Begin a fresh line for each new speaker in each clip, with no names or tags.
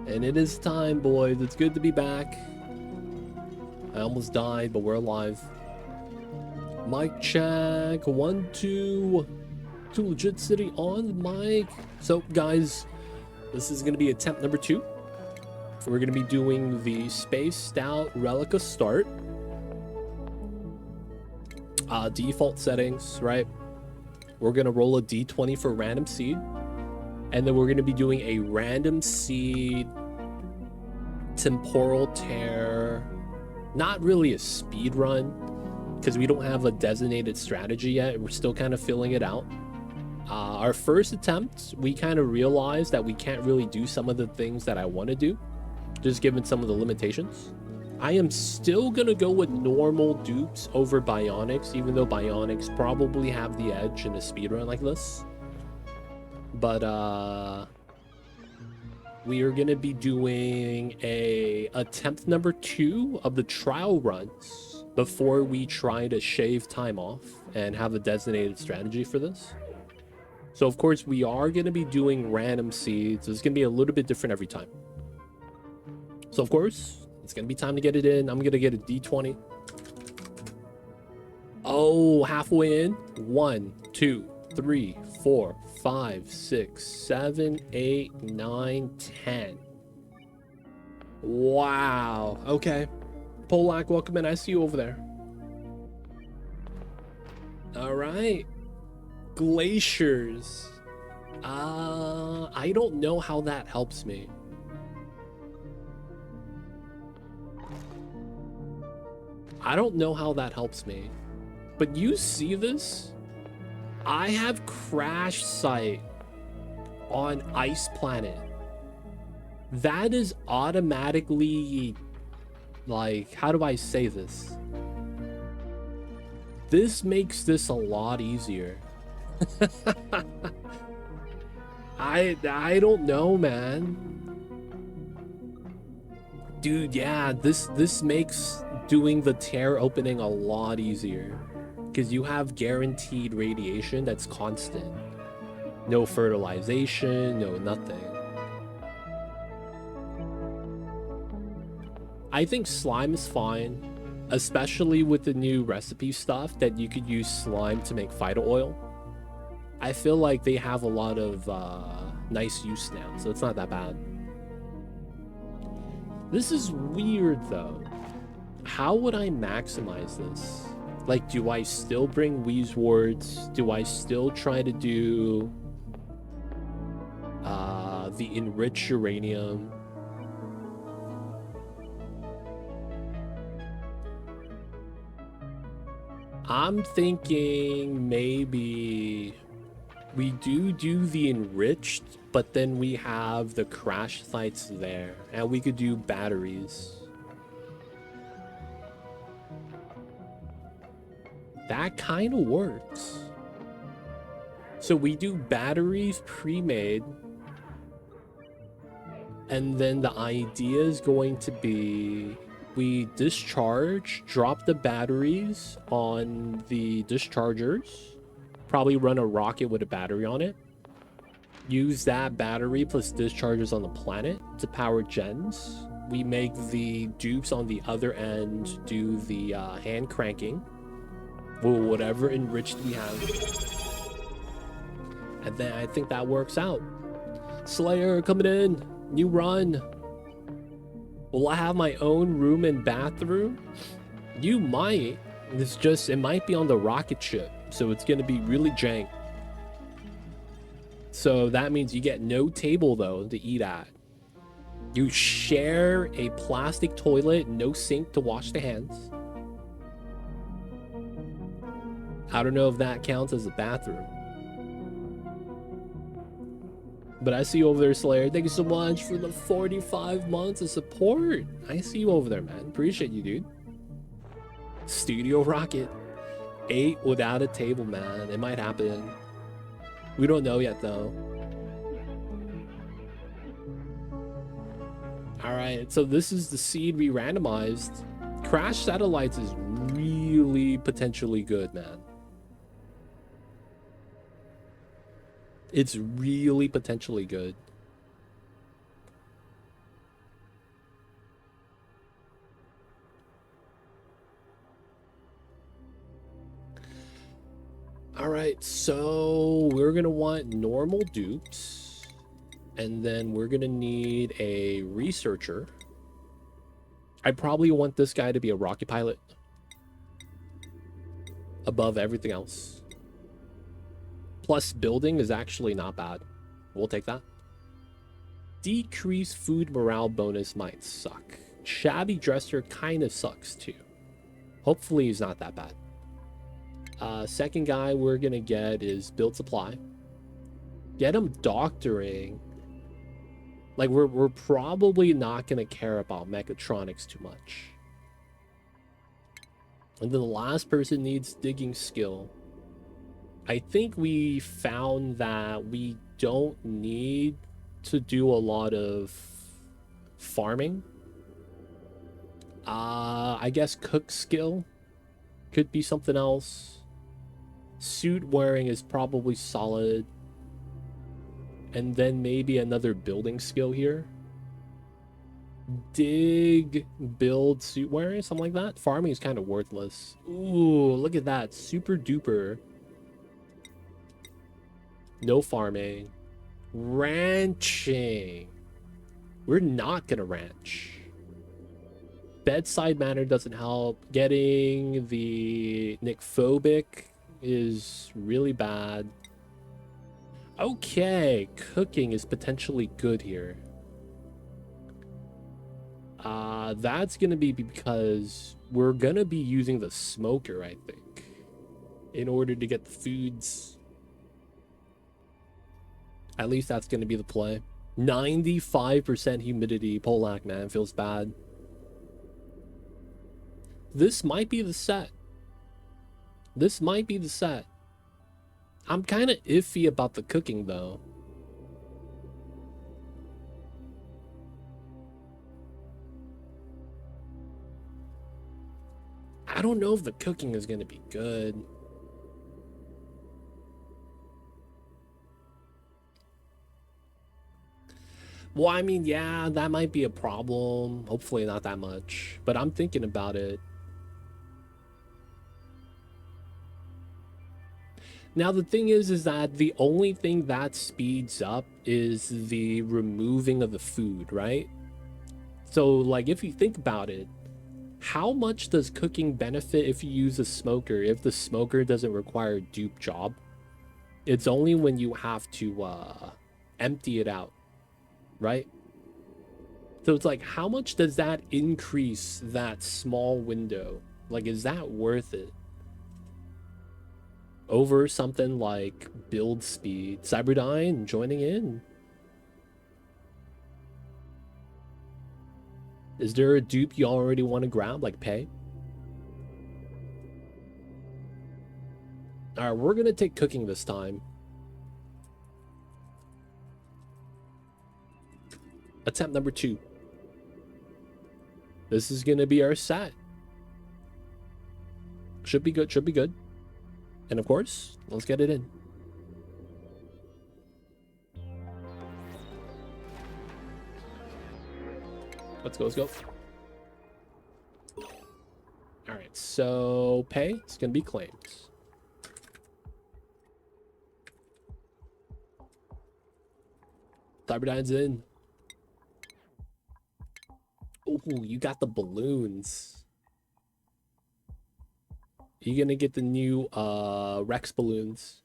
And it is time, boys. It's good to be back. I almost died, but we're alive. Mic check. 1, 2. 2 Legit City on the mic. So, guys, this is going to be attempt number 2. We're going to be doing the Spaced Out Relica start. Default settings, right? We're going to roll a d20 for random seed. And then we're going to be doing a random seed temporal tear. Not really a speed run, because we don't have a designated strategy yet. We're still kind of filling it out. Our first attempt, we kind of realized that we can't really do some of the things that I want to do, just given some of the limitations. I am still going to go with normal dupes over bionics, even though bionics probably have the edge in a speedrun like this. But we are going to be doing a attempt number 2 of the trial runs before we try to shave time off and have a designated strategy for this. So, of course, we are going to be doing random seeds. It's going to be a little bit different every time. So, of course, it's going to be time to get it in. I'm going to get a D20. Oh, halfway in. 1, 2, 3, 4, 5, 6, 7, 8, 9, 10. Wow. Okay. Polak, welcome in. I see you over there. All right. Glaciers. I don't know how that helps me. I don't know how that helps me. But you see this? I have crash site on Ice Planet. That is automatically, like, how do I say this? This makes this a lot easier. I don't know, man. Dude, yeah, this makes doing the tear opening a lot easier. Because you have guaranteed radiation that's constant. No fertilization, no nothing. I think slime is fine, especially with the new recipe stuff that you could use slime to make phyto oil. I feel like they have a lot of nice use now, so it's not that bad. This is weird though. How would I maximize this? Like, do I still bring Wheezewards? Do I still try to do the enriched uranium? I'm thinking maybe we do the enriched, but then we have the crash sites there, and we could do batteries. That kind of works. So we do batteries pre-made, and then the idea is going to be we discharge, drop the batteries on the dischargers, probably run a rocket with a battery on it, use that battery plus dischargers on the planet to power gens. We make the dupes on the other end do the hand cranking. Well, whatever enriched we have. And then I think that works out. Slayer coming in. New run. Will I have my own room and bathroom? You might. It's just, it might be on the rocket ship. So it's going to be really jank. So that means you get no table, though, to eat at. You share a plastic toilet, no sink to wash the hands. I don't know if that counts as a bathroom. But I see you over there, Slayer. Thank you so much for the 45 months of support. I see you over there, man. Appreciate you, dude. Studio Rocket. 8 without a table, man. It might happen. We don't know yet, though. Alright, so this is the seed we randomized. Crash Satellites is really potentially good, man. It's really potentially good. All right, so we're gonna want normal dupes, and then we're gonna need a researcher. I probably want this guy to be a rocket pilot above everything else. Plus building is actually not bad. We'll take that. Decrease food morale bonus might suck. Shabby dresser kind of sucks too. Hopefully he's not that bad. Second guy we're gonna get is build supply. Get him doctoring. Like we're probably not gonna care about mechatronics too much. And then the last person needs digging skill. I think we found that we don't need to do a lot of farming. I guess cook skill could be something else. Suit wearing is probably solid. And then maybe another building skill here. Dig, build, suit wearing, something like that. Farming is kind of worthless. Ooh, look at that. Super duper. No farming. Ranching. We're not gonna ranch. Bedside manner doesn't help. Getting the necrophobic is really bad. Okay, cooking is potentially good here. That's gonna be because we're gonna be using the smoker, I think, in order to get the foods. At least that's gonna be the play. 95% humidity. Polak, man, feels bad. This might be the set. This might be the set. I'm kind of iffy about the cooking, though. I don't know if the cooking is going to be good. Well, I mean, yeah, that might be a problem. Hopefully not that much. But I'm thinking about it. Now, the thing is that the only thing that speeds up is the removing of the food, right? So, like, if you think about it, how much does cooking benefit if you use a smoker if the smoker doesn't require a dupe job? It's only when you have to empty it out, right? So it's like, how much does that increase that small window? Like, is that worth it? Over something like build speed. Cyberdyne joining in. Is there a dupe you already want to grab, like pay? All right, we're gonna take cooking this time. Attempt number 2. This is gonna be our set. Should be good, should be good. And of course, let's get it in. Let's go, let's go. All right, so pay, it's gonna be claims. Cyberdyne's in. Oh, you got the balloons. You're gonna get the new Rex balloons.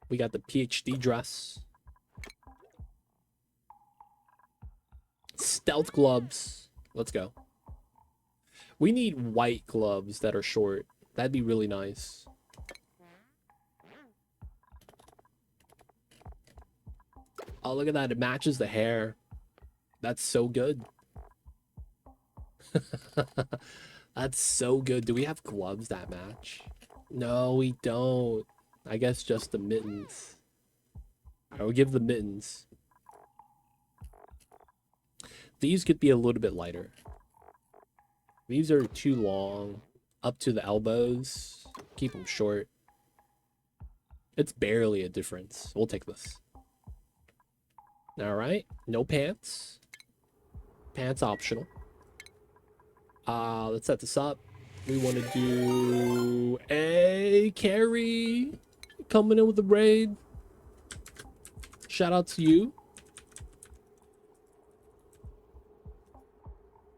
We got the PhD dress. Stealth gloves. Let's go. We need white gloves that are short. That'd be really nice. Oh, look at that. It matches the hair. That's so good. That's so good. Do we have gloves that match? No, we don't. I guess just the mittens. I will give the mittens. These could be a little bit lighter. These are too long. Up to the elbows. Keep them short. It's barely a difference. We'll take this. All right. No pants. Pants optional. Let's set this up. We want to do a Carrie coming in with the raid. Shout out to you.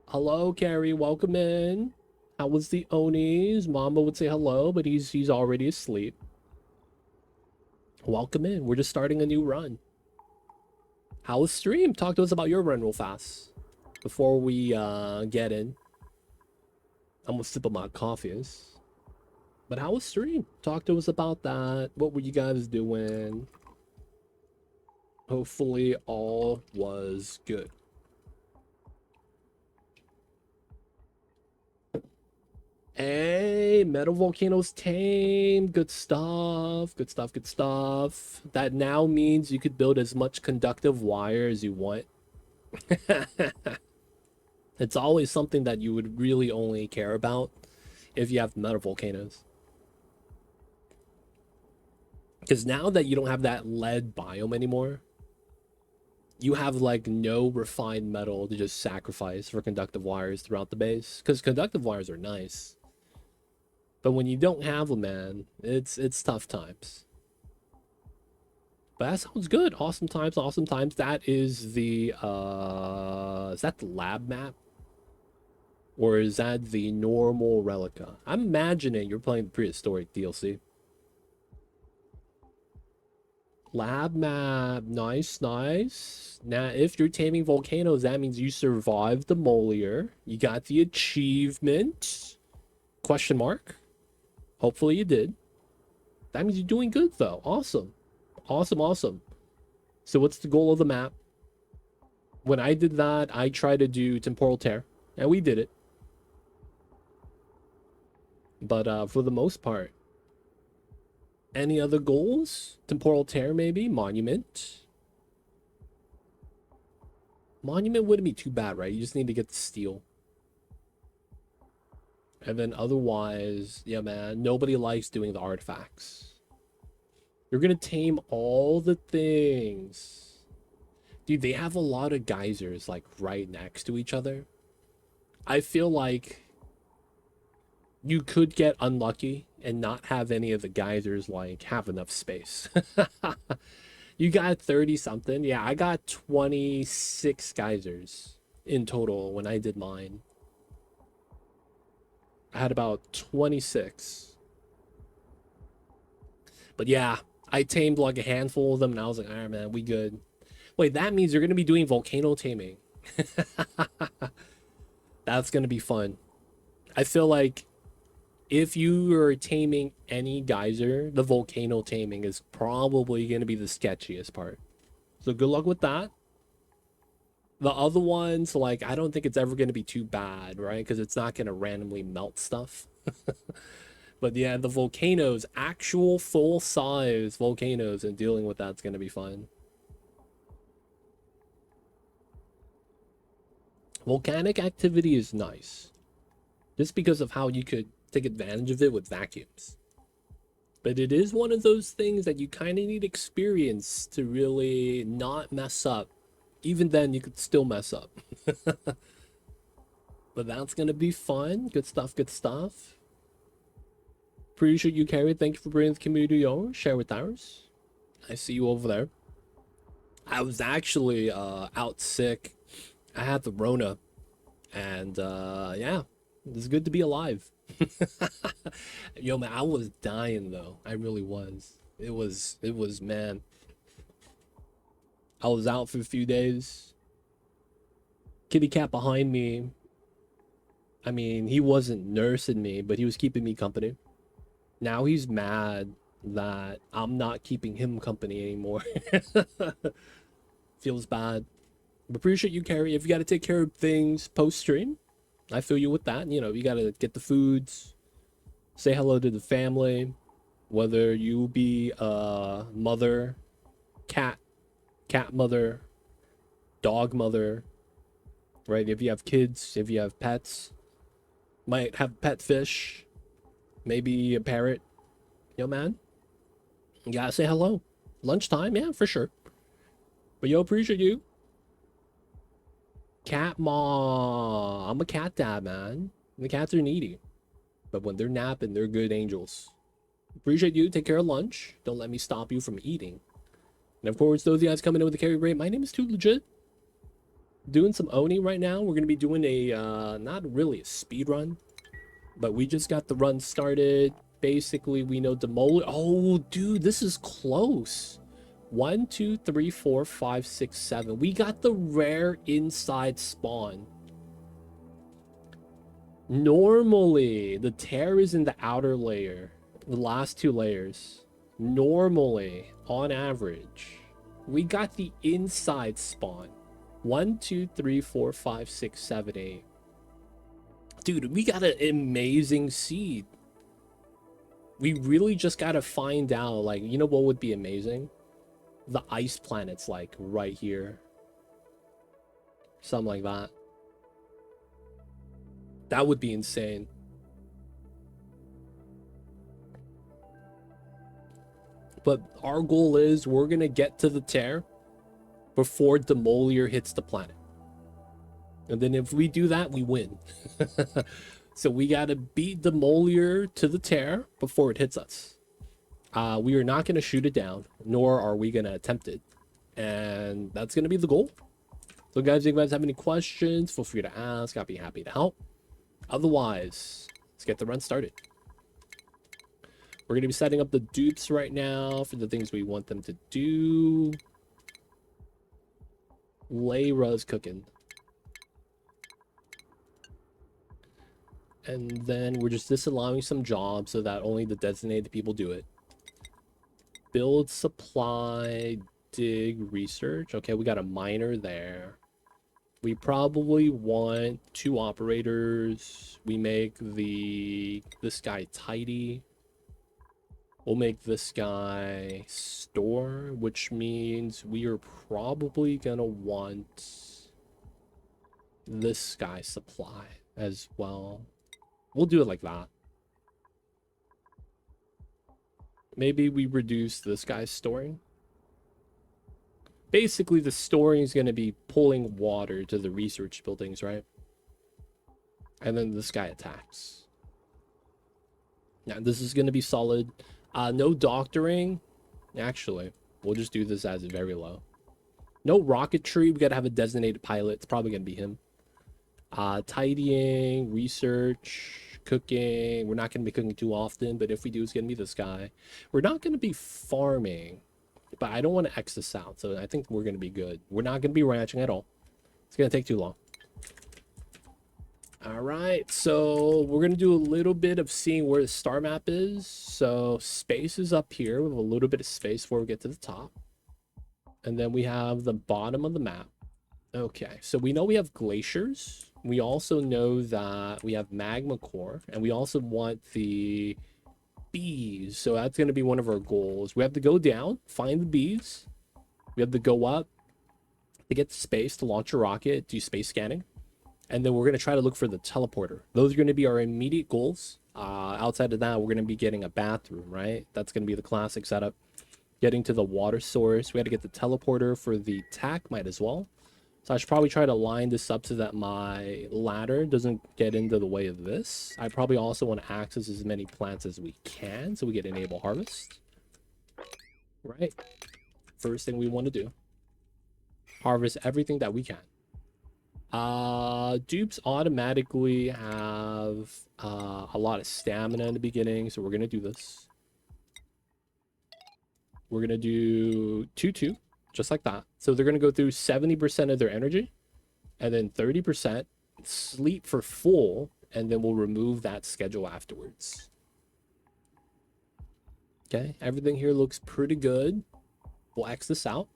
Hello, Carrie. Welcome in. How was the Onis? Mamba would say hello, but he's already asleep. Welcome in. We're just starting a new run. How was stream? Talk to us about your run real fast before we get in. I'm gonna sip on my coffees. But how was stream? Talk to us about that. What were you guys doing? Hopefully all was good. Hey, Metal Volcanoes tame. Good stuff. Good stuff. Good stuff. That now means you could build as much conductive wire as you want. It's always something that you would really only care about if you have metal volcanoes. Because now that you don't have that lead biome anymore, you have like no refined metal to just sacrifice for conductive wires throughout the base. Because conductive wires are nice. But when you don't have them, man, it's tough times. But that sounds good. Awesome times, awesome times. That is the is that the lab map? Or is that the normal Relica? I'm imagining you're playing the prehistoric DLC. Lab map. Nice, nice. Now, if you're taming volcanoes, that means you survived Demolier. You got the achievement. Question mark. Hopefully you did. That means you're doing good, though. Awesome. Awesome, awesome. So what's the goal of the map? When I did that, I tried to do Temporal Tear. And we did it. But for the most part, any other goals? Temporal Tear, maybe? Monument? Monument wouldn't be too bad, right? You just need to get the steel. And then otherwise, yeah, man, nobody likes doing the artifacts. You're gonna tame all the things. Dude, they have a lot of geysers, like, right next to each other. I feel like you could get unlucky and not have any of the geysers, like, have enough space. You got 30 something. Yeah, I got 26 geysers in total when I did mine. I had about 26. But yeah, I tamed like a handful of them and I was like, all right, man, we good. Wait, that means you're going to be doing volcano taming. That's going to be fun. I feel like if you are taming any geyser, the volcano taming is probably going to be the sketchiest part. So good luck with that. The other ones, like, I don't think it's ever going to be too bad, right? Because it's not going to randomly melt stuff. But yeah, the volcanoes, actual full-size volcanoes, and dealing with that's going to be fun. Volcanic activity is nice. Just because of how you could take advantage of it with vacuums. But it is one of those things that you kind of need experience to really not mess up. Even then, you could still mess up. But that's going to be fun. Good stuff, good stuff. Appreciate you, Carrie. Thank you for bringing the community over. Share with ours. I see you over there. I was actually out sick. I had the Rona. And yeah, it's good to be alive. Yo, man, I was dying, though. I really was. It was, man. I was out for a few days. Kitty cat behind me. I mean, he wasn't nursing me, but he was keeping me company. Now he's mad that I'm not keeping him company anymore. Feels bad. But appreciate you, Carrie. If you got to take care of things post-stream, I feel you with that. You know, you got to get the foods, say hello to the family, whether you be a mother, cat mother, dog mother, right? If you have kids, if you have pets, might have pet fish, maybe a parrot. Yo, man, you gotta say hello. Lunchtime, yeah, for sure. But yo, appreciate you. Cat mom. I'm a cat dad, man. The cats are needy. But when they're napping, they're good angels. Appreciate you. Take care of lunch. Don't let me stop you from eating. And of course, those of you guys coming in with the carry rate, my name is Too Legit. Doing some Oni right now. We're going to be doing a, not really a speed run, but we just got the run started. Basically, we know Demolier. Oh, dude, this is close. 1, 2, 3, 4, 5, 6, 7. We got the rare inside spawn. Normally, the tear is in the outer layer. The last 2 layers. Normally, on average, we got the inside spawn. 1, 2, 3, 4, 5, 6, 7, 8. Dude, we got an amazing seed. We really just gotta find out, like, you know what would be amazing? The ice planets, like, right here. Something like that. That would be insane. But our goal is we're gonna get to the tear before Demolier hits the planet. And then if we do that, we win. So we gotta beat Demolier to the tear before it hits us. We are not gonna shoot it down, nor are we gonna attempt it. And that's gonna be the goal. So guys, if you guys have any questions, feel free to ask. I'll be happy to help. Otherwise, let's get the run started. We're gonna be setting up the dupes right now for the things we want them to do. Layra's cooking. And then we're just disallowing some jobs so that only the designated people do it. Build, supply, dig, research. Okay, we got a miner there. We probably want 2 operators. We make this guy tidy. We'll make this guy store, which means we are probably gonna want this guy supply as well. We'll do it like that. Maybe we reduce this guy's storing. Basically, the storing is going to be pulling water to the research buildings, right? And then this guy attacks. Now, this is going to be solid. No doctoring. Actually, we'll just do this as very low. No rocketry. We got to have a designated pilot. It's probably going to be him. Tidying, research, cooking. We're not going to be cooking too often, but if we do, it's going to be this guy. We're not going to be farming, but I don't want to X this out, so I think we're going to be good. We're not going to be ranching at all. It's going to take too long. All right, so we're going to do a little bit of seeing where the star map is. So space is up here. We have a little bit of space before we get to the top. And then we have the bottom of the map. Okay, so we know we have glaciers. We also know that we have magma core, and we also want the bees. So that's going to be one of our goals. We have to go down, find the bees. We have to go up to get the space to launch a rocket, do space scanning. And then we're going to try to look for the teleporter. Those are going to be our immediate goals. Outside of that, we're going to be getting a bathroom, right? That's going to be the classic setup. Getting to the water source. We got to get the teleporter for the tachmite as well. So I should probably try to line this up so that my ladder doesn't get into the way of this. I probably also want to access as many plants as we can so we get enable harvest. Right? First thing we want to do. Harvest everything that we can. Dupes automatically have a lot of stamina in the beginning, so we're going to do this. We're going to do 2-2. Just like that. So they're going to go through 70% of their energy and then 30% sleep for full, and then we'll remove that schedule afterwards. Okay, everything here looks pretty good. We'll X this out.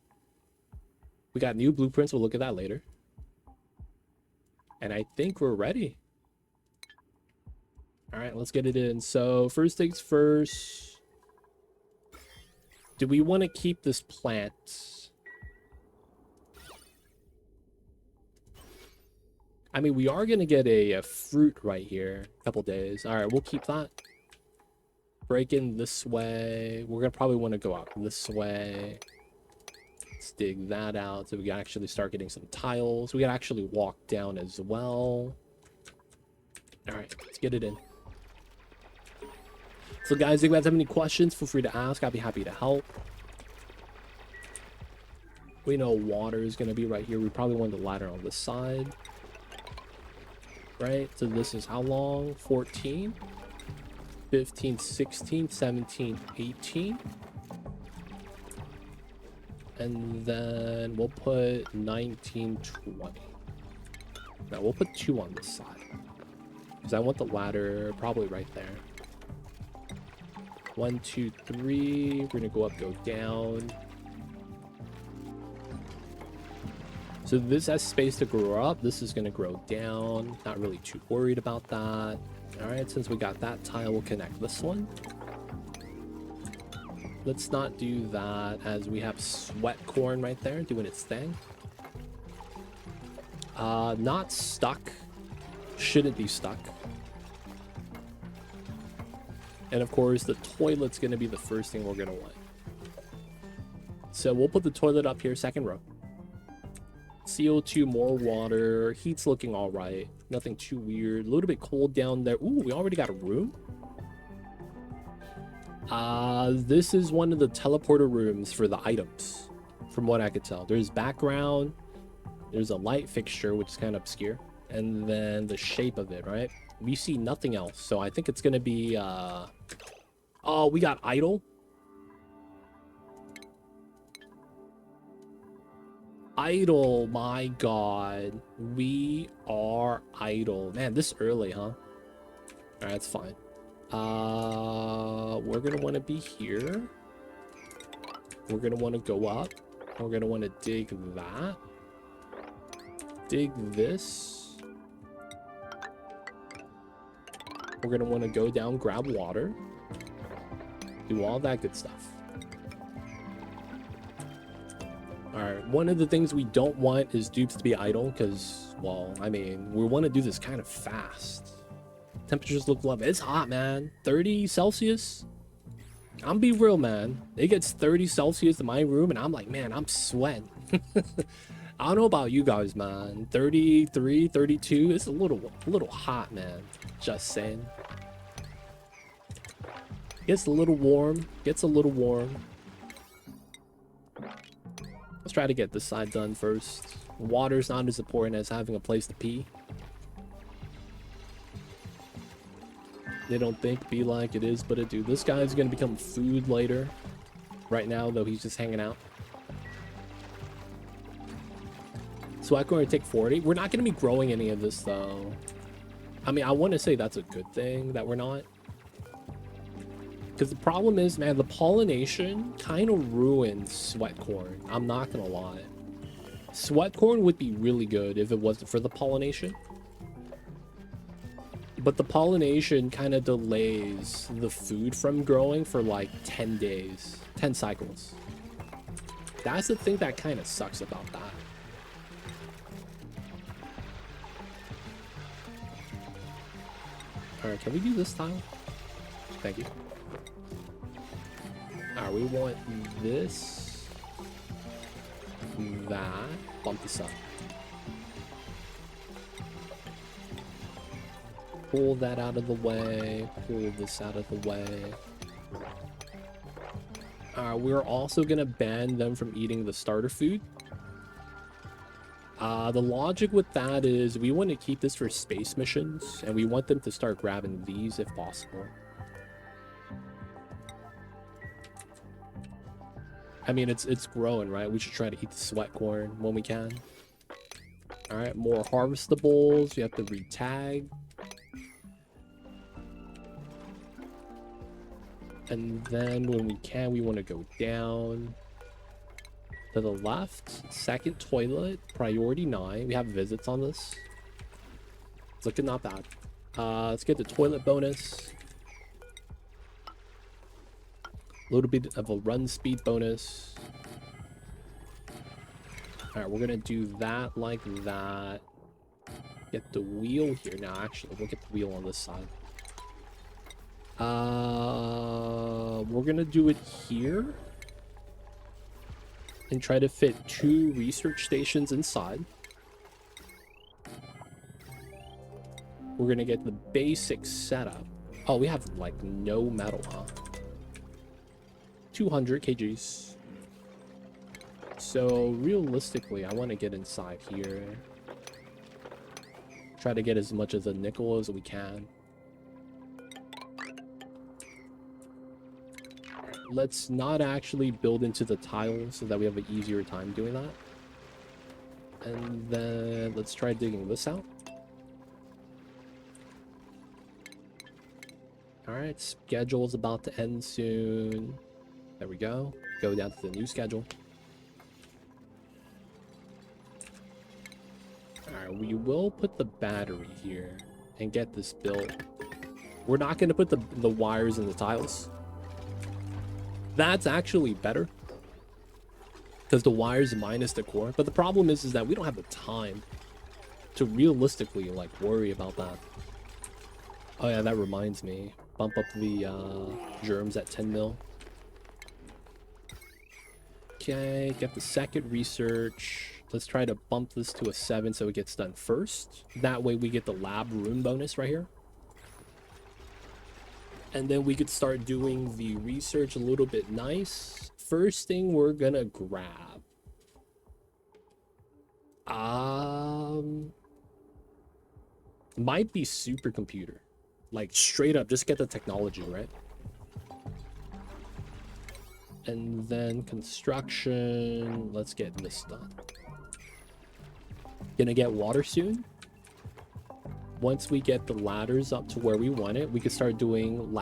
We got new blueprints. We'll look at that later. And I think we're ready. All right, let's get it in. So first things first. Do we want to keep this plant? I mean, we are going to get a fruit right here. A couple days. All right, we'll keep that. Break in this way. We're going to probably want to go out this way. Let's dig that out so we can actually start getting some tiles. We can actually walk down as well. All right, let's get it in. So guys, if you guys have any questions, feel free to ask. I'll be happy to help. We know water is going to be right here. We probably want the ladder on this side. Right? So this is how long? 14, 15, 16, 17, 18. And then we'll put 19, 20. Now we'll put 2 on this side. Because I want the ladder probably right there. 1, 2, 3. We're going to go up, go down. So this has space to grow up. This is going to grow down. Not really too worried about that. All right, since we got that tile, we'll connect this one. Let's not do that as we have sweat corn right there doing its thing. Not stuck. Shouldn't be stuck. And of course, the toilet's going to be the first thing we're going to want. So we'll put the toilet up here, second row. CO2, more water. Heat's looking all right. Nothing too weird. A little bit cold down there. Ooh, we already got a room. This is one of the teleporter rooms for the items, from what I could tell. There's background. There's a light fixture, which is kind of obscure. And then the shape of it, right? We see nothing else. So I think it's going to be... Oh, we got idle. Idle, my god. We are idle. Man, this early, huh? Alright, that's fine. We're gonna want to be here. We're gonna want to go up. We're gonna want to dig that. Dig this. We're gonna want to go down, grab water. Do all that good stuff. Alright, one of the things we don't want is Dupes to be idle, because, well, I mean, we want to do this kind of fast. Temperatures look low. It's hot, man. 30 Celsius? I'm be real, man. It gets 30 Celsius in my room, and I'm like, man, I'm sweating. I don't know about you guys, man. 33, 32, it's a little hot, man. Just saying. Gets a little warm. Gets a little warm. Let's try to get this side done first. Water's not as important as having a place to pee. They don't think be like it is, but it do. This guy's gonna become food later. Right now, though, he's just hanging out. So I'm going to take 40. We're not going to be growing any of this, though. I mean, I want to say that's a good thing that we're not. Because the problem is, man, the pollination kind of ruins sweat corn. I'm not going to lie. Sweat corn would be really good if it wasn't for the pollination. But the pollination kind of delays the food from growing for like 10 days, 10 cycles. That's the thing that kind of sucks about that. Alright, can we do this tile? Thank you. Alright, we want this, that, bump this up. Pull that out of the way, pull this out of the way. We're also gonna ban them from eating the starter food. The logic with that is we want to keep this for space missions, and we want them to start grabbing these if possible. I mean, it's growing, right? We should try to eat the sweat corn when we can. All right, more harvestables. We have to re-tag. And then when we can, we want to go down to the left. Second toilet, priority 9. We have visits on this. It's looking not bad. Let's get the toilet bonus. A little bit of a run speed bonus. Alright, we're gonna do that like that. Get the wheel here. Now, actually, we'll get the wheel on this side. We're gonna do it here. And try to fit 2 research stations inside. We're gonna get the basic setup. Oh, we have like no metal, huh? 200 kgs. So realistically, I want to get inside here. Try to get as much of the nickel as we can. Let's not actually build into the tiles so that we have an easier time doing that. And then let's try digging this out. Alright, schedule's about to end soon. There we go. Go down to the new schedule. Alright, we will put the battery here and get this built. We're not going to put the wires in the tiles. That's actually better. Because the wires minus the core. But the problem is that we don't have the time to realistically, like, worry about that. Oh yeah, that reminds me. Bump up the germs at 10 mil. Okay, get the second research. Let's try to bump this to a 7 so it gets done first. That way we get the lab room bonus right here. And then we could start doing the research a little bit nice. First thing we're gonna grab. Might be supercomputer. Like, straight up, just get the technology, right? And then construction. Let's get this done. Gonna get water soon. Once we get the ladders up to where we want it, we could start doing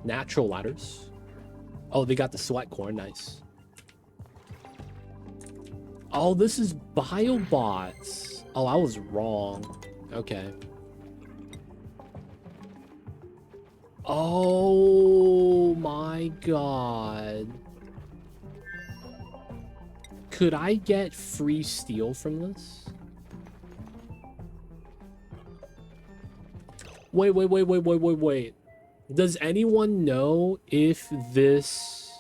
natural ladders. Oh, they got the sweat core, nice. Oh, this is biobots. Oh, I was wrong. Okay. Oh my god. Could I get free steel from this? Wait. Does anyone know if this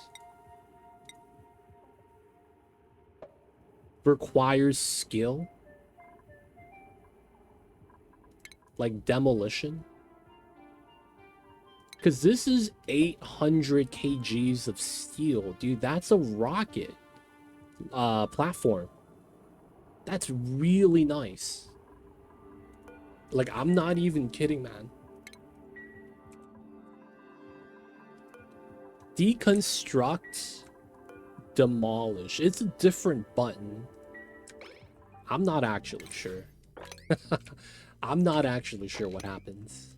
requires skill? Like demolition? Because this is 800 kgs of steel. Dude, that's a rocket platform. That's really nice. Like, I'm not even kidding, man. Deconstruct, demolish. It's a different button. I'm not actually sure. I'm not actually sure what happens.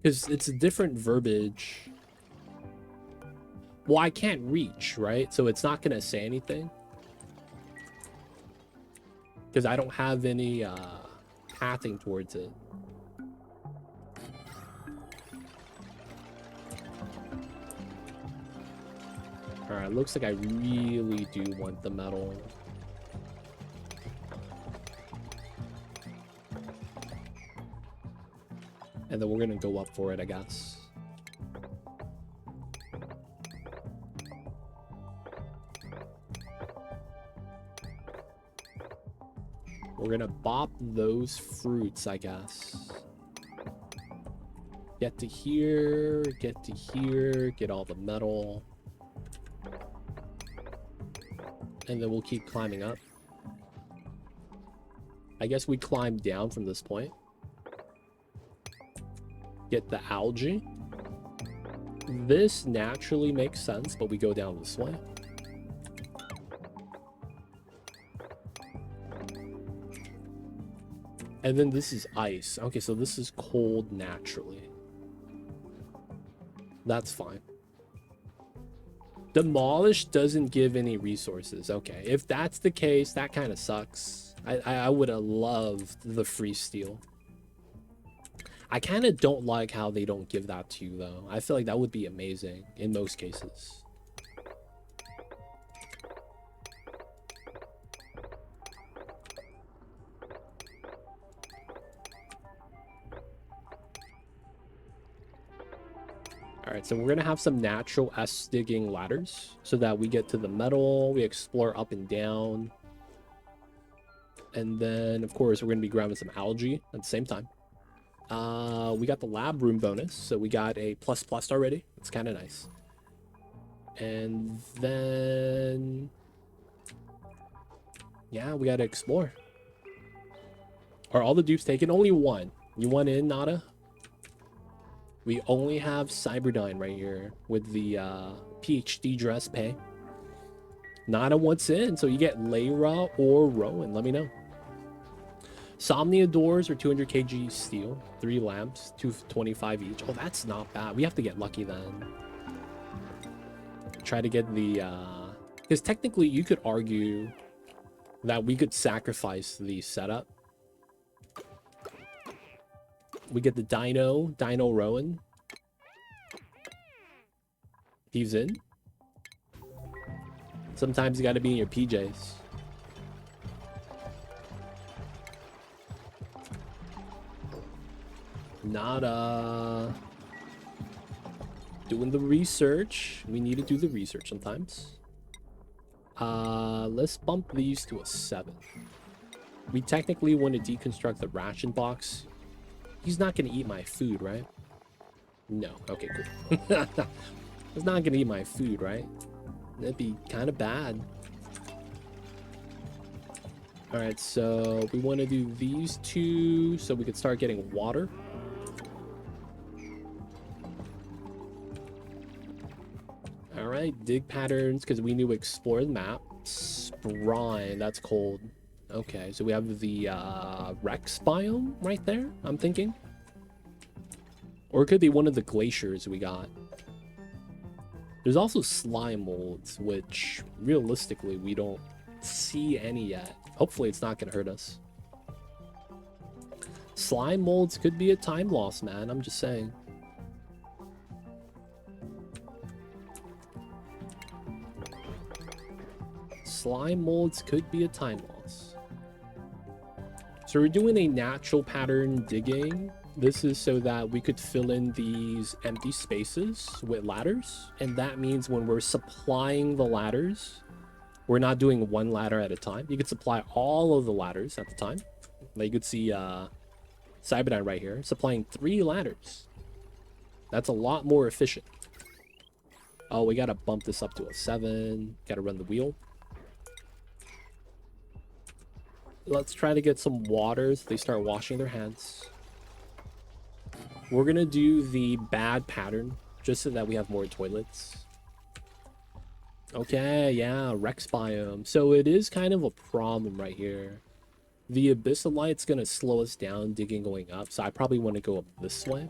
Because it's a different verbiage. Well, I can't reach, right? So it's not going to say anything. Because I don't have any pathing towards it. Alright, looks like I really do want the metal. And then we're gonna go up for it, I guess. We're gonna bop those fruits, I guess. Get to here, get all the metal. And then we'll keep climbing up. I guess we climb down from this point. Get the algae. This naturally makes sense, but we go down this way. And then this is ice. Okay, so this is cold naturally. That's fine. Demolish doesn't give any resources. Okay, if that's the case, that kind of sucks. I would have loved the free steel. I kind of don't like how they don't give that to you, though. I feel like that would be amazing in most cases. Alright, so we're gonna have some natural S digging ladders so that we get to the metal, we explore up and down. And then, of course, we're gonna be grabbing some algae at the same time. We got the lab room bonus, so we got a plus already. It's kind of nice. And then, yeah, we got to explore. Are all the dupes taken? Only one. You want in, Nada? We only have Cyberdyne right here with the PhD dress pay. Nada wants in, so you get Layra or Rowan. Let me know. Somnia doors are 200 kg steel, 3 lamps, 225 each. Oh, that's not bad. We have to get lucky then. Try to get the because technically you could argue that we could sacrifice the setup. We get the Dino Rowan. He's in. Sometimes you got to be in your PJs. Nada. Doing the research. We need to do the research sometimes. Let's bump these to a 7. We technically want to deconstruct the ration box. He's not going to eat my food, right? No. Okay, cool. He's not going to eat my food, right? That'd be kind of bad. All right, so we want to do these 2 so we could start getting water. All right, dig patterns because we need to explore the map. Brine, that's cold. Okay, so we have the Rex biome right there, I'm thinking. Or it could be one of the glaciers we got. There's also slime molds, which realistically we don't see any yet. Hopefully it's not going to hurt us. Slime molds could be a time loss, man. I'm just saying. Slime molds could be a time loss. So we're doing a natural pattern digging. This is so that we could fill in these empty spaces with ladders. And that means when we're supplying the ladders, we're not doing one ladder at a time. You could supply all of the ladders at the time. Like you could see Cyberdyne right here, supplying 3 ladders. That's a lot more efficient. Oh, we got to bump this up to a 7. Got to run the wheel. Let's try to get some water so they start washing their hands. We're going to do the bad pattern just so that we have more toilets. Okay, yeah, Rex biome. So it is kind of a problem right here. The Abyssalite's going to slow us down digging going up, so I probably want to go up this way.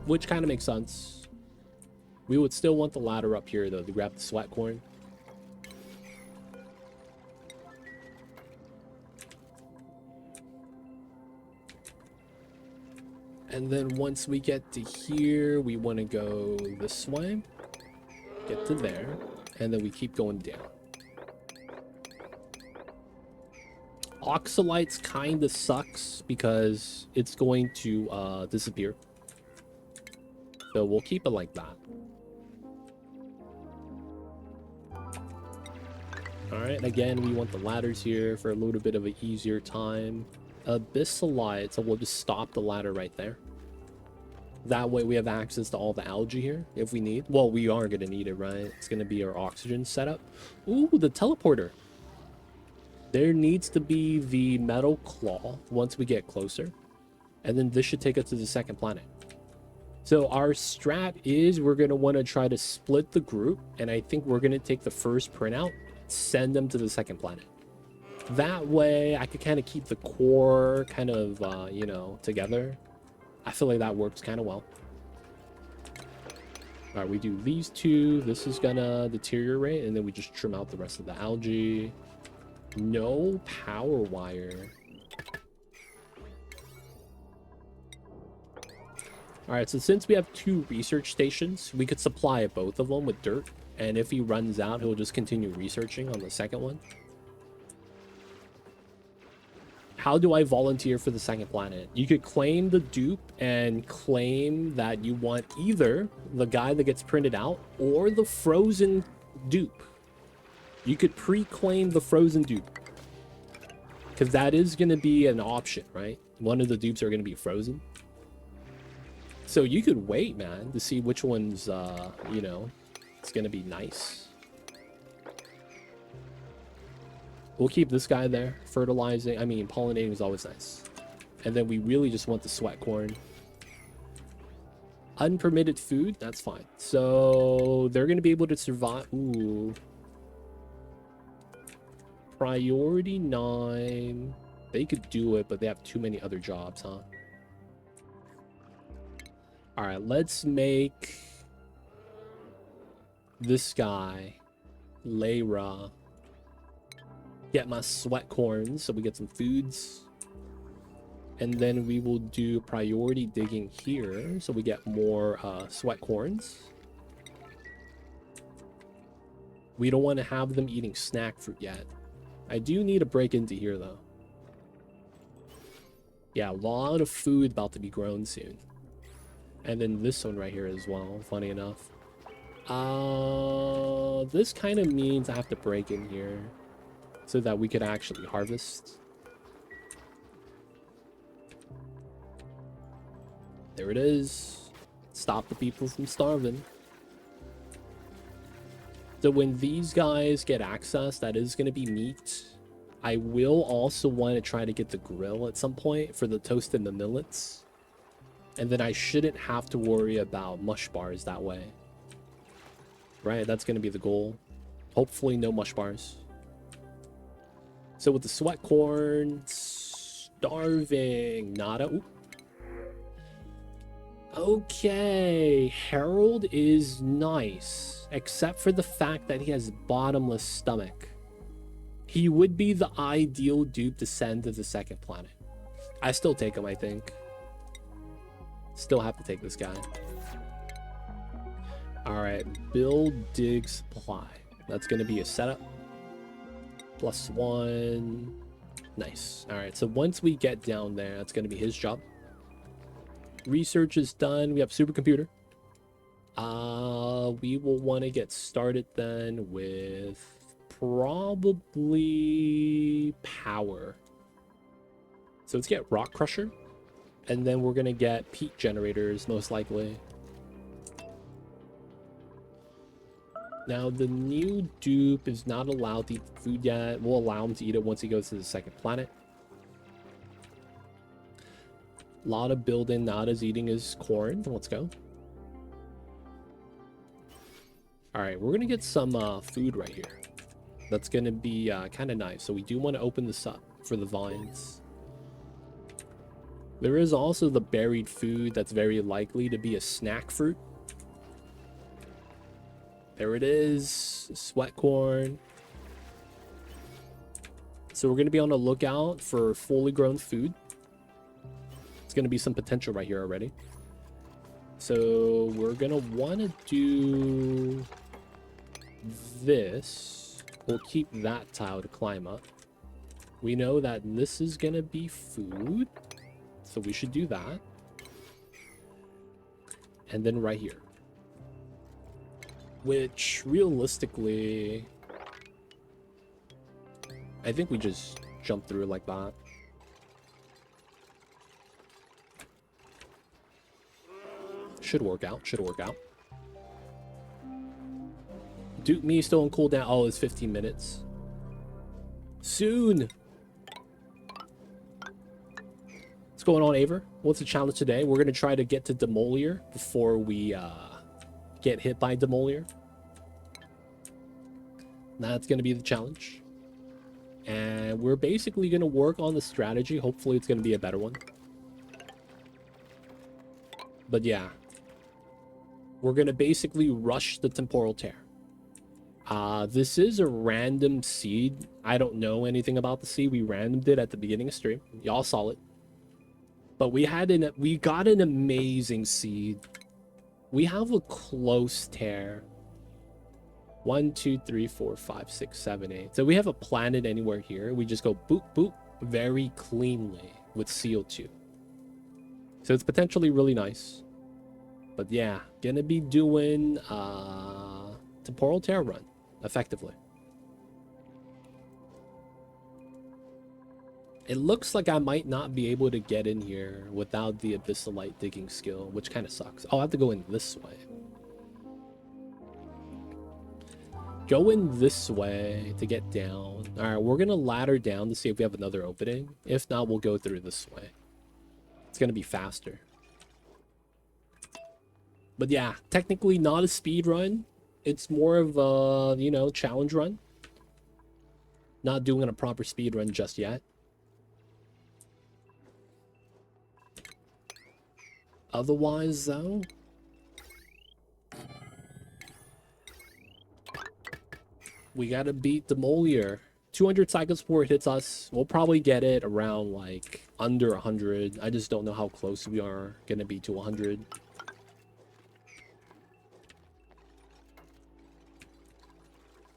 Which kind of makes sense. We would still want the ladder up here, though, to grab the sweat corn. And then once we get to here, we want to go this way. Get to there. And then we keep going down. Oxalites kind of sucks because it's going to disappear. So we'll keep it like that. Alright, again, we want the ladders here for a little bit of an easier time. Abyssalite, so we'll just stop the ladder right there. That way we have access to all the algae here if we need. Well, we are going to need it, right? It's going to be our oxygen setup. Ooh, the teleporter. There needs to be the metal claw once we get closer. And then this should take us to the second planet. So our strat is we're going to want to try to split the group. And I think we're going to take the first printout, send them to the second planet. That way I could kind of keep the core kind of, you know, together. I feel like that works kind of well. All right, we do these 2. This is gonna deteriorate, and then we just trim out the rest of the algae. No power wire. All right, so since we have 2 research stations, we could supply both of them with dirt. And if he runs out, he'll just continue researching on the second one. How do I volunteer for the second planet? You could claim the dupe and claim that you want either the guy that gets printed out or the frozen dupe. You could pre-claim the frozen dupe. Because that is going to be an option, right? One of the dupes are going to be frozen. So you could wait, man, to see which one's, you know, it's going to be nice. We'll keep this guy there. Fertilizing, I mean, pollinating is always nice. And then we really just want the sweat corn. Unpermitted food, that's fine. So they're going to be able to survive. Ooh. Priority 9. They could do it, but they have too many other jobs, huh? All right, let's make this guy, Layra, get my sweat corns so we get some foods. And then we will do priority digging here so we get more sweat corns. We don't want to have them eating snack fruit yet. I do need to break into here, though. Yeah, a lot of food about to be grown soon. And then this one right here as well, funny enough. This kind of means I have to break in here so that we could actually harvest. There it is. Stop the people from starving. So when these guys get access, that is going to be meat. I will also want to try to get the grill at some point for the toast and the millets. And then I shouldn't have to worry about mush bars that way. Right, that's going to be the goal. Hopefully no mush bars. So with the sweat corn, starving, nada. Ooh. Okay, Harold is nice, except for the fact that he has bottomless stomach. He would be the ideal dupe to send to the second planet. I still take him, I think. Still have to take this guy. Alright, build, dig, supply. That's going to be a setup. +1. Nice. Alright, so once we get down there, that's going to be his job. Research is done. We have supercomputer. We will want to get started then with probably power. So let's get rock crusher, and then we're gonna get peat generators most likely. Now the new dupe is not allowed to eat food yet. We'll allow him to eat it once he goes to the second planet. A lot of building. Nada's eating his corn. Let's go. All right, we're gonna get some food right here. That's gonna be kind of nice. So we do want to open this up for the vines. There is also the buried food that's very likely to be a snack fruit. There it is, sweat corn. So we're gonna be on the lookout for fully grown food. It's gonna be some potential right here already. So we're gonna want to do this. We'll keep that tile to climb up. We know that this is gonna be food, so we should do that. And then right here, which realistically, I think we just jump through like that. Should work out, should work out. Dupe me still on cooldown. Oh, it's 15 minutes. Soon. What's going on, Aver? What's the challenge today? We're going to try to get to Demolier before we get hit by Demolier. That's going to be the challenge. And we're basically going to work on the strategy. Hopefully it's going to be a better one. But yeah. We're going to basically rush the temporal tear. This is a random seed. I don't know anything about the seed. We randomed it at the beginning of stream. Y'all saw it. But we got an amazing seed. We have a close tear. 1, 2, 3, 4, 5, 6, 7, 8. So we have a planet anywhere here. We just go boop, boop very cleanly with CO2. So it's potentially really nice. But yeah, gonna be doing temporal tear run effectively. It looks like I might not be able to get in here without the abyssalite digging skill, which kind of sucks. Oh, I have to go in this way. Go in this way to get down. All right, we're gonna ladder down to see if we have another opening. If not, we'll go through this way. It's gonna be faster. But yeah, technically not a speed run. It's more of a, you know, challenge run. Not doing a proper speed run just yet. Otherwise, though, we gotta beat Demolier. 200 cycles before it hits us. We'll probably get it around, like, under 100. I just don't know how close we are gonna be to 100.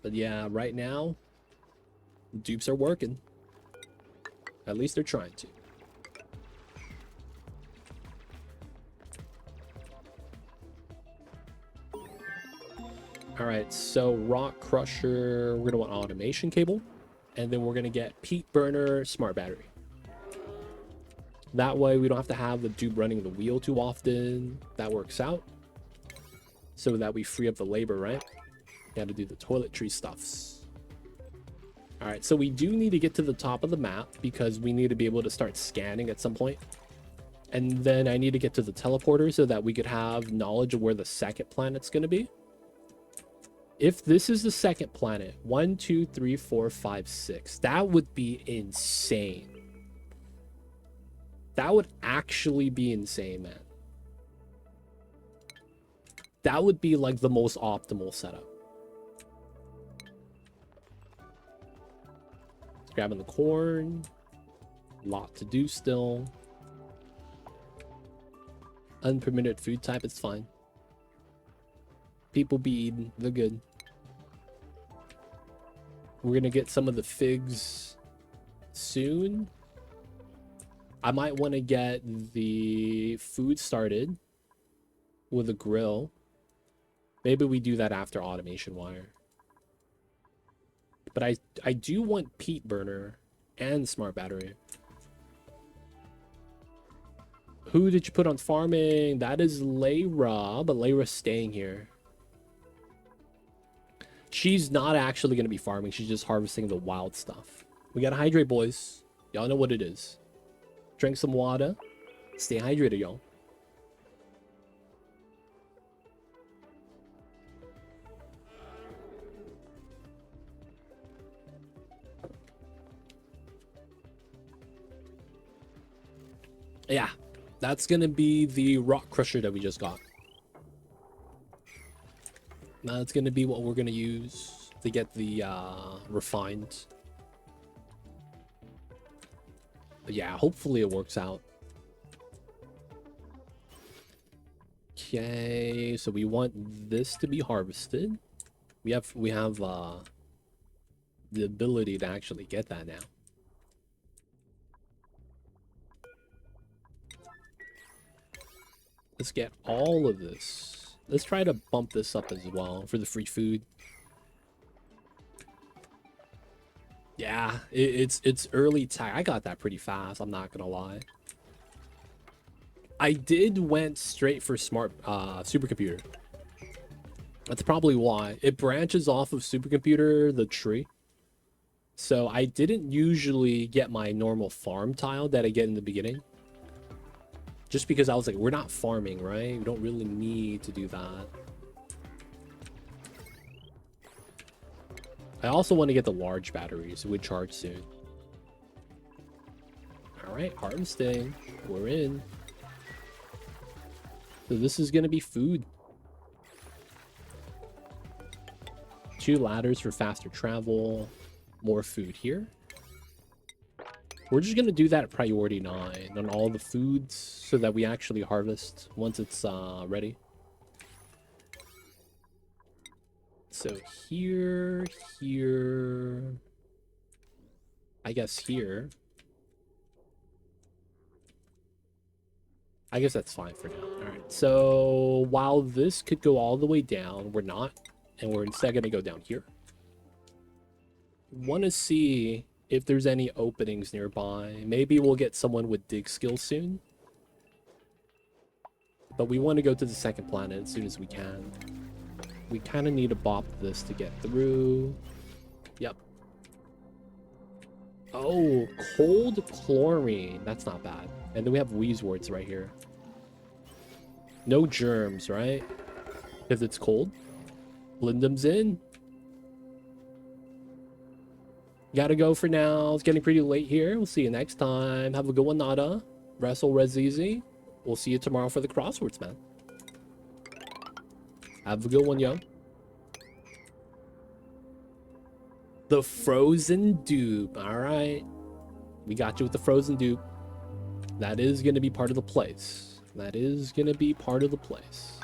But yeah, right now, dupes are working. At least they're trying to. All right, so rock crusher, we're gonna want automation cable, and then we're gonna get peat burner, smart battery. That way we don't have to have the dupe running the wheel too often. That works out. So that we free up the labor, right? Got to do the toiletry stuffs. All right, so we do need to get to the top of the map because we need to be able to start scanning at some point. And then I need to get to the teleporter so that we could have knowledge of where the second planet's gonna be. If this is the second planet, 1, 2, 3, 4, 5, 6, that would be insane. That would actually be insane, man. That would be like the most optimal setup. Grabbing the corn. Lot to do still. Unpermitted food type, it's fine. People be eating, they're good. We're gonna get some of the figs soon. I might want to get the food started with a grill. Maybe we do that after automation wire. But I do want peat burner and smart battery. Who did you put on farming? That is Layra, but Layra's staying here. She's not actually going to be farming. She's just harvesting the wild stuff. We got to hydrate, boys. Y'all know what it is. Drink some water. Stay hydrated, y'all. Yeah, that's going to be the rock crusher that we just got. That's going to be what we're going to use to get the refined. But yeah, hopefully it works out. Okay, so we want this to be harvested. We have the ability to actually get that now. Let's get all of this. Let's try to bump this up as well for the free food. Yeah, it's early tech. I got that pretty fast, I'm not gonna lie. I went straight for smart supercomputer. That's probably why. It branches off of supercomputer, the tree. So I didn't usually get my normal farm tile that I get in the beginning. Just because I was like, we're not farming, right? We don't really need to do that. I also want to get the large batteries. It would charge soon. All right, harvesting. We're in. So this is going to be food. 2 ladders for faster travel. More food here. We're just going to do that at priority 9 on all the foods so that we actually harvest once it's ready. So here, I guess here. I guess that's fine for now. All right, so while this could go all the way down, we're not, and we're instead going to go down here. Want to see if there's any openings nearby. Maybe we'll get someone with dig skills soon. But we want to go to the second planet as soon as we can. We kind of need to bop this to get through. Yep. Oh, cold chlorine. That's not bad. And then we have Wheezeworts right here. No germs, right? Because it's cold. Lindum's in. Gotta go for now. It's getting pretty late here. We'll see you next time. Have a good one, Nada. Wrestle Rezizi. We'll see you tomorrow for the crosswords, man. Have a good one, yo. The frozen dupe. All right. We got you with the frozen dupe. That is going to be part of the place. That is going to be part of the place.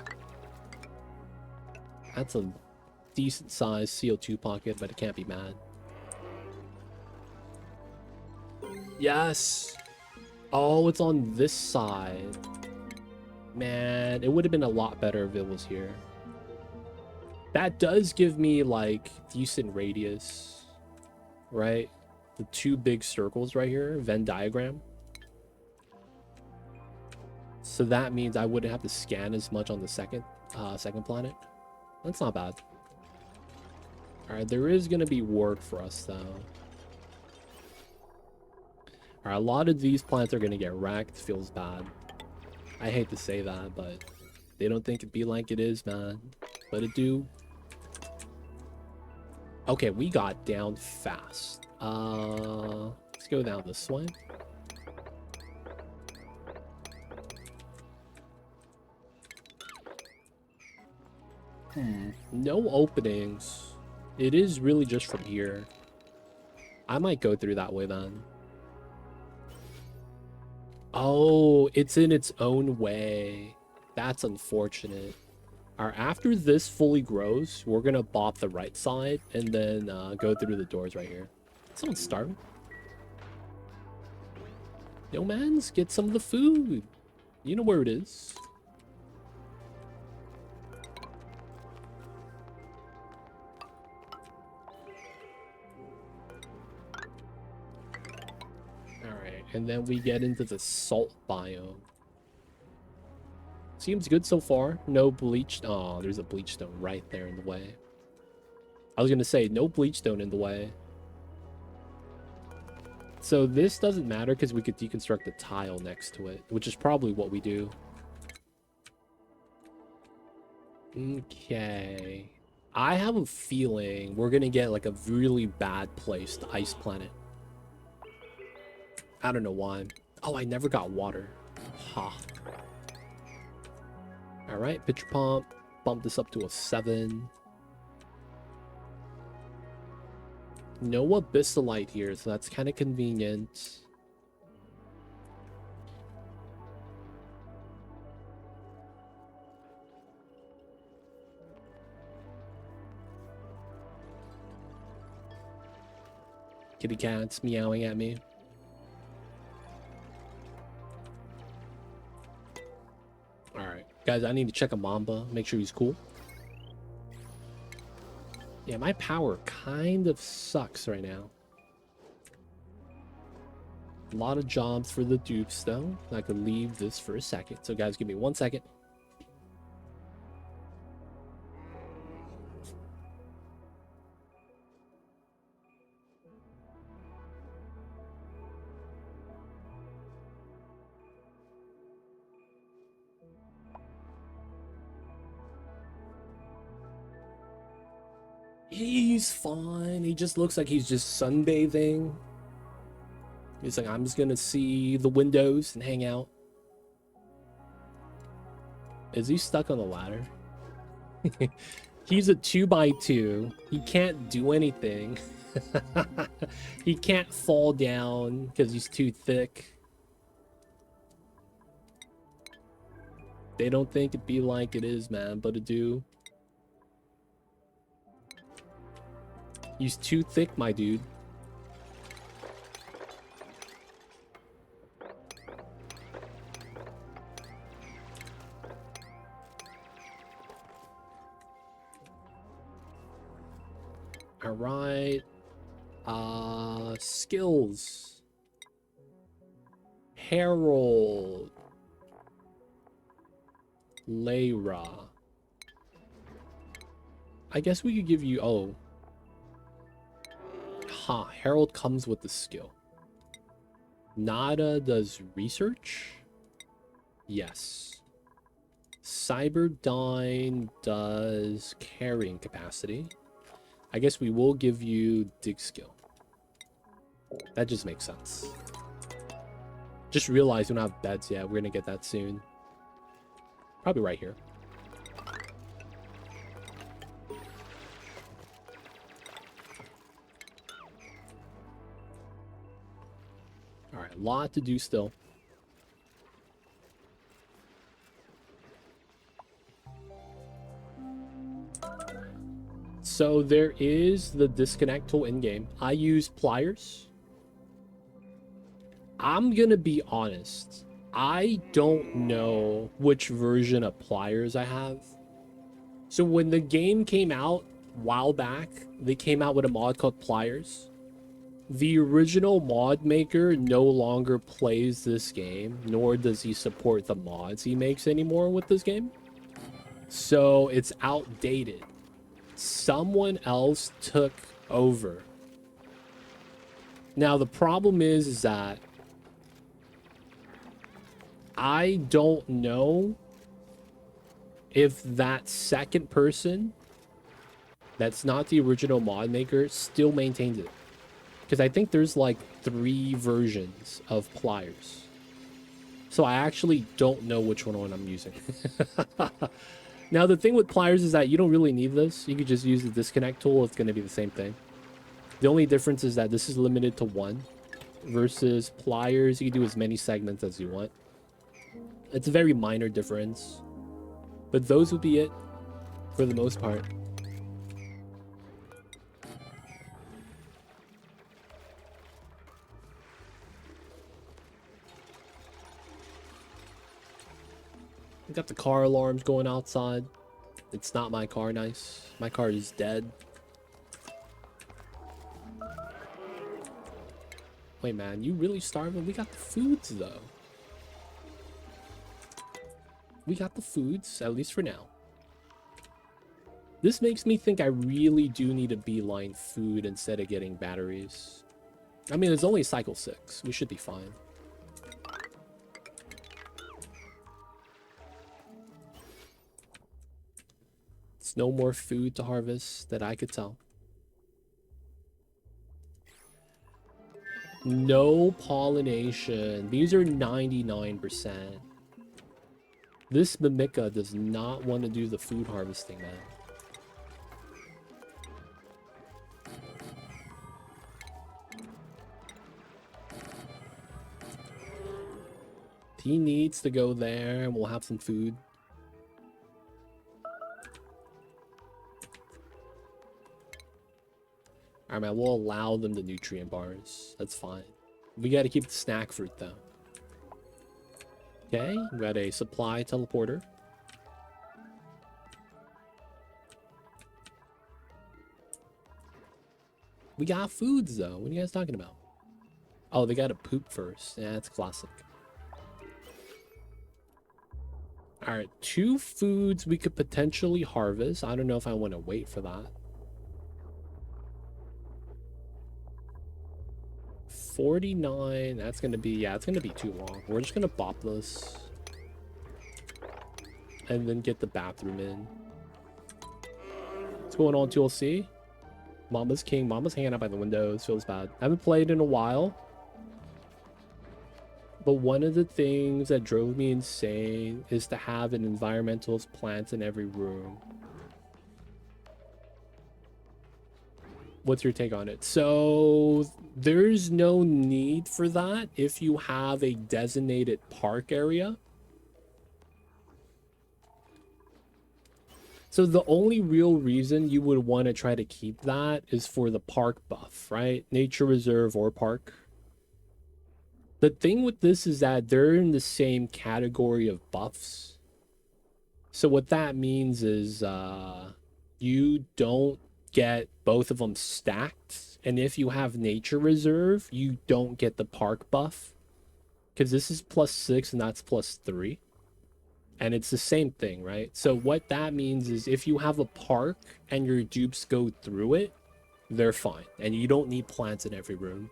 That's a decent sized CO2 pocket, but it can't be mad. Yes. Oh, it's on this side. Man, it would have been a lot better if it was here. That does give me, like, decent radius, right? The two big circles right here, Venn diagram. So that means I wouldn't have to scan as much on the second planet. That's not bad. All right, there is going to be work for us, though. All right, a lot of these planets are going to get wrecked. Feels bad. I hate to say that, but they don't think it be like it is, man. But it do. Okay, we got down fast. Let's go down this way. No openings. It is really just from here. I might go through that way then. Oh, it's in its own way. That's unfortunate. Alright, after this fully grows, we're gonna bop the right side and then go through the doors right here. Someone's starving. Yo, mans, get some of the food. You know where it is. Alright, and then we get into the salt biome. Seems good so far. No bleach. Oh, there's a bleach stone right there in the way. I was gonna say, no bleach stone in the way. So this doesn't matter because we could deconstruct the tile next to it, which is probably what we do. Okay. I have a feeling we're gonna get like a really bad place, the ice planet. I don't know why. Oh, I never got water. Ha. Alright, pitcher pump. Bump this up to a 7. No abyssalite here, so that's kind of convenient. Kitty cat's meowing at me. Alright, guys, I need to check a Mamba, make sure he's cool. Yeah, my power kind of sucks right now. A lot of jobs for the dupes, though. I could leave this for a second. So, guys, give me 1 second. He's fine. He just looks like he's just sunbathing. He's like, I'm just gonna see the windows and hang out. Is he stuck on the ladder? He's a 2x2. He can't do anything. He can't fall down because he's too thick. They don't think it be like it is, man, but it do. He's too thick, my dude. All right. Skills. Harold. Layra. I guess we could give you... Oh. Huh. Harold comes with the skill. Nada does research? Yes. Cyberdyne does carrying capacity. I guess we will give you dig skill. That just makes sense. Just realized we don't have beds yet. We're gonna get that soon. Probably right here. Alright, a lot to do still. So there is the disconnect tool in-game. I use pliers. I'm gonna be honest. I don't know which version of pliers I have. So when the game came out a while back, they came out with a mod called Pliers. The original mod maker no longer plays this game, nor does he support the mods he makes anymore with this game. So it's outdated. Someone else took over. Now the problem is that I don't know if that second person that's not the original mod maker still maintains it. Because I think there's like 3 versions of pliers. So I actually don't know which one I'm using. Now the thing with pliers is that you don't really need this. You could just use the disconnect tool. It's going to be the same thing. The only difference is that this is limited to 1 versus pliers. You can do as many segments as you want. It's a very minor difference. But those would be it for the most part. Got the car alarms going outside. It's not my car, nice. My car is dead. Wait, man, you really starving? We got the foods, though. We got the foods, at least for now. This makes me think I really do need to beeline food instead of getting batteries. I mean, it's only cycle 6. We should be fine. It's no more food to harvest that I could tell. No pollination. These are 99%. This Mimica does not want to do the food harvesting, man. He needs to go there and we'll have some food. Alright, man, we'll allow them the nutrient bars. That's fine. We gotta keep the snack fruit, though. Okay, we got a supply teleporter. We got foods, though. What are you guys talking about? Oh, they gotta poop first. Yeah, that's classic. Alright, 2 foods we could potentially harvest. I don't know if I want to wait for that. 49, that's gonna be, yeah, it's gonna be too long. We're just gonna bop this. And then get the bathroom in. What's going on, 2LC? Mama's king. Mama's hanging out by the windows. Feels bad. I haven't played in a while. But one of the things that drove me insane is to have an environmentalist plant in every room. What's your take on it? So there's no need for that if you have a designated park area. So the only real reason you would want to try to keep that is for the park buff, right? Nature reserve or park. The thing with this is that they're in the same category of buffs. So what that means is you don't get both of them stacked. And if you have nature reserve, you don't get the park buff. Because this is +6 and that's +3. And it's the same thing, right? So what that means is if you have a park and your dupes go through it, they're fine. And you don't need plants in every room.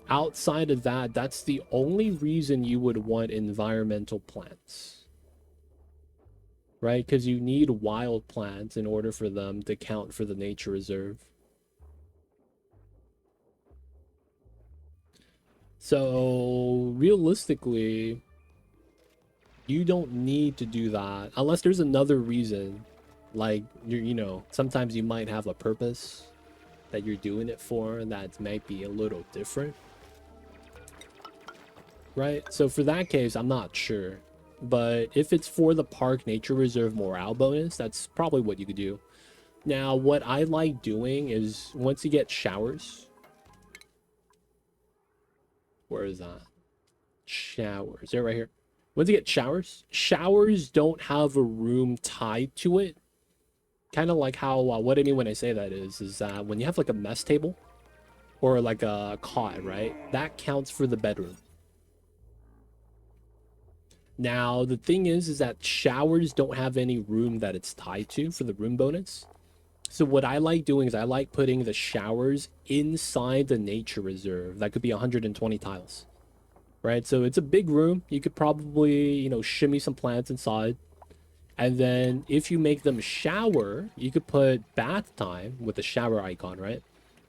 Outside of that, that's the only reason you would want environmental plants. Right? Because you need wild plants in order for them to count for the nature reserve. So realistically, you don't need to do that unless there's another reason. Like, you know, sometimes you might have a purpose that you're doing it for that might be a little different. Right? So for that case, I'm not sure. But if it's for the park nature reserve morale bonus, that's probably what you could do. Now, what I like doing is once you get showers. Where is that? Showers. They're right here. Once you get showers, showers don't have a room tied to it. Kind of like how, what I mean when I say that is that when you have like a mess table or like a cot, right? That counts for the bedroom. Now, the thing is that showers don't have any room that it's tied to for the room bonus. So what I like doing is I like putting the showers inside the nature reserve. That could be 120 tiles. Right? So it's a big room. You could probably, you know, shimmy some plants inside. And then if you make them shower, you could put bath time with the shower icon, right?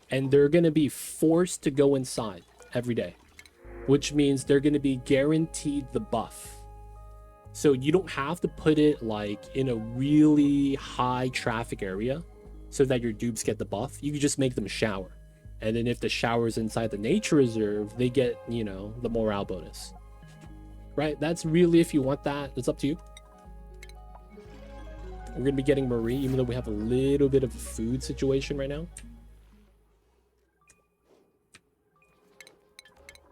And they're going to be forced to go inside every day, which means they're going to be guaranteed the buff. So you don't have to put it like in a really high traffic area so that your dupes get the buff. You can just make them shower. And then if the shower's inside the nature reserve, they get, you know, the morale bonus. Right? That's really, if you want that, it's up to you. We're going to be getting Marie, even though we have a little bit of a food situation right now.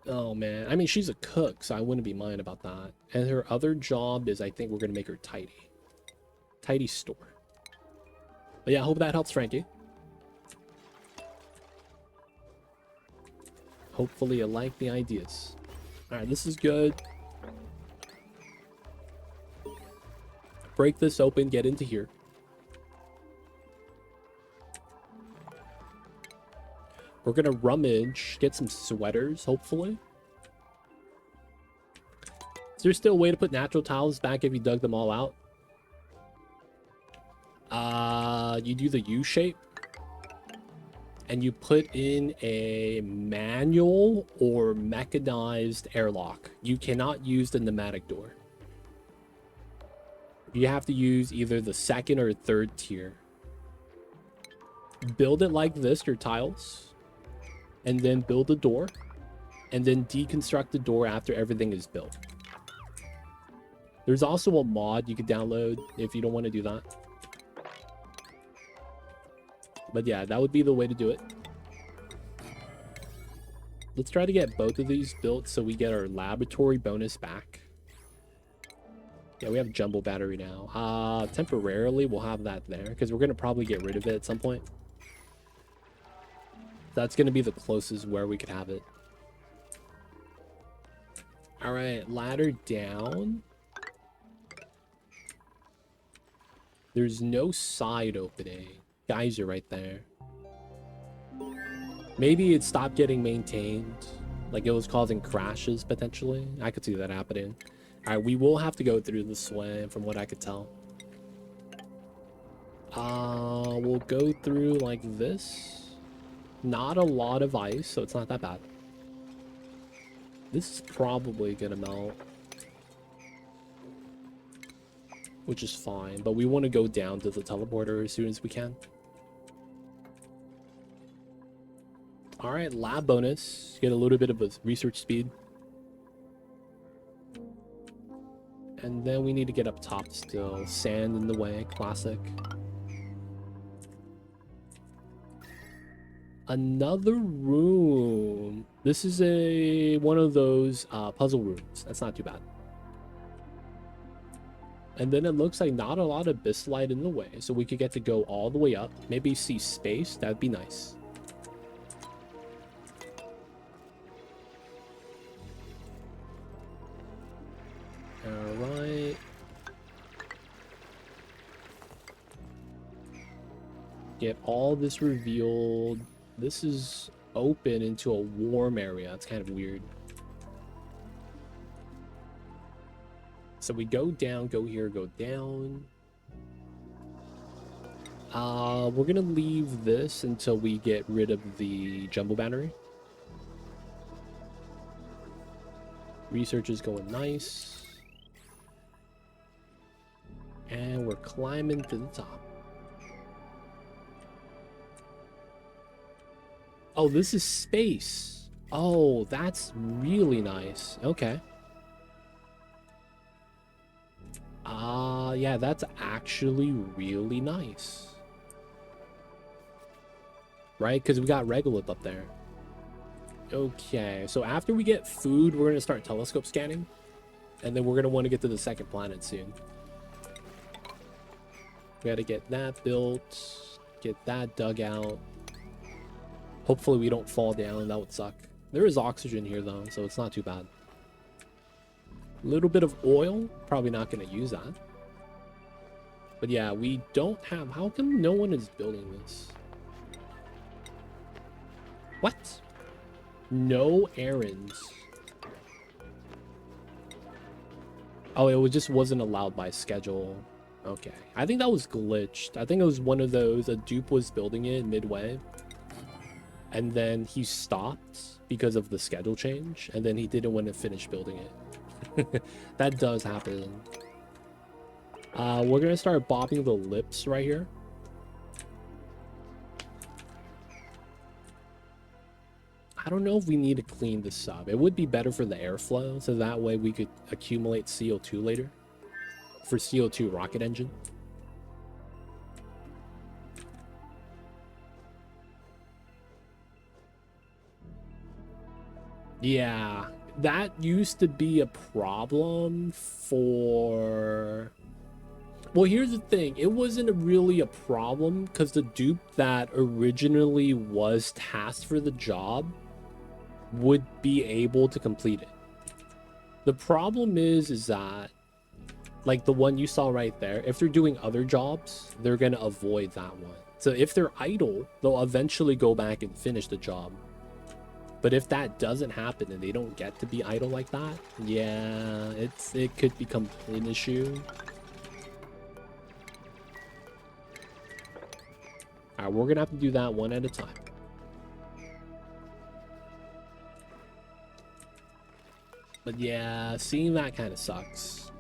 Oh, man. I mean, she's a cook, so I wouldn't be mind about that. And her other job is, I think we're going to make her tidy. Tidy store. But yeah, I hope that helps, Frankie. Hopefully you like the ideas. Alright, this is good. Break this open, get into here. We're gonna rummage, get some sweaters, hopefully. Is there still a way to put natural tiles back if you dug them all out? You do the U shape. And you put in a manual or mechanized airlock. You cannot use the pneumatic door. You have to use either the second or third tier. Build it like this, your tiles. And then build a door. And then deconstruct the door after everything is built. There's also a mod you could download if you don't want to do that. But yeah, that would be the way to do it. Let's try to get both of these built so we get our laboratory bonus back. Yeah, we have jumbo battery now. Temporarily, we'll have that there because we're going to probably get rid of it at some point. That's going to be the closest where we could have it. All right, ladder down. There's no side opening. Geyser right there. Maybe it stopped getting maintained. Like it was causing crashes potentially. I could see that happening. Alright, we will have to go through this way from what I could tell. We'll go through like this. Not a lot of ice, so it's not that bad. This is probably gonna melt. Which is fine, but we want to go down to the teleporter as soon as we can. All right, lab bonus. Get a little bit of a research speed. And then we need to get up top still. Sand in the way, classic. Another room. This is one of those puzzle rooms. That's not too bad. And then it looks like not a lot of Bislight in the way, so we could get to go all the way up. Maybe see space. That'd be nice. Alright. Get all this revealed. This is open into a warm area. It's kind of weird. So we go down, go here, go down. We're gonna leave this until we get rid of the jumbo battery. Research is going nice. And we're climbing to the top. Oh, this is space. Oh, that's really nice. Okay. Yeah, that's actually really nice. Right? Because we got regolith up there. Okay, so after we get food, we're going to start telescope scanning. And then we're going to want to get to the second planet soon. We got to get that built. Get that dug out. Hopefully we don't fall down. That would suck. There is oxygen here, though, so it's not too bad. A little bit of oil. Probably not going to use that. But yeah, we don't have... How come no one is building this? What? No errands. Oh, it just wasn't allowed by schedule. Okay. I think that was glitched. I think it was one of those... A dupe was building it midway. And then he stopped because of the schedule change. And then he didn't want to finish building it. That does happen. We're going to start bobbing the lips right here. I don't know if we need to clean this up. It would be better for the airflow, so that way we could accumulate CO2 later for CO2 rocket engine. Yeah, that used to be a problem for... Well, here's the thing. It wasn't really a problem because the dupe that originally was tasked for the job would be able to complete it. The problem is that, like the one you saw right there, if they're doing other jobs, they're going to avoid that one. So if they're idle, they'll eventually go back and finish the job. But if that doesn't happen and they don't get to be idle like that, yeah, it could become an issue. Alright, we're gonna have to do that one at a time. But yeah, seeing that kind of sucks.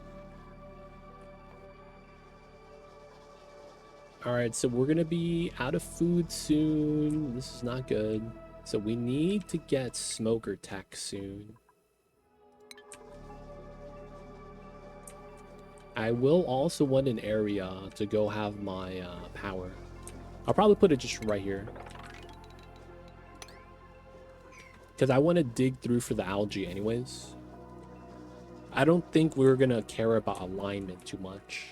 Alright, so we're gonna be out of food soon. This is not good. So we need to get smoker tech soon. I will also want an area to go have my power. I'll probably put it just right here. Because I want to dig through for the algae anyways. I don't think we're going to care about alignment too much.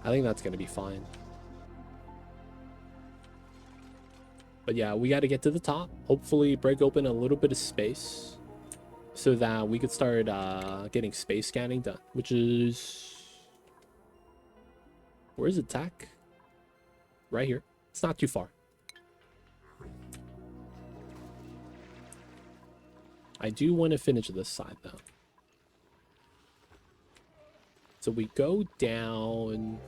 I think that's going to be fine. But yeah, we got to get to the top. Hopefully break open a little bit of space. So that we could start getting space scanning done. Which is... Where's the tech? Right here. It's not too far. I do want to finish this side though. So we go down.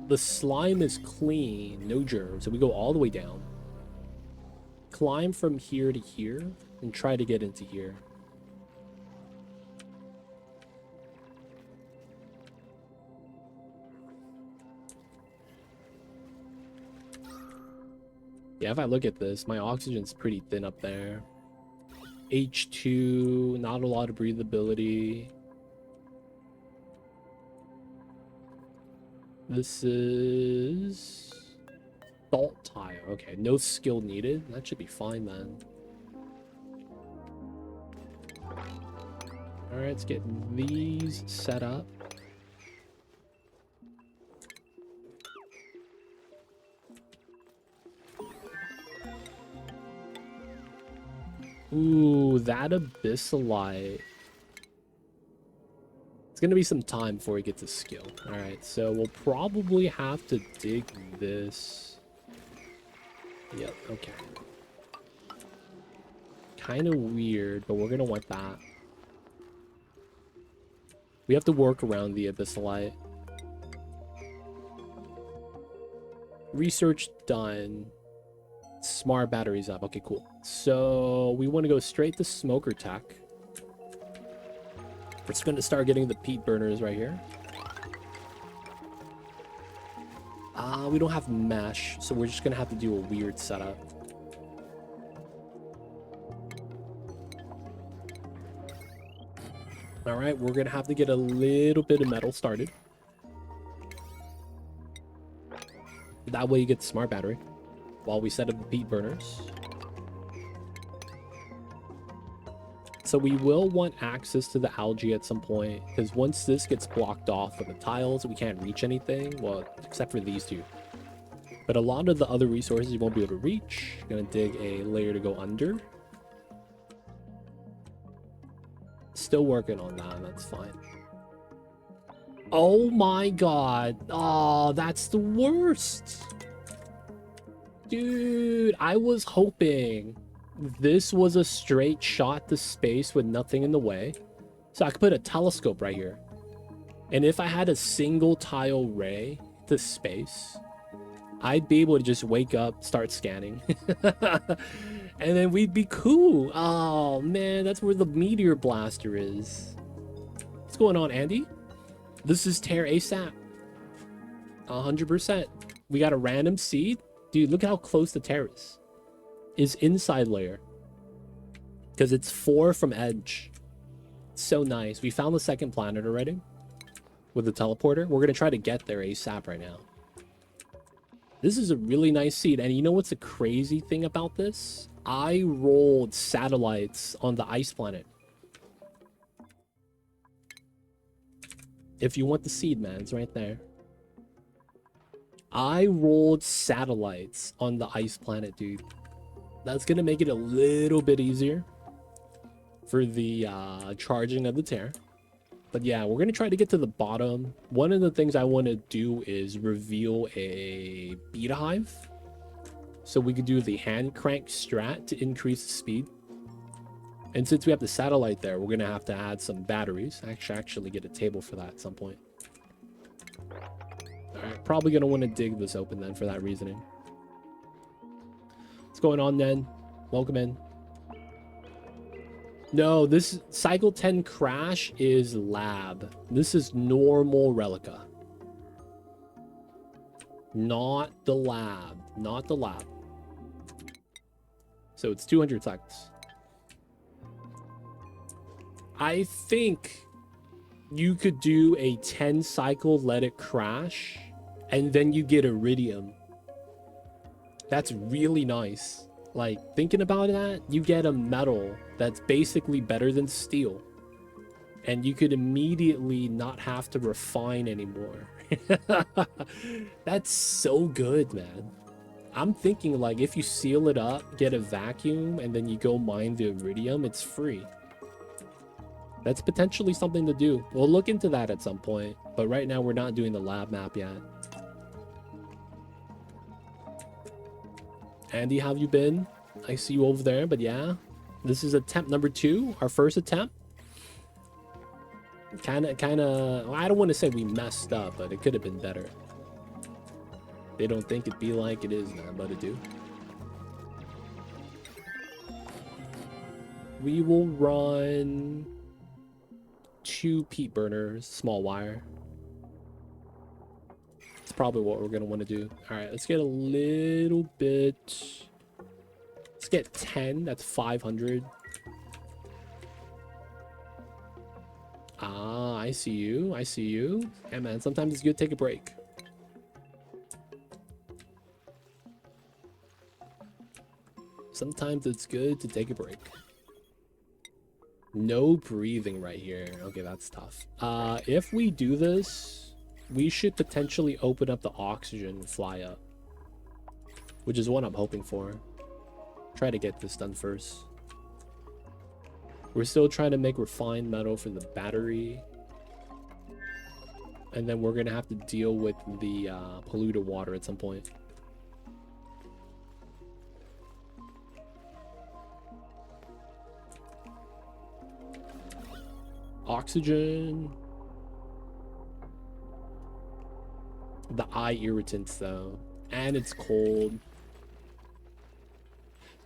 The slime is clean, no germs. So we go all the way down. Climb from here to here and try to get into here. Yeah, if I look at this, my oxygen's pretty thin up there. H2, not a lot of breathability. This is salt tire. Okay, no skill needed. That should be fine then. All right, let's get these set up. Ooh, that abyssalite. It's gonna be some time before we get to skill. All right, so we'll probably have to dig this. Yep, okay. Kind of weird, but we're gonna want that. We have to work around the abyssalite. Research done. Smart batteries up. Okay, cool. So we want to go straight to smoker tech. We're just going to start getting the peat burners right here. We don't have mesh, so we're just going to have to do a weird setup. All right, we're going to have to get a little bit of metal started. That way you get the smart battery while we set up the peat burners. So we will want access to the algae at some point, because once this gets blocked off with the tiles, we can't reach anything. Well, except for these two. But a lot of the other resources you won't be able to reach. Gonna dig a layer to go under. Still working on that, that's fine. Oh my god. Oh, that's the worst. Dude, I was hoping this was a straight shot to space with nothing in the way. So I could put a telescope right here. And if I had a single tile ray to space, I'd be able to just wake up, start scanning. And then we'd be cool. Oh, man, that's where the meteor blaster is. What's going on, Andy? This is tear ASAP. 100%. We got a random seed. Dude, look at how close the tear is. Is inside layer. Because it's 4 from edge. So nice. We found the second planet already. With the teleporter. We're going to try to get there ASAP right now. This is a really nice seed. And you know what's a crazy thing about this? I rolled satellites on the ice planet. If you want the seed, man, it's right there. I rolled satellites on the ice planet, dude. That's going to make it a little bit easier for the charging of the tear. But yeah, we're going to try to get to the bottom. One of the things I want to do is reveal a beta hive. So we could do the hand crank strat to increase the speed. And since we have the satellite there, we're going to have to add some batteries. Actually get a table for that at some point. Alright, probably going to want to dig this open then for that reasoning. What's going on then? Welcome in. No, this cycle 10 crash is lab. This is normal Relica. Not the lab. Not the lab. So it's 200 seconds. I think you could do a 10 cycle, let it crash, and then you get iridium. That's really nice. Like, thinking about that, you get a metal that's basically better than steel. And you could immediately not have to refine anymore. That's so good, man. I'm thinking, like, if you seal it up, get a vacuum, and then you go mine the iridium, it's free. That's potentially something to do. We'll look into that at some point. But right now, we're not doing the lab map yet. Andy, how have you been? I see you over there, but yeah. This is attempt number 2. Our first attempt. Kind of... I don't want to say we messed up, but it could have been better. They don't think it'd be like it is now, but it do. We will run 2 peat burners, small wire. That's probably what we're going to want to do. All right, let's get a little bit. Let's get 10. That's 500. Ah, I see you. I see you. Yeah, man, sometimes it's good to take a break. Sometimes it's good to take a break. No breathing right here. Okay, that's tough. If we do this, we should potentially open up the oxygen and fly up, which is what I'm hoping for. Try to get this done first. We're still trying to make refined metal for the battery. And then we're going to have to deal with the polluted water at some point. Oxygen. The eye irritants, though. And it's cold.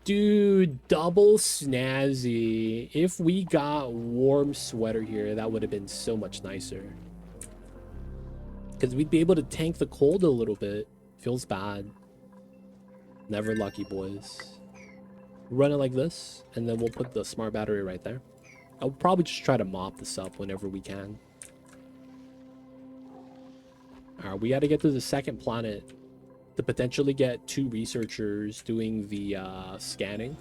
Dude, double snazzy. If we got warm sweater here, that would have been so much nicer. Because we'd be able to tank the cold a little bit. Feels bad. Never lucky, boys. Run it like this, and then we'll put the smart battery right there. I'll probably just try to mop this up whenever we can. Alright, we got to get to the second planet to potentially get 2 researchers doing the scanning.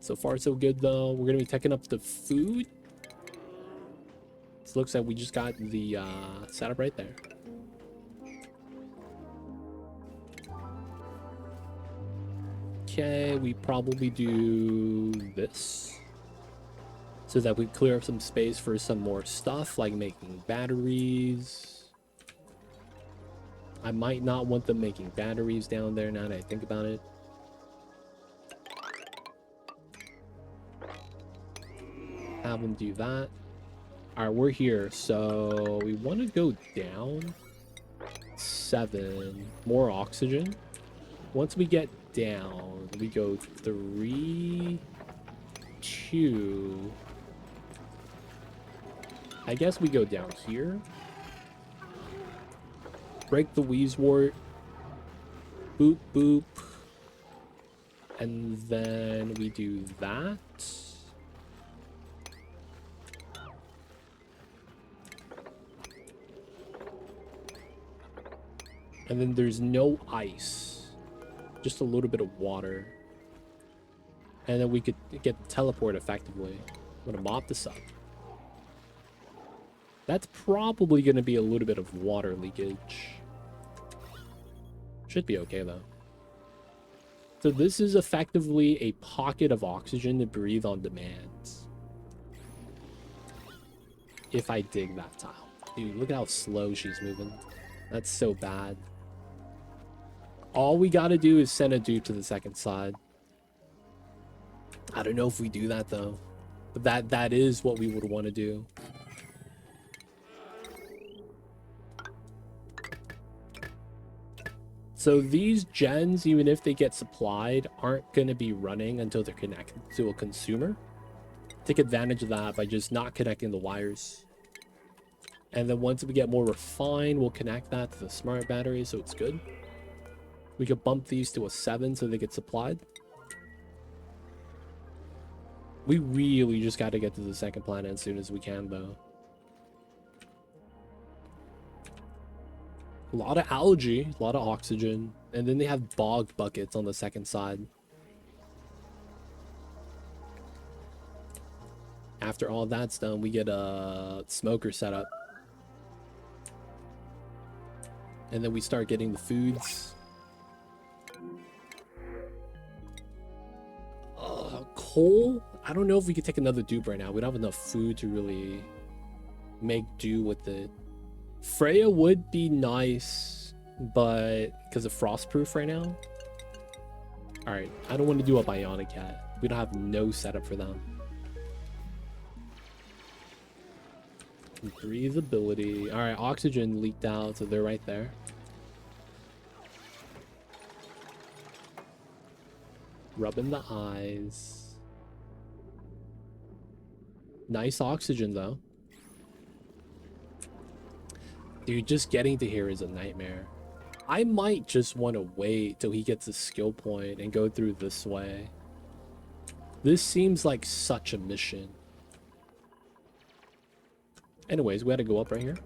So far, so good, though. We're going to be taking up the food. This looks like we just got the setup right there. Okay, we probably do this so that we clear up some space for some more stuff, like making batteries. I might not want them making batteries down there now that I think about it. Have them do that. All right, we're here, so we want to go down 7, more oxygen. Once we get down, we go 3, 2. I guess we go down here. Break the Wheezewort. Boop, boop. And then we do that. And then there's no ice. Just a little bit of water. And then we could get the teleport effectively. I'm gonna mop this up. That's probably gonna be a little bit of water leakage. Should be okay though. So this is effectively a pocket of oxygen to breathe on demand. If I dig that tile. Dude, look at how slow she's moving. That's so bad. All we gotta do is send a dupe to the second side. I don't know if we do that though. But that is what we would want to do. So these gens, even if they get supplied, aren't going to be running until they're connected to a consumer. Take advantage of that by just not connecting the wires. And then once we get more refined, we'll connect that to the smart battery so it's good. We could bump these to a 7 so they get supplied. We really just got to get to the second planet as soon as we can, though. A lot of algae, a lot of oxygen, and then they have bog buckets on the second side. After all that's done, we get a smoker set up. And then we start getting the foods. Coal? I don't know if we could take another dupe right now. We don't have enough food to really make do with it. Freya would be nice, but because of frostproof right now. All right, I don't want to do a bionic yet. We don't have no setup for them. Breathability. All right, oxygen leaked out, so they're right there. Rubbing the eyes. Nice oxygen though. Dude, just getting to here is a nightmare. I might just want to wait till he gets a skill point and go through this way. This seems like such a mission. Anyways, we had to go up right here.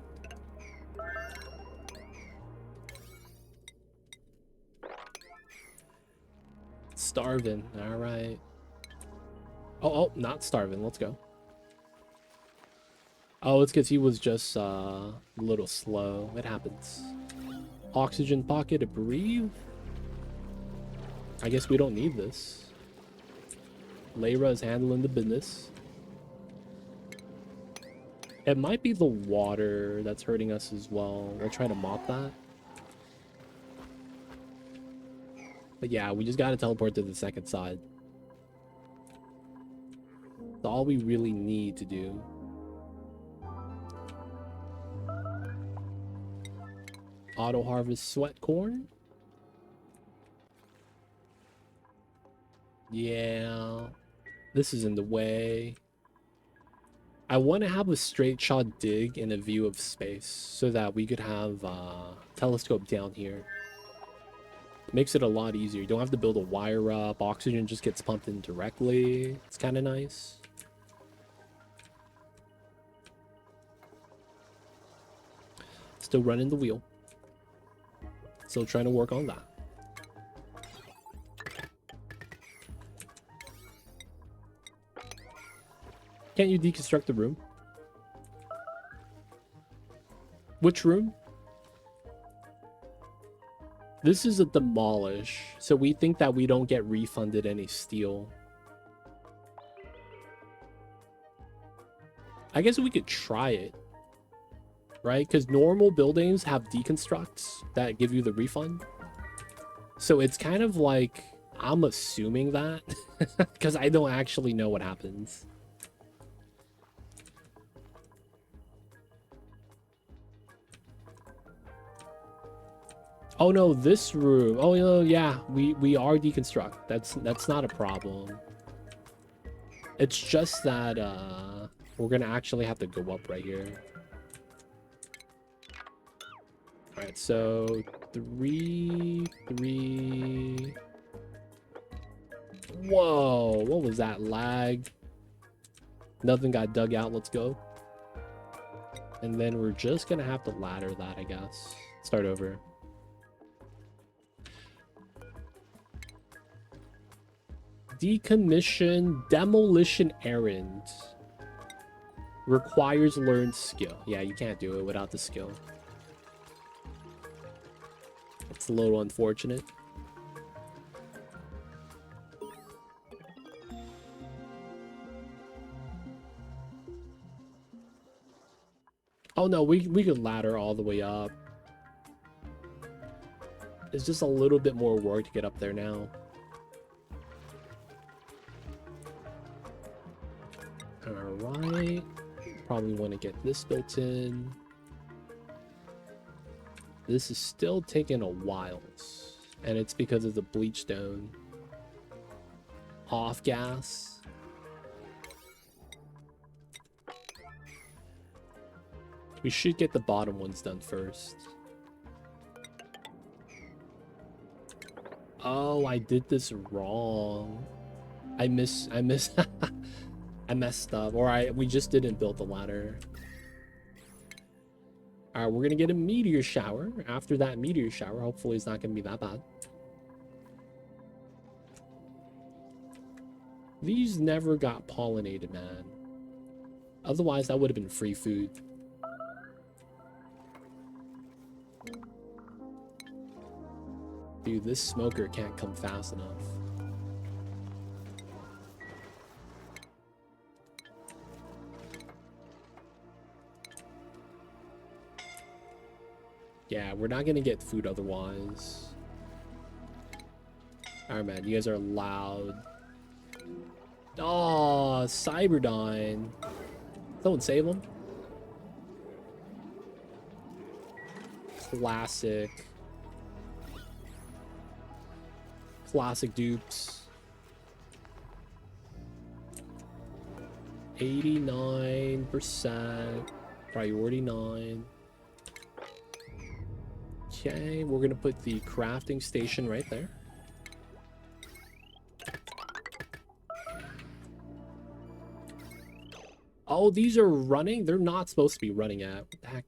starving. All right. Oh, not starving. Let's go. Oh, it's because he was just a little slow. It happens. Oxygen pocket to breathe. I guess we don't need this. Layra is handling the business. It might be the water that's hurting us as well. We'll try to mop that. But yeah, we just gotta teleport to the second side. That's all we really need to do. Auto harvest sweat corn. Yeah, this is in the way. I want to have a straight shot dig in a view of space so that we could have telescope down here. Makes it a lot easier. You don't have to build a wire up. Oxygen just gets pumped in directly. It's kind of nice. Still running the wheel. Still trying to work on that. Can't you deconstruct the room? Which room? This is a demolish, so we think that we don't get refunded any steel. I guess we could try it, right? Because normal buildings have deconstructs that give you the refund. So it's kind of like, I'm assuming that, because I don't actually know what happens. Oh no, this room. Oh no, yeah, we are deconstruct. That's not a problem. It's just that we're gonna actually have to go up right here. All right, so 3. Whoa, what was that lag? Nothing got dug out. Let's go. And then we're just gonna have to ladder that, I guess. Start over. Decommission demolition errand requires learned skill. Yeah, you can't do it without the skill. It's a little unfortunate. Oh no, we could ladder all the way up. It's just a little bit more work to get up there now. Alright, probably want to get this built in. This is still taking a while, and it's because of the bleach stone. Off gas. We should get the bottom ones done first. Oh, I did this wrong. I messed up. Or we just didn't build the ladder. Alright, we're gonna get a meteor shower. After that meteor shower, hopefully it's not gonna be that bad. These never got pollinated, man. Otherwise, that would have been free food. Dude, this smoker can't come fast enough. Yeah, we're not gonna get food otherwise. Alright, man, you guys are loud. Oh, Cyberdyne. Someone save him. Classic. Classic dupes. 89%. Priority 9. Okay, we're gonna put the crafting station right there. Oh, these are running? They're not supposed to be running at. What the heck?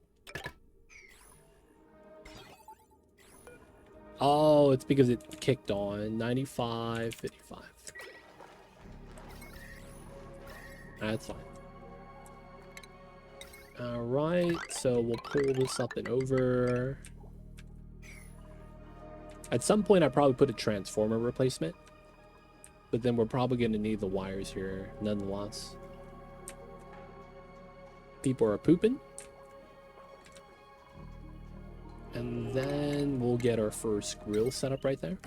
Oh, it's because it kicked on. 95, 55. That's fine. Alright, so we'll pull this up and over. At some point, I probably put a transformer replacement. But then we're probably going to need the wires here, nonetheless. People are pooping. And then we'll get our first grill set up right there.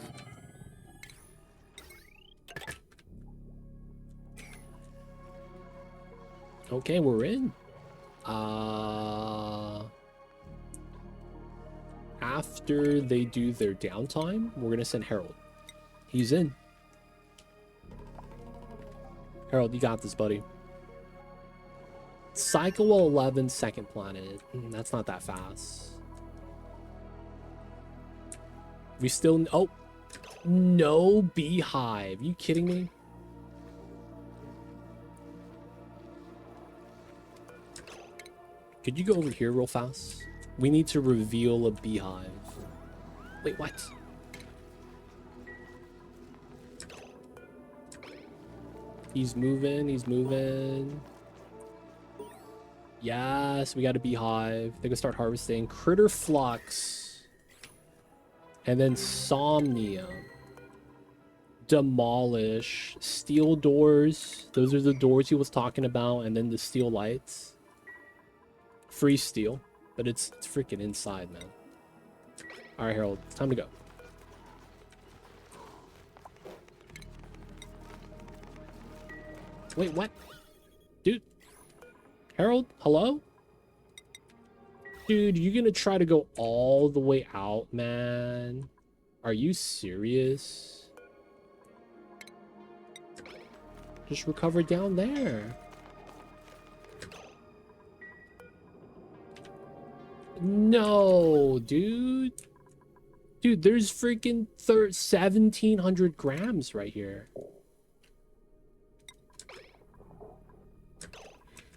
Okay, we're in. After they do their downtime, we're going to send Harold. He's in. Harold, you got this, buddy. Cycle 11, second planet. That's not that fast. We still... Oh! No beehive. You kidding me? Could you go over here real fast? We need to reveal a beehive. Wait, what? He's moving, he's moving. Yes, we got a beehive. They can start harvesting. Critter Flux. And then Somnium. Demolish. Steel doors. Those are the doors he was talking about. And then the steel lights. Free steel. But it's freaking inside, man. Alright, Harold. It's time to go. Wait, what? Dude. Harold? Hello? Dude, you gonna try to go all the way out, man? Are you serious? Just recover down there. No, dude. Dude, there's freaking 1,700 grams right here.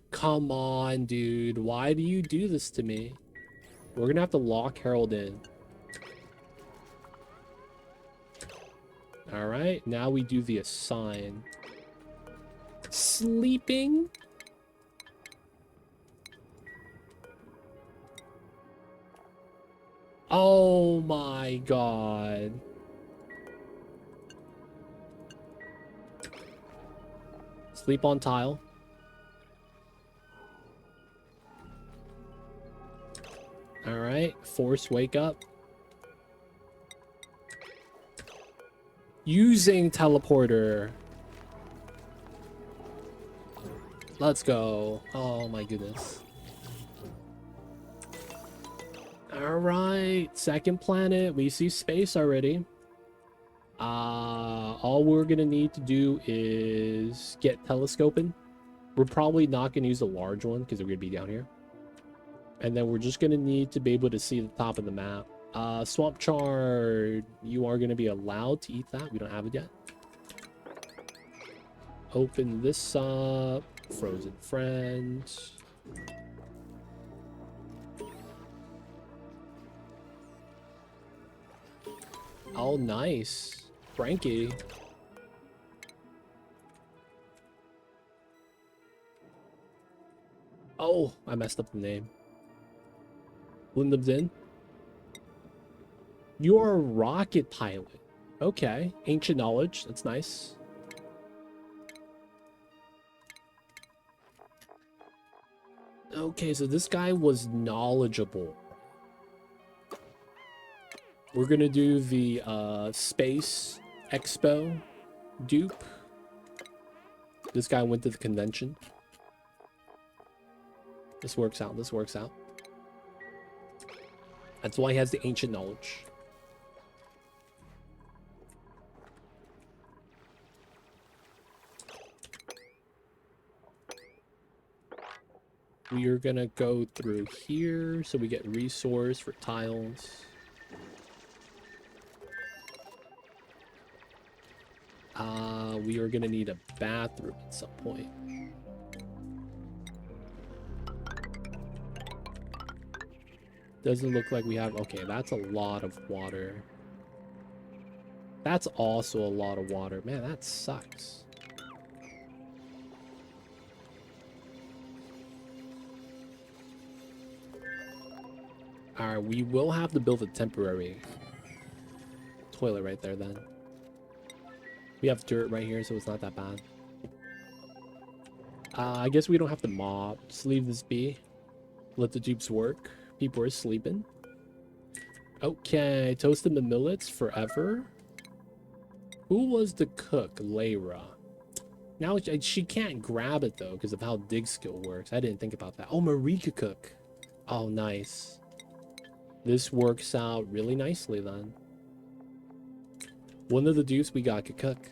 Come on, dude. Why do you do this to me? We're gonna have to lock Harold in. Alright, now we do the assign. Sleeping? Oh my god. Sleep on tile. Alright, force wake up. Using teleporter. Let's go. Oh my goodness. Alright, second planet. We see space already. All we're gonna need to do is get telescoping. We're probably not gonna use the large one because we're gonna be down here. And then we're just gonna need to be able to see the top of the map. Swamp chard. You are gonna be allowed to eat that. We don't have it yet. Open this up. Frozen friends. Oh, nice. Frankie. Oh, I messed up the name. Lindum's in. You are a rocket pilot. Okay. Ancient knowledge. That's nice. Okay, so this guy was knowledgeable. We're gonna do the Space Expo dupe. This guy went to the convention. This works out. This works out. That's why he has the ancient knowledge. We are gonna go through here so we get resource for tiles. We are gonna need a bathroom at some point. Doesn't look like we have... Okay, that's a lot of water. That's also a lot of water. Man, that sucks. Alright, we will have to build a temporary toilet right there then. We have dirt right here, so it's not that bad. I guess we don't have to mop. Just leave this be. Let the dupes work. People are sleeping. Okay, toasted the millets forever. Who was the cook? Layra. Now she can't grab it though because of how dig skill works. I didn't think about that. Oh, Marie could cook. Oh, nice. This works out really nicely then. One of the dupes we got could cook.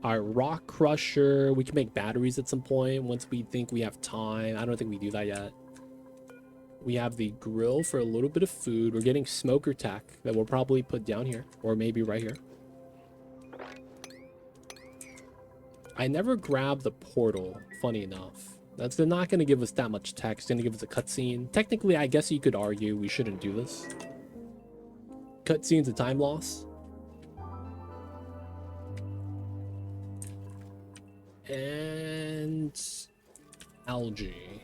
Our rock crusher. We can make batteries at some point once we think we have time. I don't think we do that yet. We have the grill for a little bit of food. We're getting smoker tech that we'll probably put down here or maybe right here. I never grabbed the portal, funny enough. That's not going to give us that much text. It's going to give us a cutscene. Technically, I guess you could argue we shouldn't do this. Cutscene's a time loss. And algae.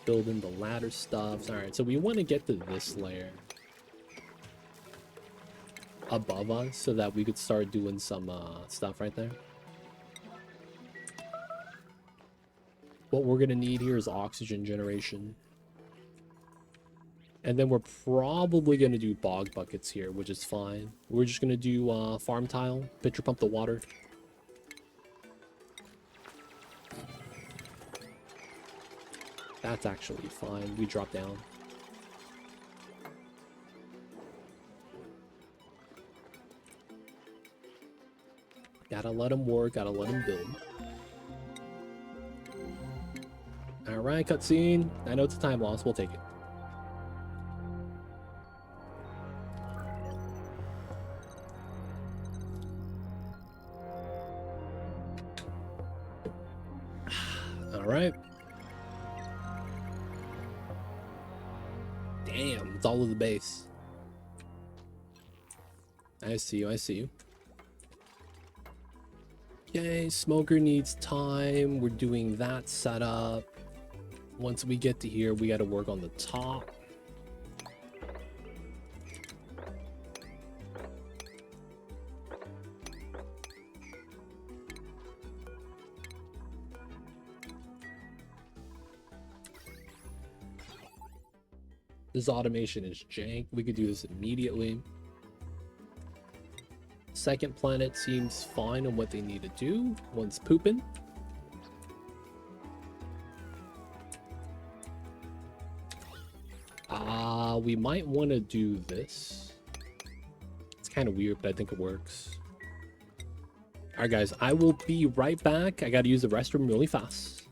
Building the ladder stuff. All right, so we want to get to this layer above us so that we could start doing some stuff right there. What we're gonna need here is oxygen generation, and then we're probably gonna do bog buckets here, which is fine. We're just gonna do farm tile, pitcher pump the water. That's actually fine. We drop down. Gotta let him work, gotta let him build. Alright, cutscene. I know it's a time loss, we'll take it. Alright. Damn, it's all of the base. I see you, I see you. Okay, smoker needs time. We're doing that setup. Once we get to here, we got to work on the top. This automation is jank. We could do this immediately. Second planet seems fine on what they need to do. One's pooping. We might want to do this. It's kind of weird, but I think it works. Alright guys, I will be right back. I gotta use the restroom really fast.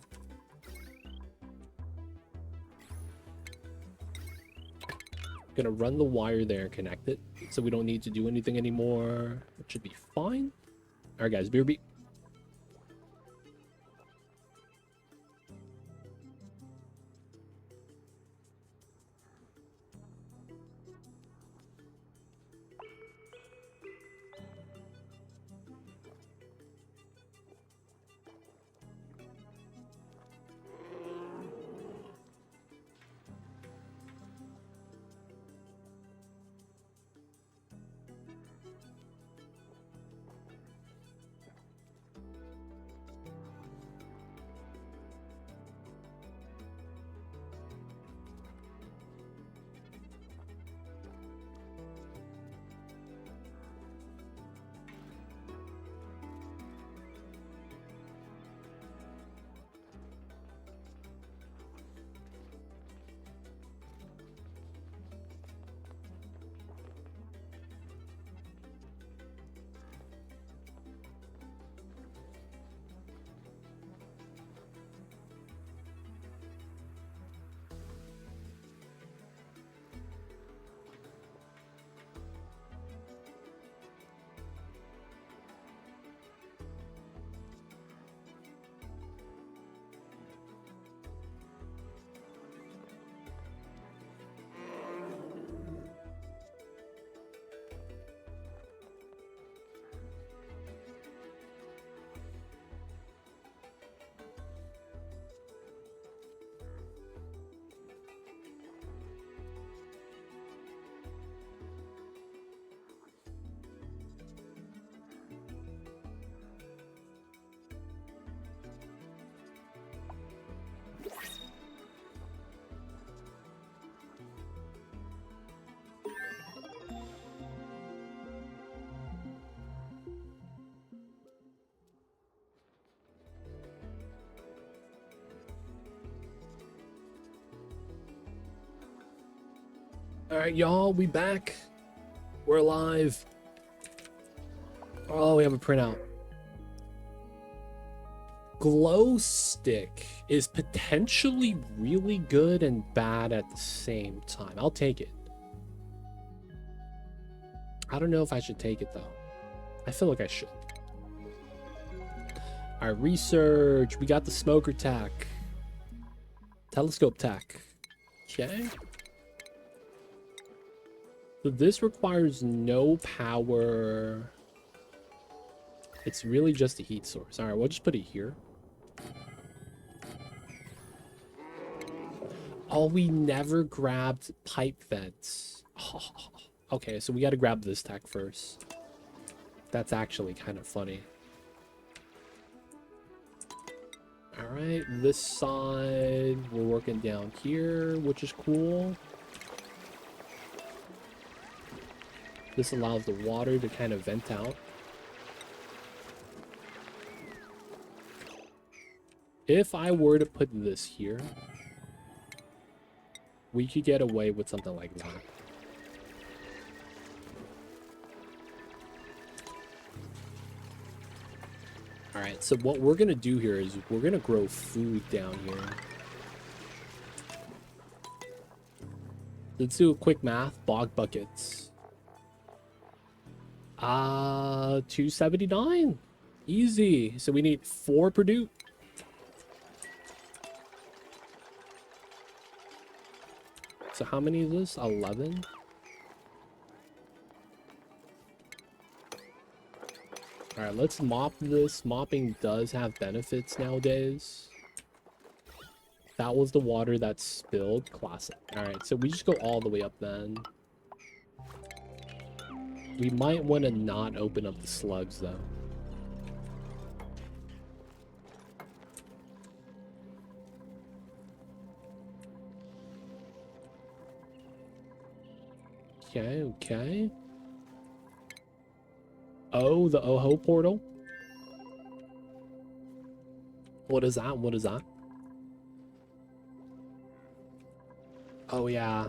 Gonna run the wire there and connect it, so we don't need to do anything anymore. It should be fine. All right, guys, BRB. All right, y'all, we back. We're alive. Oh, we have a printout. Glow stick is potentially really good and bad at the same time. I'll take it. I don't know if I should take it though. I feel like I should. All right, research. We got the smoker tack. Telescope tack. Okay. So this requires no power. It's really just a heat source. All right, we'll just put it here. Oh, we never grabbed pipe vents. Oh, okay, so we got to grab this tack first. That's actually kind of funny. All right, this side, we're working down here, which is cool. This allows the water to kind of vent out. If I were to put this here, we could get away with something like that. All right, so what we're gonna do here is we're gonna grow food down here. Let's do a quick math. Bog buckets. 279. Easy. So we need 4 per dupe. So how many is this? 11. All right, let's mop this. Mopping does have benefits nowadays. That was the water that spilled. Classic. All right, so we just go all the way up then. We might want to not open up the slugs though. Okay, okay. Oh, the Oho portal. What is that? What is that? Oh yeah,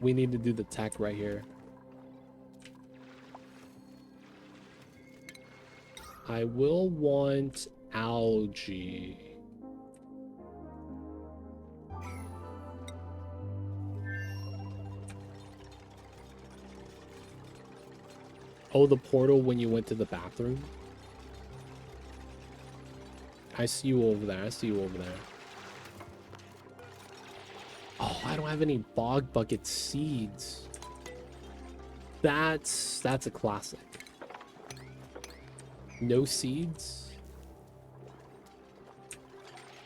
we need to do the tech right here. I will want algae. Oh, the portal when you went to the bathroom? I see you over there. I see you over there. Oh, I don't have any bog bucket seeds. That's a classic. No seeds?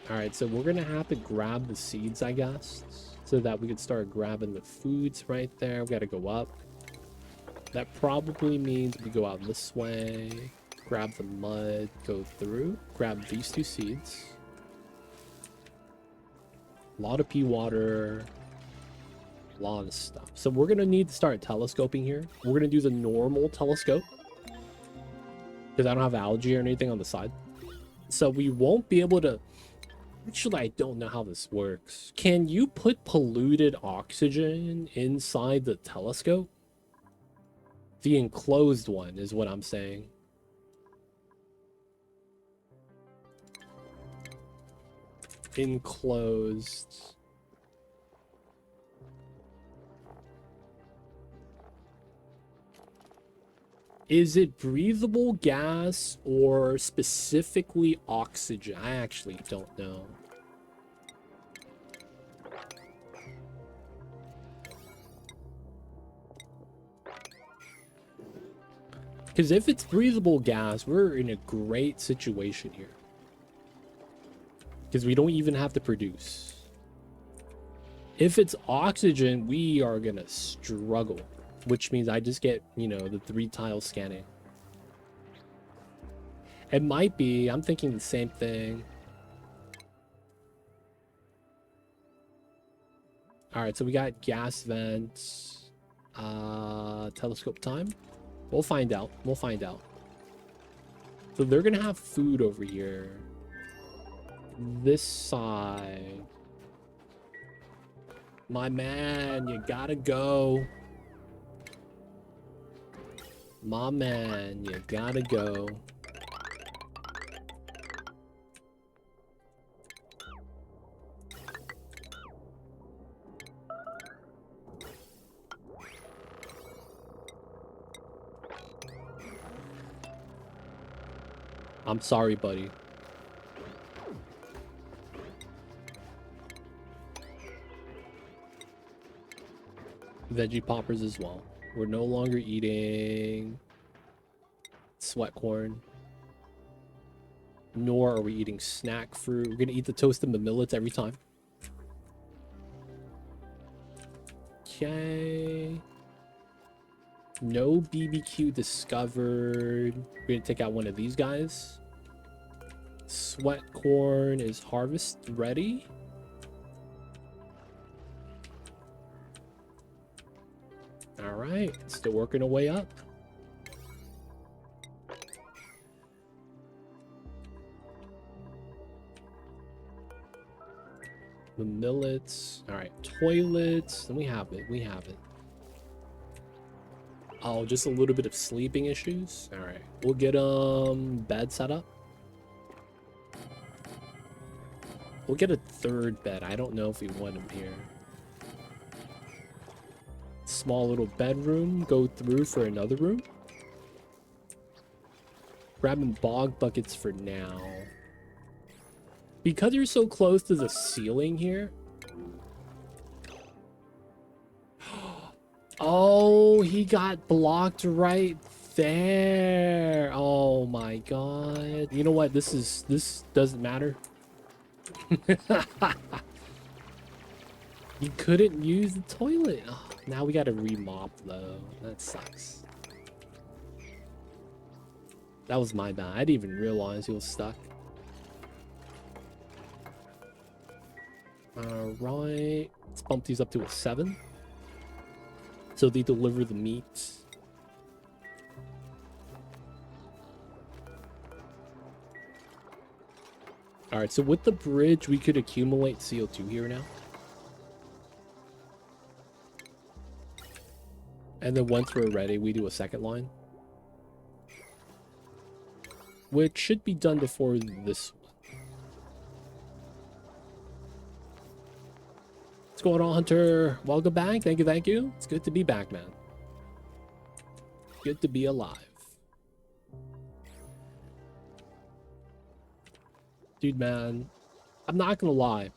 Alright, so we're gonna have to grab the seeds, I guess, so that we could start grabbing the foods right there. We gotta go up. That probably means we go out this way, grab the mud, go through, grab these 2 seeds. A lot of pea water, a lot of stuff. So we're gonna need to start telescoping here. We're gonna do the normal telescope because I don't have algae or anything on the side. So we won't be able to... Actually, I don't know how this works. Can you put polluted oxygen inside the telescope? The enclosed one is what I'm saying. Enclosed. Is it breathable gas or specifically oxygen? I actually don't know. Because if it's breathable gas, we're in a great situation here. Because we don't even have to produce. If it's oxygen, we are going to struggle. Which means I just get, you know, the 3 tile scanning. It might be. I'm thinking the same thing. Alright, so we got gas vents. Telescope time. We'll find out. We'll find out. So they're going to have food over here. This side. My man, you gotta go. My man, you gotta go. I'm sorry, buddy. Veggie poppers as well. We're no longer eating sweat corn. Nor are we eating snack fruit. We're gonna eat the toasted millets every time. Okay. No BBQ discovered. We're gonna take out one of these guys. Sweat corn is harvest ready. All right, still working our way up. The millets. All right, toilets. And we have it. We have it. Oh, just a little bit of sleeping issues. All right, we'll get bed set up. We'll get a third bed. I don't know if we want him here. Small little bedroom. Go through for another room. Grabbing bog buckets for now. Because you're so close to the ceiling here. Oh, he got blocked right there. Oh my god. You know what? This doesn't matter. You couldn't use the toilet. Oh, now we gotta remop though. That sucks. That was my bad. I didn't even realize he was stuck. Alright. Let's bump these up to a 7. So they deliver the meat. Alright, so with the bridge, we could accumulate CO2 here now. And then once we're ready, we do a second line. Which should be done before this one. What's going on, Hunter? Welcome back. Thank you, thank you. It's good to be back, man. Good to be alive. Dude, man, I'm not gonna lie.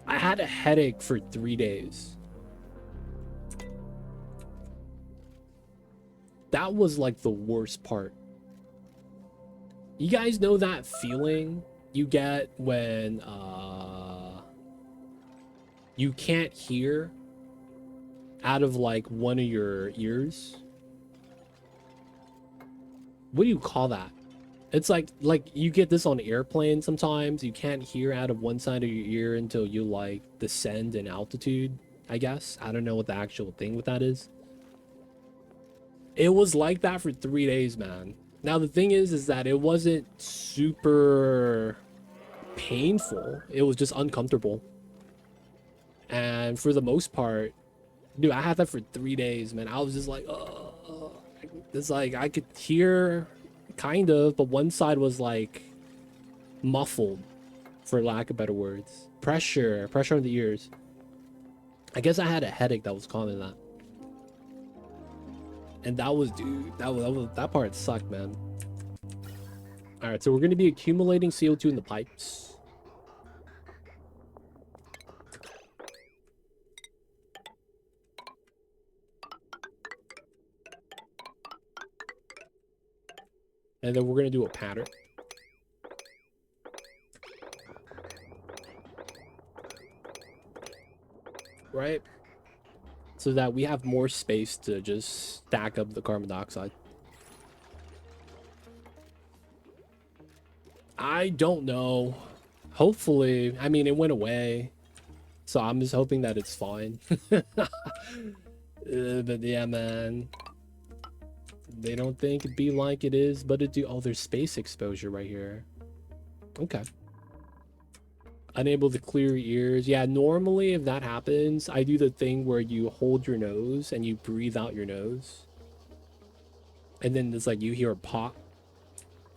I had a headache for 3 days. That was like the worst part. You guys know that feeling you get when you can't hear out of like one of your ears? What do you call that? It's like you get this on airplanes sometimes. You can't hear out of one side of your ear until you like descend in altitude, I guess. I don't know what the actual thing with that is. It was like that for 3 days, man. Now the thing is that it wasn't super painful. It was just uncomfortable. And for the most part, dude, I had that for 3 days, man. I was just like, oh, it's like I could hear kind of, but one side was like muffled, for lack of better words. Pressure on the ears. I guess I had a headache that was causing that. And that was, dude, that part sucked, man. All right, so we're going to be accumulating CO2 in the pipes. And then we're going to do a pattern. Right? So that we have more space to just stack up the carbon dioxide. I don't know. Hopefully, I mean, it went away. So I'm just hoping that it's fine. But yeah, man. They don't think it'd be like it is, but it do. Oh, there's space exposure right here. Okay. Unable to clear your ears. Yeah, normally if that happens, I do the thing where you hold your nose and you breathe out your nose. And then it's like you hear a pop,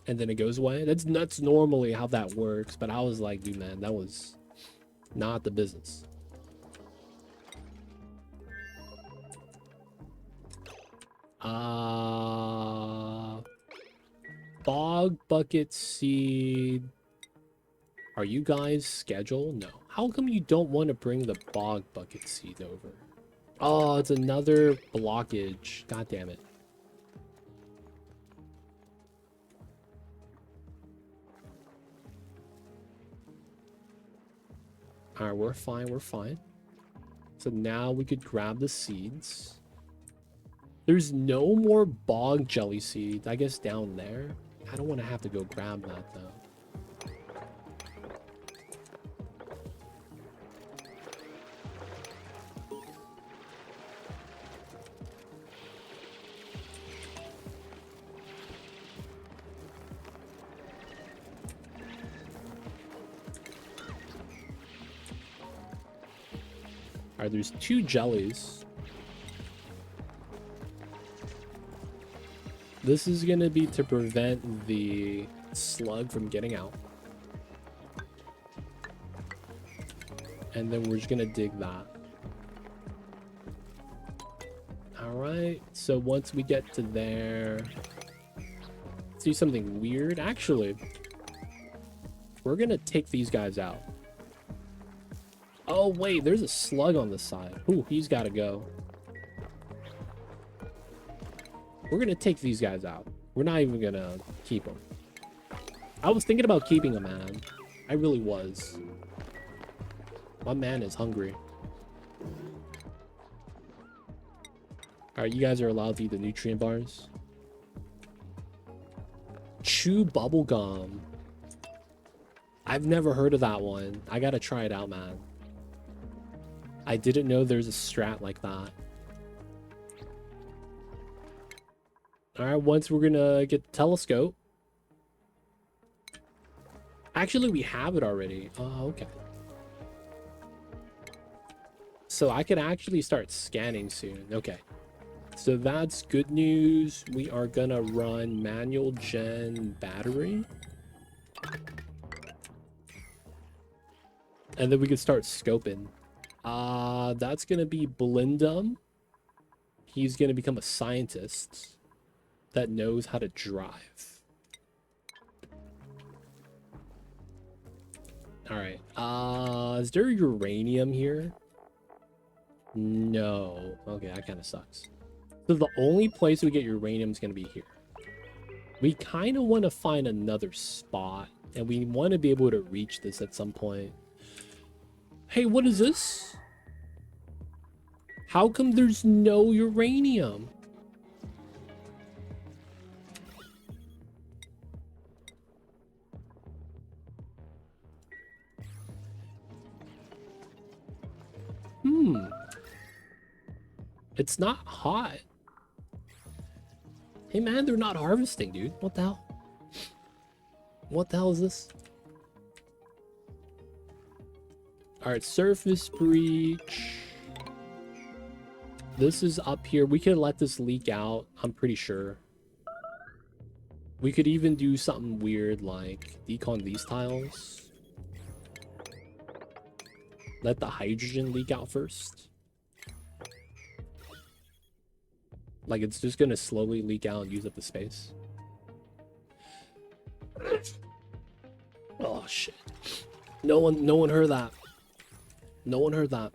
and then it goes away. That's normally how that works. But I was like, dude, man, that was not the business. Bog bucket seed. Are you guys scheduled? No. How come you don't want to bring the bog bucket seed over? Oh, it's another blockage. God damn it. Alright, we're fine, we're fine. So now we could grab the seeds. There's no more bog jelly seeds, I guess down there. I don't want to have to go grab that though. Alright, there's 2 jellies. This is gonna be to prevent the slug from getting out. And then we're just gonna dig that. Alright, so once we get to there, let's do something weird. Actually, we're gonna take these guys out. Oh wait, there's a slug on the side. Ooh, he's gotta go. We're gonna take these guys out. We're not even gonna keep them. I was thinking about keeping them, man. I really was. My man is hungry. Alright, you guys are allowed to eat the nutrient bars. Chew bubblegum. I've never heard of that one. I gotta try it out, man. I didn't know there's a strat like that. Alright, once we're gonna get the telescope. Actually, we have it already. Oh, okay. So I could actually start scanning soon. Okay. So that's good news. We are gonna run manual gen battery. And then we can start scoping. That's gonna be Blindum. He's gonna become a scientist that knows how to drive. Alright. Is there uranium here? No. Okay, that kind of sucks. So the only place we get uranium is going to be here. We kind of want to find another spot, and we want to be able to reach this at some point. Hey, what is this? How come there's no uranium? It's not hot. Hey man, they're not harvesting, dude. What the hell? What the hell is this? Alright, surface breach. This is up here. We could let this leak out, I'm pretty sure. We could even do something weird like decon these tiles. Let the hydrogen leak out first. Like it's just gonna slowly leak out and use up the space. Oh shit. No one heard that. No one heard that.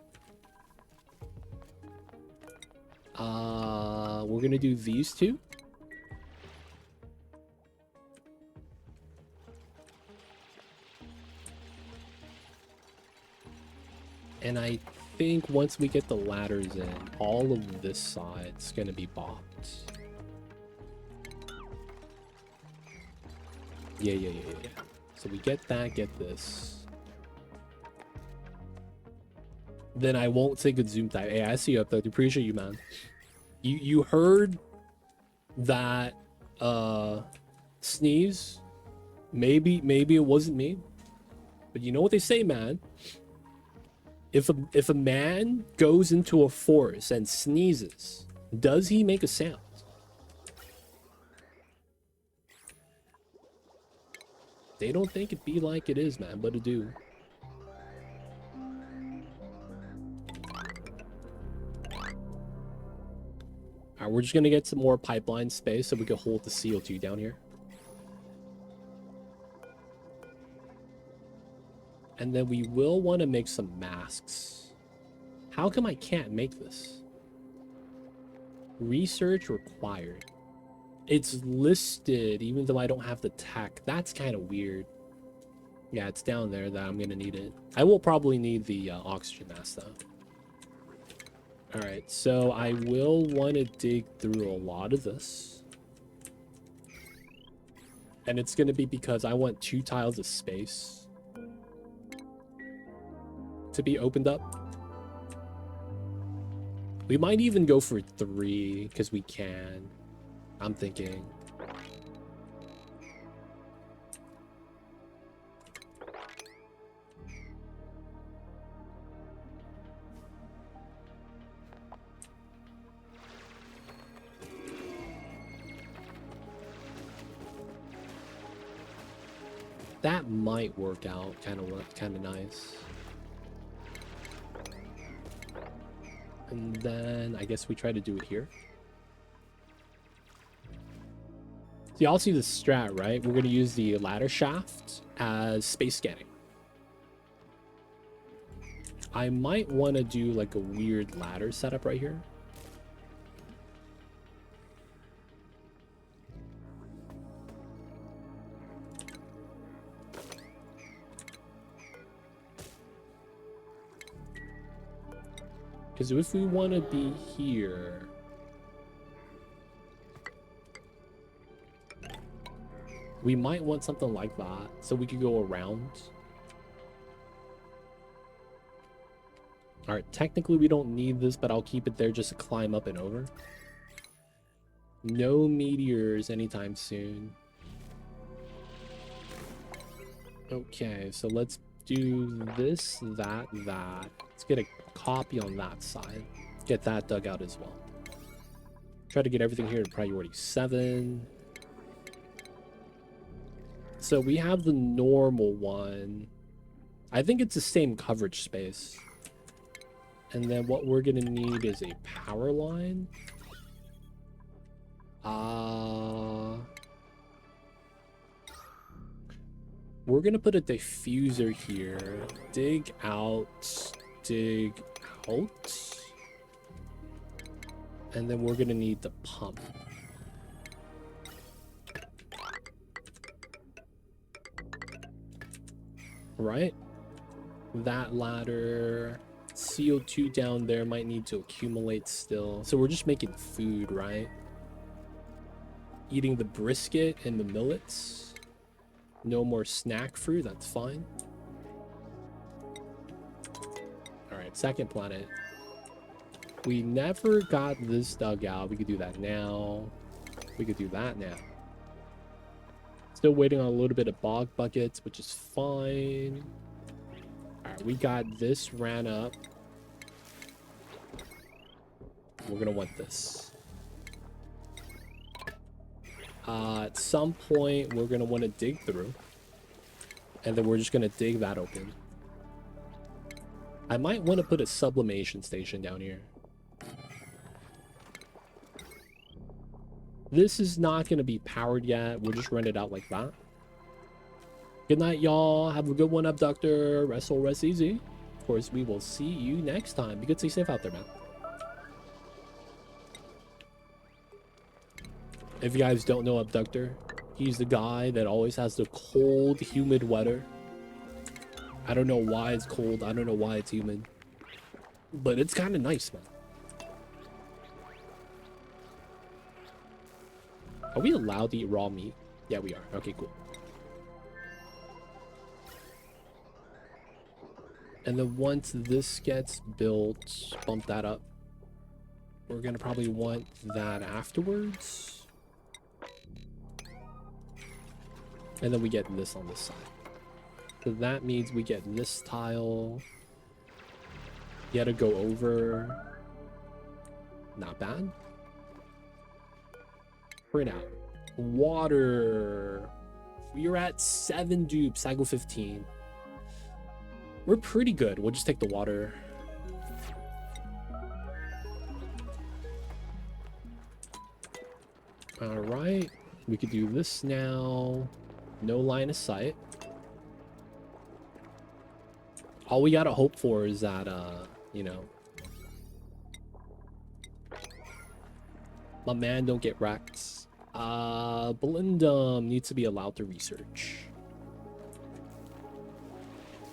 We're gonna do these two. And I think once we get the ladders in, all of this side's gonna be bopped. Yeah. So we get that, get this. Then I won't say good zoom type. Hey, I see you up there. Appreciate you, man. You heard that sneeze? Maybe it wasn't me. But you know what they say, man? If a man goes into a forest and sneezes, does he make a sound? They don't think it be like it is, man, but it do. Alright, we're just gonna get some more pipeline space so we can hold the CO2 down here. And then we will want to make some masks. How come I can't make this? Research required. It's listed even though I don't have the tech. That's kind of weird. Yeah, it's down there that I'm gonna need it. I will probably need the oxygen mask though. Alright, so I will want to dig through a lot of this. And it's gonna be because I want 2 tiles of space to be opened up. We might even go for 3 because we can. I'm thinking. That might work out kind of nice. And then I guess we try to do it here. So y'all see the strat, right? We're going to use the ladder shaft as space scanning. I might want to do like a weird ladder setup right here. Because if we want to be here, we might want something like that so we could go around. All right, technically we don't need this, but I'll keep it there just to climb up and over. No meteors anytime soon. Okay, so let's do this, that. Let's get a copy on that side. Get that dug out as well. Try to get everything here to priority 7. So we have the normal one. I think it's the same coverage space. And then what we're gonna need is a power line. We're gonna put a diffuser here. Dig out. And then we're gonna need the pump. Right? That ladder. CO2 down there might need to accumulate still. So we're just making food, right? Eating the brisket and the millets. No more snack fruit, that's fine. Alright, second planet. We never got this dug out. We could do that now. We could do that now. Still waiting on a little bit of bog buckets, which is fine. Alright, we got this ran up. We're gonna want this. At some point, we're gonna want to dig through. And then we're just gonna dig that open. I might want to put a sublimation station down here. This is not gonna be powered yet. We'll just run it out like that. Good night, y'all. Have a good one, Abductor. Rest easy. Of course, we will see you next time. Be good, stay safe out there, man. If you guys don't know Abductor, he's the guy that always has the cold, humid weather. I don't know why it's cold. I don't know why it's humid. But it's kind of nice, man. Are we allowed to eat raw meat? Yeah, we are. Okay, cool. And then once this gets built, bump that up. We're going to probably want that afterwards. And then we get this on this side. So that means we get this tile. You gotta go over. Not bad. Print out. Water. We are at 7 dupes. I go 15. We're pretty good. We'll just take the water. All right. We could do this now. No line of sight. All we gotta hope for is that, you know, my man don't get wrecked. Belinda needs to be allowed to research.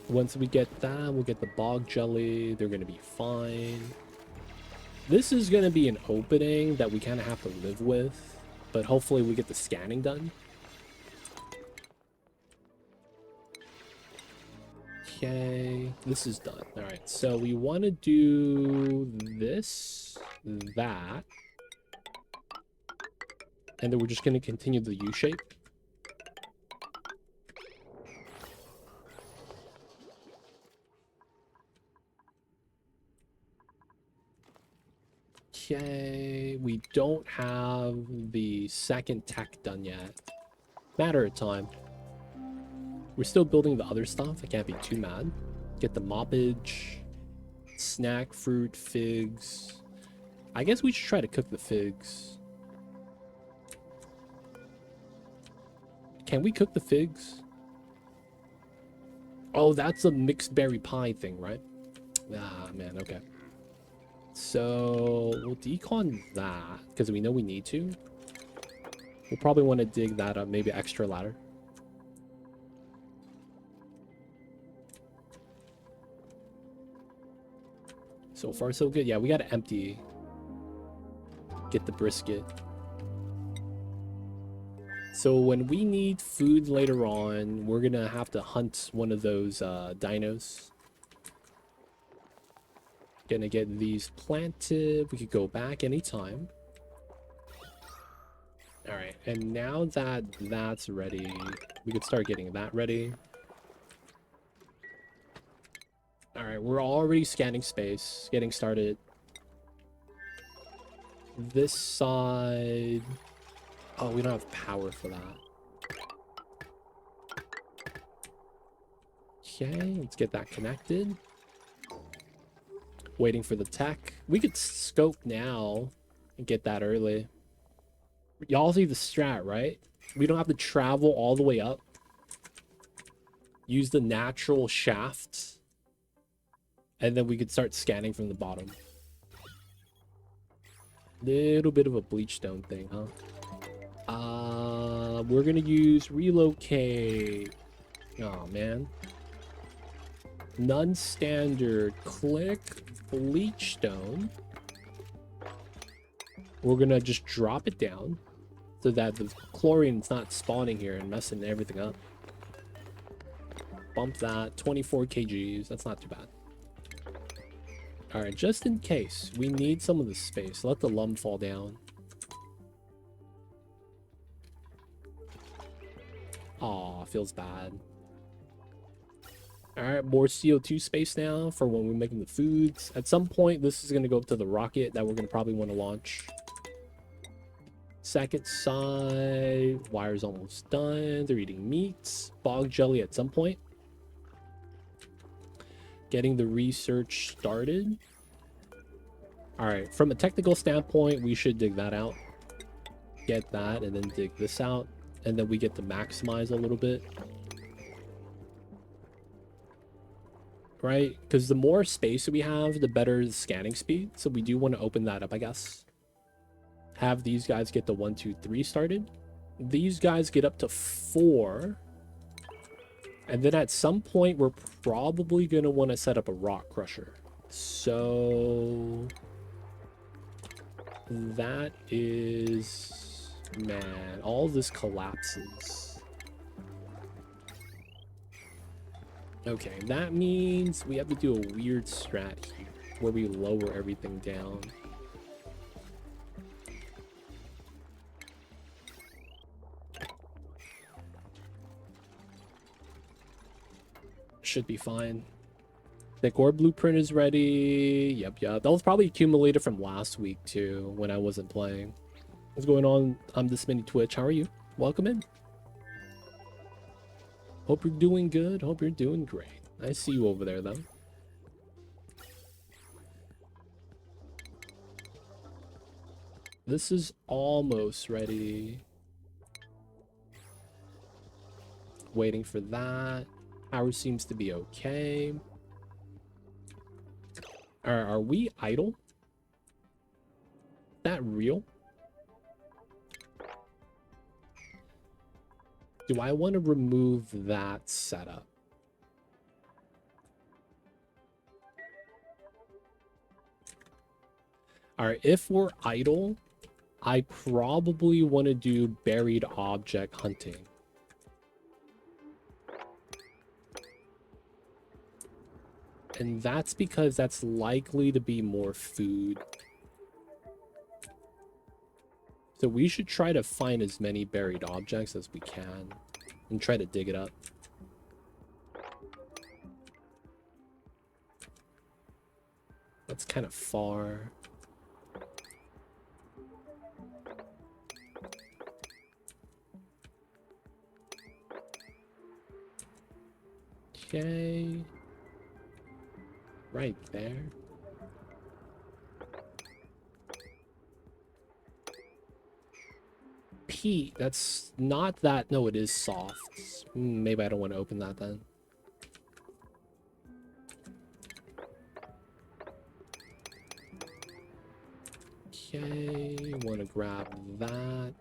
Once we get that, we'll get the bog jelly. They're gonna be fine. This is gonna be an opening that we kind of have to live with, but hopefully we get the scanning done. Okay, this is done. All right, so we want to do this, that, and then we're just going to continue the U shape. Okay, we don't have the second tech done yet. Matter of time. We're still building the other stuff. I can't be too mad. Get the moppage, snack, fruit, figs. I guess we should try to cook the figs. Can we cook the figs? Oh, that's a mixed berry pie thing, right? Ah, man, okay. So we'll decon that because we know we need to. We'll probably want to dig that up, maybe extra ladder. So far, so good. Yeah, we gotta empty. Get the brisket. So when we need food later on, we're gonna have to hunt one of those dinos. Gonna get these planted. We could go back anytime. All right, and now that that's ready, we could start getting that ready. All right, we're already scanning space, getting started. This side... Oh, we don't have power for that. Okay, let's get that connected. Waiting for the tech. We could scope now and get that early. Y'all see the strat, right? We don't have to travel all the way up. Use the natural shaft. And then we could start scanning from the bottom. Little bit of a bleach stone thing, huh? We're gonna use relocate. Oh man. Non-standard. Click bleach stone. We're gonna just drop it down so that the chlorine's not spawning here and messing everything up. Bump that. 24 kgs. That's not too bad. Alright, just in case, we need some of the space. Let the lum fall down. Aw, feels bad. Alright, more CO2 space now for when we're making the foods. At some point, this is going to go up to the rocket that we're going to probably want to launch. Second side, wire's almost done. They're eating meats. Bog jelly at some point. Getting the research started. All right, from a technical standpoint, we should dig that out. Get that, and then dig this out. And then we get to maximize a little bit. Right? Because the more space we have, the better the scanning speed. So we do want to open that up, I guess. Have these guys get the 1, 2, 3 started. These guys get up to 4. And then at some point, we're probably going to want to set up a rock crusher. So that is, man, all this collapses. Okay, that means we have to do a weird strat here where we lower everything down. Should be fine. The core blueprint is ready. Yep. That was probably accumulated from last week too, when I wasn't playing. What's going on? I'm This Mini Twitch. How are you? Welcome in. Hope you're doing good. Hope you're doing great. I see you over there, though. This is almost ready. Waiting for that. Power seems to be okay. Are we idle? Is that real? Do I want to remove that setup? Alright, if we're idle, I probably want to do buried object hunting. And that's because that's likely to be more food. So we should try to find as many buried objects as we can and try to dig it up. That's kind of far. Okay. Right there. Peat, that's not that. No, it is soft. Maybe I don't want to open that then. Okay, want to grab that.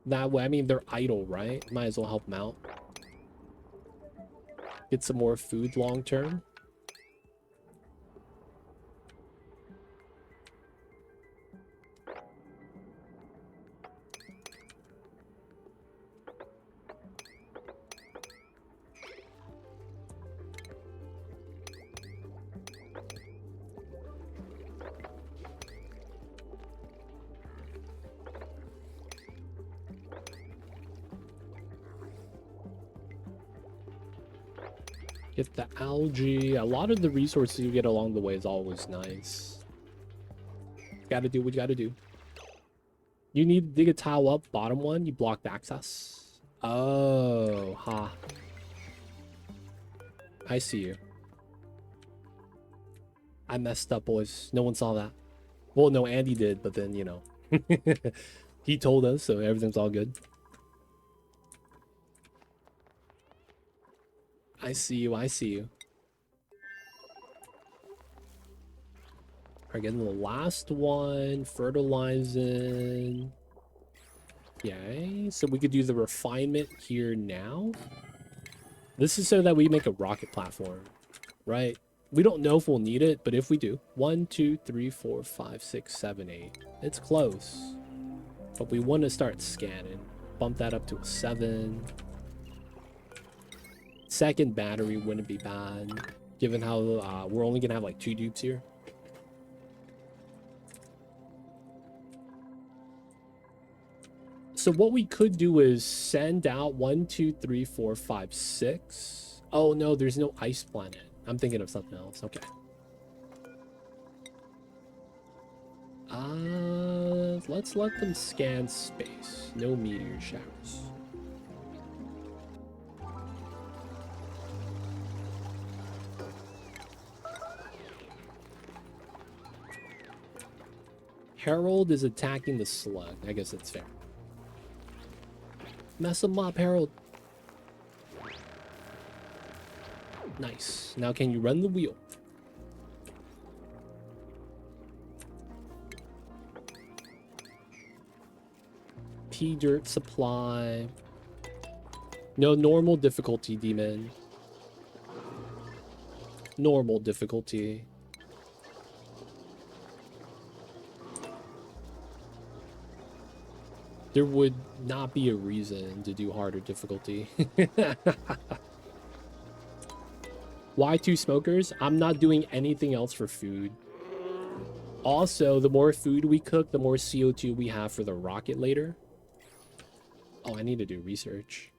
That way, I mean, they're idle, right? Might as well help them out. Get some more food long term. Get the algae. A lot of the resources you get along the way is always nice. Gotta do what you gotta do. You need to dig a tile up. Bottom one, you blocked access. Oh, ha. I see you. I messed up, boys. No one saw that. Well, no, Andy did, but then, you know. He told us, so everything's all good. I see you, I see you. Alright, getting the last one. Fertilizing. Okay, so we could do the refinement here now. This is so that we make a rocket platform, right? We don't know if we'll need it, but if we do. 1, 2, 3, 4, 5, 6, 7, 8. It's close. But we want to start scanning. Bump that up to a 7. Second battery wouldn't be bad, given how we're only gonna have like 2 dupes here. So what we could do is send out 1, 2, 3, 4, 5, 6. Oh no, there's no ice planet. I'm thinking of something else. Okay. Let's let them scan space. No meteor showers. Harold is attacking the slug. I guess that's fair. Mess him up, Harold. Nice. Now can you run the wheel? P dirt supply. No, normal difficulty, demon. Normal difficulty. There would not be a reason to do harder difficulty. Why 2 smokers? I'm not doing anything else for food. Also, the more food we cook, the more CO2 we have for the rocket later. Oh, I need to do research.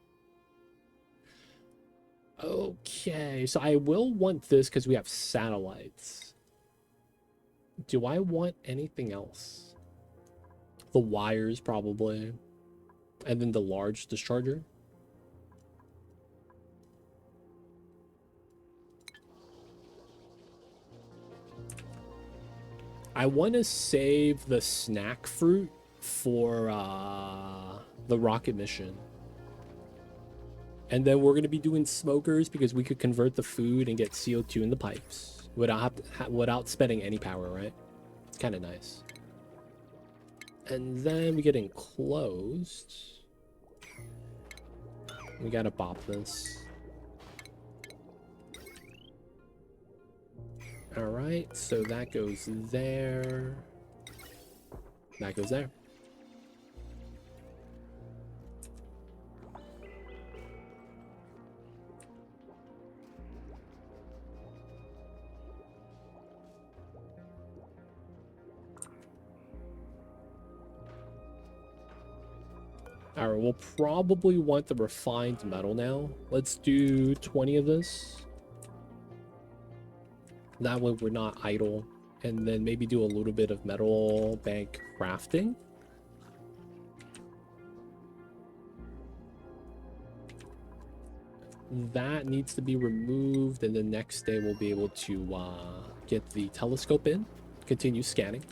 Okay, so I will want this because we have satellites. Do I want anything else? The wires, probably. And then the large discharger. I want to save the snack fruit for the rocket mission. And then we're going to be doing smokers because we could convert the food and get CO2 in the pipes without spending any power, right? It's kind of nice. And then we get enclosed. We got to bop this. All right, so that goes there. That goes there. All right, we'll probably want the refined metal now. Let's do 20 of this. That way we're not idle. And then maybe do a little bit of metal bank crafting. That needs to be removed, and the next day we'll be able to get the telescope in, continue scanning.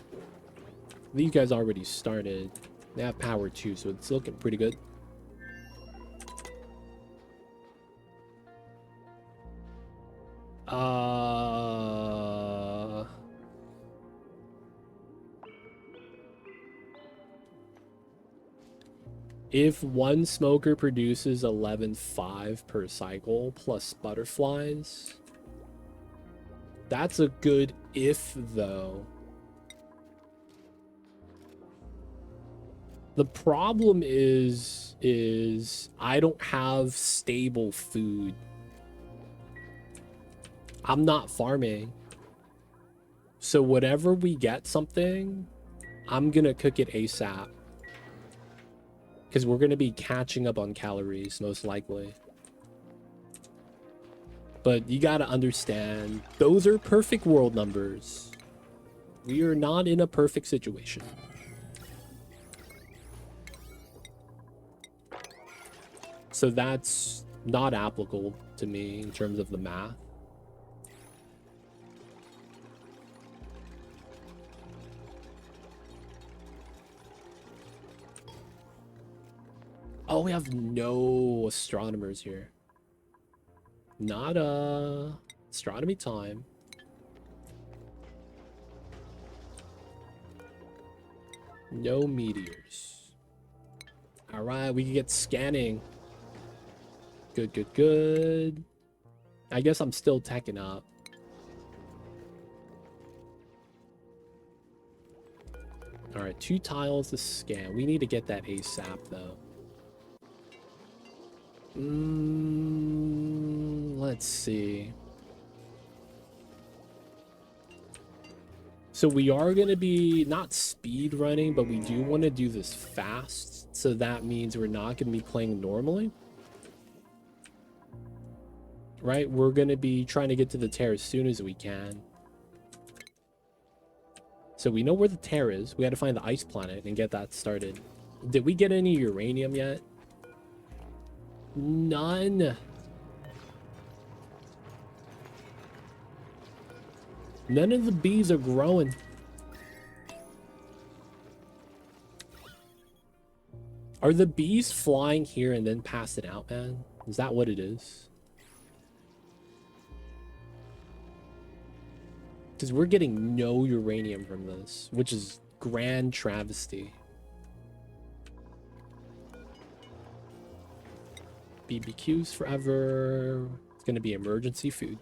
These guys already started. They have power too, so it's looking pretty good. If one smoker produces 11.5 per cycle plus butterflies, that's a good if though. The problem is I don't have stable food. I'm not farming. So whatever we get something, I'm gonna cook it ASAP. Because we're gonna be catching up on calories, most likely. But you gotta understand, those are perfect world numbers. We are not in a perfect situation. So that's not applicable to me in terms of the math. Oh, we have no astronomers here. Not astronomy time. No meteors. All right, we can get scanning. Good, good, good. I guess I'm still teching up. All right, 2 tiles to scan. We need to get that ASAP though. Let's see. So we are going to be not speed running, but we do want to do this fast. So that means we're not going to be playing normally. Right? We're going to be trying to get to the tear as soon as we can. So we know where the tear is. We got to find the ice planet and get that started. Did we get any uranium yet? None. None of the bees are growing. Are the bees flying here and then passing out, man? Is that what it is? Because we're getting no uranium from this, which is grand travesty. BBQs forever. It's going to be emergency food.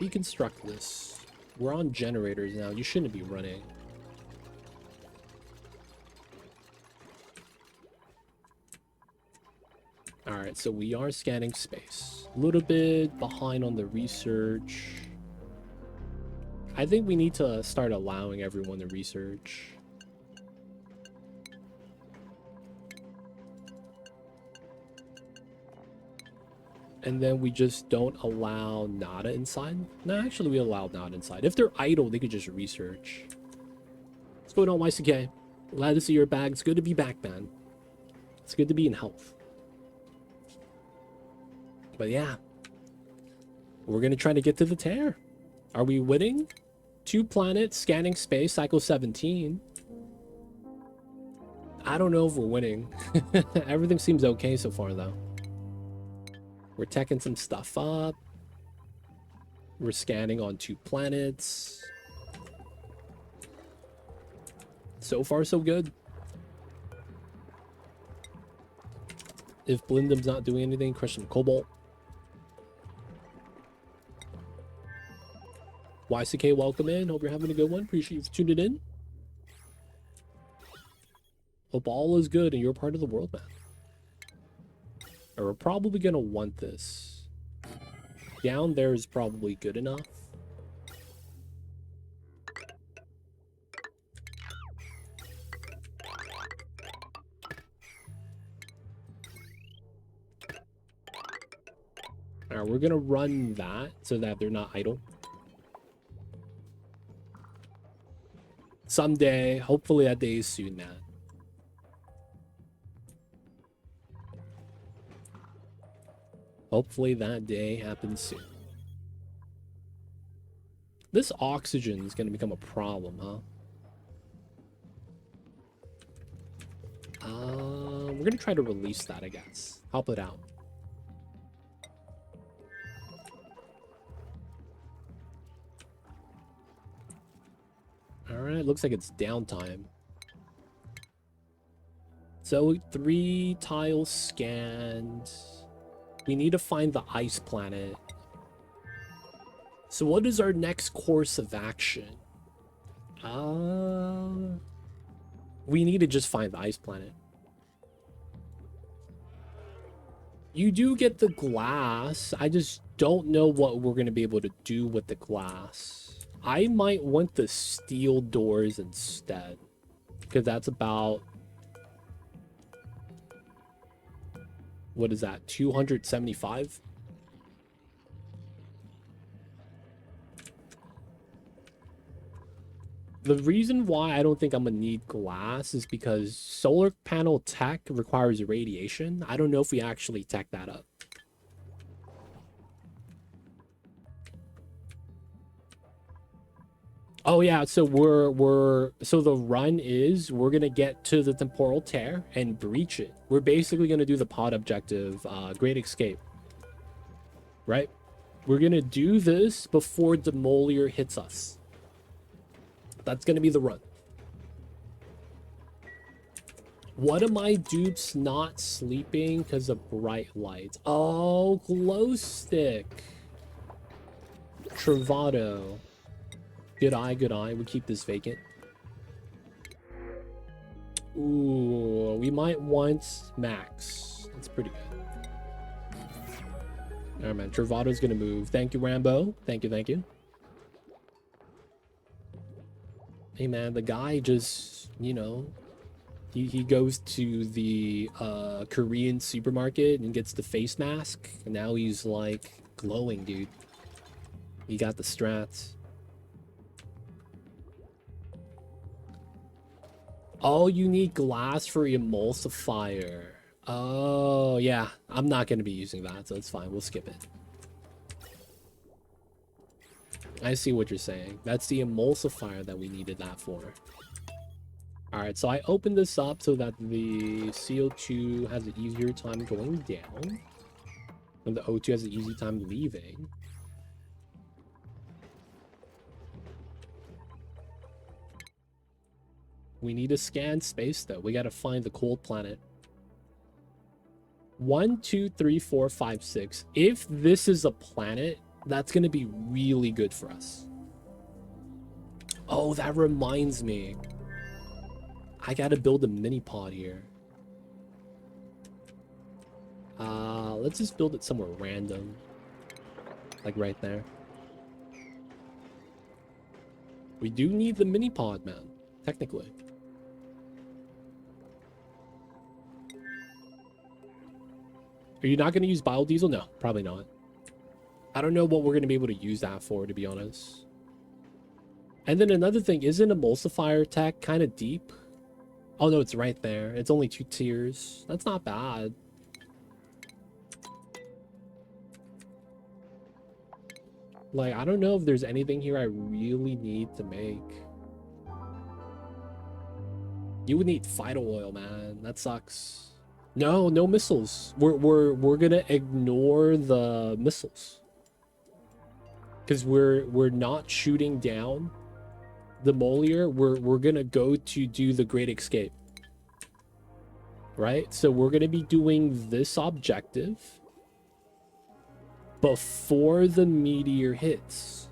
Deconstruct this. We're on generators now. You shouldn't be running. Alright, so we are scanning space. A little bit behind on the research. I think we need to start allowing everyone to research. And then we just don't allow Nada inside. No, actually we allow Nada inside. If they're idle, they could just research. What's going on, YCK? Glad to see you're back. It's good to be back, man. It's good to be in health. But yeah, we're gonna try to get to the tear. Are we winning? 2 planets, scanning space, cycle 17. I don't know if we're winning. Everything seems okay so far, though. We're teching some stuff up. We're scanning on 2 planets. So far, so good. If Blindum's not doing anything, crush some Cobalt. YCK, welcome in. Hope you're having a good one. Appreciate you tuning in. Hope all is good and you're part of the world, man. And we're probably going to want this. Down there is probably good enough. Alright, we're going to run that so that they're not idle. Someday, hopefully that day is soon, man. Hopefully that day happens soon. This oxygen is going to become a problem, huh? We're going to try to release that, I guess. Help it out. Alright, looks like it's downtime. So 3 tiles scanned. We need to find the ice planet. So what is our next course of action? We need to just find the ice planet. You do get the glass. I just don't know what we're going to be able to do with the glass. I might want the steel doors instead. Because that's about... What is that? 275? The reason why I don't think I'm gonna need glass is because solar panel tech requires radiation. I don't know if we actually tech that up. Oh yeah, so so the run is we're gonna get to the temporal tear and breach it. We're basically gonna do the pod objective, Great Escape. Right? We're gonna do this before Demolier hits us. That's gonna be the run. What am I dupes not sleeping because of bright lights? Oh, glow stick. Travado. Good eye, good eye. We keep this vacant. Ooh, we might want Max. That's pretty good. Alright, man. Travado's gonna move. Thank you, Rambo. Thank you, thank you. Hey, man, the guy just, you know, he goes to the Korean supermarket and gets the face mask. And now he's, like, glowing, dude. He got the strats. Oh, you need glass for emulsifier. Oh, yeah. I'm not going to be using that, so it's fine. We'll skip it. I see what you're saying. That's the emulsifier that we needed that for. Alright, so I opened this up so that the CO2 has an easier time going down. And the O2 has an easy time leaving. We need to scan space, though. We gotta find the cold planet. 1, 2, 3, 4, 5, 6. If this is a planet, that's gonna be really good for us. Oh, that reminds me. I gotta build a mini pod here. Let's just build it somewhere random. Like right there. We do need the mini pod, man. Technically. Are you not going to use biodiesel? No, probably not. I don't know what we're going to be able to use that for, to be honest. And then another thing, isn't emulsifier tech kind of deep? Oh, no, it's right there. It's only 2 tiers. That's not bad. Like, I don't know if there's anything here I really need to make. You would need phyto oil, man. That sucks. No, no missiles. We're gonna ignore the missiles. Because we're not shooting down the Demolier. We're gonna go to do the Great Escape. Right? So we're gonna be doing this objective before the meteor hits.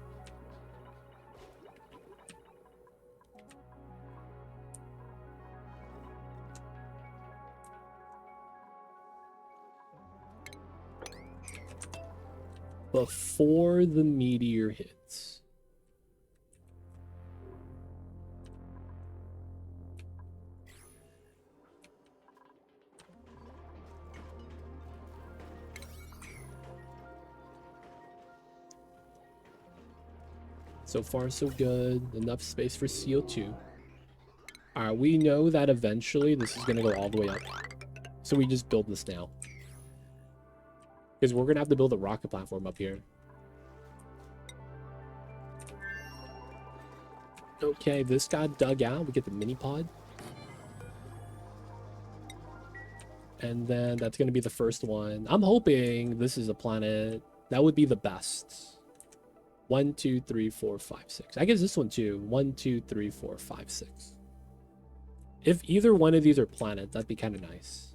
Before the meteor hits. So far, so good. Enough space for CO2. Alright, we know that eventually this is going to go all the way up. So we just build this now. Because we're going to have to build a rocket platform up here. Okay, this got dug out. We get the mini pod. And then that's going to be the first one. I'm hoping this is a planet. That would be the best. 1, 2, 3, 4, 5, 6. I guess this one too. 1, 2, 3, 4, 5, 6. If either one of these are planets, that'd be kind of nice.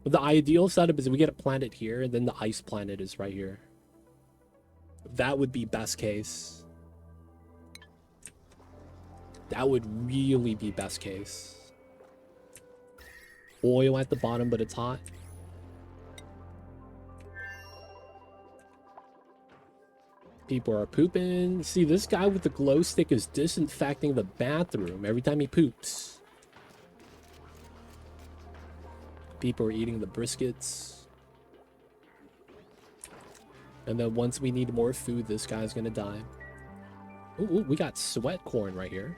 But the ideal setup is we get a planet here, and then the ice planet is right here. That would be best case. That would really be best case. Oil at the bottom, but it's hot. People are pooping. See, this guy with the glow stick is disinfecting the bathroom every time he poops. People are eating the briskets. And then once we need more food, this guy's gonna die. Ooh, we got sweat corn right here.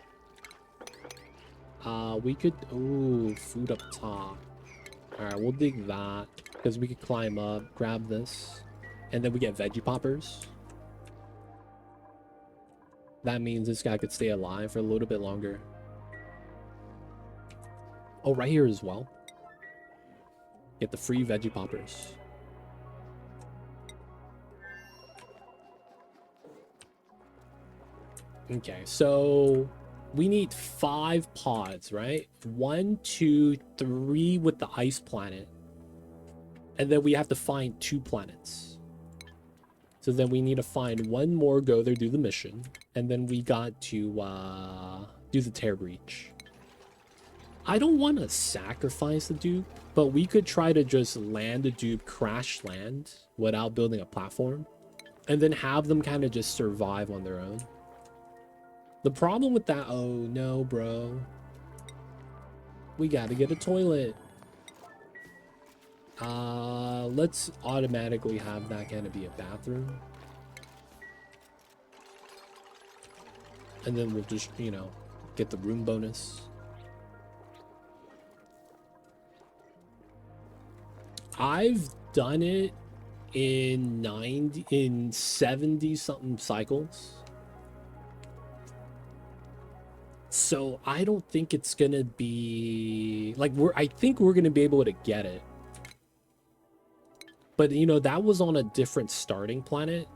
We could... Ooh, food up top. Alright, we'll dig that. Because we could climb up, grab this. And then we get veggie poppers. That means this guy could stay alive for a little bit longer. Oh, right here as well. Get the free veggie poppers. Okay, so we need 5 pods, right? 1, 2, 3 with the ice planet. And then we have to find 2 planets. So then we need to find 1 more, go there, do the mission. And then we got to do the tear breach. I don't want to sacrifice the dupe, but we could try to just land a dupe, crash land without building a platform. And then have them kind of just survive on their own. The problem with that... Oh, no, bro. We gotta get a toilet. Let's automatically have that kind of be a bathroom. And then we'll just, you know, get the room bonus. I've done it in 70 something cycles. So I don't think it's gonna be like I think we're gonna be able to get it. But you know, that was on a different starting planet.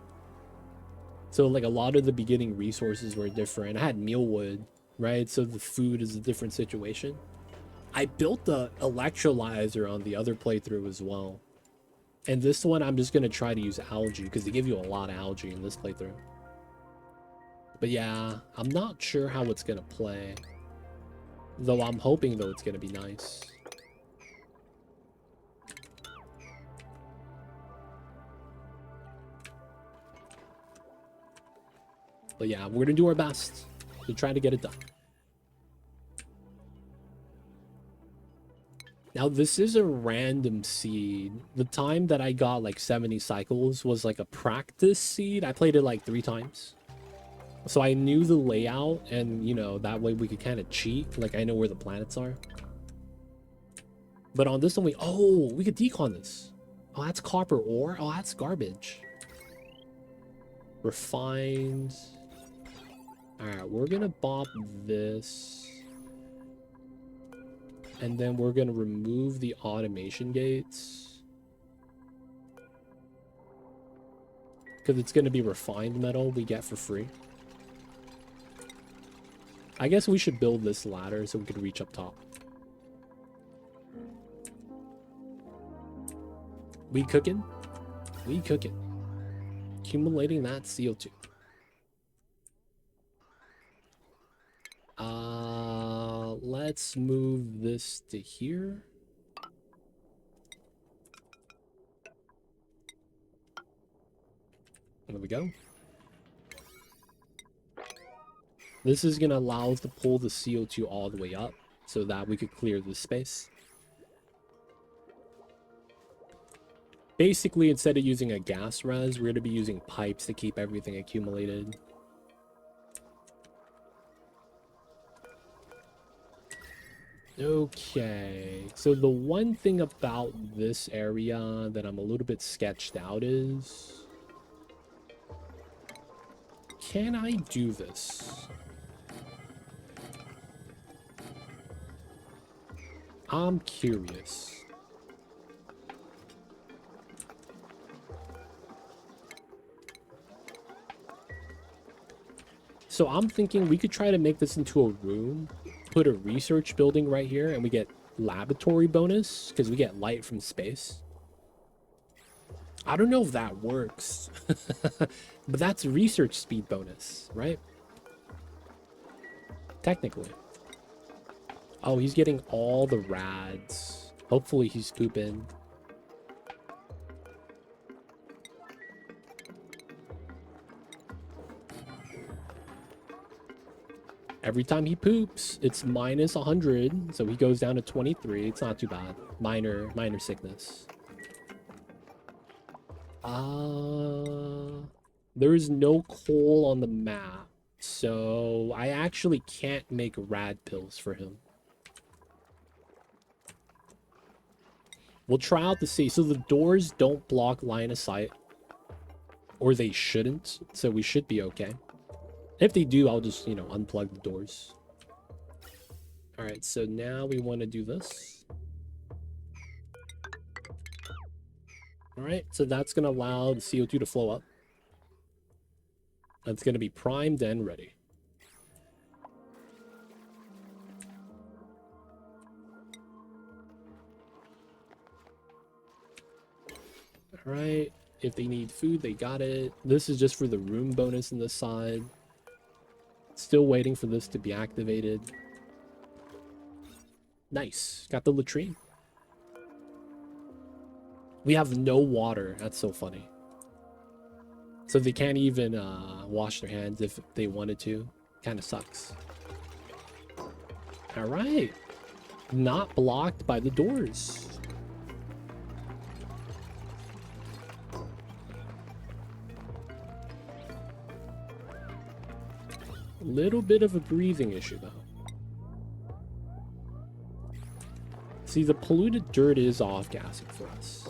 So like a lot of the beginning resources were different. I had mealwood, right? So the food is a different situation. I built the electrolyzer on the other playthrough as well. And this one, I'm just going to try to use algae because they give you a lot of algae in this playthrough. But yeah, I'm not sure how it's going to play. Though I'm hoping, though, it's going to be nice. But yeah, we're going to do our best to try to get it done. Now, this is a random seed. The time that I got like 70 cycles was like a practice seed. I played it like 3 times. So I knew the layout, and, you know, that way we could kind of cheat. Like, I know where the planets are. But on this one, we could decon this. Oh, that's copper ore? Oh, that's garbage. Refined. Alright, we're gonna bop this. And then we're gonna remove the automation gates. Because it's gonna be refined metal we get for free. I guess we should build this ladder so we could reach up top. We cooking? We cooking. Accumulating that CO2. Let's move this to here. There we go. This is going to allow us to pull the CO2 all the way up so that we could clear this space. Basically, instead of using a gas res, we're going to be using pipes to keep everything accumulated. Okay, so the one thing about this area that I'm a little bit sketched out is... Can I do this? I'm curious. So I'm thinking we could try to make this into a room, put a research building right here, and we get laboratory bonus because we get light from space. I don't know if that works, but that's research speed bonus, right? Technically. Oh, he's getting all the rads. Hopefully he's pooping. Every time he poops, it's minus 100, so he goes down to 23. It's not too bad. Minor sickness. There's no coal on the map, so I actually can't make rad pills for him. We'll try out to see. So the doors don't block line of sight, or they shouldn't, so we should be okay. If they do, I'll just, you know, unplug the doors. All right, so now we want to do this. All right, so that's going to allow the CO2 to flow up. That's going to be primed and ready. All right, if they need food, they got it. This is just for the room bonus on this side. Still waiting for this to be activated. Nice. Got the latrine. We have no water. That's so funny. So they can't even wash their hands if they wanted to. Kind of sucks. All right. Not blocked by the doors. Little bit of a breathing issue, though. See, the polluted dirt is off-gassing for us.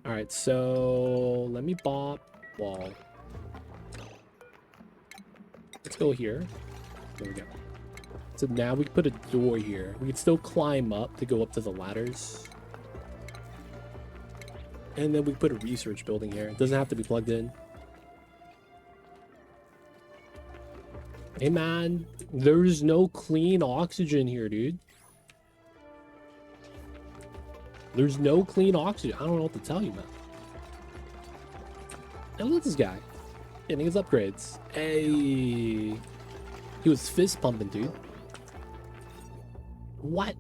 All right, so let me bop wall. Let's go here. There we go. So now we can put a door here. We can still climb up to go up to the ladders. And then we put a research building here. It doesn't have to be plugged in. Hey man, there's no clean oxygen here, dude. There's no clean oxygen. I don't know what to tell you, man. Now look at this guy. Getting his upgrades. Hey. He was fist pumping, dude. What?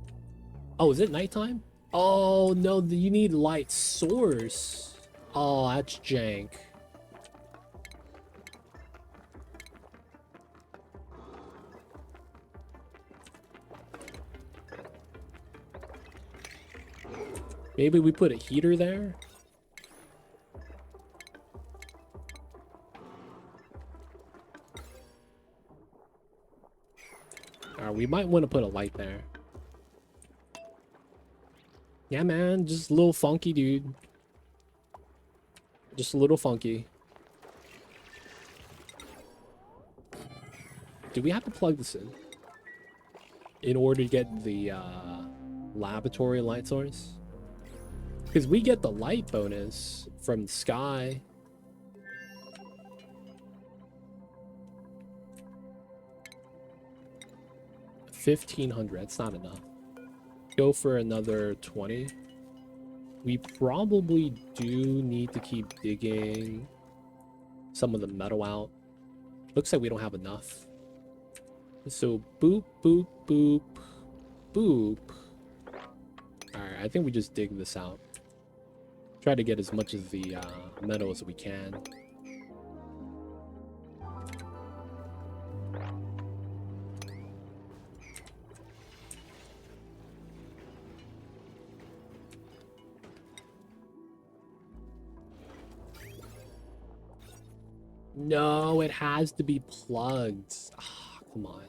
Oh, is it nighttime? Oh, no, you need light source. Oh, that's jank. Maybe we put a heater there. We might want to put a light there. Yeah, man, just a little funky, dude. Just a little funky. Do we have to plug this in order to get the laboratory light source? Because we get the light bonus from the sky. $1,500. That's not enough. Go for another 20. We probably do need to keep digging some of the metal out. Looks like we don't have enough. So boop, boop, boop, boop. Alright, I think we just dig this out. Try to get as much of the metal as we can. No, it has to be plugged. Ah, come on.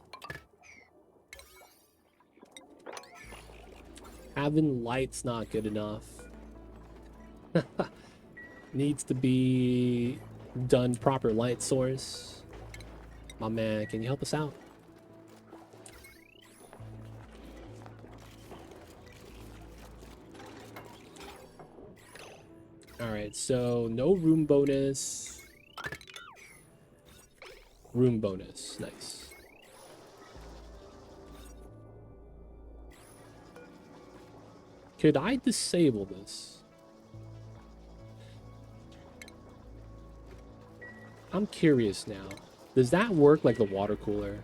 Having light's not good enough. Needs to be done proper light source. My man, can you help us out? Alright, so no room bonus. Room bonus. Nice. Could I disable this? I'm curious now. Does that work like the water cooler?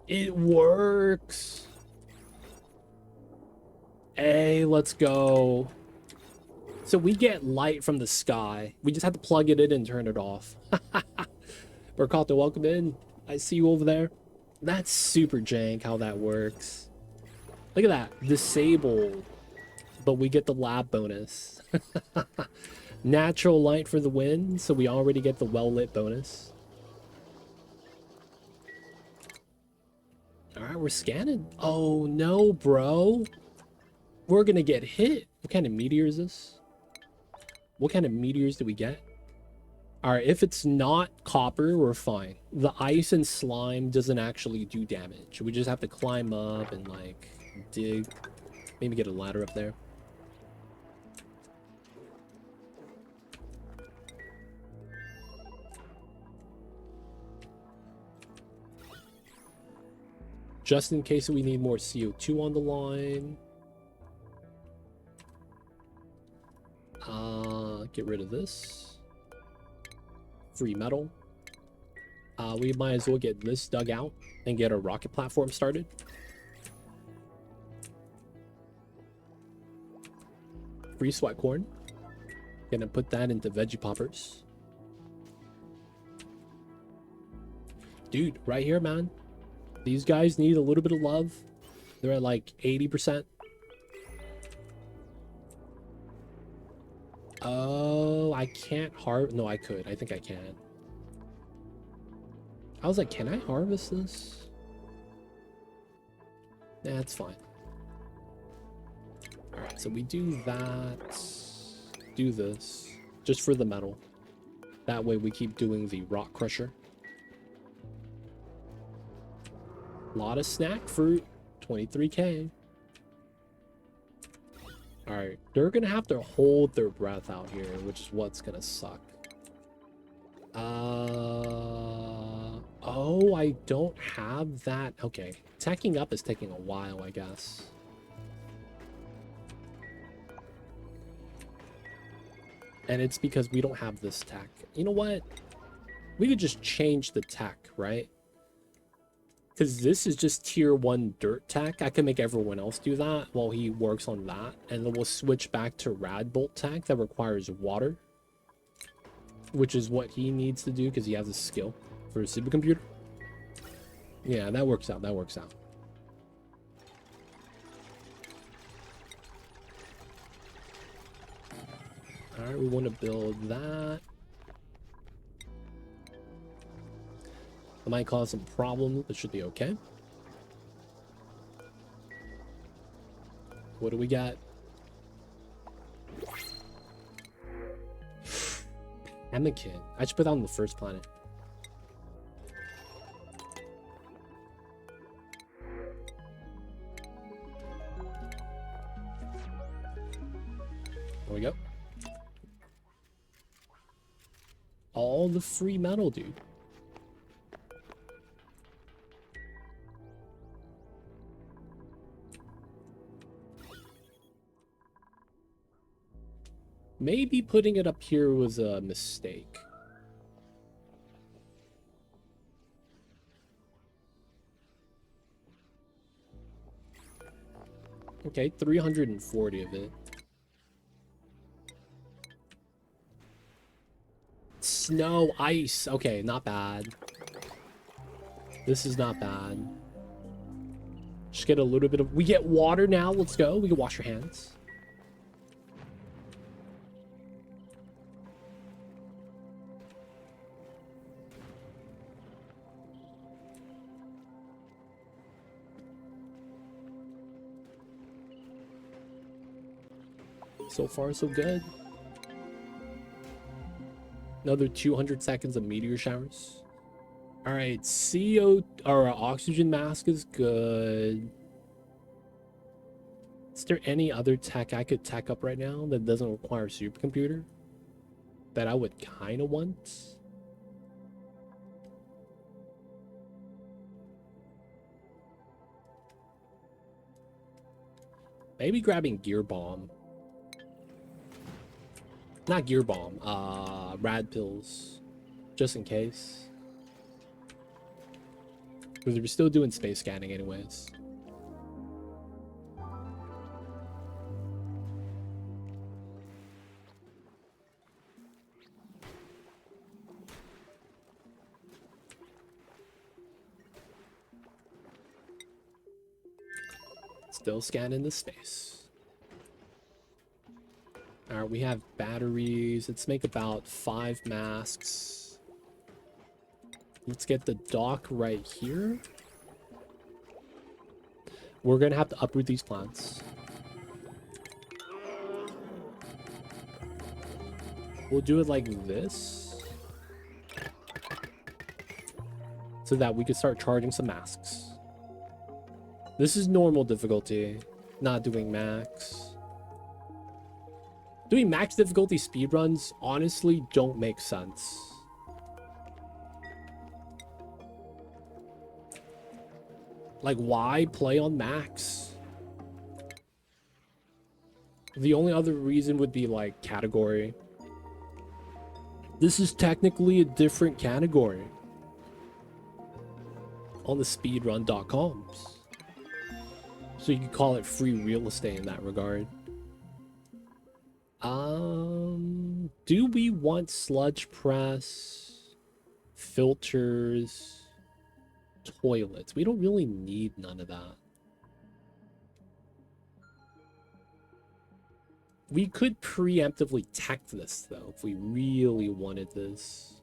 It works. Hey, let's go. So we get light from the sky. We just have to plug it in and turn it off. Berkato, welcome in. I see you over there. That's super jank how that works. Look at that. Disabled. But we get the lab bonus. Natural light for the win, so we already get the well-lit bonus. Alright, we're scanning. Oh no, bro. We're gonna get hit. What kind of meteor is this? What kind of meteors do we get? Alright, if it's not copper, we're fine. The ice and slime doesn't actually do damage. We just have to climb up and, like, dig. Maybe get a ladder up there. Just in case we need more CO2 on the line. Get rid of this. Free metal. We might as well get this dug out and get a rocket platform started. Free sweat corn. Gonna put that into veggie poppers. Dude, right here, man. These guys need a little bit of love. They're at like 80%. Oh, I can't harvest. No, I could. I think I can. I was like, can I harvest this? Nah, it's fine. Alright, so we do that. Do this. Just for the metal. That way we keep doing the rock crusher. A lot of snack fruit. 23k. Alright, they're gonna have to hold their breath out here, which is what's gonna suck. Oh, I don't have that. Okay, teching up is taking a while, I guess. And it's because we don't have this tech. You know what? We could just change the tech, right? Because this is just tier 1 dirt tech. I can make everyone else do that while he works on that. And then we'll switch back to rad bolt tech that requires water. Which is what he needs to do because he has a skill for a supercomputer. Yeah, that works out. That works out. All right, we want to build that. It might cause some problems, but should be okay. What do we got? Anakin. I should put that on the first planet. There we go. All the free metal, dude. Maybe putting it up here was a mistake. Okay, 340 of it. Snow, ice. Okay, not bad. This is not bad. Just get a little bit of... We get water now. Let's go. We can wash your hands. So far, so good. Another 200 seconds of meteor showers. All right, CO or oxygen mask is good. Is there any other tech I could tech up right now that doesn't require a supercomputer that I would kind of want? Maybe grabbing gear bomb. Not gear bomb, rad pills, just in case. Because we're still doing space scanning anyways. Still scanning the space. Alright, we have batteries. Let's make about 5 masks. Let's get the dock right here. We're gonna have to uproot these plants. We'll do it like this. So that we can start charging some masks. This is normal difficulty, not doing max. Doing max difficulty speedruns honestly don't make sense. Like, why play on max? The only other reason would be like category. This is technically a different category on the speedrun.coms. So you could call it free real estate in that regard. Do we want sludge press, filters, toilets? We don't really need none of that. We could preemptively tech this though if we really wanted this.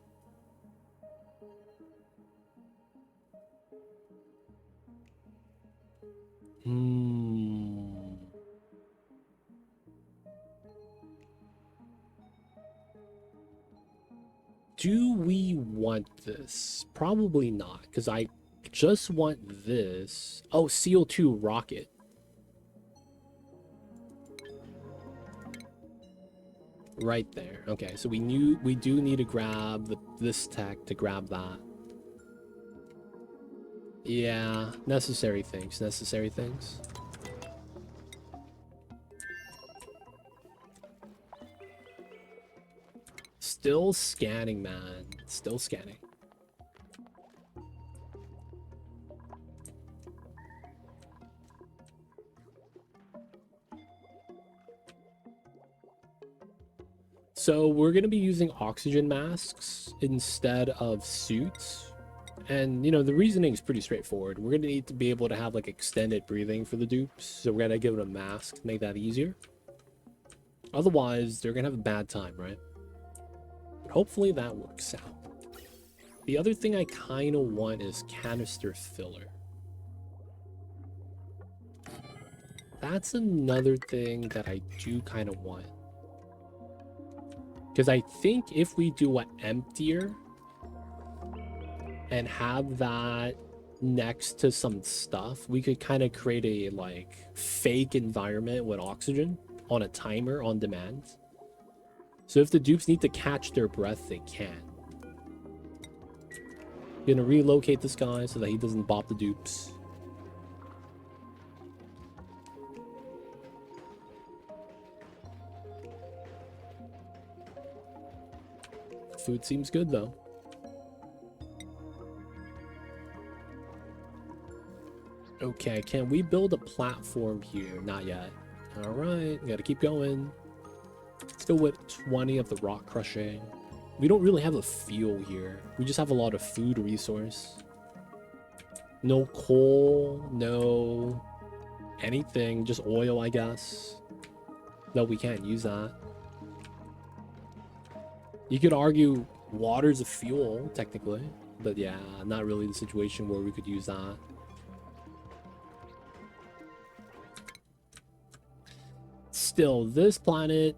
Do we want this? Probably not, because I just want this. Oh, CO2 rocket. Right there. Okay, so we do need to grab this tech to grab that. Yeah, necessary things, necessary things. Still scanning, man. Still scanning. So we're going to be using oxygen masks instead of suits. And, you know, the reasoning is pretty straightforward. We're going to need to be able to have, like, extended breathing for the dupes. So we're going to give it a mask to make that easier. Otherwise, they're going to have a bad time, right? But hopefully that works out. The other thing I kind of want is canister filler. That's another thing that I do kind of want. Because I think if we do an emptier and have that next to some stuff, we could kind of create a like fake environment with oxygen on a timer on demand. So if the dupes need to catch their breath, they can. Gonna relocate this guy so that he doesn't bop the dupes. Food seems good though. Okay, can we build a platform here? Not yet. All right, gotta keep going. Let's go with 20 of the rock crushing. We don't really have a fuel here. We just have a lot of food resource. No coal, no anything, just oil, I guess. No, we can't use that. You could argue water's a fuel, technically. But yeah, not really the situation where we could use that. Still, this planet.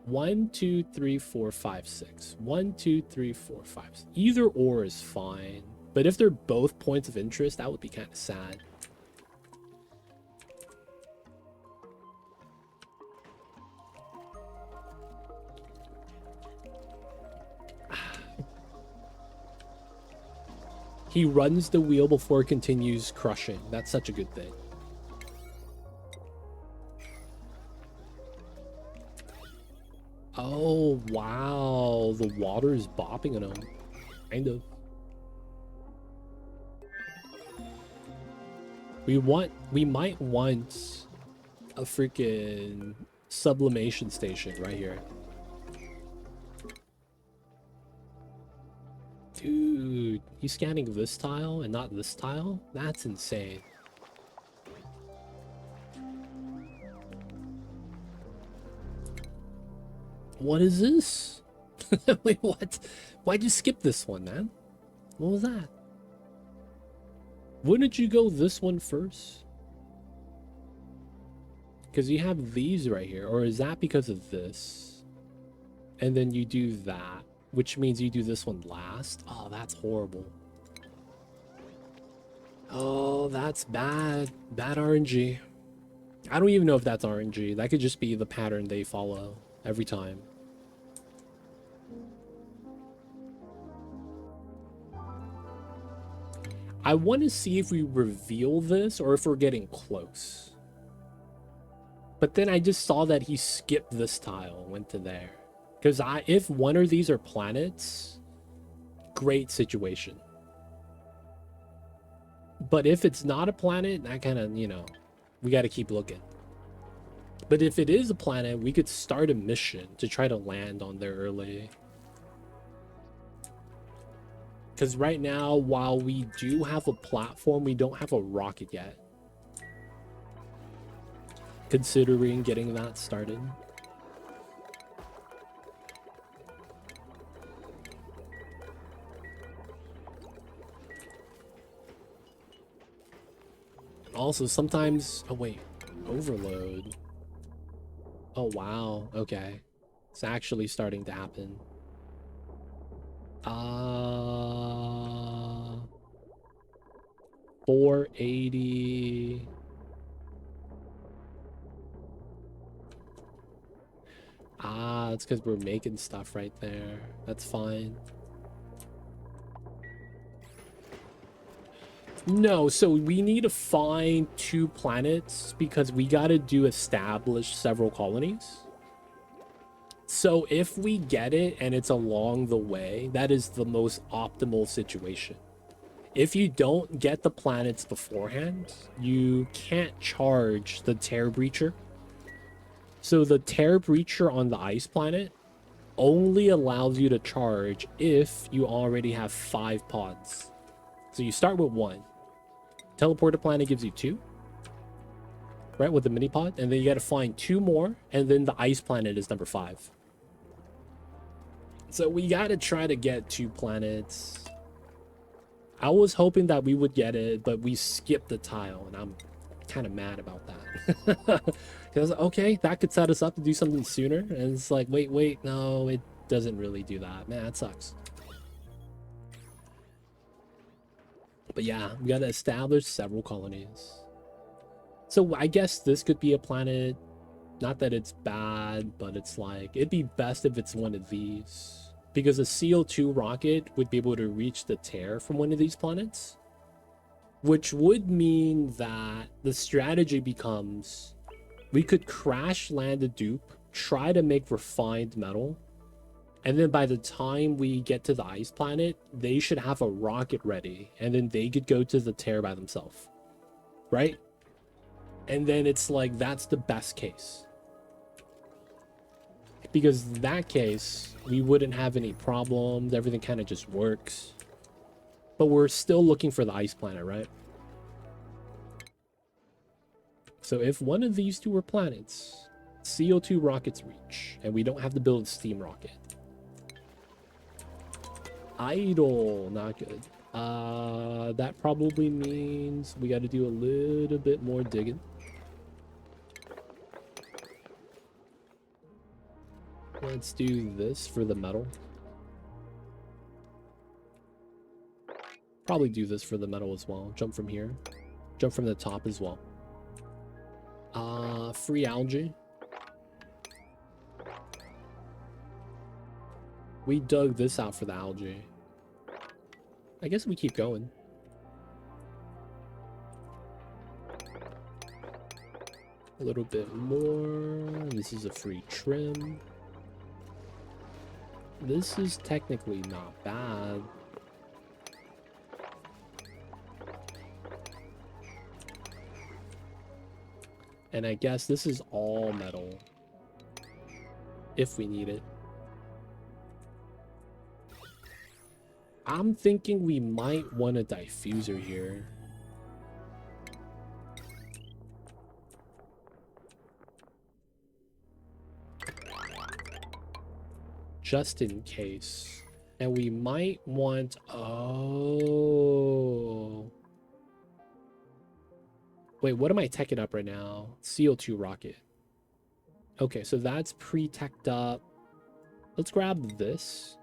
1, 2, 3, 4, 5, 6. 1, 2, 3, 4, 5. Either or is fine. But if they're both points of interest, that would be kind of sad. He runs the wheel before it continues crushing. That's such a good thing. Oh, wow. The water is bopping on him. Kind of. We might want a freaking sublimation station right here. Dude, he's scanning this tile and not this tile? That's insane. What is this? Wait, what? Why'd you skip this one, man? What was that? Wouldn't you go this one first? Because you have these right here. Or is that because of this? And then you do that, which means you do this one last? Oh, that's horrible. Oh, that's bad. Bad RNG. I don't even know if that's RNG. That could just be the pattern they follow every time. I want to see if we reveal this or if we're getting close. But then I just saw that he skipped this tile, went to there. Because if one of these are planets, great situation. But if it's not a planet, that kind of, you know, we got to keep looking. But if it is a planet, we could start a mission to try to land on there early. Because right now, while we do have a platform, we don't have a rocket yet. Considering getting that started. Also, sometimes... Oh, wait. Overload. Oh, wow. Okay. It's actually starting to happen. 480. It's because we're making stuff right there. That's fine. No, so we need to find 2 planets because we got to establish several colonies. So if we get it and it's along the way, that is the most optimal situation. If you don't get the planets beforehand, you can't charge the Tear Breacher. So the Tear Breacher on the ice planet only allows you to charge if you already have 5 pods. So you start with 1. Teleporter planet gives you 2, right, with the mini pod, and then you got to find 2 more, and then the ice planet is number 5. So we got to try to get 2 planets. I was hoping that we would get it, but we skipped the tile, and I'm kind of mad about that. Because, okay, that could set us up to do something sooner, and it's like, wait, no, it doesn't really do that. Man, that sucks. But yeah, we gotta establish several colonies. So I guess this could be a planet. Not that it's bad, but it's like, it'd be best if it's one of these. Because a CO2 rocket would be able to reach the tear from one of these planets. Which would mean that the strategy becomes, we could crash land a dupe, try to make refined metal, and then by the time we get to the ice planet, they should have a rocket ready, and then they could go to the tear by themselves, right? And then it's like, that's the best case. Because in that case, we wouldn't have any problems, everything kind of just works. But we're still looking for the ice planet, right? So if one of these 2 are planets, CO2 rockets reach, and we don't have to build a steam rocket. Idle, not good. That probably means we got to do a little bit more digging. Let's do this for the metal. Probably do this for the metal as well. Jump from here. Jump from the top as well. Free algae. We dug this out for the algae. I guess we keep going. A little bit more. This is a free trim. This is technically not bad. And I guess this is all metal. If we need it. I'm thinking we might want a diffuser here. Just in case. And we might want... Oh. Wait, what am I teching up right now? CO2 rocket. Okay, so that's pre-teched up. Let's grab this.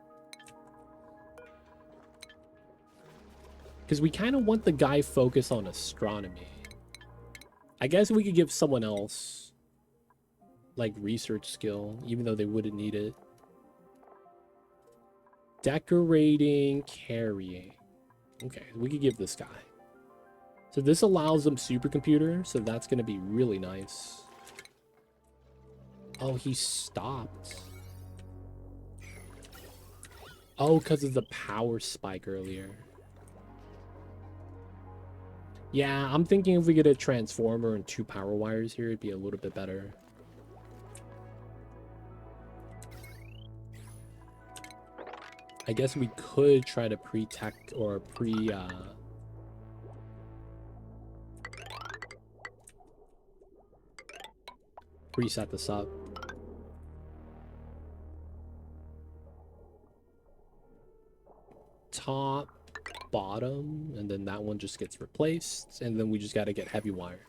Because we kind of want the guy focused on astronomy. I guess we could give someone else, like, research skill, even though they wouldn't need it. Decorating, carrying. Okay, we could give this guy. So this allows them supercomputer, so that's going to be really nice. Oh, he stopped. Oh, because of the power spike earlier. Yeah, I'm thinking if we get a transformer and 2 power wires here, it'd be a little bit better. I guess we could try to pre-tech or preset this up. Top, bottom, and then that one just gets replaced, and then we just got to get heavy wire.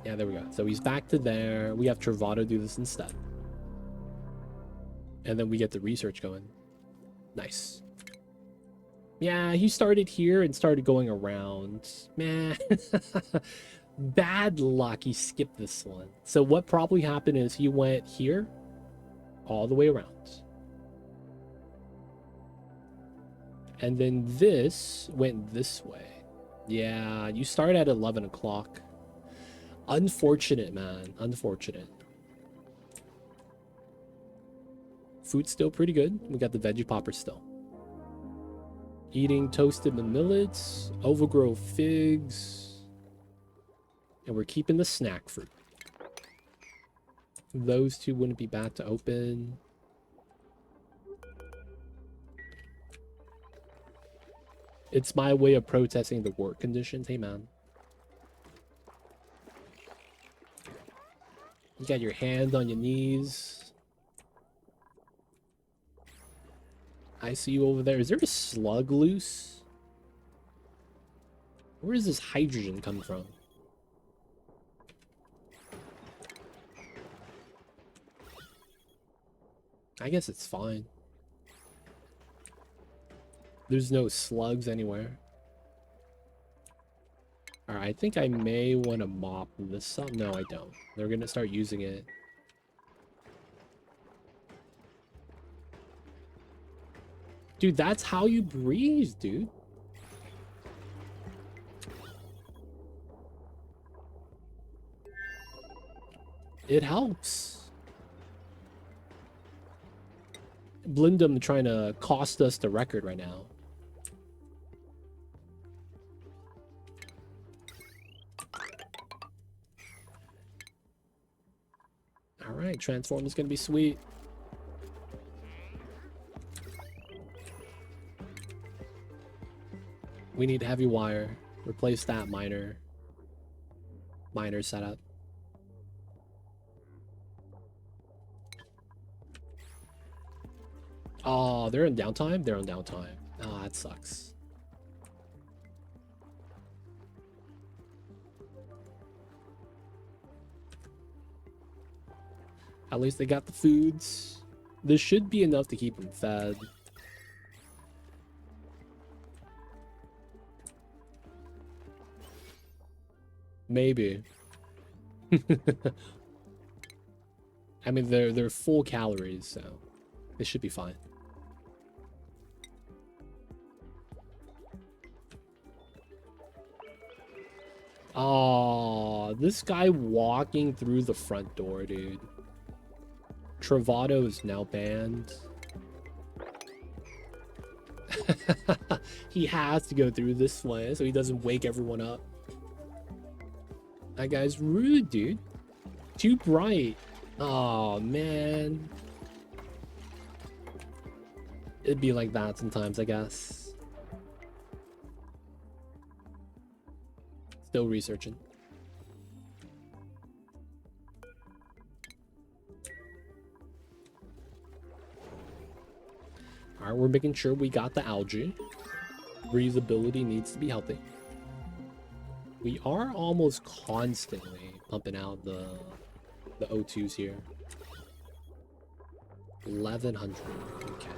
Yeah, there we go. So he's back to there. We have Travado do this instead. And then we get the research going. Nice. Yeah, he started here and started going around. Man. Bad luck. He skipped this one. So what probably happened is he went here all the way around. And then this went this way. Yeah, you start at 11 o'clock. Unfortunate, man. Unfortunate. Food's still pretty good. We got the veggie poppers still. Eating toasted millets, overgrow figs. And we're keeping the snack fruit. Those two wouldn't be bad to open. It's my way of protesting the work conditions. Hey, man. You got your hands on your knees. I see you over there. Is there a slug loose? Where does this hydrogen come from? I guess it's fine. There's no slugs anywhere. Alright, I think I may want to mop this up. No, I don't. They're gonna start using it. Dude, that's how you breathe, dude. It helps. Blindum trying to cost us the record right now. Alright, transform is gonna be sweet. We need heavy wire. Replace that miner setup. Oh, they're in downtime? They're on downtime. Oh, that sucks. At least they got the foods. This should be enough to keep them fed. Maybe. I mean, they're full calories, so they should be fine. Oh, this guy walking through the front door, dude. Travato is now banned. He has to go through this way so he doesn't wake everyone up. That guy's rude, dude. Too bright. Oh, man. It'd be like that sometimes, I guess. Still researching. Alright, we're making sure we got the algae. Breathability needs to be healthy. We are almost constantly pumping out the O2s here. 1100. Okay.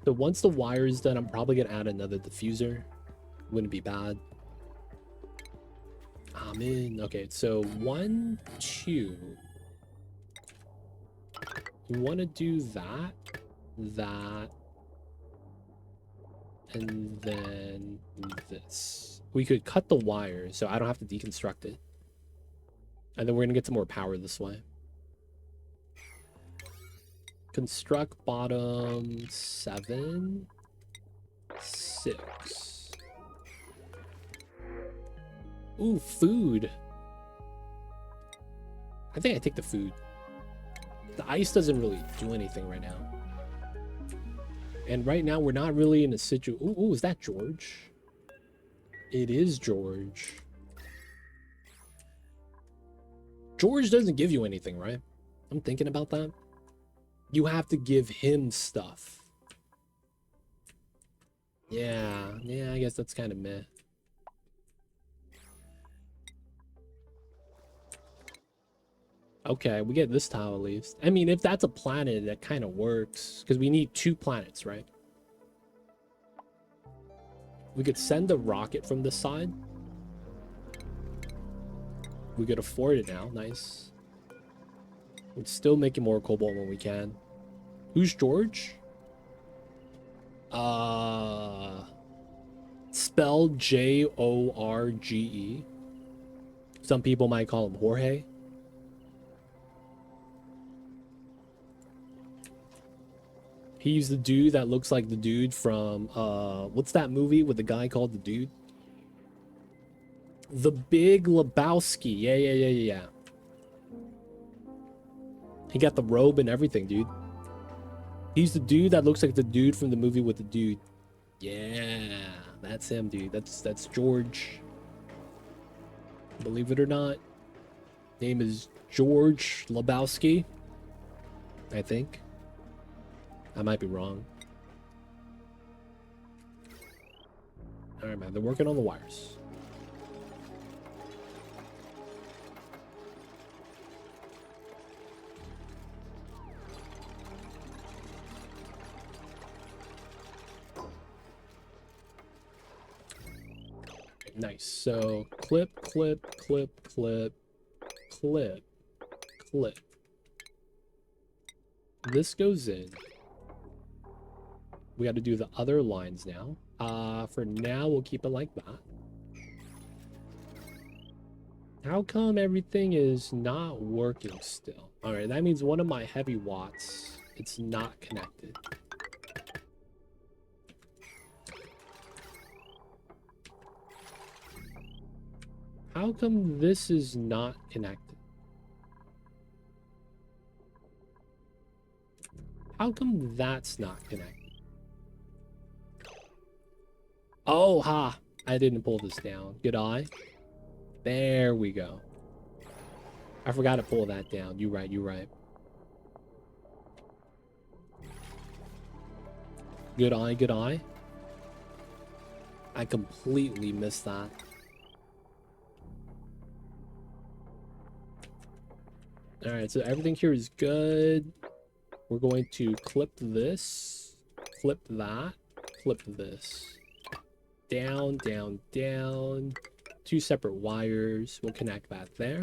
So once the wire is done, I'm probably gonna add another diffuser. Wouldn't be bad. I'm in. Okay, so 1, 2. We want to do that, and then this. We could cut the wire so I don't have to deconstruct it. And then we're gonna get some more power this way. Construct bottom 7, 6. Ooh, food. I think I take the food. The ice doesn't really do anything right now. And right now we're not really in a situation. Ooh, is that George? It is George. George doesn't give you anything, right? I'm thinking about that. You have to give him stuff. Yeah, I guess that's kind of meh. Okay, we get this tile at least. I mean, if that's a planet, that kind of works. Because we need 2 planets, right? We could send a rocket from this side. We could afford it now. Nice. We're still making more cobalt when we can. Who's George? Spelled Jorge. Some people might call him Jorge. He's the dude that looks like the dude from, what's that movie with the guy called the Dude? The Big Lebowski. Yeah. He got the robe and everything, dude. He's the dude that looks like the dude from the movie with the dude. Yeah, that's him, dude. That's George. Believe it or not. Name is George Lebowski. I think. I might be wrong. Alright, man. They're working on the wires. Nice. So clip, clip, clip, clip, clip, clip. This goes in. We got to do the other lines now. For now, we'll keep it like that. How come everything is not working still? All right, that means one of my heavy watts, it's not connected. How come this is not connected? How come that's not connected? Oh, ha! I didn't pull this down. Good eye. There we go. I forgot to pull that down. You're right, you're right. Good eye, good eye. I completely missed that. Alright, so everything here is good. We're going to clip this, clip that, clip this. Down, down, down. Two separate wires. We'll connect that there.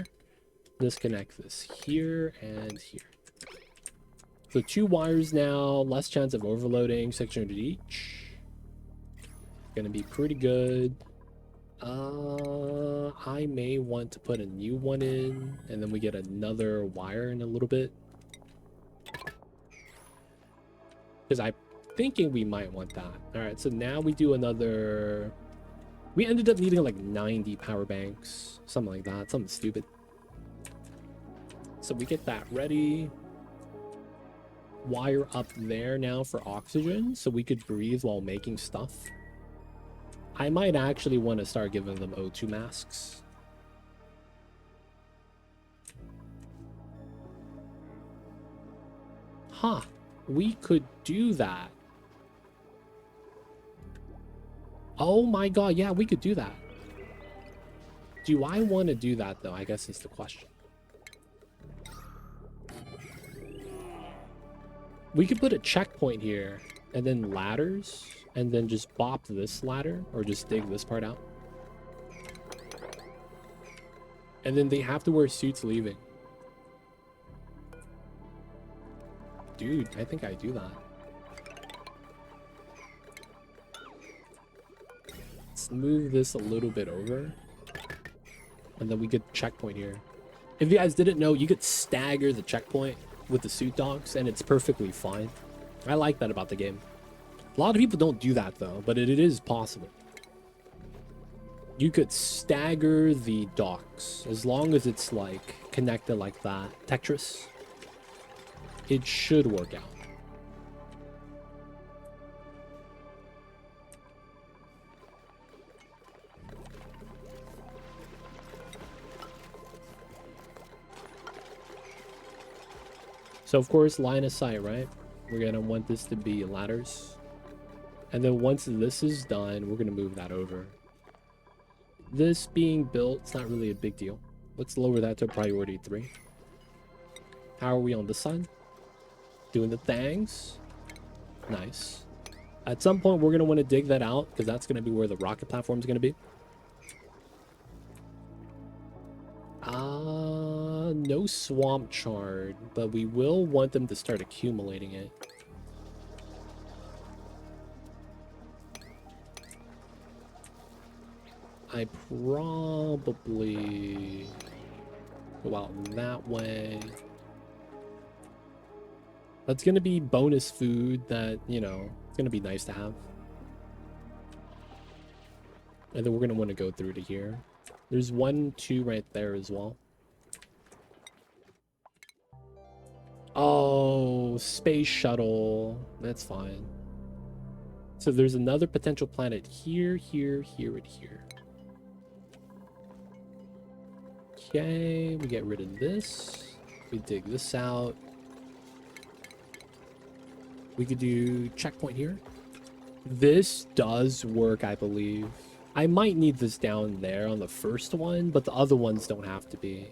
Disconnect this here and here. So 2 wires now, less chance of overloading, 600 each. Gonna be pretty good. I may want to put a new one in, and then we get another wire in a little bit. Because I'm thinking we might want that. Alright, so now we do another... We ended up needing like 90 power banks. Something like that. Something stupid. So we get that ready. Wire up there now for oxygen, so we could breathe while making stuff. I might actually want to start giving them O2 masks. Huh. We could do that. Oh my god, yeah, we could do that. Do I want to do that, though? I guess is the question. We could put a checkpoint here, and then ladders, and then just bop this ladder, or just dig this part out. And then they have to wear suits leaving. Dude, I think I do that. Let's move this a little bit over. And then we get checkpoint here. If you guys didn't know, you could stagger the checkpoint with the suit dogs, and it's perfectly fine. I like that about the game. A lot of people don't do that, though, but it is possible. You could stagger the docks, as long as it's, like, connected like that. Tetris. It should work out. So, of course, line of sight, right? We're going to want this to be ladders. And then once this is done, we're going to move that over. This being built, it's not really a big deal. Let's lower that to priority 3. How are we on this side? Doing the things. Nice. At some point, we're going to want to dig that out, because that's going to be where the rocket platform is going to be. No swamp chard, but we will want them to start accumulating it. I probably go out that way. That's going to be bonus food that, you know, it's going to be nice to have. And then we're going to want to go through to here. There's 1, 2 right there as well. Oh, space shuttle. That's fine. So there's another potential planet here, here, here, and here. Okay, we get rid of this. We dig this out. We could do checkpoint here. This does work, I believe. I might need this down there on the first one, but the other ones don't have to be.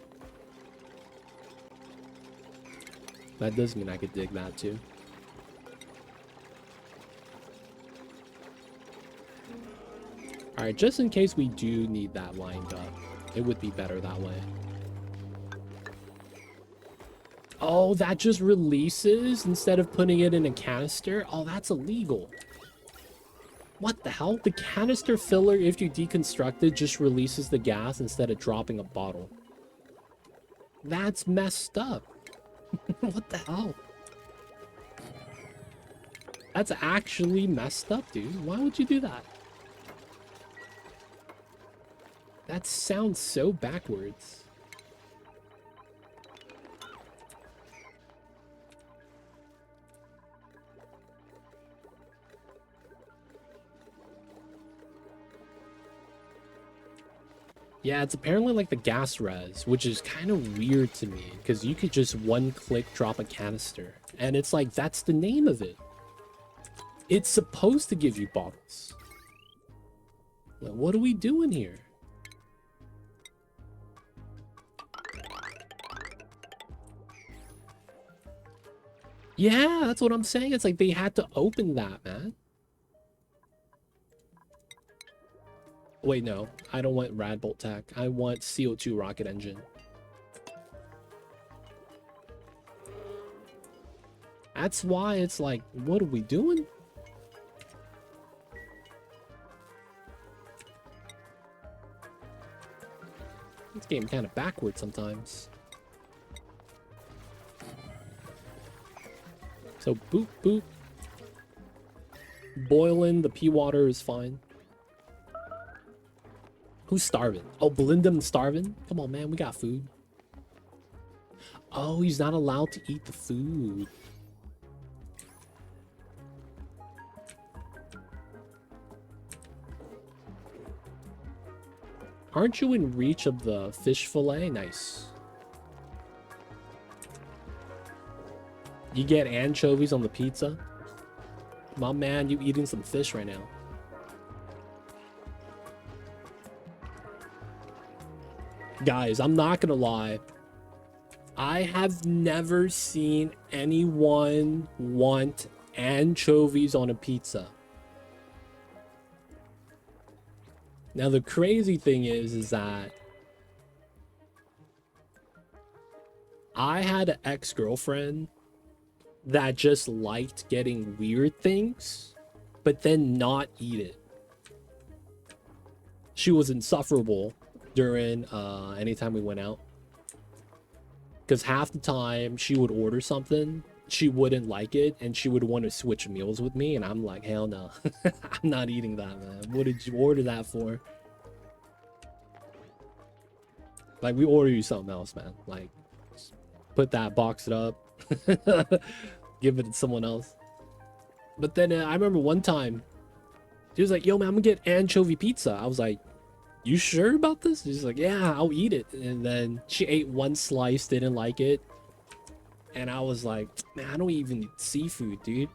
That does mean I could dig that too. Alright, just in case we do need that lined up, it would be better that way. Oh, that just releases instead of putting it in a canister? Oh, that's illegal. What the hell? The canister filler, if you deconstruct it, just releases the gas instead of dropping a bottle. That's messed up. What the hell? That's actually messed up, dude. Why would you do that? That sounds so backwards. Yeah, it's apparently like the gas res, which is kind of weird to me because you could just one click drop a canister and it's like that's the name of it. It's supposed to give you bottles. Like, what are we doing here? Yeah, that's what I'm saying. It's like they had to open that, man. Wait, no. I don't want Radbolt Tech. I want CO2 rocket engine. That's why it's like, what are we doing? This game kind of backwards sometimes. So boop boop. Boiling the pea water is fine. Who's starving? Oh, Belinda's starving? Come on, man, we got food. Oh, he's not allowed to eat the food. Aren't you in reach of the fish fillet? Nice. You get anchovies on the pizza? My man, you eating some fish right now. Guys, I'm not gonna lie. I have never seen anyone want anchovies on a pizza. Now, the crazy thing is that I had an ex-girlfriend that just liked getting weird things, but then not eat it. She was insufferable during anytime we went out. Because half the time she would order something, she wouldn't like it, and she would want to switch meals with me, and I'm like, hell no. I'm not eating that, man. What did you order that for? Like, we order you something else, man. Like, put that, box it up. Give it to someone else. But then I remember one time, she was like, yo, man, I'm gonna get anchovy pizza. I was like, you sure about this? She's like, yeah, I'll eat it. And then she ate one slice, didn't like it. And I was like, man, I don't even eat seafood, dude.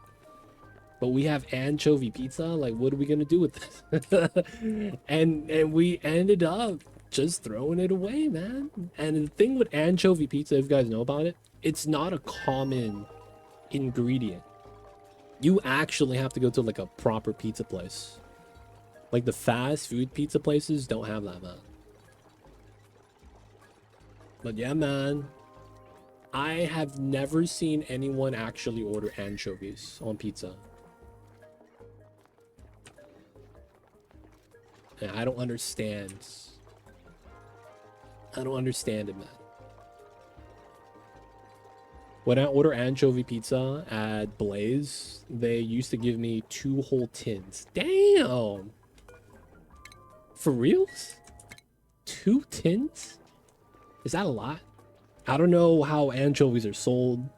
But we have anchovy pizza. Like, what are we gonna do with this? and we ended up just throwing it away, man. And the thing with anchovy pizza, if you guys know about it, it's not a common ingredient. You actually have to go to like a proper pizza place. Like the fast food pizza places don't have that, man. But yeah, man, I have never seen anyone actually order anchovies on pizza. And I don't understand. I don't understand it, man. When I order anchovy pizza at Blaze, they used to give me 2 whole tins. Damn! For reals? 2 tins? Is that a lot? I don't know how anchovies are sold.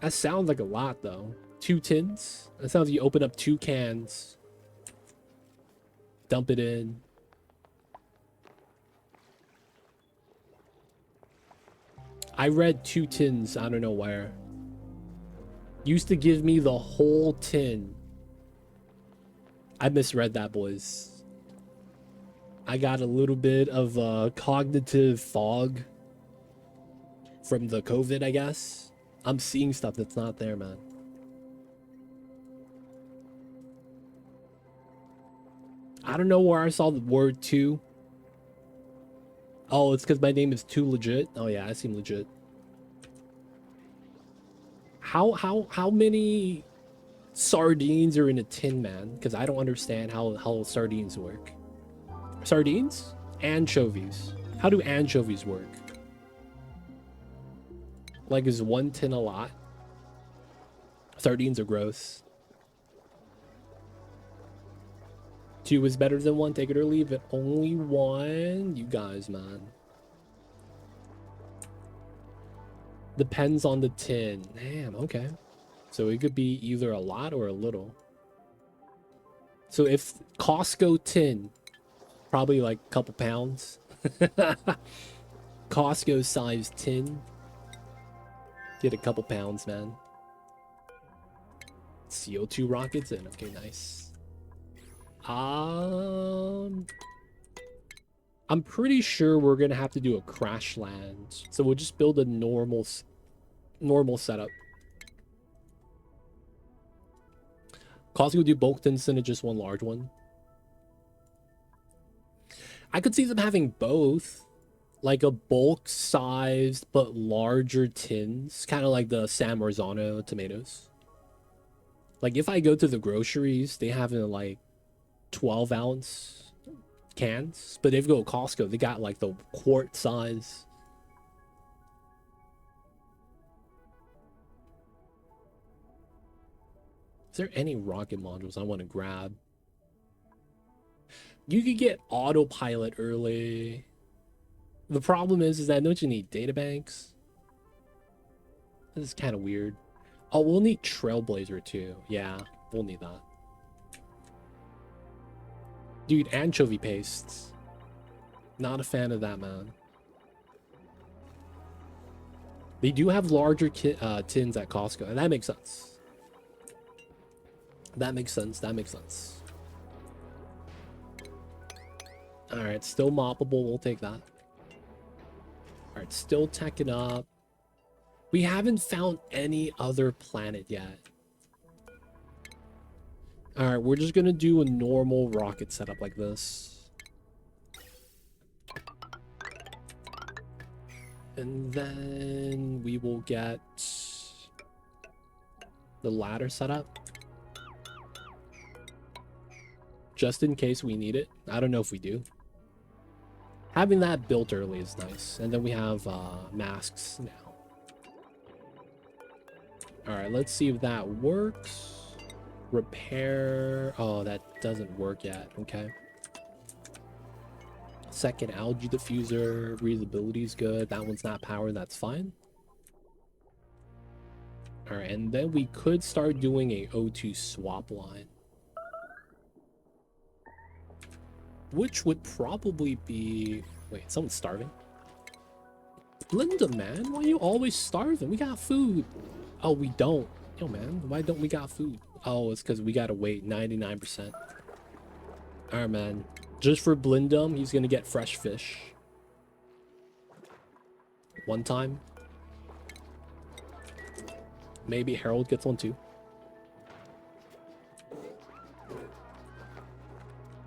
That sounds like a lot, though. 2 tins? That sounds like you open up 2 cans. Dump it in. I read 2 tins, I don't know where. Used to give me the whole tin. I misread that, boys. I got a little bit of cognitive fog from the COVID, I guess. I'm seeing stuff that's not there, man. I don't know where I saw the word 2. Oh, it's because my name is Too Legit. Oh yeah, I seem legit. How many sardines are in a tin, man? Because I don't understand how sardines work. Sardines? Anchovies. How do anchovies work? Like, is 1 tin a lot? Sardines are gross. 2 is better than 1. Take it or leave it. Only 1. You guys, man. Depends on the tin. Damn, okay. So it could be either a lot or a little. So if Costco tin, probably like a couple pounds. Costco size tin. Get a couple pounds, man. CO2 rockets in. Okay, nice. I'm pretty sure we're gonna have to do a crash land. So we'll just build a normal setup. Costco will do bulk tins instead of just 1 large one. I could see them having both. Like a bulk sized but larger tins. Kind of like the San Marzano tomatoes. Like if I go to the groceries, they have in like 12-ounce cans. But if you go to Costco, they got like the quart size. Is there any rocket modules I want to grab? You could get autopilot early. The problem is that don't you need data banks? This is kind of weird. Oh, we'll need Trailblazer too. Yeah, we'll need that. Dude, anchovy pastes. Not a fan of that, man. They do have larger tins at Costco, and that makes sense. That makes sense. That makes sense. All right, still moppable. We'll take that. All right, still teching up. We haven't found any other planet yet. All right, we're just gonna do a normal rocket setup like this. And then we will get the ladder set up. Just in case we need it. I don't know if we do. Having that built early is nice. And then we have masks now. Alright, let's see if that works. Repair. Oh, that doesn't work yet. Okay. Second algae diffuser. Breathability is good. That one's not powered. That's fine. Alright, and then we could start doing a O2 swap line. Which would probably be... Wait, someone's starving? Linda, man, why are you always starving? We got food. Oh, we don't. Yo, man, why don't we got food? Oh, it's because we gotta wait 99%. Alright, man. Just for Blindum, he's gonna get fresh fish. One time. Maybe Harold gets one too.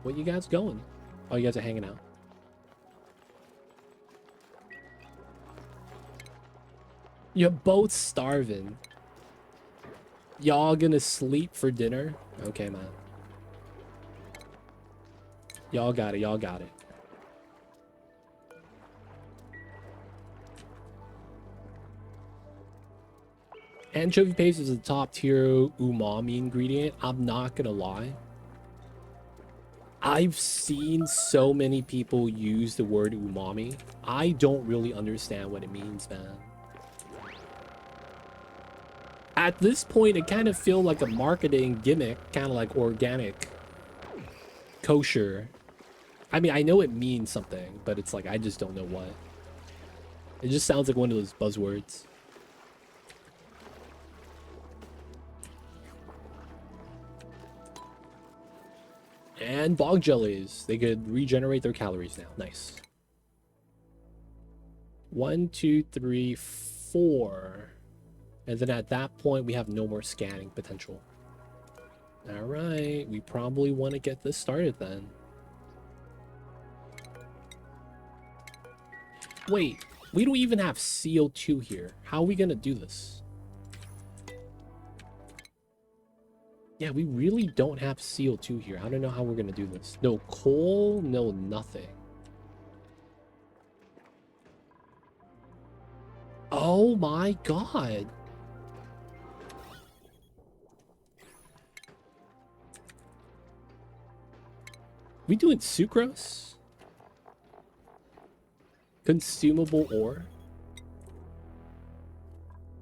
What you guys going? Oh, you guys are hanging out. You're both starving. Y'all gonna sleep for dinner? Okay, man. Y'all got it. Y'all got it. Anchovy paste is a top tier umami ingredient. I'm not gonna lie. I've seen so many people use the word umami. I don't really understand what it means, man. At this point, it kind of feels like a marketing gimmick, kind of like organic, kosher. I mean, I know it means something, but it's like, I just don't know what. It just sounds like one of those buzzwords. And bog jellies. They could regenerate their calories now. Nice. 1, 2, 3, 4. And then at that point, we have no more scanning potential. All right. We probably want to get this started then. Wait. We don't even have CO2 here. How are we going to do this? Yeah, we really don't have CO2 here. I don't know how we're going to do this. No coal, no nothing. Oh my god. We doing sucrose? Consumable ore?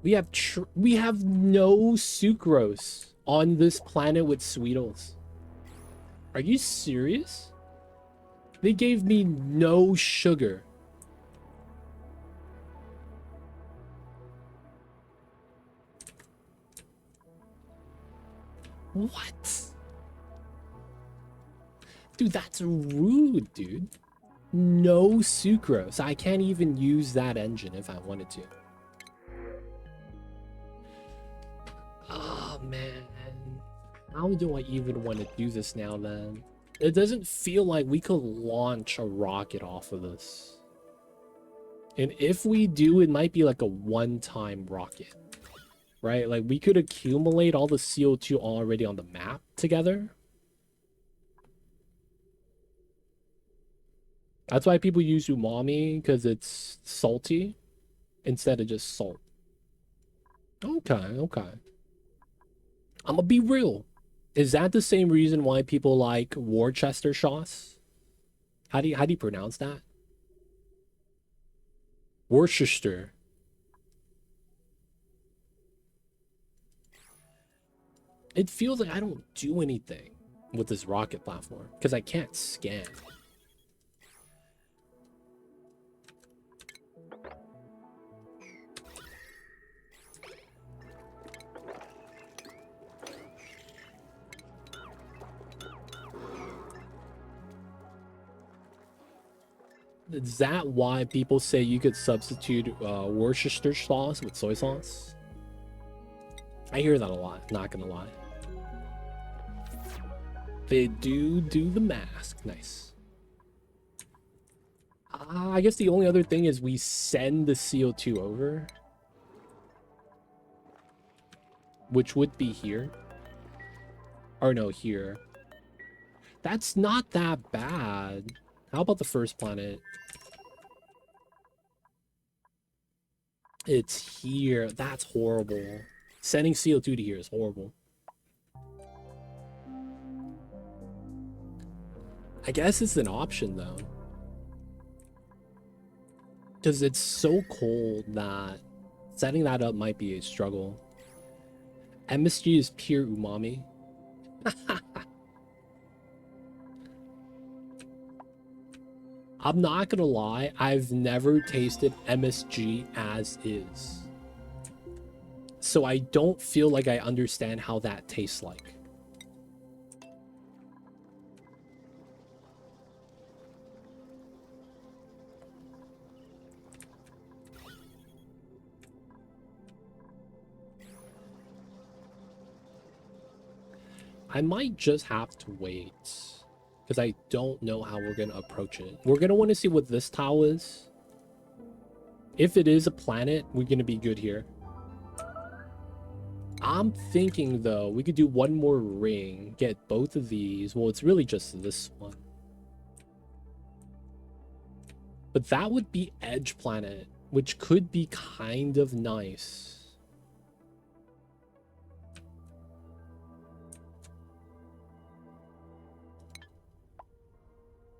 We have no sucrose on this planet with Sweetles. Are you serious? They gave me no sugar. What? Dude, that's rude, dude. No sucrose. I can't even use that engine if I wanted to. Oh, man. How do I even want to do this now, then? It doesn't feel like we could launch a rocket off of this. And if we do, it might be like a one-time rocket. Right? Like, we could accumulate all the CO2 already on the map together. That's why people use umami, because it's salty instead of just salt. Okay, okay. I'm gonna be real. Is that the same reason why people like Worcester sauce? How do you pronounce that? Worcester. It feels like I don't do anything with this rocket platform because I can't scan. Is that why people say you could substitute Worcester sauce with soy sauce? I hear that a lot, not gonna lie. They do the mask. Nice. I guess the only other thing is we send the CO2 over. Which would be here. Or no, here. That's not that bad. How about the first planet? It's here. That's horrible. Sending CO2 to here is horrible. I guess it's an option, though. Because it's so cold that setting that up might be a struggle. MSG is pure umami. I'm not gonna lie, I've never tasted MSG as is. So I don't feel like I understand how that tastes like. I might just have to wait. Because I don't know how we're going to approach it. We're going to want to see what this tile is. If it is a planet, we're going to be good here. I'm thinking, though, we could do one more ring. Get both of these. Well, it's really just this one. But that would be Edge Planet, which could be kind of nice.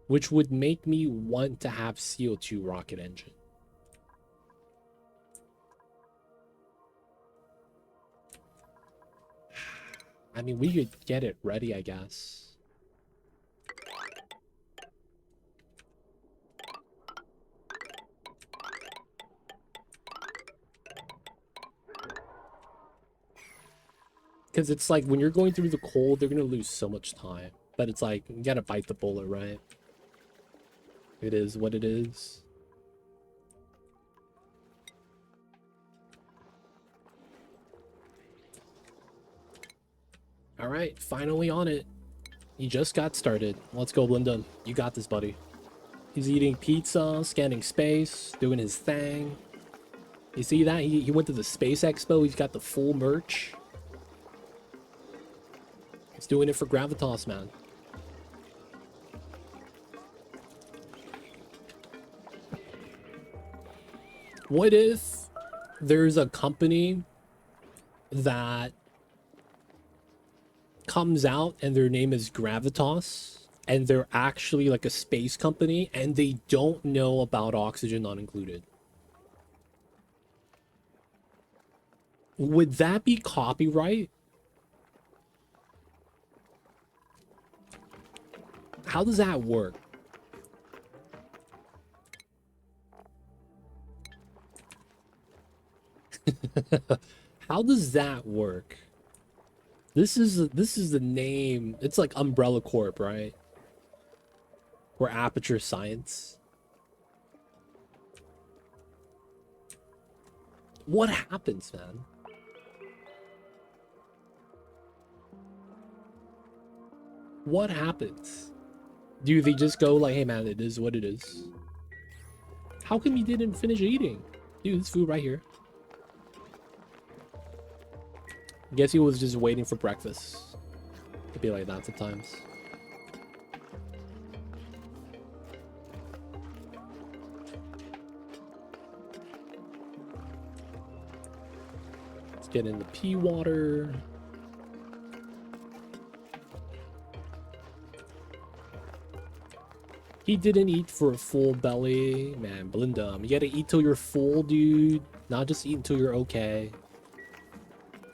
Which would make me want to have CO2 rocket engine. I mean, we could get it ready, I guess. Because it's like, when you're going through the cold, they're going to lose so much time. But it's like, you gotta bite the bullet, right? It is what it is. Alright, finally on it. You just got started. Let's go, Lyndon. You got this, buddy. He's eating pizza, scanning space, doing his thing. You see that? He went to the Space Expo. He's got the full merch. He's doing it for Gravitas, man. What if there's a company that comes out and their name is Gravitas and they're actually like a space company and they don't know about oxygen not included? Would that be copyright? How does that work? How does that work? This is the name. It's like Umbrella Corp, right? Or Aperture Science. What happens, man? What happens? Do they just go like, hey man, it is what it is? How come you didn't finish eating? Dude, this food right here. I guess he was just waiting for breakfast. It'd be like that sometimes. Let's get in the pea water. He didn't eat for a full belly. Man, Belinda, you gotta eat till you're full, dude. Not just eat until you're okay.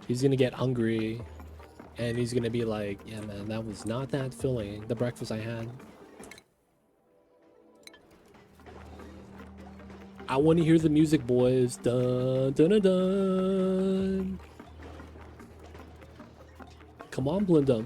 He's gonna get hungry. And he's gonna be like, yeah, man, that was not that filling, the breakfast I had. I want to hear the music, boys. Dun, dun, dun, dun. Come on, Belinda.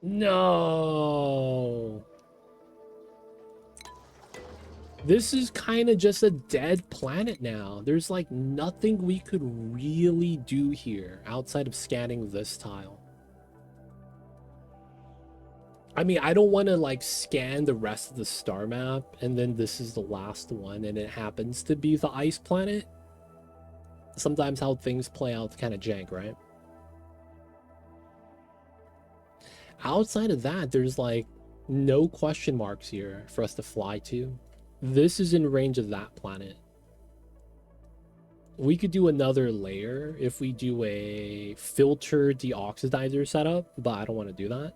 No. This is kind of just a dead planet now. There's like nothing we could really do here outside of scanning this tile. I mean, I don't want to like scan the rest of the star map and then this is the last one and it happens to be the ice planet. Sometimes how things play out kind of jank, right? Outside of that, there's like no question marks here for us to fly to. This is in range of that planet. We could do another layer if we do a filter deoxidizer setup, but I don't want to do that.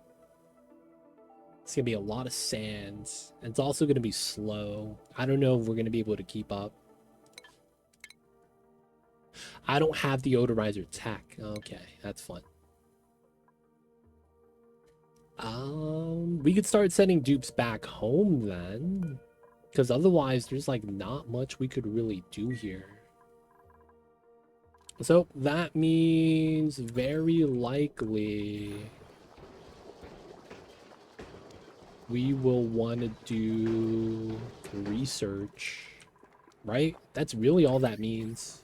It's gonna be a lot of sands. And it's also gonna be slow. I don't know if we're gonna be able to keep up. I don't have the odorizer tech. Okay, that's fun. We could start sending dupes back home then. Because otherwise, there's like not much we could really do here. So that means very likely we will want to do research, right? That's really all that means.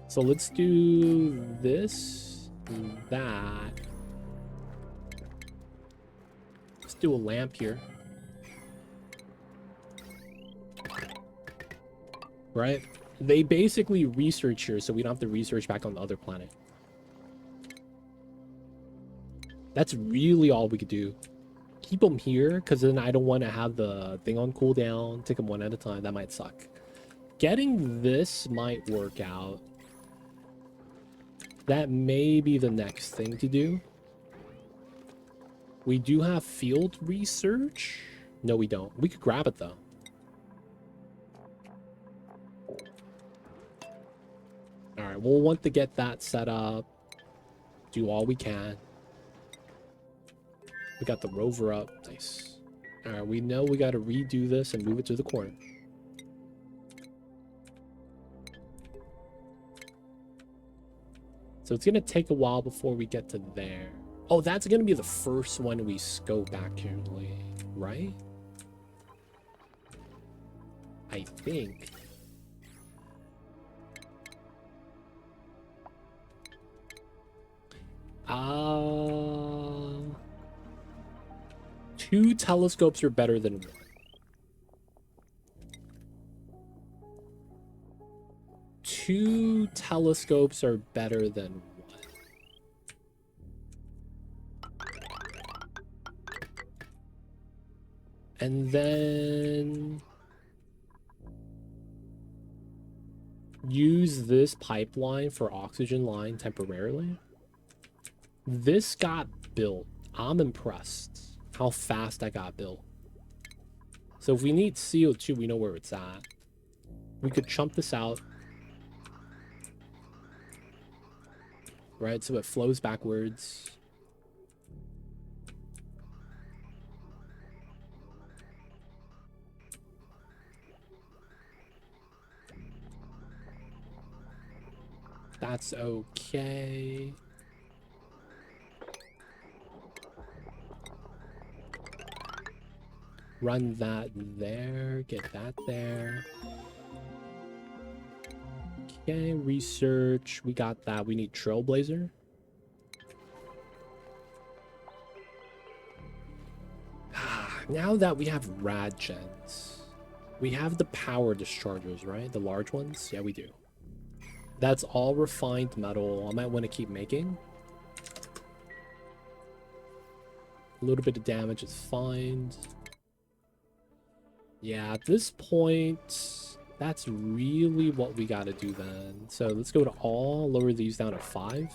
So let's do this, that. Let's do a lamp here. Right? They basically research here, so we don't have to research back on the other planet. That's really all we could do. Keep them here, because then I don't want to have the thing on cooldown. Take them one at a time. That might suck. Getting this might work out. That may be the next thing to do. We do have field research. No, we don't. We could grab it, though. Alright, we'll want to get that set up. Do all we can. We got the rover up. Nice. Alright, we know we got to redo this and move it to the corner. So it's going to take a while before we get to there. Oh, that's going to be the first one we scope, actually. Right? I think. Two telescopes are better than one. Two telescopes are better than one. And then use this pipeline for oxygen line temporarily. This got built. I'm impressed how fast that got built. So if we need CO2, we know where it's at. We could chump this out. Right, so it flows backwards. That's okay. Run that there, get that there. Okay, research. We got that. We need Trailblazer. Now that we have rad gens, we have the power dischargers, right? The large ones? Yeah, we do. That's all refined metal. I might want to keep making. A little bit of damage is fine. Yeah, at this point, that's really what we got to do then. So let's go to all, lower these down to 5.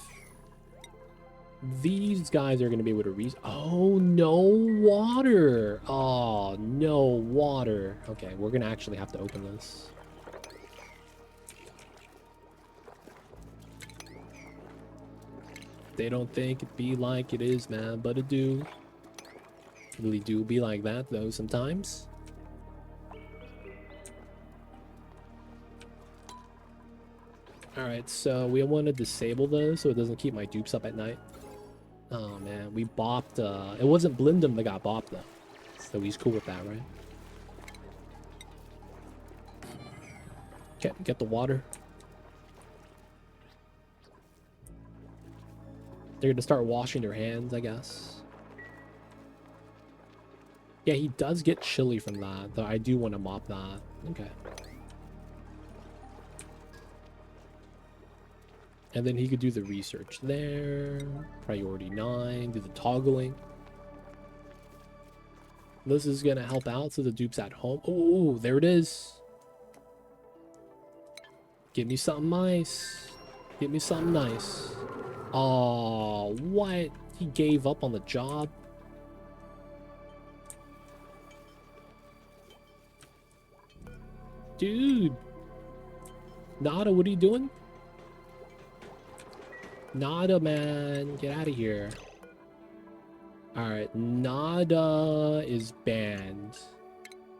These guys are going to be able to oh, no water. Oh, no water. Okay, we're going to actually have to open this. They don't think it be like it is, man, but it do. It really do be like that, though, sometimes. Alright, so we want to disable those so it doesn't keep my dupes up at night. Oh man, we bopped, it wasn't Blindum that got bopped though. So he's cool with that, right? Okay, get the water. They're gonna start washing their hands, I guess. Yeah, he does get chilly from that, though I do want to mop that. Okay. And then he could do the research there. Priority 9. Do the toggling. This is going to help out so the dupe's at home. Oh, there it is. Give me something nice. Give me something nice. Oh, what? He gave up on the job. Dude. Nada, what are you doing? Nada, man. Get out of here. Alright, Nada is banned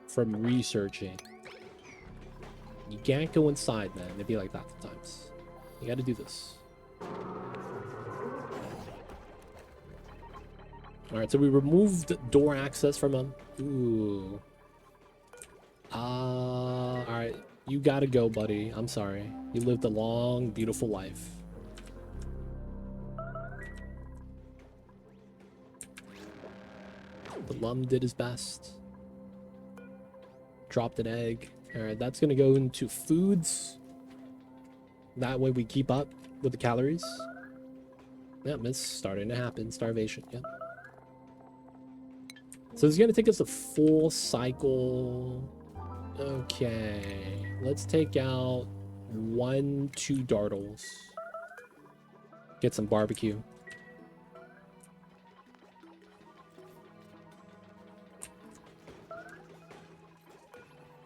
from researching. You can't go inside, man. It'd be like that sometimes. You gotta do this. Alright, so we removed door access from him. Ooh. Alright. You gotta go, buddy. I'm sorry. You lived a long, beautiful life. The Lum did his best. Dropped an egg. Alright, that's gonna go into foods. That way we keep up with the calories. Yep, it's starting to happen. Starvation, yep. So it's gonna take us a full cycle. Okay. Let's take out 1, 2 dartles. Get some barbecue.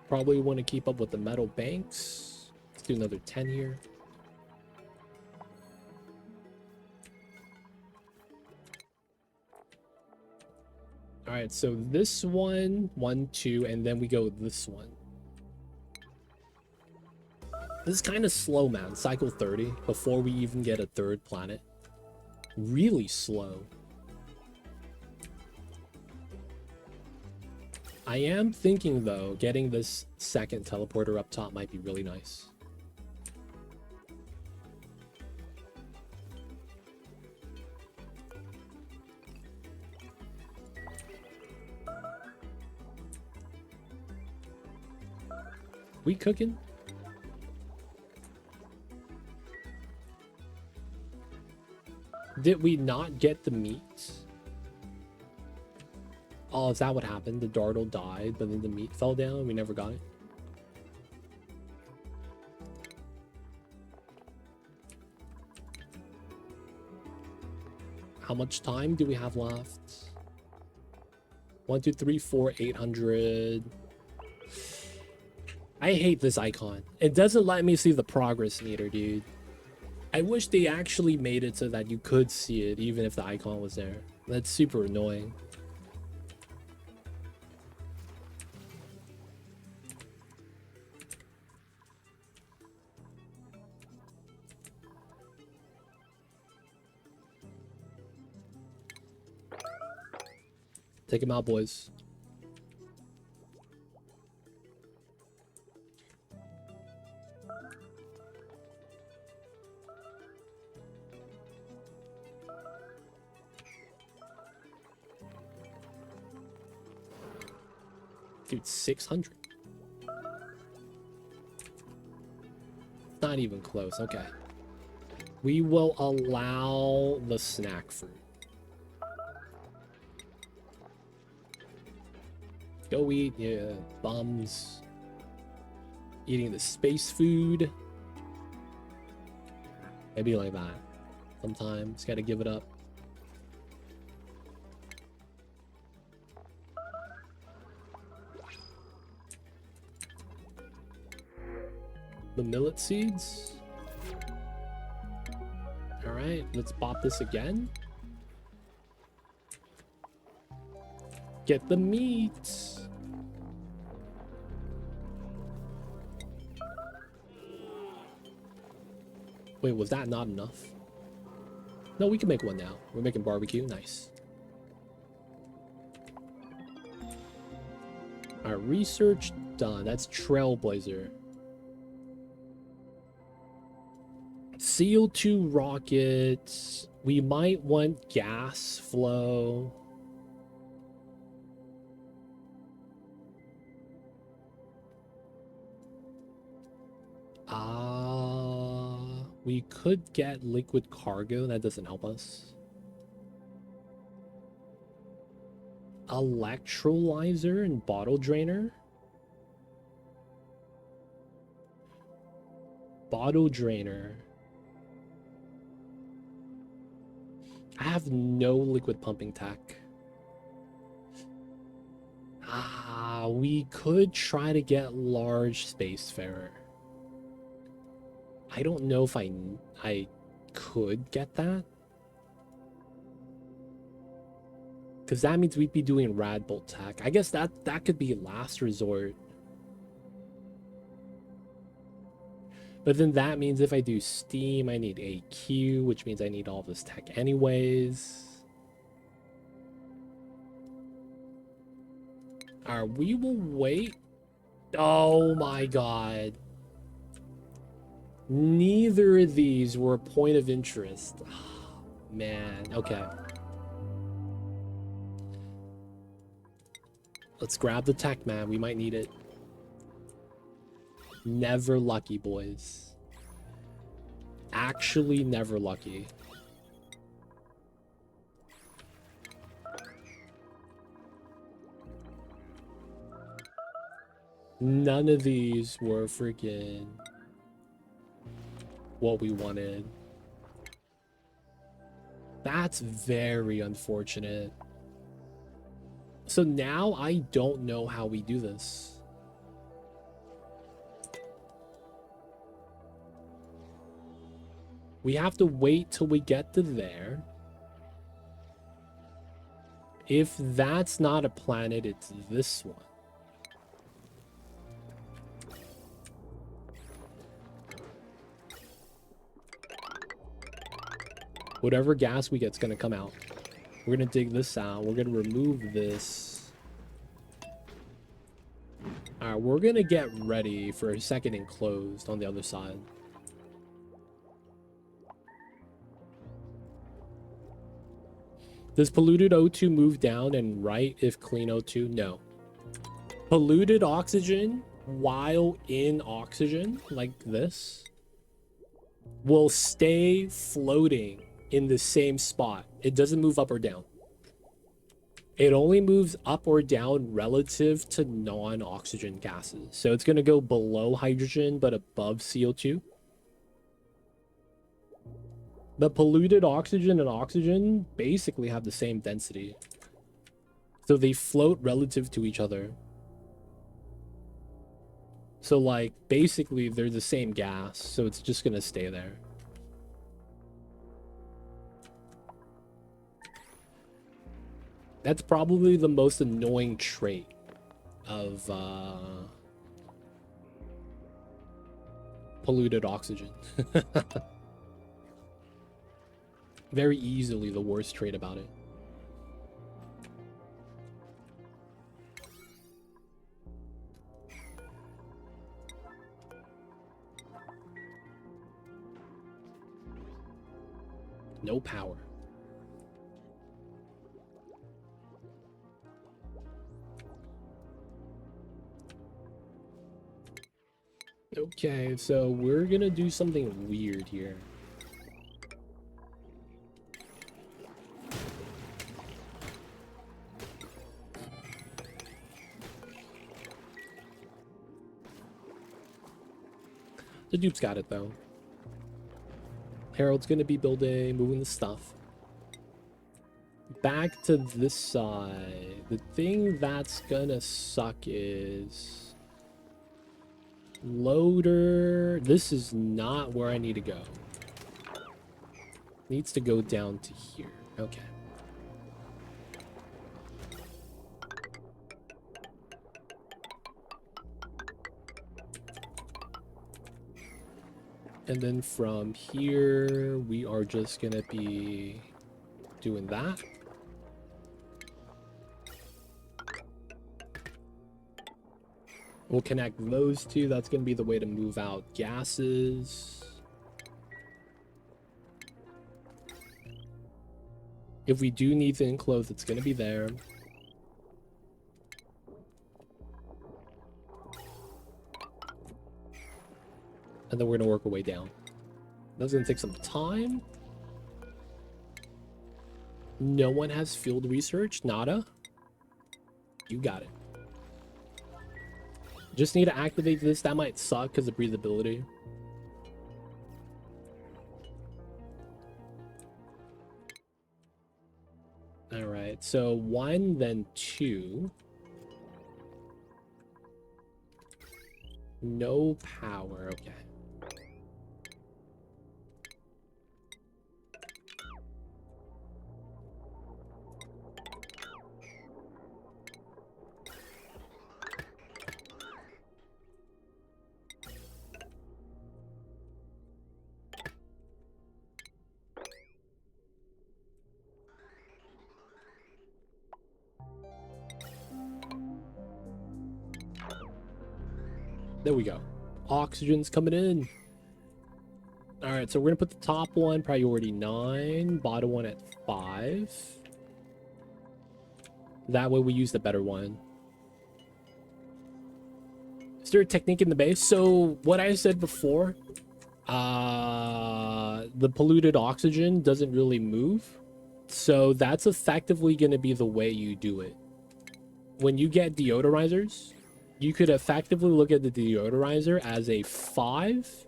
Probably want to keep up with the metal banks. Let's do another 10 here. All right, so this one, 1, 2, and then we go this one. This is kind of slow, man. Cycle 30 before we even get a third planet. Really slow. I am thinking, though, getting this second teleporter up top might be really nice. We cooking? Did we not get the meat? Oh, is that what happened? The dartle died, but then the meat fell down and we never got it? How much time do we have left? 1, 2, 3, 4, 800. I hate this icon. It doesn't let me see the progress meter, dude. I wish they actually made it so that you could see it even if the icon was there. That's super annoying. Take him out, boys. Dude, 600. Not even close. Okay. We will allow the snack fruit. Go eat, yeah, bums. Eating the space food. Maybe like that. Sometimes gotta give it up. The millet seeds. All right, let's pop this again. Get the meat. Wait, was that not enough? No, we can make one now. We're making barbecue. Nice. Our research done. That's Trailblazer. CO2 rockets. We might want gas flow. We could get liquid cargo. That doesn't help us. Electrolyzer and bottle drainer. Bottle drainer. I have no liquid pumping tech. We could try to get large spacefarer. I don't know if I could get that. Because that means we'd be doing Radbolt tech. I guess that could be last resort. But then that means if I do Steam, I need AQ, which means I need all this tech anyways. Alright, we will wait. Oh my god. Neither of these were a point of interest. Oh, man, okay. Let's grab the tech, man. We might need it. Never lucky, boys. Actually, never lucky. None of these were freaking what we wanted. That's very unfortunate. So now I don't know how we do this. We have to wait till we get to there. If that's not a planet, it's this one. Whatever gas we get's gonna come out. We're gonna dig this out. We're gonna remove this. Alright, we're gonna get ready for a second enclosed on the other side. Does polluted O2 move down and right if clean O2? No. Polluted oxygen, while in oxygen, like this, will stay floating in the same spot. It doesn't move up or down. It only moves up or down relative to non-oxygen gases. So it's going to go below hydrogen, but above CO2. But polluted oxygen and oxygen basically have the same density. So they float relative to each other. So like, basically they're the same gas. So it's just going to stay there. That's probably the most annoying trait of polluted oxygen. Very easily the worst trait about it. No power. Okay, so we're gonna do something weird here. The Dupes got it though. Harold's gonna be moving the stuff. Back to this side. The thing that's gonna suck is loader. This is not where I need to go. Needs to go down to here. Okay. And then from here, we are just gonna be doing that. We'll connect those two. That's going to be the way to move out gases. If we do need to enclose, it's going to be there. And then we're going to work our way down. That's going to take some time. No one has field research. Nada. You got it. Just need to activate this. That might suck because of breathability. All right, so 1, then 2. No power. Okay. There we go. Oxygen's coming in. All right, so we're gonna put the top one priority 9, bottom one at 5. That way we use the better one. Is there a technique in the base? So what I said before, the polluted oxygen doesn't really move. So that's effectively gonna be the way you do it. When you get deodorizers, you could effectively look at the deodorizer as a 5,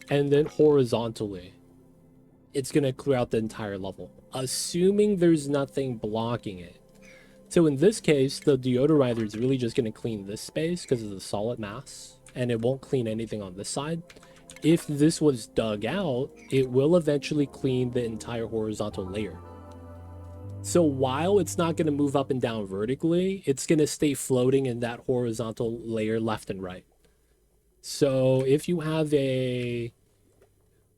and then horizontally, it's going to clear out the entire level. assuming there's nothing blocking it. So in this case, the deodorizer is really just going to clean this space because of the solid mass, and it won't clean anything on this side. If this was dug out, it will eventually clean the entire horizontal layer. So while it's not going to move up and down vertically, it's going to stay floating in that horizontal layer left and right. So if you have a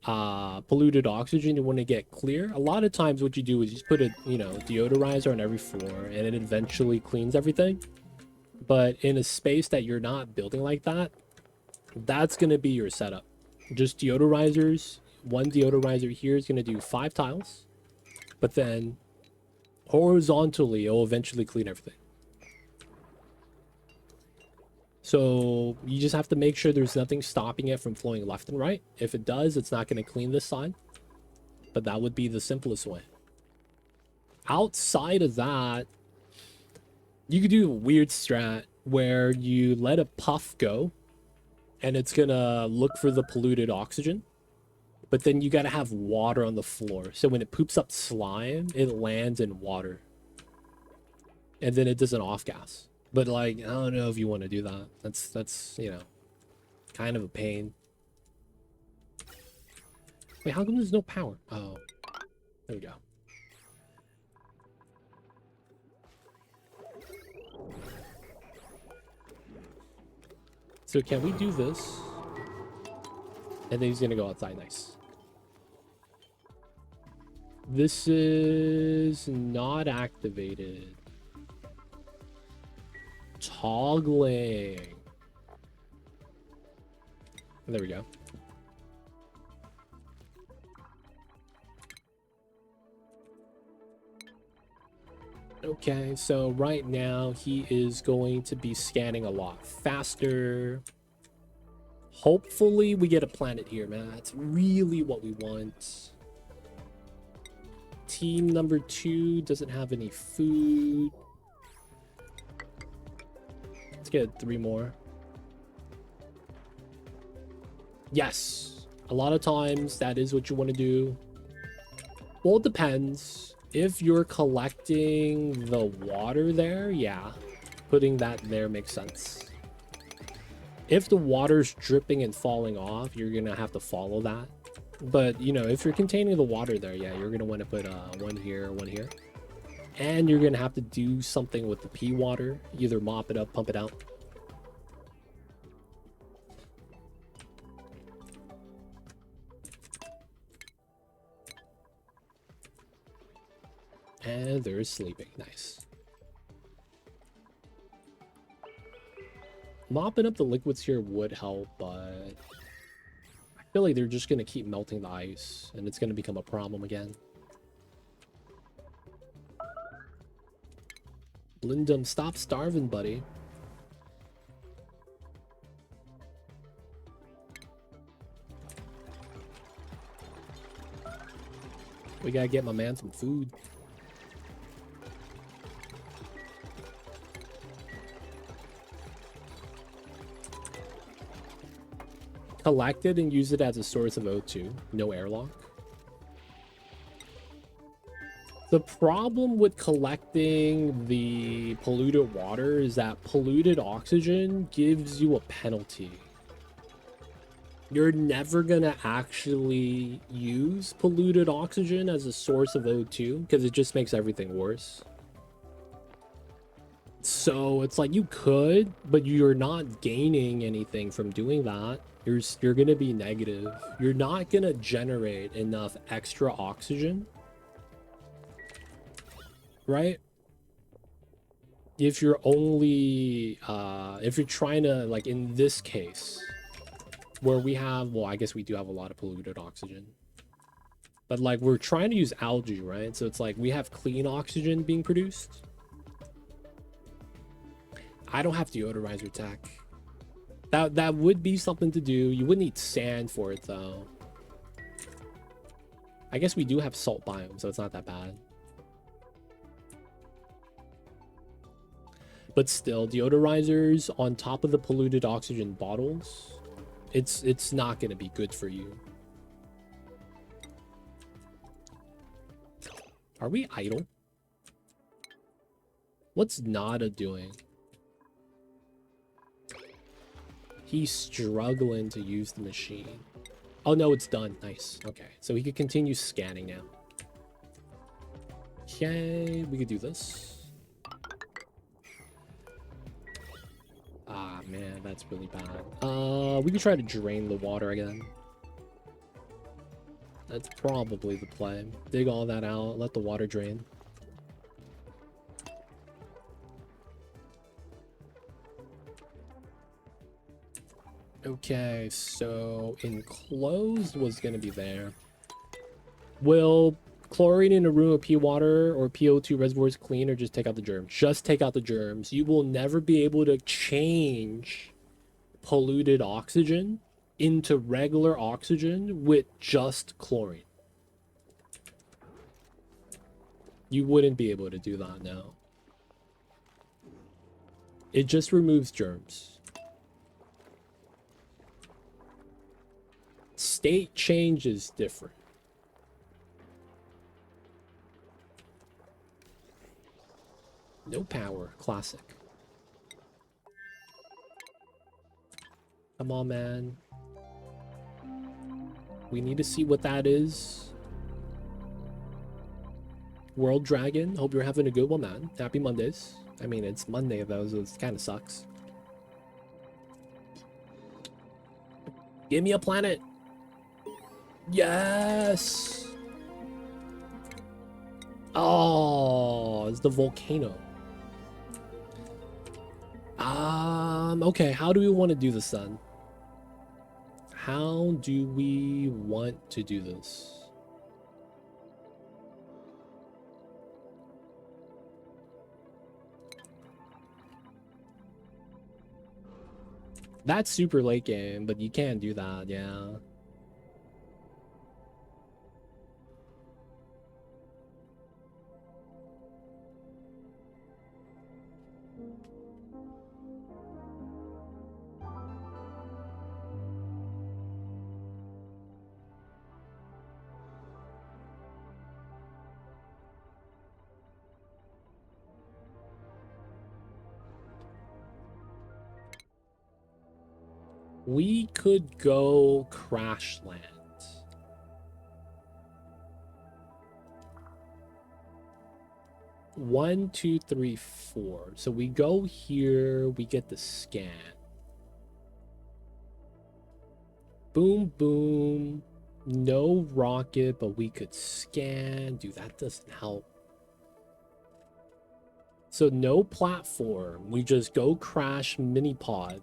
polluted oxygen you want to get clear, a lot of times what you do is you just put a deodorizer on every floor and it eventually cleans everything. But in a space that you're not building like that, that's going to be your setup. Just deodorizers. One deodorizer here is going to do 5 tiles, but then horizontally it will eventually clean everything. So you just have to make sure there's nothing stopping it from flowing left and right. If it does, it's not going to clean this side, but that would be the simplest way. Outside of that, you could do a weird strat where you let a puff go and it's going to look for the polluted oxygen, but then you got to have water on the floor. So when it poops up slime, it lands in water and then it does an off gas. But like, I don't know if you want to do that. That's kind of a pain. Wait, how come there's no power? Oh, there we go. So can we do this? And then he's gonna go outside. Nice. This is not activated. Toggling. There we go. Okay, so right now he is going to be scanning a lot faster. Hopefully we get a planet here, man. That's really what we want. Team number 2 doesn't have any food. Let's get 3 more. Yes. A lot of times that is what you want to do. Well, it depends. If you're collecting the water there, yeah. Putting that there makes sense. If the water's dripping and falling off, you're going to have to follow that. But, if you're containing the water there, yeah, you're going to want to put one here, one here. And you're going to have to do something with the pea water. Either mop it up, pump it out. And they're sleeping. Nice. Mopping up the liquids here would help, but I feel like they're just going to keep melting the ice, and it's going to become a problem again. Lindum, stop starving, buddy. We gotta get my man some food. Collect it and use it as a source of O2. No airlock. The problem with collecting the polluted water is that polluted oxygen gives you a penalty. You're never gonna actually use polluted oxygen as a source of O2 because it just makes everything worse. So it's like you could, but you're not gaining anything from doing that. You're gonna be negative. You're not gonna generate enough extra oxygen, right? If you're only if you're trying to, like in this case where we have, well, I guess we do have a lot of polluted oxygen, but like we're trying to use algae, right? So it's like we have clean oxygen being produced. I don't have deodorizer tech. That would be something to do. You would need sand for it though. I guess we do have salt biome, so it's not that bad. But still, deodorizers on top of the polluted oxygen bottles, it's not going to be good for you. Are we idle? What's Nada doing? He's struggling to use the machine. Oh no, it's done. Nice. Okay, so he could continue scanning now. Okay, we could do this. Ah, man, that's really bad. We could try to drain the water again. That's probably the play. Dig all that out, let the water drain. Okay, so enclosed was going to be there. Will chlorine in a room of pee water or PO2 reservoirs clean, or just take out the germs? Just take out the germs. You will never be able to change polluted oxygen into regular oxygen with just chlorine. You wouldn't be able to do that now. It just removes germs. State change is different. No power. Classic. Come on, man. We need to see what that is. World Dragon. Hope you're having a good one, man. Happy Mondays. I mean, it's Monday, though, so it kind of sucks. Give me a planet. Yes. Oh, it's the volcano. Okay, how do we want to do this then? How do we want to do this? That's super late game, but you can't do that, yeah. We could go crash land. One, two, three, four. So we go here, we get the scan. Boom, boom. No rocket, but we could scan. Dude, that doesn't help. So no platform. We just go crash mini pod.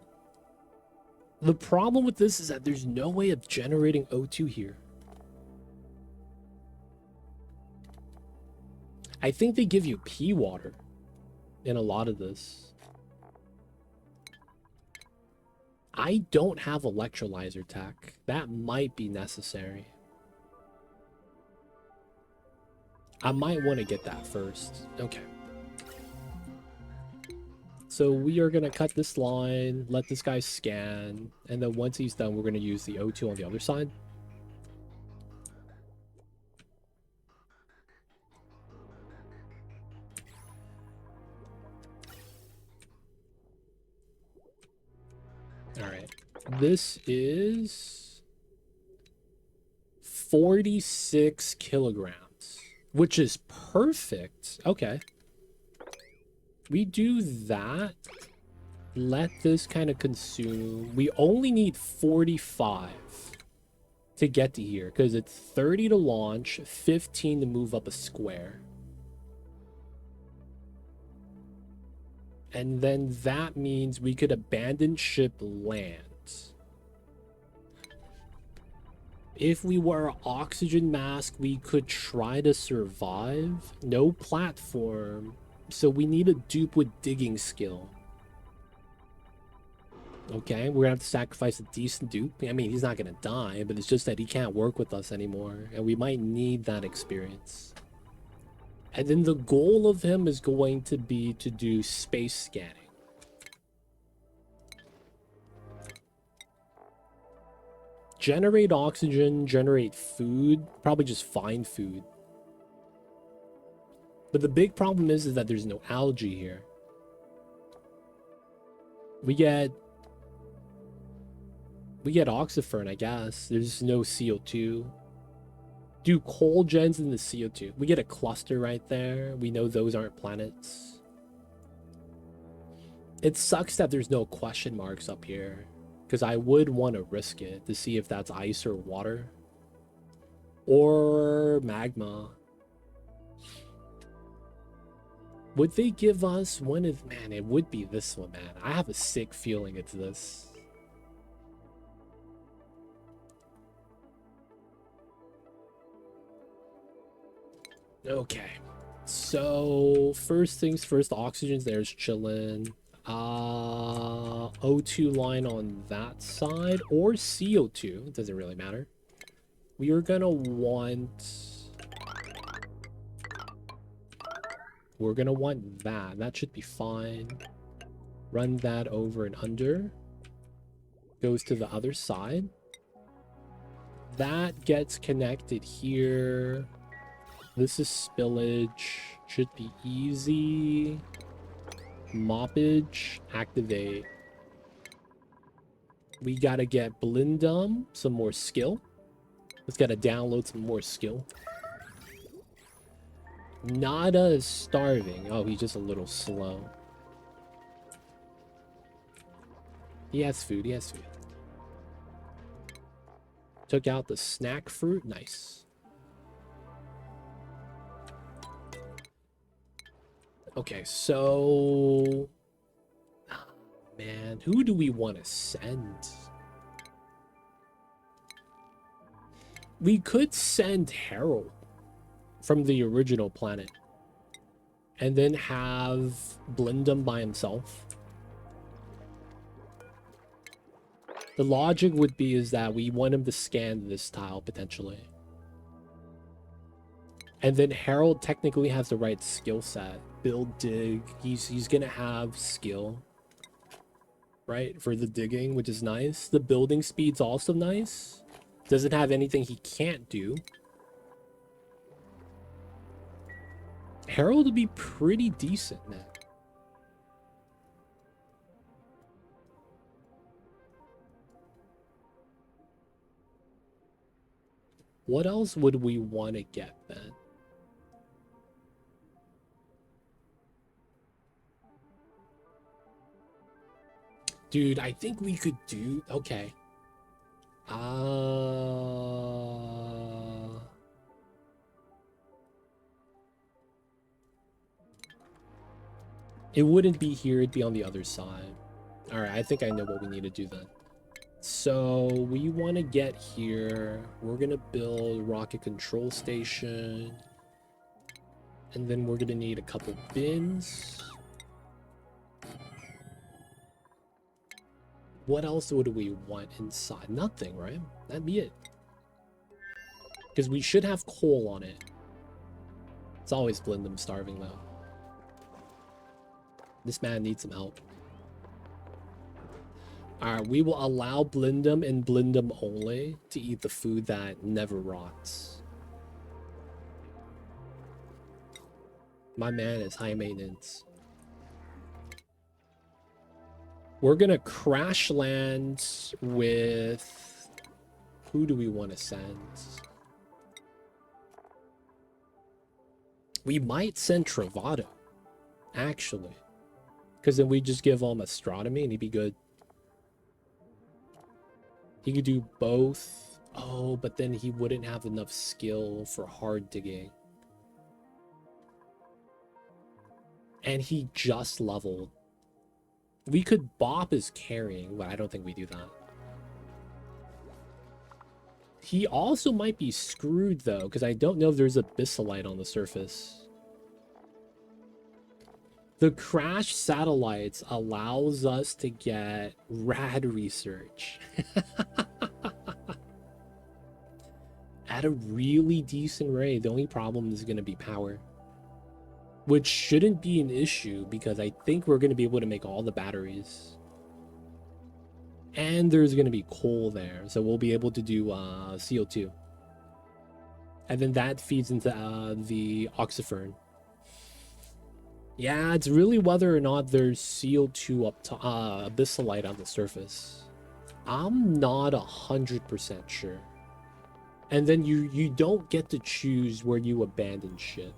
The problem with this is that there's no way of generating O2 here. I think they give you pee water in a lot of this. I don't have electrolyzer tech. That might be necessary. I might want to get that first. Okay. So we are going to cut this line, let this guy scan, and then once he's done, we're going to use the O2 on the other side. All right. This is 46 kilograms, which is perfect. Okay. We do that. Let this kind of consume. We only need 45 to get to here because it's 30 to launch, 15 to move up a square. And then that means we could abandon ship land. If we were oxygen mask, we could try to survive. No platform. So we need a dupe with digging skill. Okay, we're gonna have to sacrifice a decent dupe. I mean, he's not gonna die, but it's just that he can't work with us anymore. And we might need that experience. And then the goal of him is going to be to do space scanning. Generate oxygen, generate food. Probably just find food. But the big problem is that there's no algae here. We get oxyfern, I guess. There's no CO2. Do coal gens in the CO2. We get a cluster right there. We know those aren't planets. It sucks that there's no question marks up here, because I would want to risk it to see if that's ice or water. Or magma. Would they give us one of... Man, it would be this one, man. I have a sick feeling it's this. Okay. So, first things first, the oxygen's there's chilling. O2 line on that side, or CO2. It doesn't really matter. We are gonna want... We're gonna want that. That should be fine. Run that over and under. Goes to the other side. That gets connected here. This is spillage. Should be easy. Moppage. Activate. We gotta get Blindum. Some more skill. Let's gotta download some more skill. Nada is starving. Oh, he's just a little slow. He has food. He has food. Took out the snack fruit. Nice. Okay, so... Oh, man, who do we want to send? We could send Harold from the original planet and then have Blindum by himself. The logic would be is that we want him to scan this tile potentially, and then Harold technically has the right skill set. Build, dig. He's gonna have skill, right, for the digging, which is nice. The building speed's also nice. Doesn't have anything he can't do. Harold would be pretty decent, man. What else would we want to get then? Dude, I think we could do... Okay. It wouldn't be here, it'd be on the other side. Alright, I think I know what we need to do then. So, we want to get here. We're going to build rocket control station. And then we're going to need a couple bins. What else would we want inside? Nothing, right? That'd be it. Because we should have coal on it. It's always Blindum starving, though. This man needs some help. Alright, we will allow Blindum and Blindum only to eat the food that never rots. My man is high maintenance. We're gonna crash land with... Who do we want to send? We might send Travado, actually. Because then we just give him astronomy and he'd be good. He could do both. Oh, but then he wouldn't have enough skill for hard digging. And he just leveled. We could bop his carrying, but I don't think we do that. He also might be screwed, though, because I don't know if there's a Bissolite on the surface. The crash satellites allows us to get rad research. At a really decent rate. The only problem is going to be power. Which shouldn't be an issue because I think we're going to be able to make all the batteries. And there's going to be coal there. So we'll be able to do CO2. And then that feeds into the oxyfern. Yeah, it's really whether or not there's CO2 up to abyssalite on the surface. I'm not 100% sure. And then you don't get to choose where you abandon shit.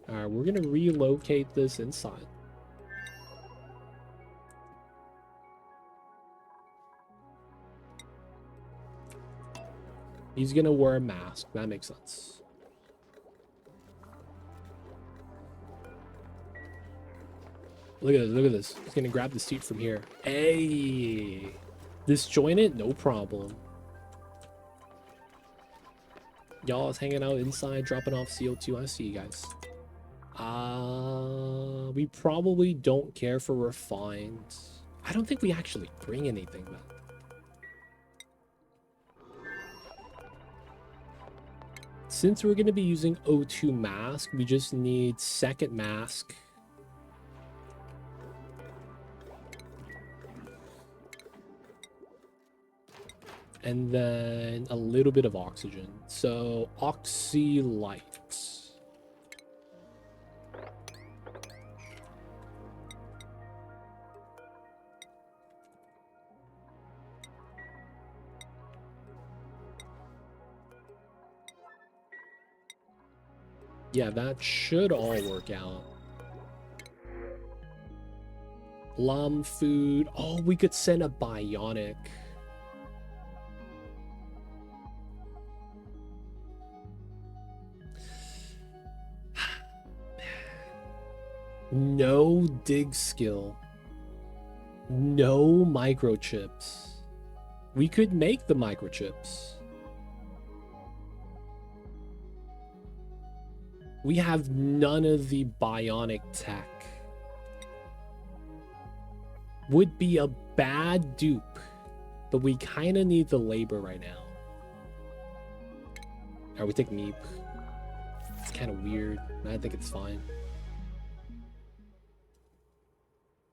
Alright, we're gonna relocate this inside. He's gonna wear a mask. That makes sense. Look at this, look at this. He's gonna grab the seat from here. Hey! Disjointed? No problem. Y'all is hanging out inside, dropping off CO2. I see you guys. We probably don't care for refined. I don't think we actually bring anything back. Since we're going to be using O2 mask, we just need second mask. And then a little bit of oxygen. So, oxylite. Yeah, that should all work out. Lum food. Oh, we could send a bionic. No dig skill. No microchips. We could make the microchips. We have none of the bionic tech. Would be a bad dupe, but we kind of need the labor right now. Alright, we take Meep. It's kind of weird. I think it's fine.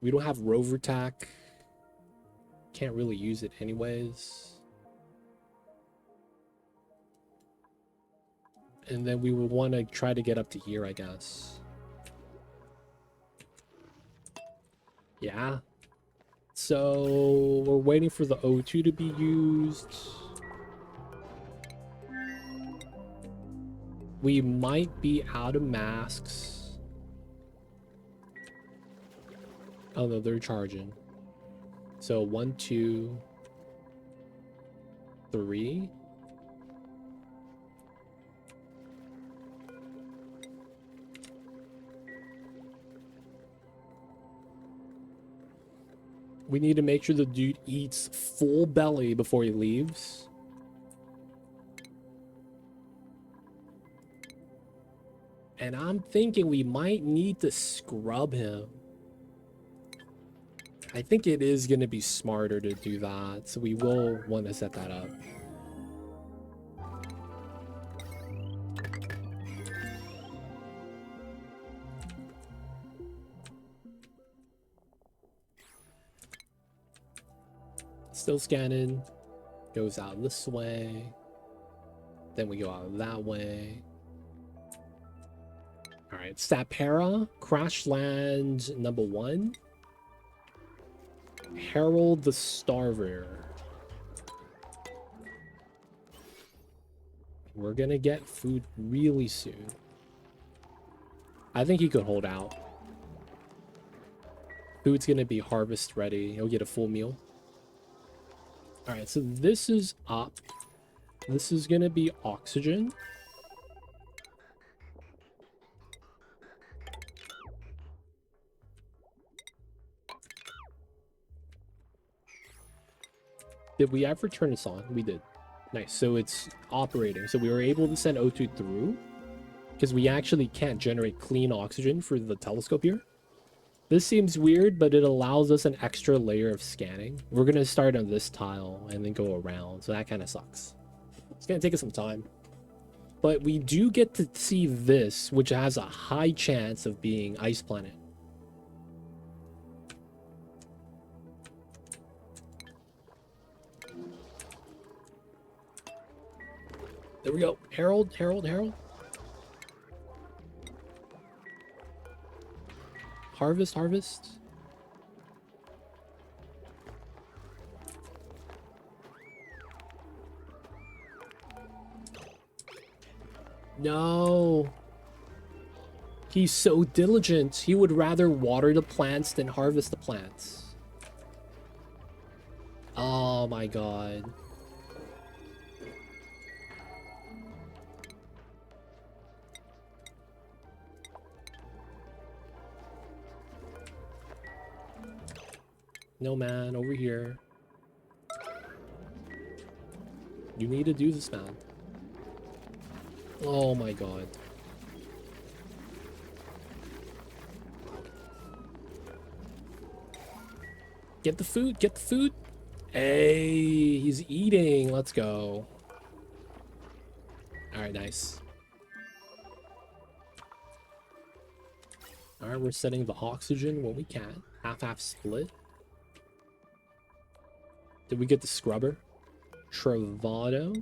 We don't have rover tack. Can't really use it anyways. And then we would want to try to get up to here, I guess. Yeah. So we're waiting for the O2 to be used. We might be out of masks. Oh no, they're charging. So 1, 2, 3. We need to make sure the dude eats full belly before he leaves. And I'm thinking we might need to scrub him. I think it is going to be smarter to do that, so we will want to set that up. Still scanning. Goes out this way. Then we go out that way. Alright, Sapera, Crash Land number 1. Harold the Starver. We're gonna get food really soon. I think he could hold out. Food's gonna be harvest ready. He'll get a full meal. Alright, so this is up. This is gonna be oxygen. Did we ever turn this on? We did. Nice, so it's operating. So we were able to send O2 through because we actually can't generate clean oxygen for the telescope here. This seems weird, but it allows us an extra layer of scanning. We're going to start on this tile and then go around, so that kind of sucks. It's going to take us some time. But we do get to see this, which has a high chance of being Ice Planet. There we go. Herald, Herald, Herald. Harvest, harvest. No. He's so diligent. He would rather water the plants than harvest the plants. Oh my god. No, man, over here. You need to do this, man. Oh my god. Get the food, get the food. Hey, he's eating. Let's go. All right, nice. All right, we're setting the oxygen when we can. Half-half split. Did we get the scrubber? Travado.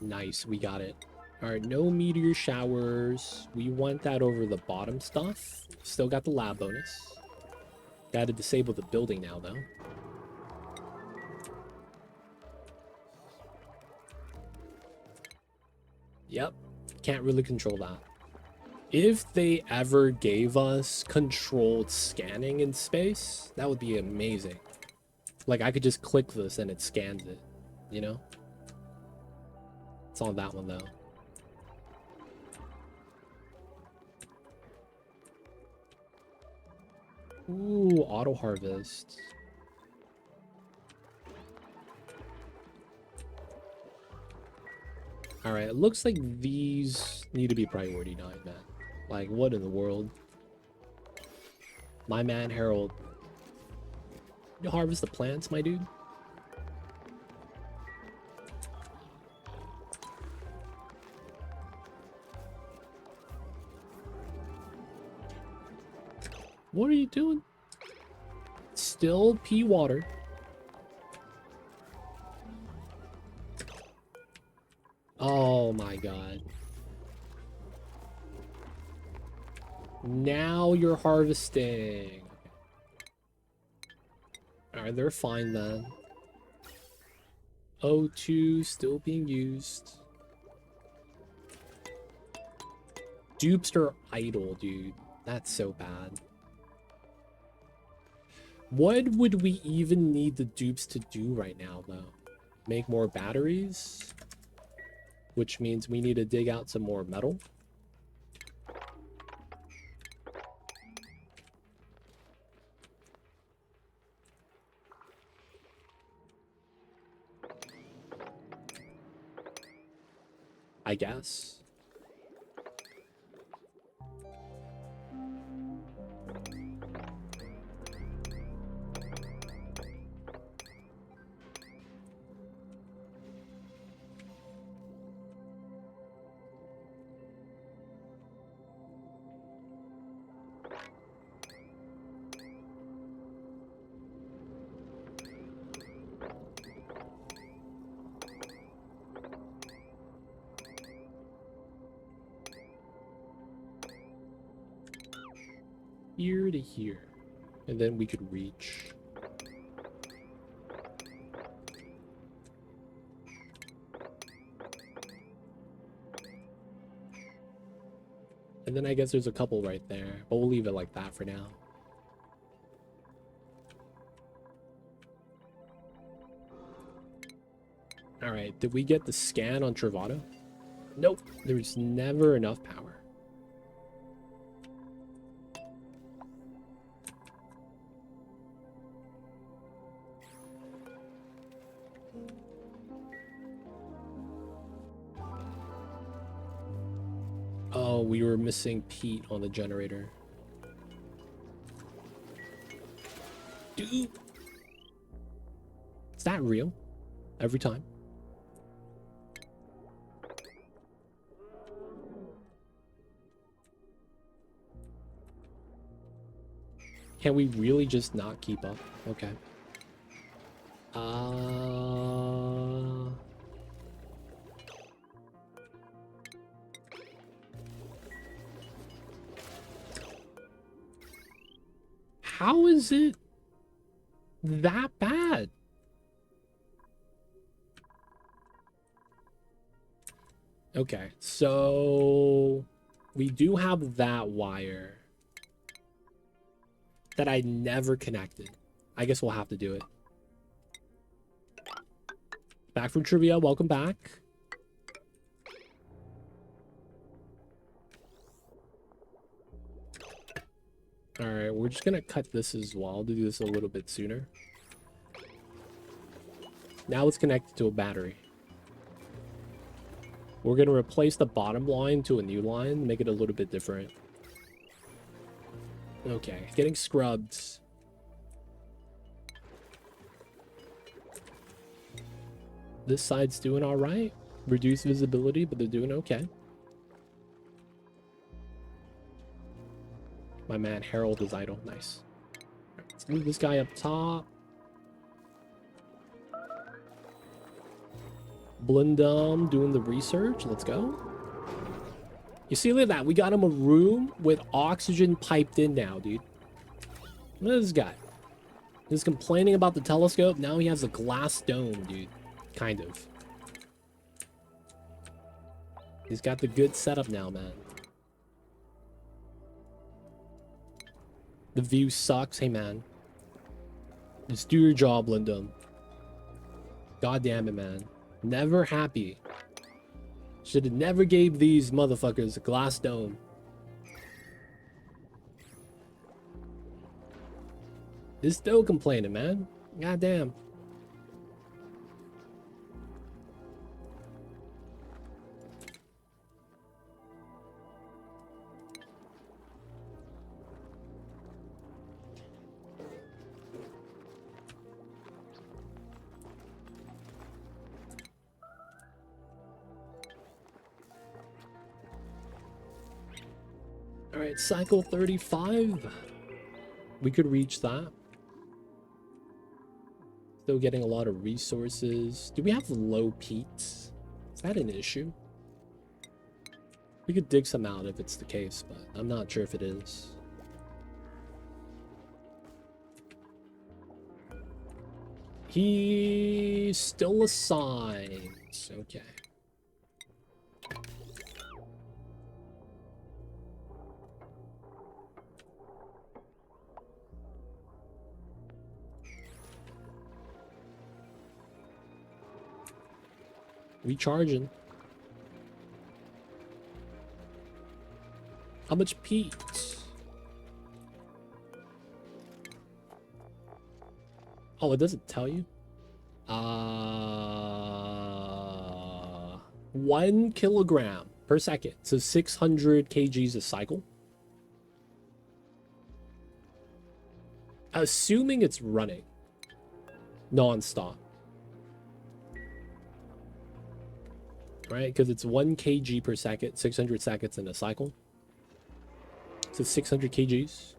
Nice, we got it. All right, no meteor showers. We want that over the bottom stuff. Still got the lab bonus. Gotta disable the building now, though. Yep, can't really control that. If they ever gave us controlled scanning in space, that would be amazing. Like, I could just click this and it scans it, you know? It's on that one, though. Ooh, auto harvest. Alright, it looks like these need to be priority 9, man. Like, what in the world? My man, Harold. You harvest the plants, my dude? What are you doing? Still pea water. Oh my god. Now you're harvesting. Alright, they're fine then. O2 still being used. Dupes are idle, dude. That's so bad. What would we even need the dupes to do right now, though? Make more batteries? Which means we need to dig out some more metal. I guess. Here to here. And then we could reach. And then I guess there's a couple right there, but we'll leave it like that for now. Alright, did we get the scan on Travado? Nope, there's never enough power. Oh, we were missing Pete on the generator. Dude! Is that real? Every time? Can we really just not keep up? Okay. How is it that bad? Okay, so we do have that wire that I never connected. I guess we'll have to do it. Back from trivia, welcome back. All right, we're just gonna cut this as well to do this a little bit sooner. Now it's connected to a battery. We're gonna replace the bottom line to a new line, make it a little bit different. Okay, getting scrubbed. This side's doing all right. Reduced visibility, but they're doing okay. My man Harold is idle. Nice. Right, let's move this guy up top. Blindum doing the research. Let's go. You see, look at that. We got him a room with oxygen piped in now, dude. Look at this guy. He's complaining about the telescope. Now he has a glass dome, dude. Kind of. He's got the good setup now, man. The view sucks. Hey, man. Just do your job, Lindum. God damn it, man. Never happy. Should have never gave these motherfuckers a glass dome. He's still complaining, man. God damn. All right, cycle 35. We could reach that. Still getting a lot of resources. Do we have low peats? Is that an issue? We could dig some out if it's the case, but I'm not sure if it is. He still assigns. Okay. Recharging. How much peat? Oh, it doesn't tell you? 1 kilogram per second. So 600 kgs a cycle. Assuming it's running non-stop. Right, because it's 1 kg per second, 600 seconds in a cycle. So 600 kgs.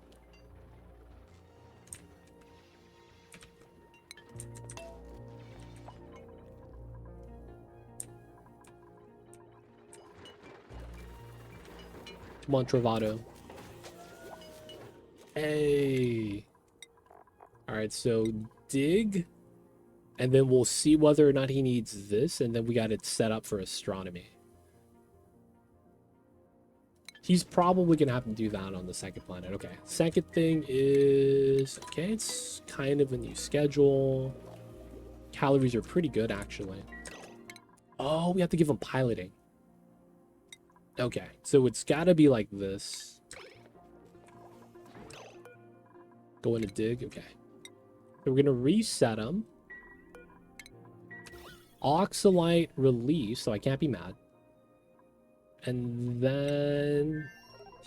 Come on, Travado. Hey. All right, so dig. And then we'll see whether or not he needs this, and then we got it set up for astronomy. He's probably gonna have to do that on the second planet. Okay, second thing is... Okay, it's kind of a new schedule. Calories are pretty good, actually. Oh, we have to give him piloting. Okay, so it's gotta be like this. Go into dig, okay. So we're gonna reset him. Oxalite release, so I can't be mad. And then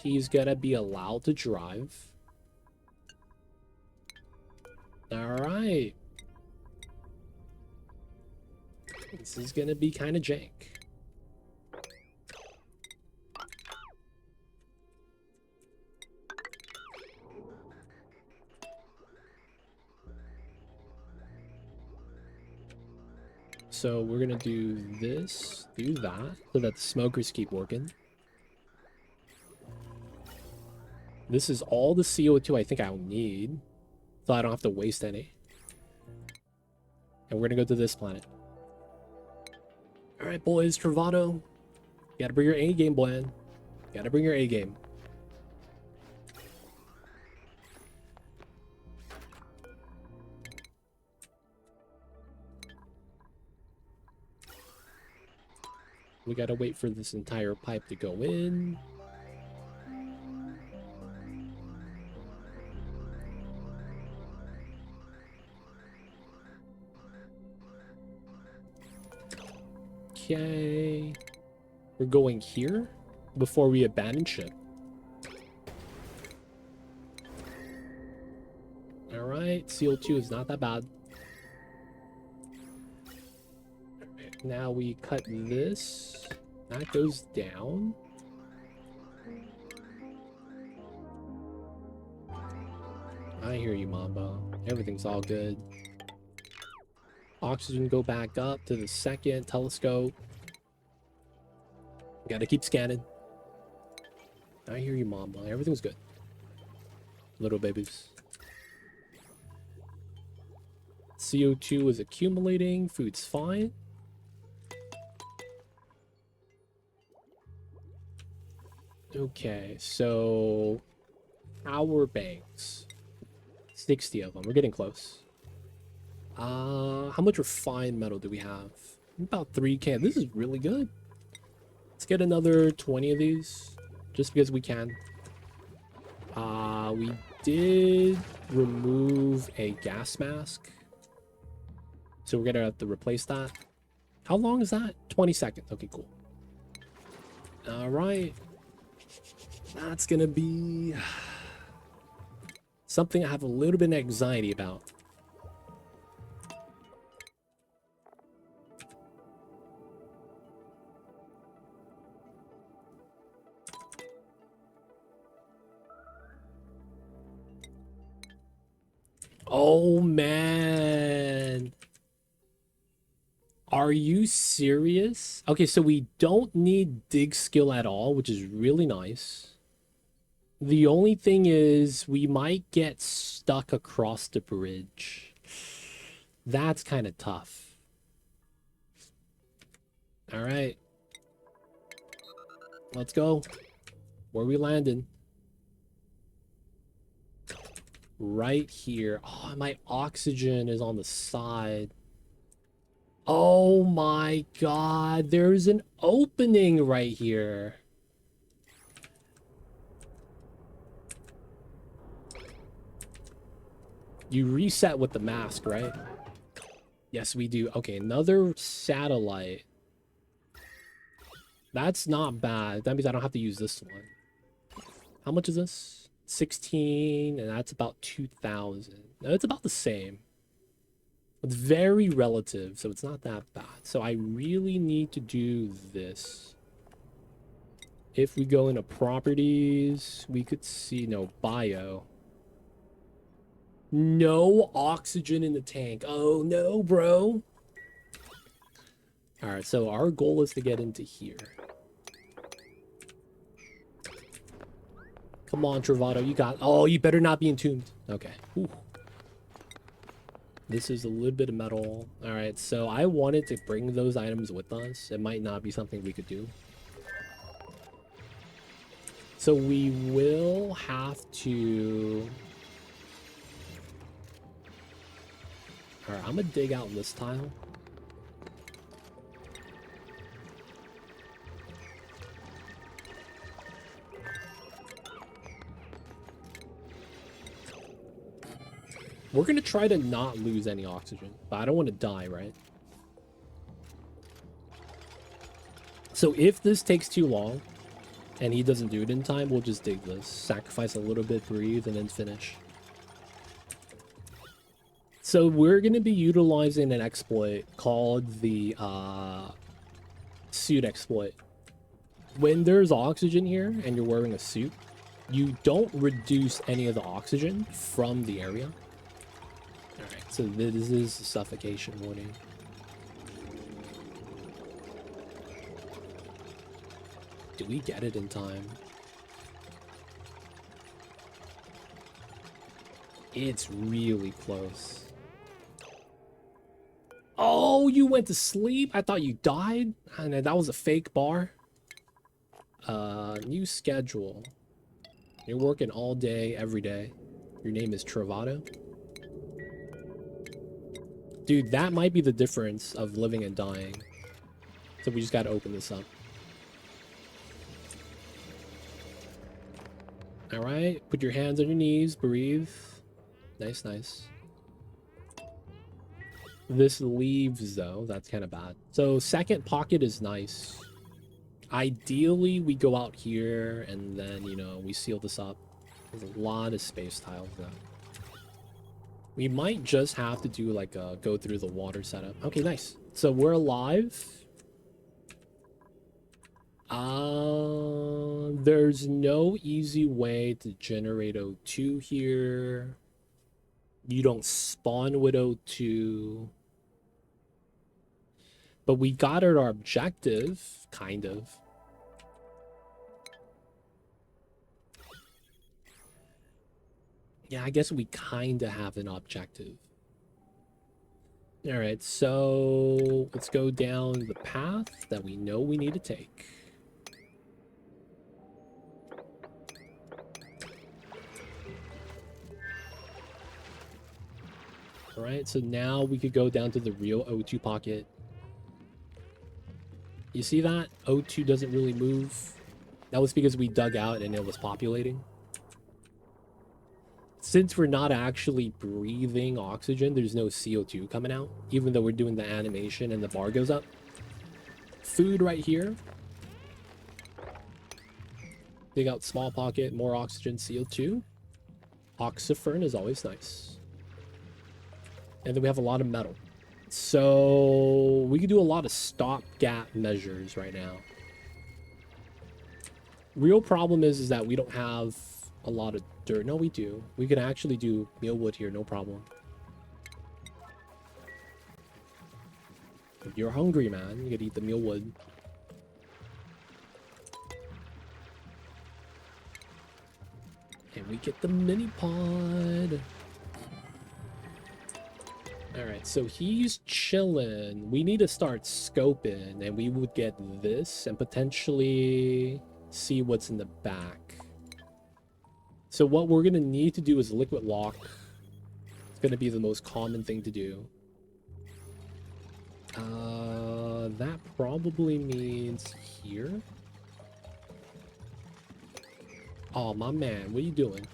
he's gonna be allowed to drive. All right. This is gonna be kind of jank. So we're gonna do this, do that, so that the smokers keep working. This is all the CO2 I think I'll need, so I don't have to waste any. And we're gonna go to this planet. Alright, boys, Travado. You gotta bring your A game, Bland. You gotta bring your A game. We gotta wait for this entire pipe to go in. Okay. We're going here before we abandon ship. Alright, CO2 is not that bad. Now we cut this. That goes down. I hear you, Mamba. Everything's all good. Oxygen go back up to the second telescope. Gotta keep scanning. I hear you, Mamba. Everything's good. Little babies. CO2 is accumulating. Food's fine. Okay, so power banks. 60 of them. We're getting close. How much refined metal do we have? About 3K. This is really good. Let's get another 20 of these, just because we can. We did remove a gas mask, so we're gonna have to replace that. How long is that? 20 seconds. Okay, cool. All right. That's gonna be something I have a little bit of anxiety about. Oh man. Are you serious? Okay, so we don't need dig skill at all, which is really nice. The only thing is we might get stuck across the bridge. That's kind of tough. All right. Let's go. Where we landing? Right here. Oh, my oxygen is on the side. Oh my god, there's an opening right here. You reset with the mask, right? Yes, we do. Okay, another satellite. That's not bad. That means I don't have to use this one. How much is this? 16, and that's about 2,000. No, it's about the same. It's very relative, so it's not that bad. So I really need to do this. If we go into properties, we could see no bio. No oxygen in the tank. Oh no, bro. All right, so our goal is to get into here. Come on, Travado, you got... Oh, you better not be entombed. Okay. Ooh. This is a little bit of metal. All right, so I wanted to bring those items with us. It might not be something we could do. So we will have to... All right, I'm gonna dig out this tile. We're gonna try to not lose any oxygen, but I don't want to die, right? So if this takes too long and he doesn't do it in time, we'll just dig this, sacrifice a little bit, breathe, and then finish. So we're gonna be utilizing an exploit called the suit exploit. When there's oxygen here and you're wearing a suit, you don't reduce any of the oxygen from the area. Alright, so this is a suffocation warning. Did we get it in time? It's really close. Oh, you went to sleep? I thought you died. And that was a fake bar. New schedule. You're working all day, every day. Your name is Travato. Dude, that might be the difference of living and dying. So we just gotta open this up. Alright, put your hands on your knees, breathe. Nice, nice. This leaves, though. That's kind of bad. So, second pocket is nice. Ideally, we go out here, and then, you know, we seal this up. There's a lot of space tiles, though. We might just have to do, like, a go through the water setup. Okay, nice. So, we're alive. There's no easy way to generate O2 here. You don't spawn with O2. But we got at our objective, kind of. Yeah, I guess we kind of have an objective. All right, so let's go down the path that we know we need to take. All right, so now we could go down to the real O2 pocket. You see that? O2 doesn't really move. That was because we dug out and it was populating. Since we're not actually breathing oxygen, there's no CO2 coming out, even though we're doing the animation and the bar goes up. Food right here. Dig out small pocket, more oxygen, CO2. Oxyfern is always nice. And then we have a lot of metal. So we can do a lot of stopgap measures right now. Real problem is that we don't have a lot of dirt. No, we do. We can actually do mealwood here, no problem. If you're hungry, man, you gotta eat the mealwood. And we get the mini pod. Alright, so he's chilling. We need to start scoping, and we would get this and potentially see what's in the back. So what we're going to need to do is liquid lock. It's going to be the most common thing to do. That probably means here. Oh, my man, what are you doing?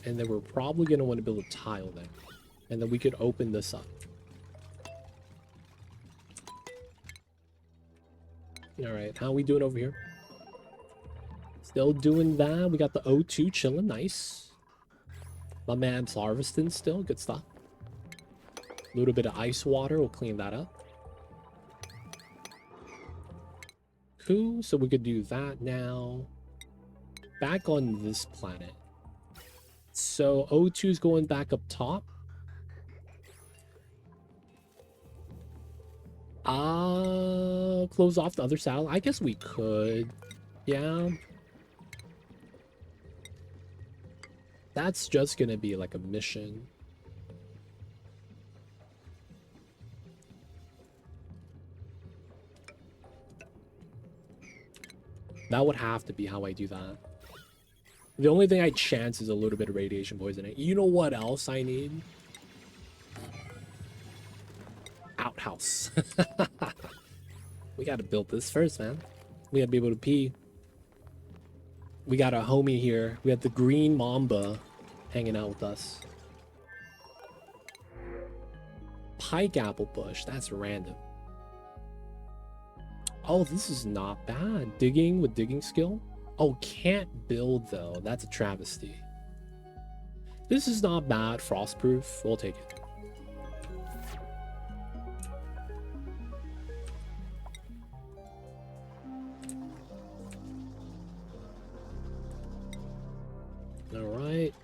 And then we're probably going to want to build a tile there. And then we could open this up. Alright, how are we doing over here? Still doing that. We got the O2 chilling. Nice. My man's harvesting still. Good stuff. A little bit of ice water. We'll clean that up. Cool. So we could do that now. Back on this planet. So O2 is going back up top. Close off the other side. I guess we could. Yeah. That's just gonna be like a mission. That would have to be how I do that. The only thing I chance is a little bit of radiation poisoning. You know what else I need? Outhouse. We gotta build this first, man. We gotta be able to pee. We got a homie here. We have the green mamba hanging out with us. Pike apple bush. That's random. Oh, this is not bad. Digging with digging skill. Oh, can't build though. That's a travesty. This is not bad. Frostproof. We'll take it. Alright.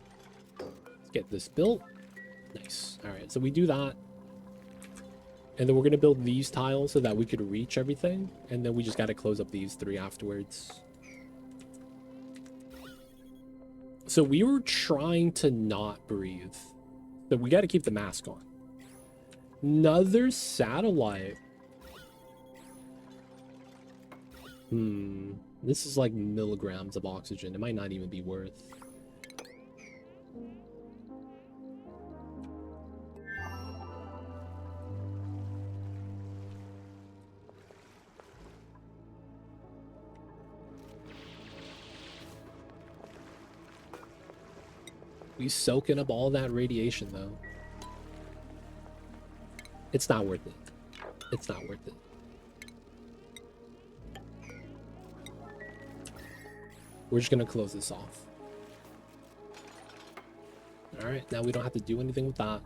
Let's get this built. Nice. Alright, so we do that. And then we're going to build these tiles so that we could reach everything. And then we just got to close up these 3 afterwards. So we were trying to not breathe. So we got to keep the mask on. Another satellite. This is like milligrams of oxygen. It might not even be worth. We soaking up all that radiation though. It's not worth it. It's not worth it. We're just gonna close this off. Alright, now we don't have to do anything with that.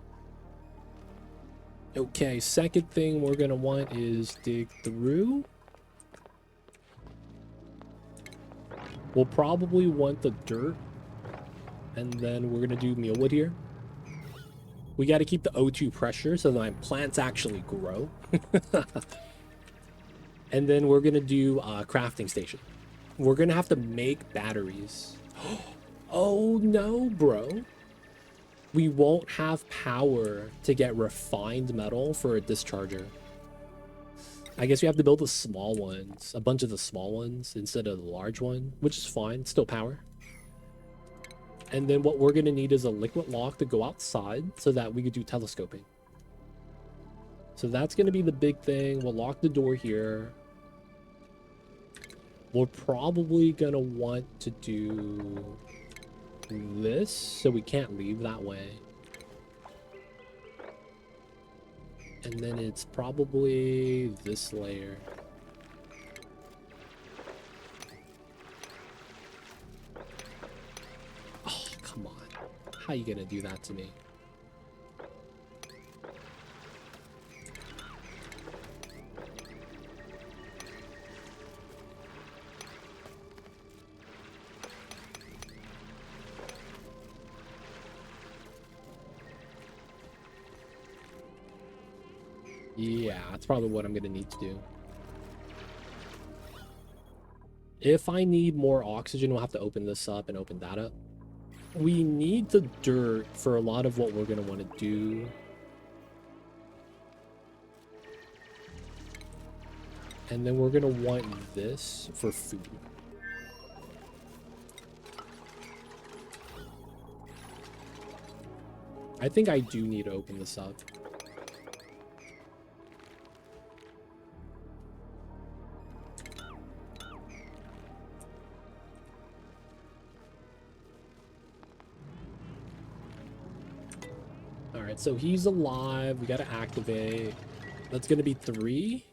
Okay, second thing we're gonna want is dig through. We'll probably want the dirt. And then we're gonna do mealwood here. We gotta keep the O2 pressure so that my plants actually grow. And then we're gonna do a crafting station. We're gonna have to make batteries. Oh no, bro. We won't have power to get refined metal for a discharger. I guess we have to build the small ones, a bunch of the small ones instead of the large one, which is fine, still power. And then what we're gonna need is a liquid lock to go outside so that we could do telescoping. So that's gonna be the big thing. We'll lock the door here. We're probably gonna want to do this so we can't leave that way. And then it's probably this layer. Oh, come on. How you gonna do that to me? Yeah, that's probably what I'm gonna need to do. If I need more oxygen, we'll have to open this up and open that up. We need the dirt for a lot of what we're gonna want to do. And then we're gonna want this for food. I think I do need to open this up. Alright, so he's alive. We gotta activate. That's gonna be 3.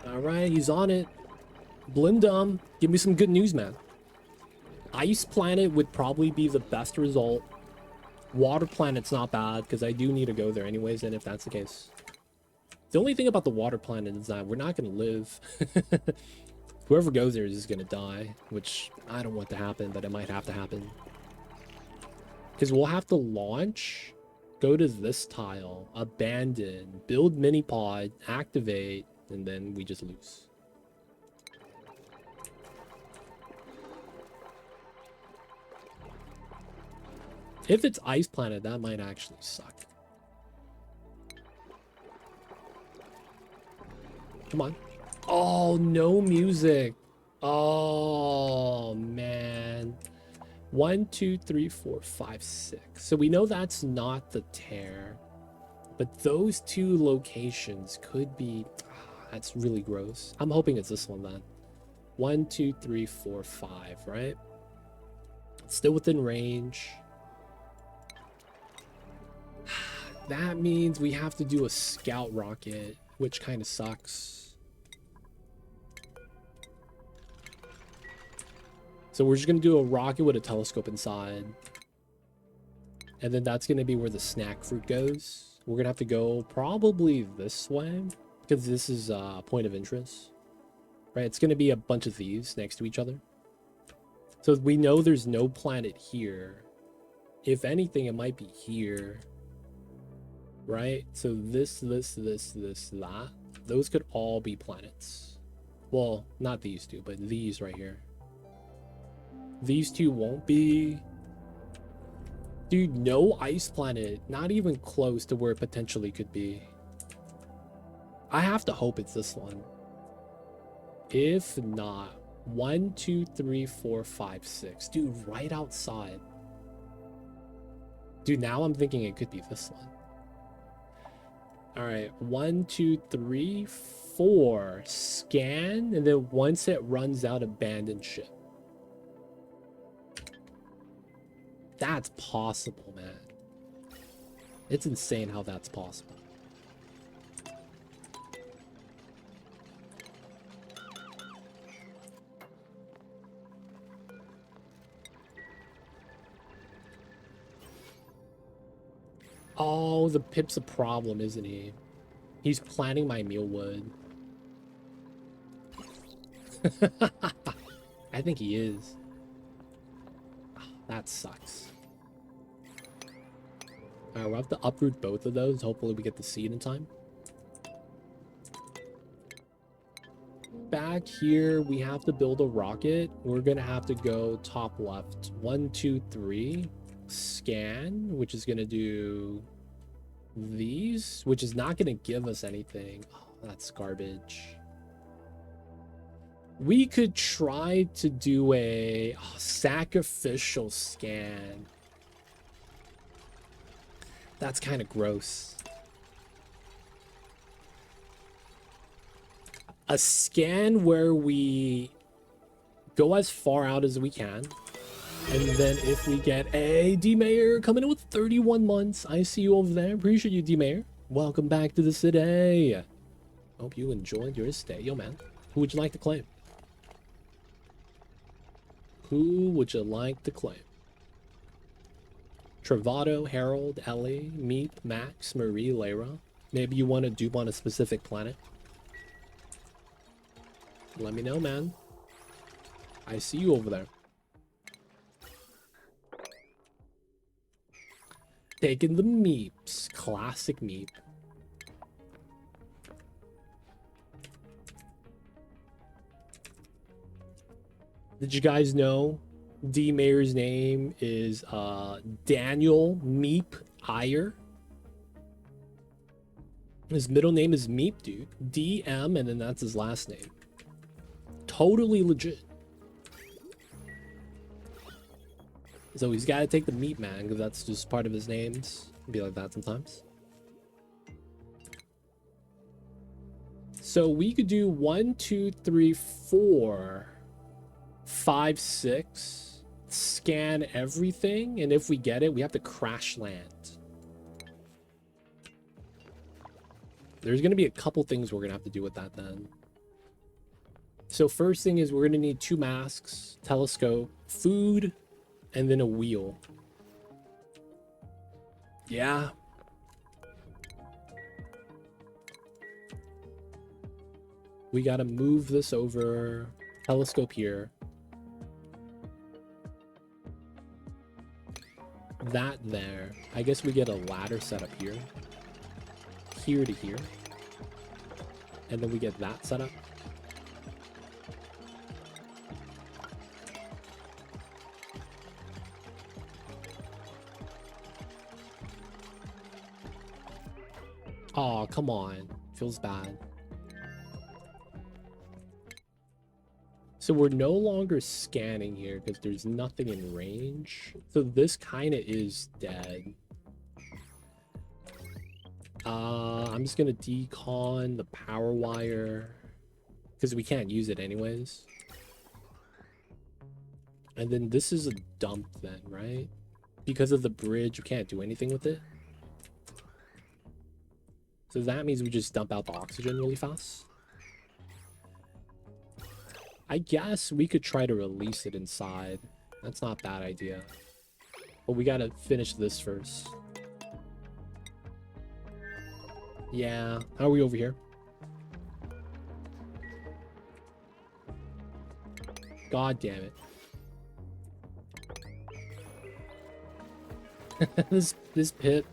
Alright, he's on it. Blindum, give me some good news, man. Ice planet would probably be the best result. Water planet's not bad, because I do need to go there anyways, and if that's the case. The only thing about the water planet is that we're not gonna live. Whoever goes there is just gonna die, which I don't want to happen, but it might have to happen. Because we'll have to launch, go to this tile, abandon, build mini pod, activate, and then we just lose. If it's ice planet, that might actually suck. Come on. Oh, no music. Oh, man. 1, 2, 3, 4, 5, 6. So we know that's not the tear. But those 2 locations could be... that's really gross. I'm hoping it's this one then. 1, 2, 3, 4, 5, right? Still within range. That means we have to do a scout rocket, which kind of sucks. So we're just going to do a rocket with a telescope inside. And then that's going to be where the snack fruit goes. We're going to have to go probably this way, because this is a point of interest. Right? It's going to be a bunch of these next to each other. So we know there's no planet here. If anything, it might be here. right? So this, that. Those could all be planets. Well, not these two, but these right here. These two won't be. Dude, no ice planet. Not even close to where it potentially could be. I have to hope it's this one. If not, 1, 2, 3, 4, 5, 6. Dude, right outside. Dude, now I'm thinking it could be this one. All right, 1, 2, 3, 4. Scan, and then once it runs out, abandon ship. That's possible, man. It's insane how that's possible. Oh, the Pip's a problem, isn't he? He's planting my mealwood. I think he is. Oh, that sucks. Alright, we'll have to uproot both of those. Hopefully we get the seed in time. Back here, we have to build a rocket. We're gonna have to go top left. 1, 2, 3. Scan, which is gonna do these, which is not gonna give us anything. Oh, that's garbage. We could try to do a sacrificial scan. That's kind of gross. A scan where we go as far out as we can. And then if we get a D-Mayor coming in with 31 months. I see you over there. Appreciate you, D-Mayor. Welcome back to the city. Hope you enjoyed your stay. Yo, man. Who would you like to claim? Who would you like to claim? Travado, Harold, Ellie, Meep, Max, Marie, Layra. Maybe you want to dupe on a specific planet? Let me know, man. I see you over there. Taking the Meeps. Classic Meep. Did you guys know D-Mayor's name is Daniel Meep Iyer? His middle name is Meep, dude. DM, and then that's his last name. Totally legit. So he's got to take the Meat Man, because that's just part of his names. It'd be like that sometimes. So we could do 1, 2, 3, 4, 5, 6. Scan everything, and if we get it, we have to crash land. There's going to be a couple things we're going to have to do with that then. So first thing is we're going to need 2 masks, telescope, food, and then a wheel. Yeah. We got to move this over. Telescope here. That there. I guess we get a ladder set up here. Here to here. And then we get that set up. Oh, come on. Feels bad. So we're no longer scanning here because there's nothing in range. So this kind of is dead. I'm just going to decon the power wire because we can't use it anyways. And then this is a dump then, right? Because of the bridge, we can't do anything with it. So that means we just dump out the oxygen really fast. I guess we could try to release it inside. That's not a bad idea. But we gotta finish this first. Yeah, how are we over here? God damn it. This pit.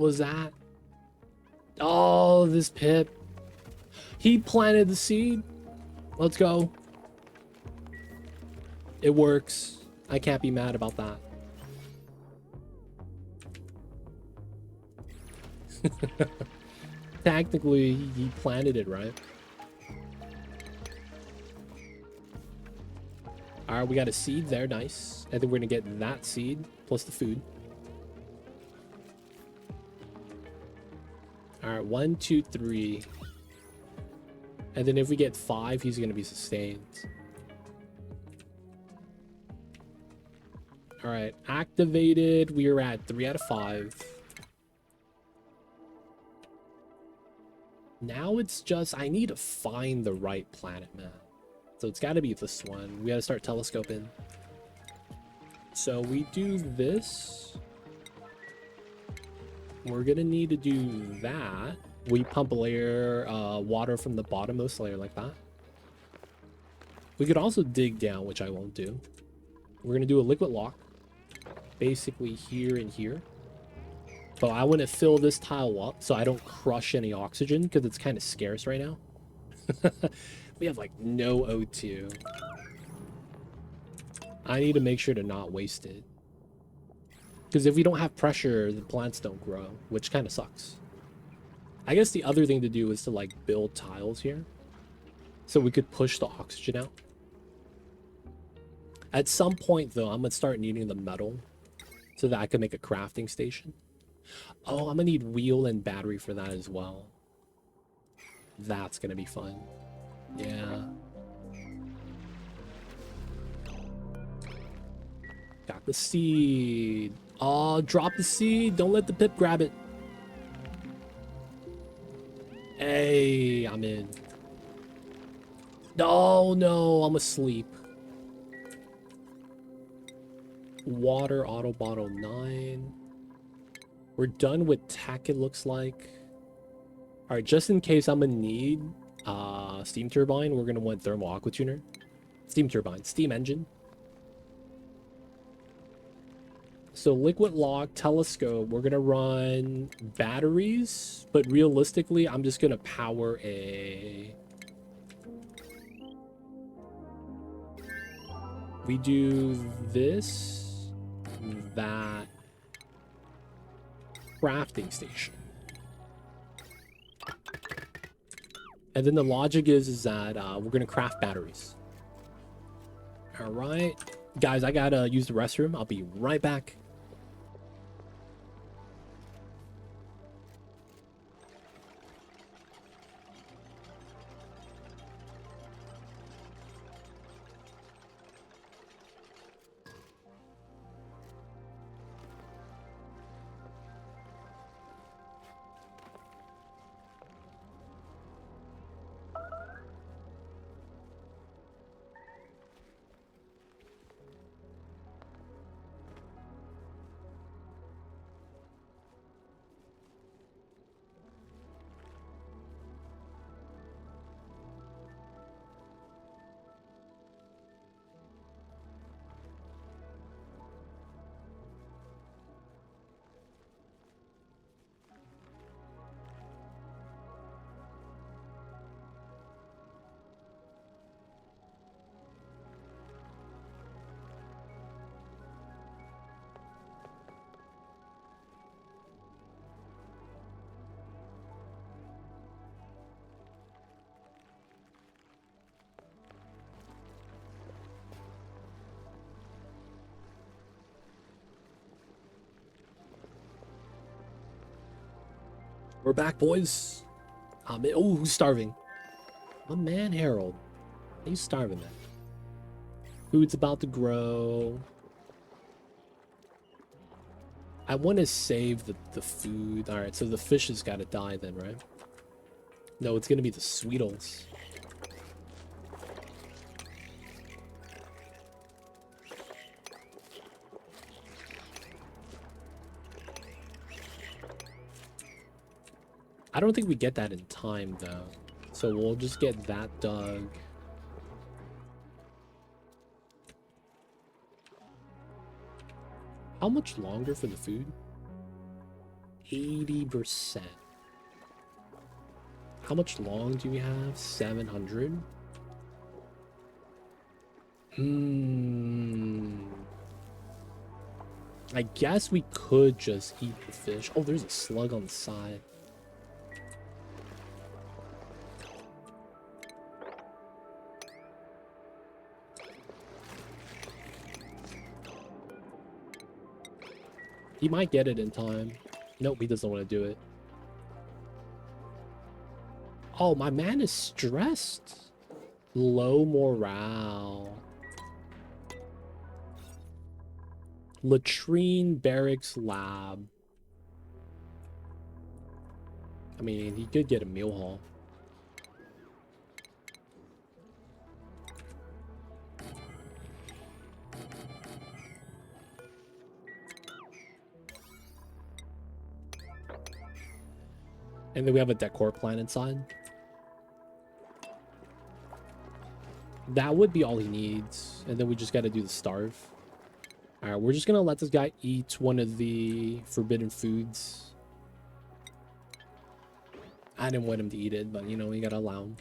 was that? Oh, this Pip. He planted the seed. Let's go. It works. I can't be mad about that. Technically, he planted it, right? Alright, we got a seed there. Nice. I think we're gonna get that seed plus the food. Alright, 1, 2, 3. And then if we get 5, he's gonna be sustained. Alright, activated. We are at 3 out of 5. Now it's just, I need to find the right planet, man. So it's got to be this one. We got to start telescoping. So we do this. We're going to need to do that. We pump a layer, water from the bottommost layer like that. We could also dig down, which I won't do. We're going to do a liquid lock. Basically here and here. But I want to fill this tile up so I don't crush any oxygen because it's kind of scarce right now. We have like no O2. I need to make sure to not waste it. Because if we don't have pressure, the plants don't grow, which kind of sucks. I guess the other thing to do is to like build tiles here so we could push the oxygen out. At some point though, I'm going to start needing the metal so that I can make a crafting station. Oh, I'm gonna need wheel and battery for that as well. That's gonna be fun. Yeah. Got the seed. Oh, drop the seed. Don't let the Pip grab it. Hey, I'm in. Oh, no, I'm asleep. Water auto bottle 9. We're done with tech, it looks like. All right, just in case I'm gonna need steam turbine, we're gonna want thermal aqua tuner. Steam turbine, steam engine. So liquid lock, telescope, we're gonna run batteries, but realistically, I'm just gonna power a... We do this, that, crafting station. And then the logic is that we're gonna craft batteries. All right, guys, I gotta use the restroom. I'll be right back. We're back, boys. Oh, who's starving? My man, Harold. He's starving, man. Food's about to grow. I want to save the food. All right, so the fish has got to die then, right? No, it's going to be the Sweetles. I don't think we get that in time, though. So we'll just get that dug. How much longer for the food? 80%. How much long do we have? 700. I guess we could just eat the fish. Oh, there's a slug on the side. He might get it in time. Nope, he doesn't want to do it. Oh, my man is stressed. Low morale. Latrine Barracks Lab. I mean, he could get a meal haul. And then we have a decor plan inside. That would be all he needs. And then we just got to do the starve. All right, we're just going to let this guy eat one of the forbidden foods. I didn't want him to eat it, but, you know, we got to allow him.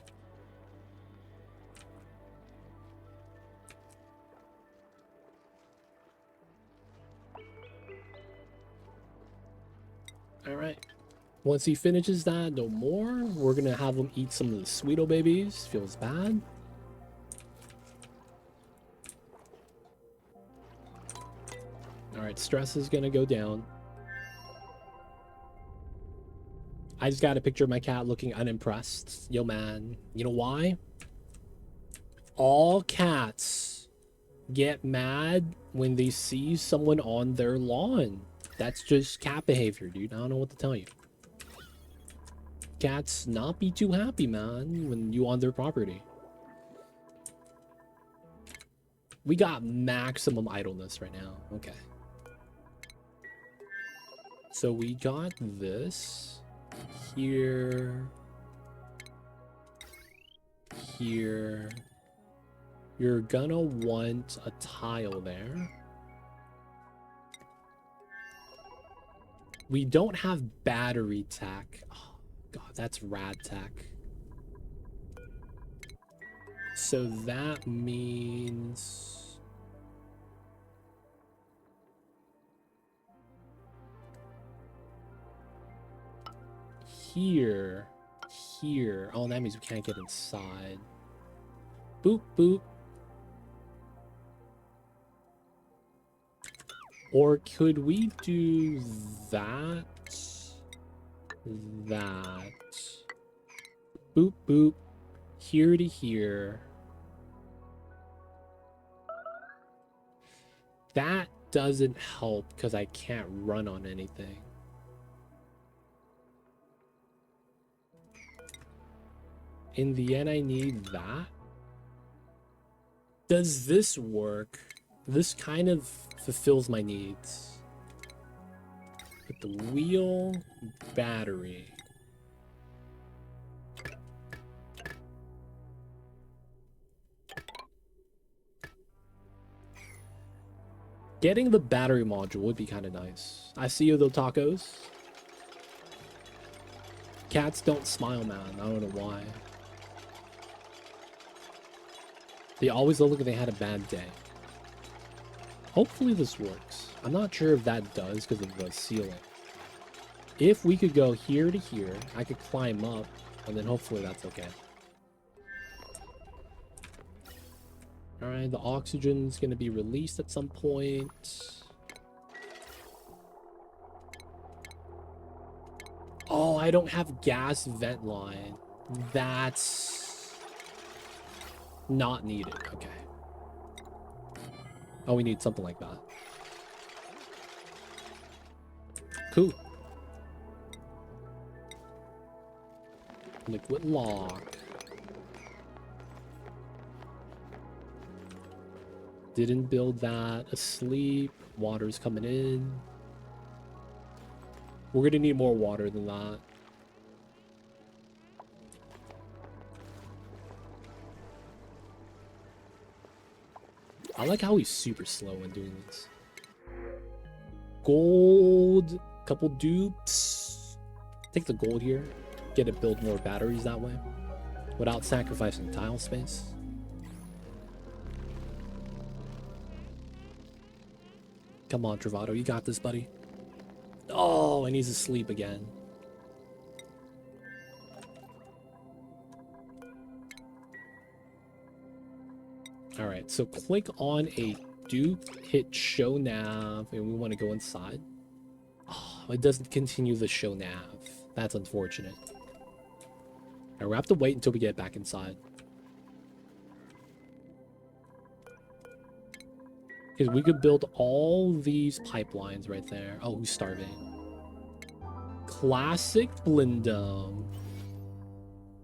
All right. Once he finishes that, no more. We're going to have him eat some of the Sweeto babies. Feels bad. All right, stress is going to go down. I just got a picture of my cat looking unimpressed. Yo, man. You know why? All cats get mad when they see someone on their lawn. That's just cat behavior, dude. I don't know what to tell you. Cats not be too happy, man, when you on their property. We got maximum idleness right now. Okay. So we got this here, here. You're gonna want a tile there. We don't have battery tech. Oh, God, that's rad tech. So that means... Here. Oh, that means we can't get inside. Boop, boop. Or could we do that? That. Boop, boop. Here to here. That doesn't help because I can't run on anything. In the end, I need that. Does this work? This kind of fulfills my needs. Put the wheel, battery. Getting the battery module would be kind of nice. I see you though, tacos. Cats don't smile, man. I don't know why. They always look like they had a bad day. Hopefully this works. I'm not sure if that does because of the ceiling. If we could go here to here, I could climb up, and then hopefully that's okay. Alright, the oxygen's gonna be released at some point. Oh, I don't have gas vent line. That's not needed. Okay. Oh, we need something like that. Cool. Liquid lock. Didn't build that. Asleep. Water's coming in. We're gonna need more water than that. I like how he's super slow when doing this. Gold Couple dupes. Take the gold here. Get to build more batteries that way. Without sacrificing tile space. Come on, Travado. You got this, buddy. Oh, and he's asleep again. Alright, so click on a dupe, hit show nav, and we want to go inside. Oh, it doesn't continue the show nav. That's unfortunate. Alright, we have to wait until we get back inside. Because we could build all these pipelines right there. Oh, who's starving? Classic Blindum.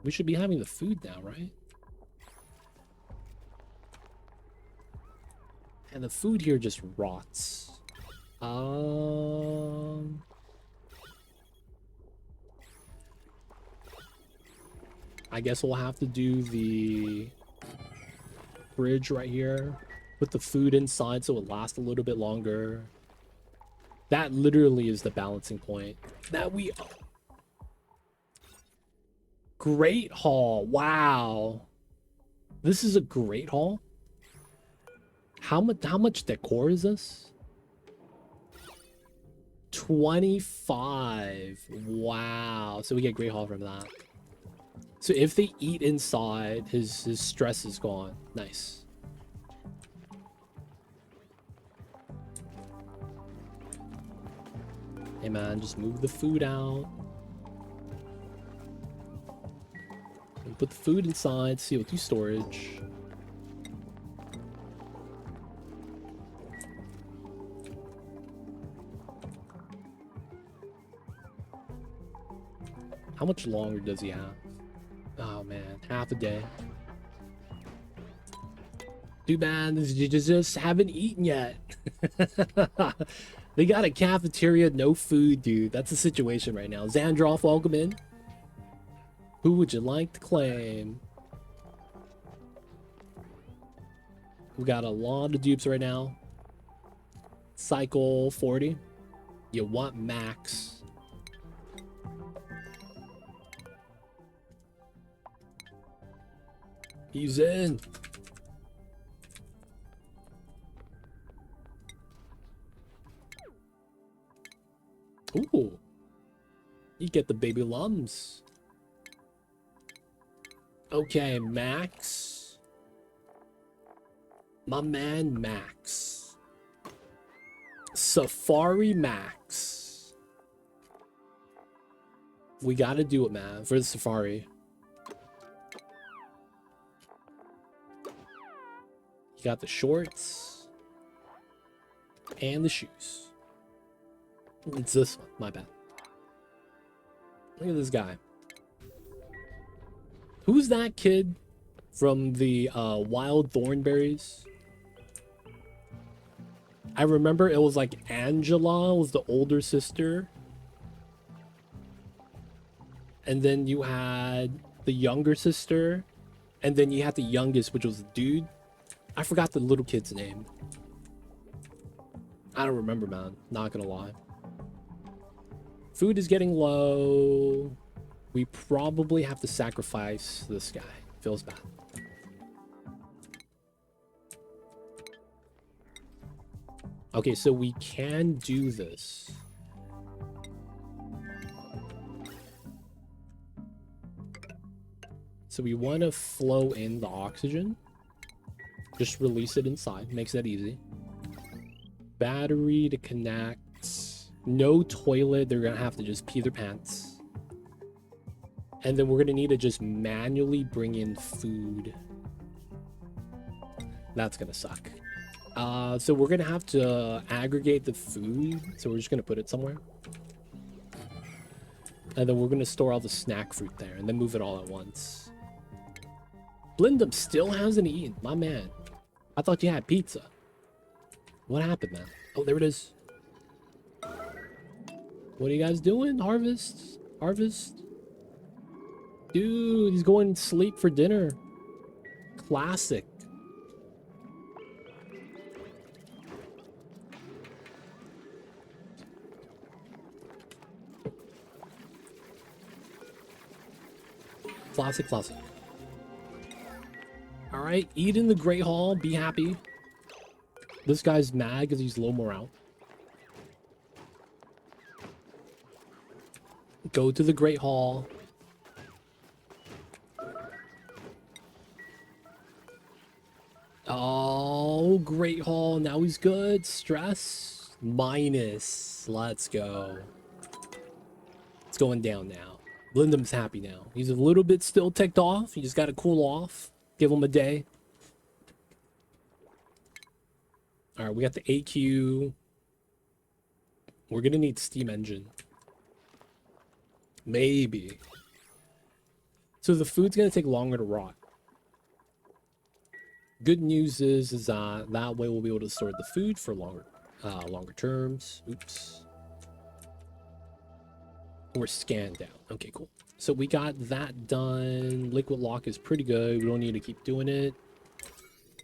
We should be having the food now, right? And the food here just rots. I guess we'll have to do the bridge right here. Put the food inside so it lasts a little bit longer. That literally is the balancing point. That we... Great Hall. Wow. This is a Great Hall? How much decor is this? 25. Wow. So we get Great Hall from that. So if they eat inside, his stress is gone. Nice. Hey man, just move the food out. And put the food inside, CO2 storage. How much longer does he have? Oh man, half a day. Too bad, you just haven't eaten yet. They got a cafeteria, no food, dude. That's the situation right now. Xandroff, welcome in. Who would you like to claim? We got a lot of dupes right now. Cycle 40. You want max. He's in. Ooh. You get the baby lums. Okay, Max. My man, Max. Safari Max. We gotta do it, man, for the Safari. You got the shorts and the shoes. It's this one, my bad. Look at this guy. Who's that kid from the Wild Thornberries? I remember it was like Angela was the older sister. And then you had the younger sister. And then you had the youngest, which was the dude. I forgot the little kid's name. I don't remember, man. Not gonna lie. Food is getting low. We probably have to sacrifice this guy. Feels bad. Okay, so we can do this. So we want to flow in the oxygen. Just release it inside. Makes that easy. Battery to connect. No toilet. They're gonna have to just pee their pants. And then we're gonna need to just manually bring in food. That's gonna suck. So we're gonna have to aggregate the food. So we're just gonna put it somewhere. And then we're gonna store all the snack fruit there and then move it all at once. Blindum still hasn't eaten. My man. I thought you had pizza. What happened, man? Oh, there it is. What are you guys doing? Harvest? Harvest? Dude, he's going to sleep for dinner. Classic. Classic, classic. All right, eat in the Great Hall. Be happy. This guy's mad because he's low morale. Go to the Great Hall. Oh, Great Hall. Now he's good. Stress minus. Let's go. It's going down now. Lindum's happy now. He's a little bit still ticked off. He just got to cool off. Give him a day. All right, we got the AQ. We're going to need steam engine. Maybe. So the food's going to take longer to rot. Good news is that way we'll be able to store the food for longer terms. Oops. We're scanned down. Okay, cool. So we got that done. Liquid lock is pretty good. We don't need to keep doing it.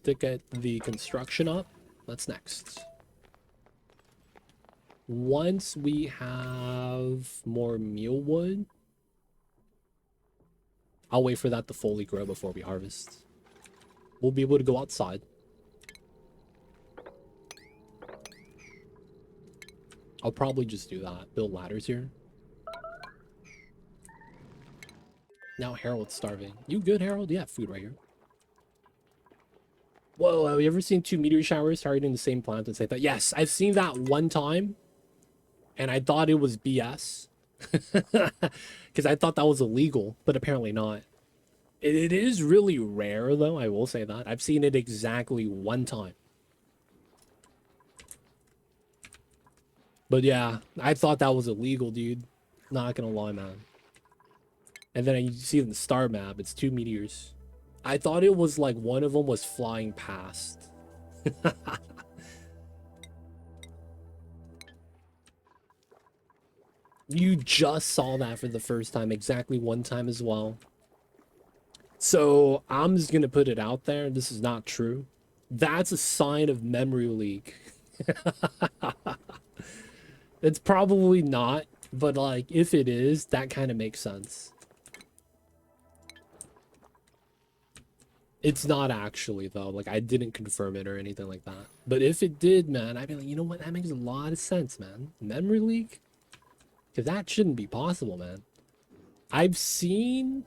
To get the construction up. That's next. Once we have more mealwood, I'll wait for that to fully grow before we harvest. We'll be able to go outside. I'll probably just do that. Build ladders here. Now Harold's starving. You good, Harold? Yeah, food right here. Whoa, have you ever seen 2 meteor showers targeting the same plant and say that? Yes, I've seen that one time. And I thought it was BS. Because I thought that was illegal, but apparently not. It is really rare, though, I will say that. I've seen it exactly one time. But yeah, I thought that was illegal, dude. Not gonna lie, man. And then you see in the star map, it's 2 meteors. I thought it was like one of them was flying past. You just saw that for the first time, exactly one time as well. So I'm just gonna put it out there. This is not true. That's a sign of memory leak. It's probably not, but like if it is, that kind of makes sense. It's not actually though. Like I didn't confirm it or anything like that. But if it did, man, I'd be like, you know what? That makes a lot of sense, man. Memory leak? Because that shouldn't be possible, man. I've seen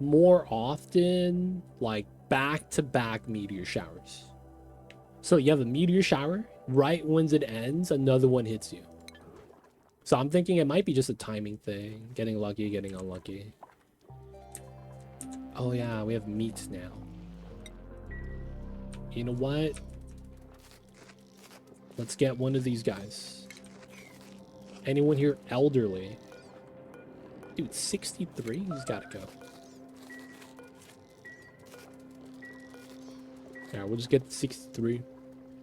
more often like back-to-back meteor showers. So you have a meteor shower, right when it ends, another one hits you. So I'm thinking it might be just a timing thing. Getting lucky, getting unlucky. Oh yeah, we have meat now. You know what? Let's get one of these guys. Anyone here elderly? Dude, 63? He's gotta go. Alright, we'll just get 63.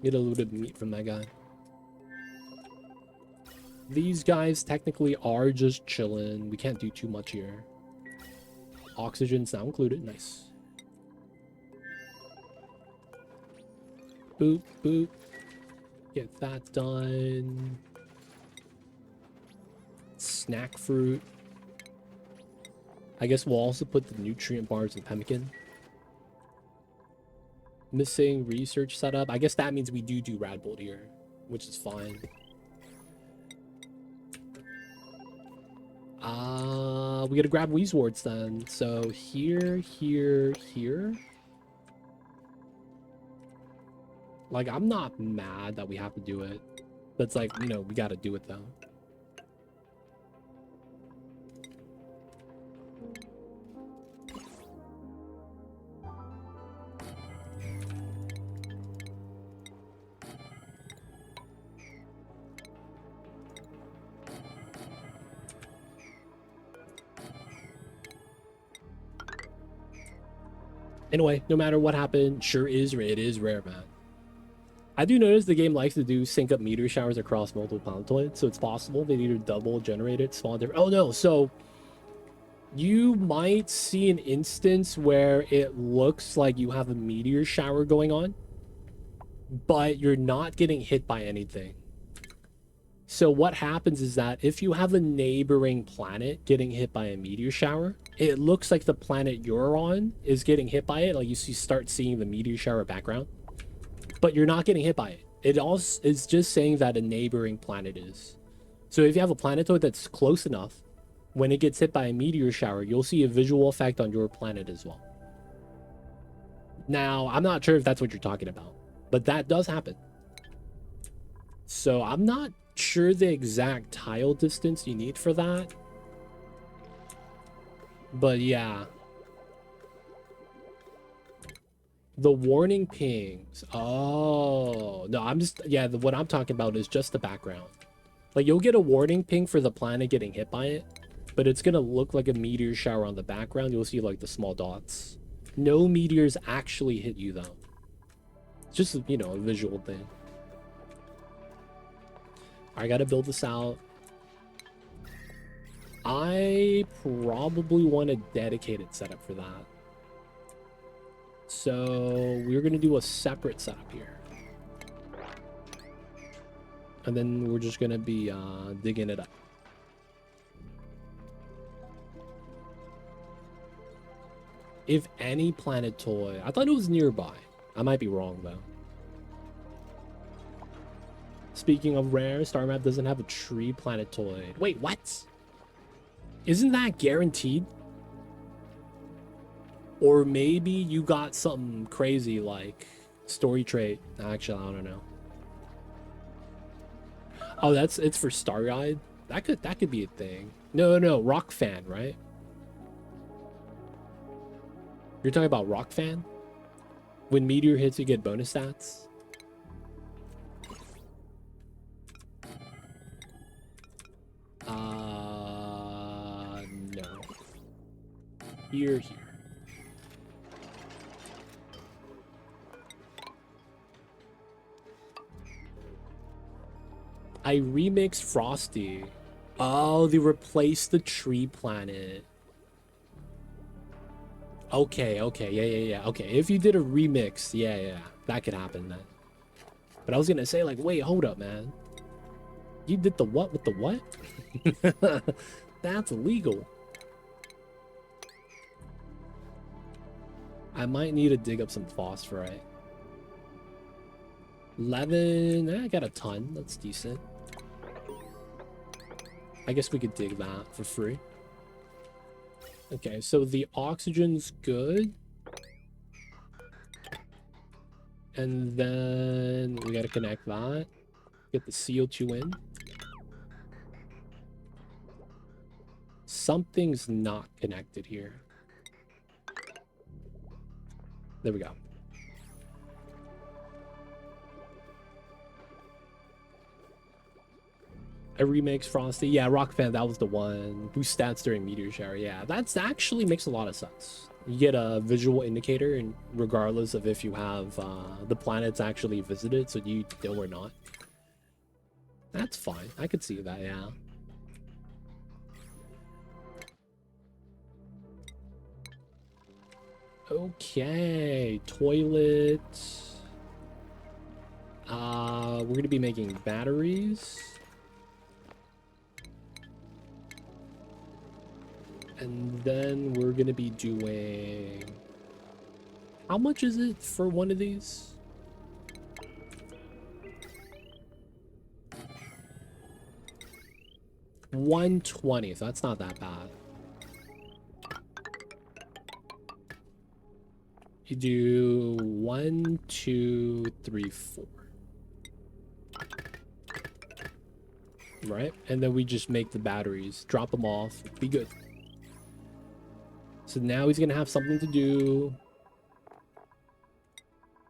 Get a little bit of meat from that guy. These guys technically are just chilling. We can't do too much here. Oxygen's now included. Nice. Boop, boop. Get that done. Snack fruit. I guess we'll also put the nutrient bars in pemmican. Missing research setup. I guess that means we do Radbolt here, which is fine. We gotta grab Weezewards then. So here, here, here. Like, I'm not mad that we have to do it. That's like, you know, we gotta do it though. Anyway, no matter what happened, it is rare, man. I do notice the game likes to do sync up meteor showers across multiple planetoids, so it's possible they either double generated, spawn different. Oh no, so you might see an instance where it looks like you have a meteor shower going on, but you're not getting hit by anything. So what happens is that if you have a neighboring planet getting hit by a meteor shower, it looks like the planet you're on is getting hit by it. Like you start seeing the meteor shower background, but you're not getting hit by it. It also is just saying that a neighboring planet is. So if you have a planetoid that's close enough, when it gets hit by a meteor shower, you'll see a visual effect on your planet as well. Now, I'm not sure if that's what you're talking about, but that does happen. So I'm not sure the exact tile distance you need for that. But yeah. The warning pings. Oh, no, I'm just, yeah, what I'm talking about is just the background. Like, you'll get a warning ping for the planet getting hit by it, but it's gonna look like a meteor shower on the background. You'll see, like, the small dots. No meteors actually hit you, though. It's just, you know, a visual thing. I gotta build this out. I probably want a dedicated setup for that. So we're gonna do a separate setup here. And then we're just gonna be digging it up. If any planetoid, I thought it was nearby. I might be wrong though. Speaking of rare, Star Map doesn't have a tree planetoid. Wait, what? Isn't that guaranteed? Or maybe you got something crazy like story trait. Actually, I don't know. Oh, it's for Starry-Eyed? That could be a thing. No, Rock Fan, right? You're talking about Rock Fan? When meteor hits, you get bonus stats? No. Here. I remixed Frosty. Oh, they replaced the tree planet. Okay, yeah. Okay, if you did a remix, yeah, that could happen then. But I was gonna say, like, wait, hold up, man. You did the what with the what? That's illegal. I might need to dig up some phosphorite. 11, I got a ton. That's decent. I guess we could dig that for free. Okay, so the oxygen's good. And then we gotta connect that. Get the CO2 in. Something's not connected here. There we go. A remakes Frosty. Yeah, Rock Fan, that was the one. Boost stats during meteor shower. Yeah, that's actually makes a lot of sense. You get a visual indicator, and regardless of if you have the planets actually visited, so you know or not. That's fine. I could see that, yeah. Okay, toilet. We're gonna be making batteries. And then we're gonna be doing... How much is it for one of these? $120, so that's not that bad. You do 1, 2, 3, 4. Right? And then we just make the batteries, drop them off, be good. So now he's gonna have something to do.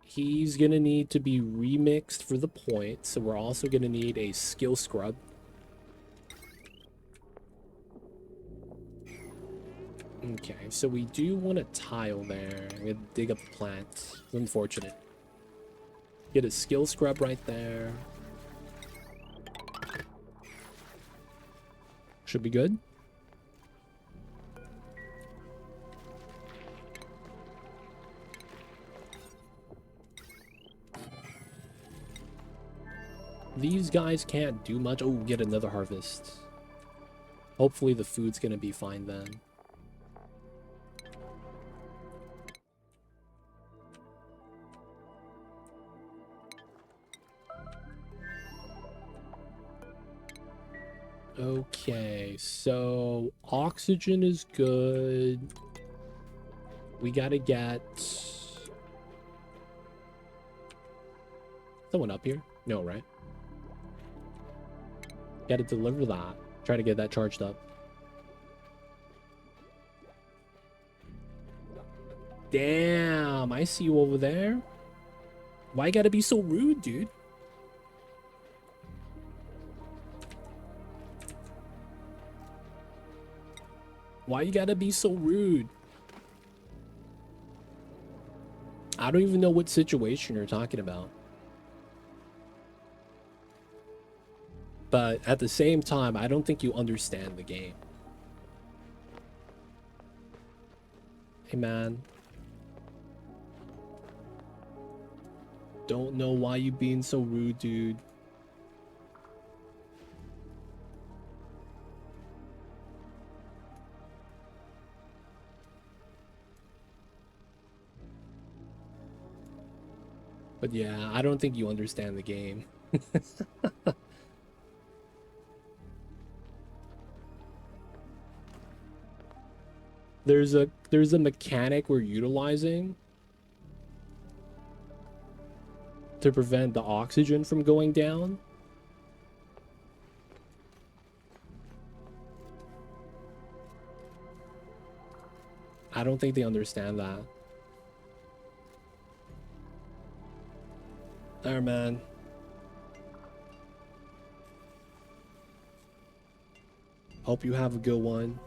He's gonna need to be remixed for the point, so we're also gonna need a skill scrub. Okay, so we do want a tile there. I'm gonna dig up the plant. It's unfortunate. Get a skill scrub right there. Should be good. These guys can't do much. Oh, get another harvest. Hopefully the food's gonna be fine then. Okay, so oxygen is good. We gotta get someone up here. No, right? Gotta deliver that. Try to get that charged up. Damn, I see you over there. Why you gotta be so rude, dude? Why you gotta be so rude? I don't even know what situation you're talking about. But at the same time, I don't think you understand the game. Hey, man. Don't know why you being so rude, dude. But yeah, I don't think you understand the game. There's a mechanic we're utilizing to prevent the oxygen from going down. I don't think they understand that. There, man. Hope you have a good one.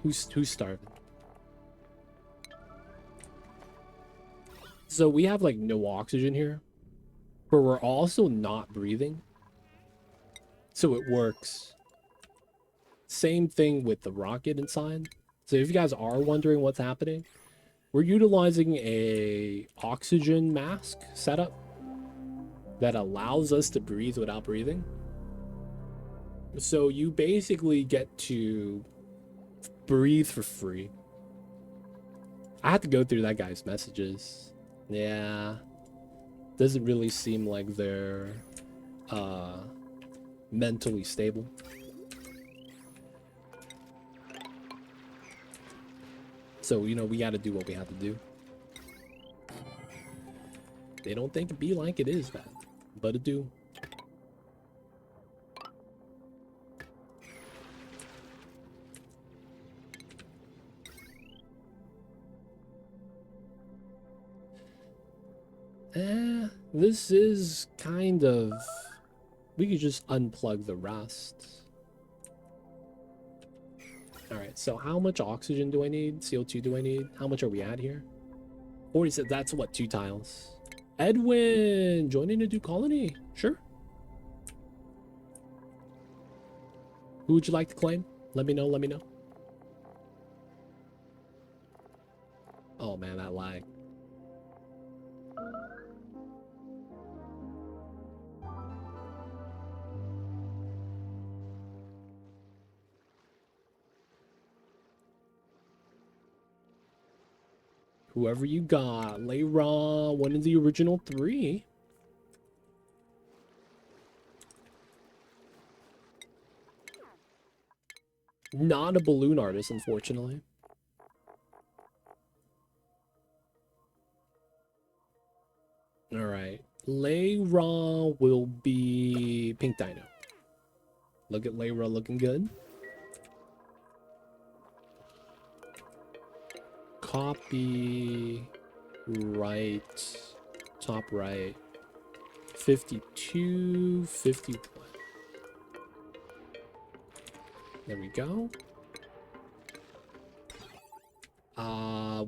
Who's starving? So we have like no oxygen here, but we're also not breathing. So it works. Same thing with the rocket inside. So if you guys are wondering what's happening, we're utilizing a oxygen mask setup that allows us to breathe without breathing. So you basically get to breathe for free. I had to go through that guy's messages. Yeah. Doesn't really seem like they're mentally stable. So, you know, we got to do what we have to do. They don't think it be like it is, man. But it do. This is kind of... We could just unplug the rest. Alright, so how much oxygen do I need? CO2 do I need? How much are we at here? 47, that's what, 2 tiles. Edwin, joining a new colony. Sure. Who would you like to claim? Let me know, let me know. Oh man, that lag. Whoever you got, Layra, one of the original 3. Not a balloon artist, unfortunately. Alright. Layra will be Pink Dino. Look at Layra looking good. Copy right, top right, 52, 51. There we go.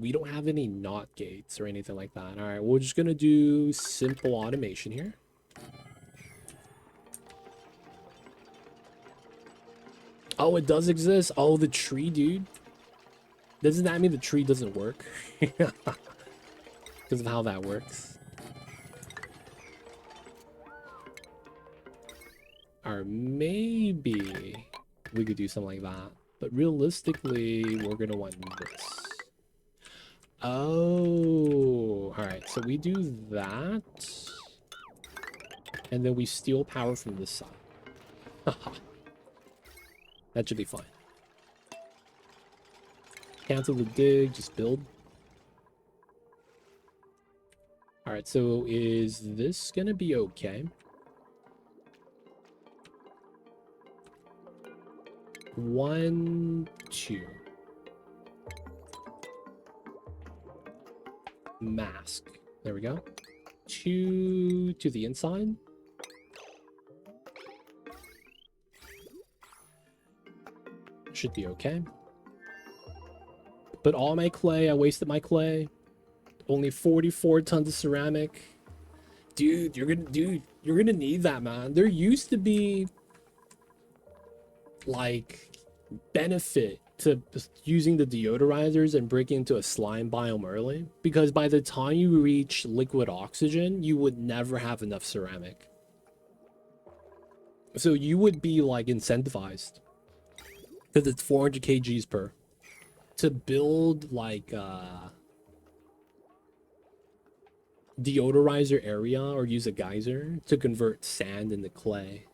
We don't have any NOT gates or anything like that. All right, we're just gonna do simple automation here. Oh, it does exist. Oh, the tree, dude. Doesn't that mean the tree doesn't work? Because of how that works. Or maybe we could do something like that. But realistically, we're going to want this. Oh, all right. So we do that. And then we steal power from this side. That should be fine. Cancel the dig, just build. All right, so is this gonna be okay? One, two. Mask. There we go. Two to the inside. Should be okay. But all my clay, I wasted my clay. Only 44 tons of ceramic. Dude, you're gonna need that, man. There used to be like benefit to using the deodorizers and breaking into a slime biome early, because by the time you reach liquid oxygen, you would never have enough ceramic. So you would be like incentivized, because it's 400 kgs per, to build like deodorizer area or use a geyser to convert sand into clay,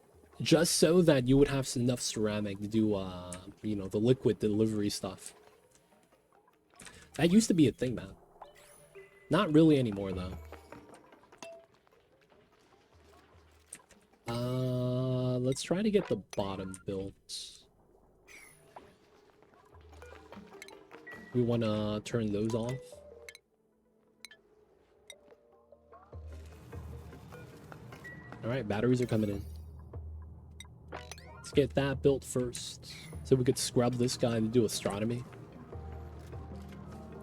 just so that you would have enough ceramic to do you know, the liquid delivery stuff. That used to be a thing, man. Not really anymore though. Let's try to get the bottom built. We want to turn those off. All right, batteries are coming in. Let's get that built first, so we could scrub this guy to do astronomy.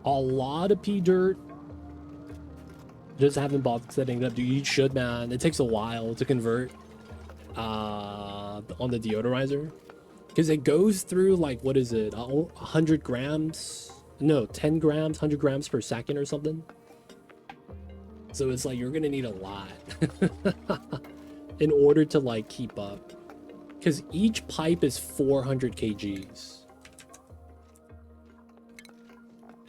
A lot of pea dirt. Just haven't bothered setting it up. Dude, you should, man. It takes a while to convert on the deodorizer, because it goes through like, what is it, 100 grams? No, 10 grams, 100 grams per second or something. So it's like you're gonna need a lot in order to like keep up, because each pipe is 400 kgs.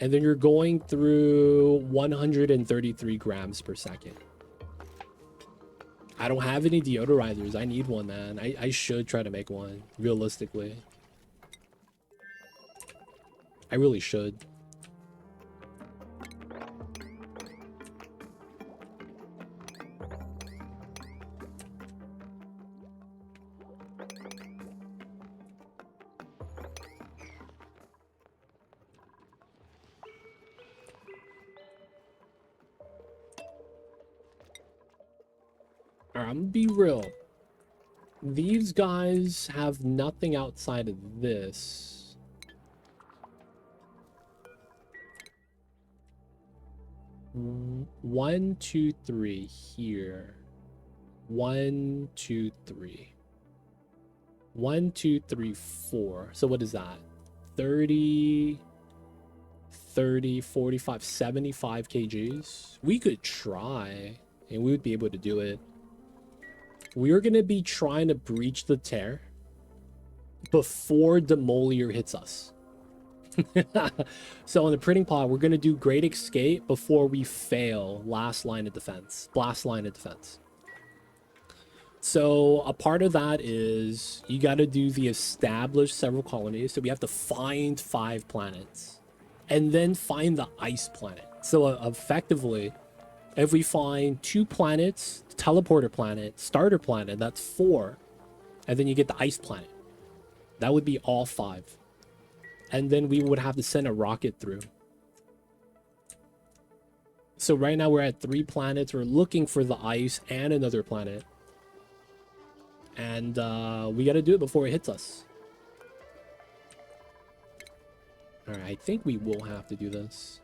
And then you're going through 133 grams per second. I don't have any deodorizers. I need one, man. I should try to make one, realistically. I really should. Alright, I'm gonna be real. These guys have nothing outside of this. One, two, three here. 1, 2, 3. 1, 2, 3, 4. So what is that? 30, 30, 45, 75 kgs. We could try, and we would be able to do it. We're going to be trying to breach the tear before Demolier hits us. So on the printing pod, we're going to do Great Escape before we fail last line of defense. Blast line of defense. So a part of that is you got to do the established several colonies. So we have to find 5 planets and then find the ice planet. So effectively, if we find 2 planets, teleporter planet, starter planet, that's 4. And then you get the ice planet. That would be all 5. And then we would have to send a rocket through. So right now we're at 3 planets. We're looking for the ice and another planet. And we got to do it before it hits us. All right, I think we will have to do this.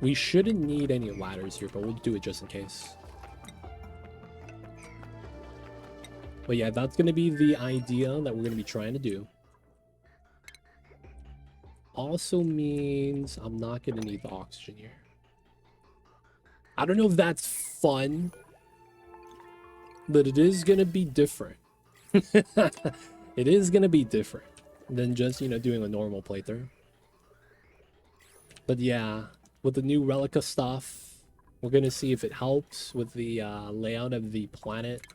We shouldn't need any ladders here, but we'll do it just in case. But yeah, that's going to be the idea that we're going to be trying to do. also means I'm not gonna need the oxygen here. I don't know if that's fun, but it is gonna be different. It is gonna be different than just, you know, doing a normal playthrough. But yeah, with the new Relica stuff, we're gonna see if it helps with the layout of the planet.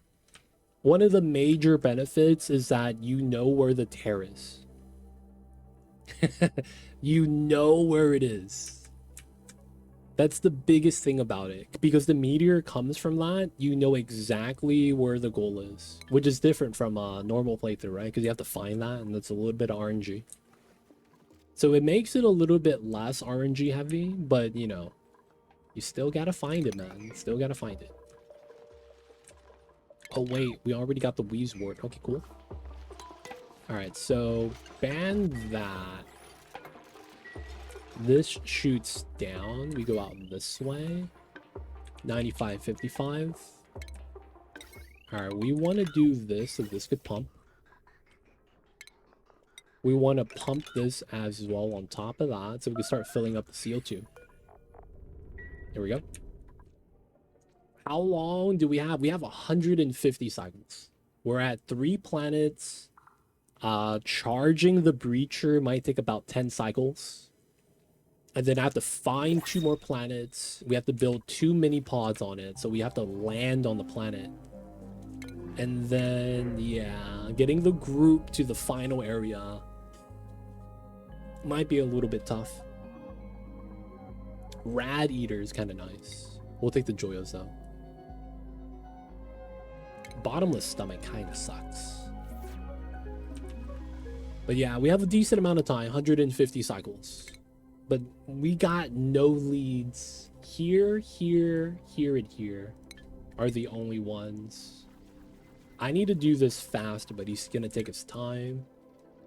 One of the major benefits is that you know where the tear is. You know where it is. That's the biggest thing about it. Because the meteor comes from that, you know exactly where the goal is. Which is different from a normal playthrough, right? Because you have to find that, and that's a little bit of RNG. So it makes it a little bit less RNG heavy, but, you know, you still gotta find it, man. You still gotta find it. Oh, wait. We already got the Wheezewort. Okay, cool. Alright, so ban that. This shoots down. We go out this way. 95, 55. Alright, we want to do this so this could pump. We want to pump this as well on top of that so we can start filling up the CO2. There we go. How long do we have? We have 150 cycles. We're at 3 planets. Charging the breacher might take about 10 cycles. And then I have to find 2 more planets. We have to build 2 mini pods on it. So we have to land on the planet. And then, yeah, getting the group to the final area might be a little bit tough. Rad Eater is kind of nice. We'll take the Joyos, though. Bottomless Stomach kind of sucks. But yeah, we have a decent amount of time. 150 cycles. But we got no leads. Here, here, here, and here are the only ones. I need to do this fast, but he's going to take his time.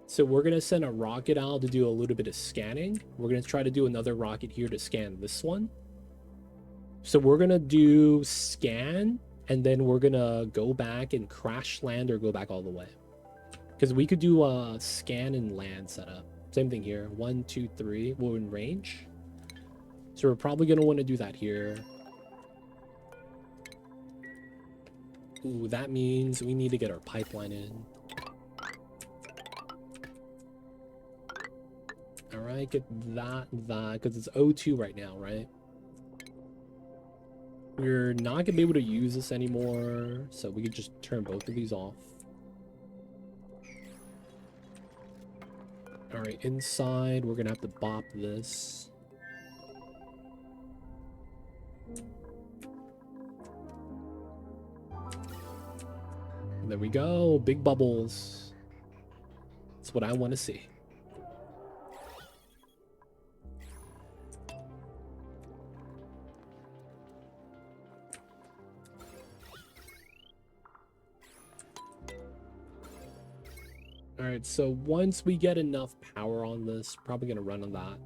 So we're going to send a rocket out to do a little bit of scanning. We're going to try to do another rocket here to scan this one. So we're going to do scan, and then we're going to go back and crash land or go back all the way. Because we could do a scan and land setup. Same thing here. 1, 2, 3. We're in range. So we're probably going to want to do that here. Ooh, that means we need to get our pipeline in. Alright, get that, because it's O2 right now, right? We're not going to be able to use this anymore, so we could just turn both of these off. Alright, inside, we're going to have to bop this. There we go, big bubbles. That's what I want to see. Alright, so once we get enough power on this, probably going to run on that.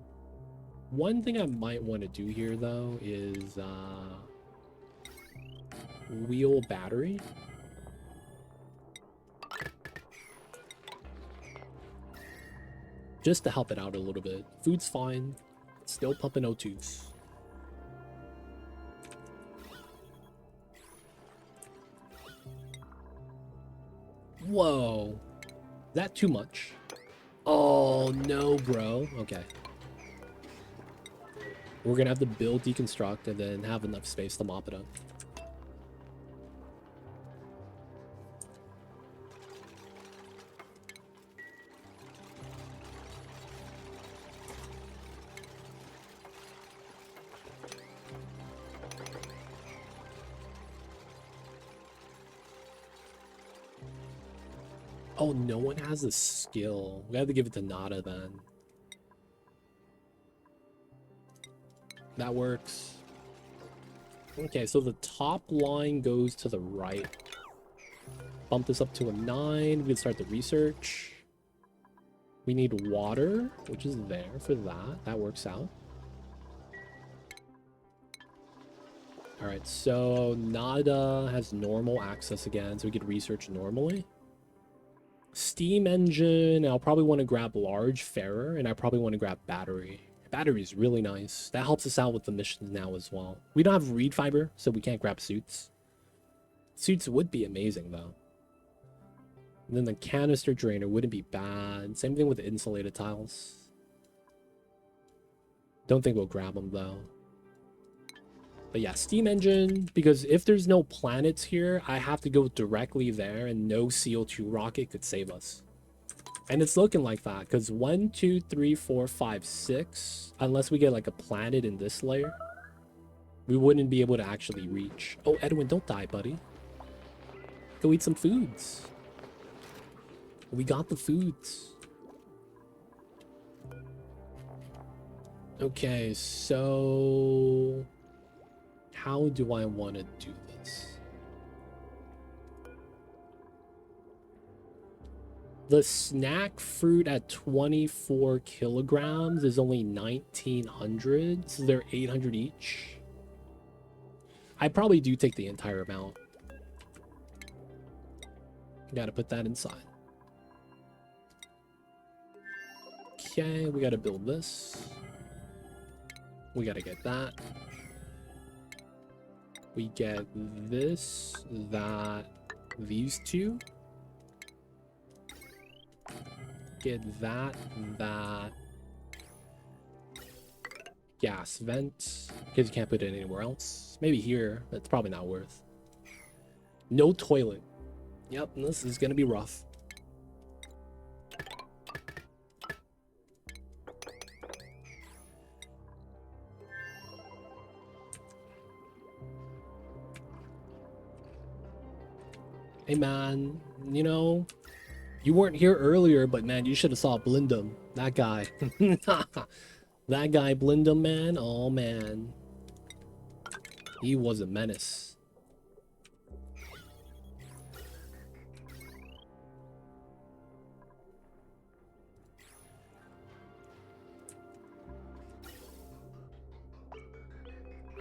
One thing I might want to do here, though, is wheel battery. Just to help it out a little bit. Food's fine. Still pumping O2s. Whoa. That too much? Oh, no, bro. Okay. We're gonna have to build, deconstruct, and then have enough space to mop it up. Oh, no one has a skill. We have to give it to Nada then. That works. Okay, so the top line goes to the right. Bump this up to a 9. We can start the research. We need water, which is there for that. That works out. Alright, so Nada has normal access again, so we could research normally. Steam engine. I'll probably want to grab large Ferrer, and I probably want to grab battery. Battery is really nice. That helps us out with the missions now as well. We don't have reed fiber, so we can't grab suits. Suits would be amazing, though. And then the canister drainer wouldn't be bad. Same thing with the insulated tiles. Don't think we'll grab them, though. But yeah, steam engine, because if there's no planets here, I have to go directly there, and no CO2 rocket could save us. And it's looking like that, because 1, 2, 3, 4, 5, 6, unless we get like a planet in this layer, we wouldn't be able to actually reach. Oh, Edwin, don't die, buddy. Go eat some foods. We got the foods. Okay, so how do I want to do this? The snack fruit at 24 kilograms is only 1,900, so they're 800 each. I probably do take the entire amount. Gotta put that inside. Okay, we gotta build this. We gotta get that. We get this, that, these two. Get that, that. Gas vent, because you can't put it anywhere else. Maybe here, but it's probably not worth. No toilet. Yep, this is gonna be rough. Hey man, you know, you weren't here earlier, but man, you should have saw Blindum. That guy. That guy Blindum, man. Oh man. He was a menace.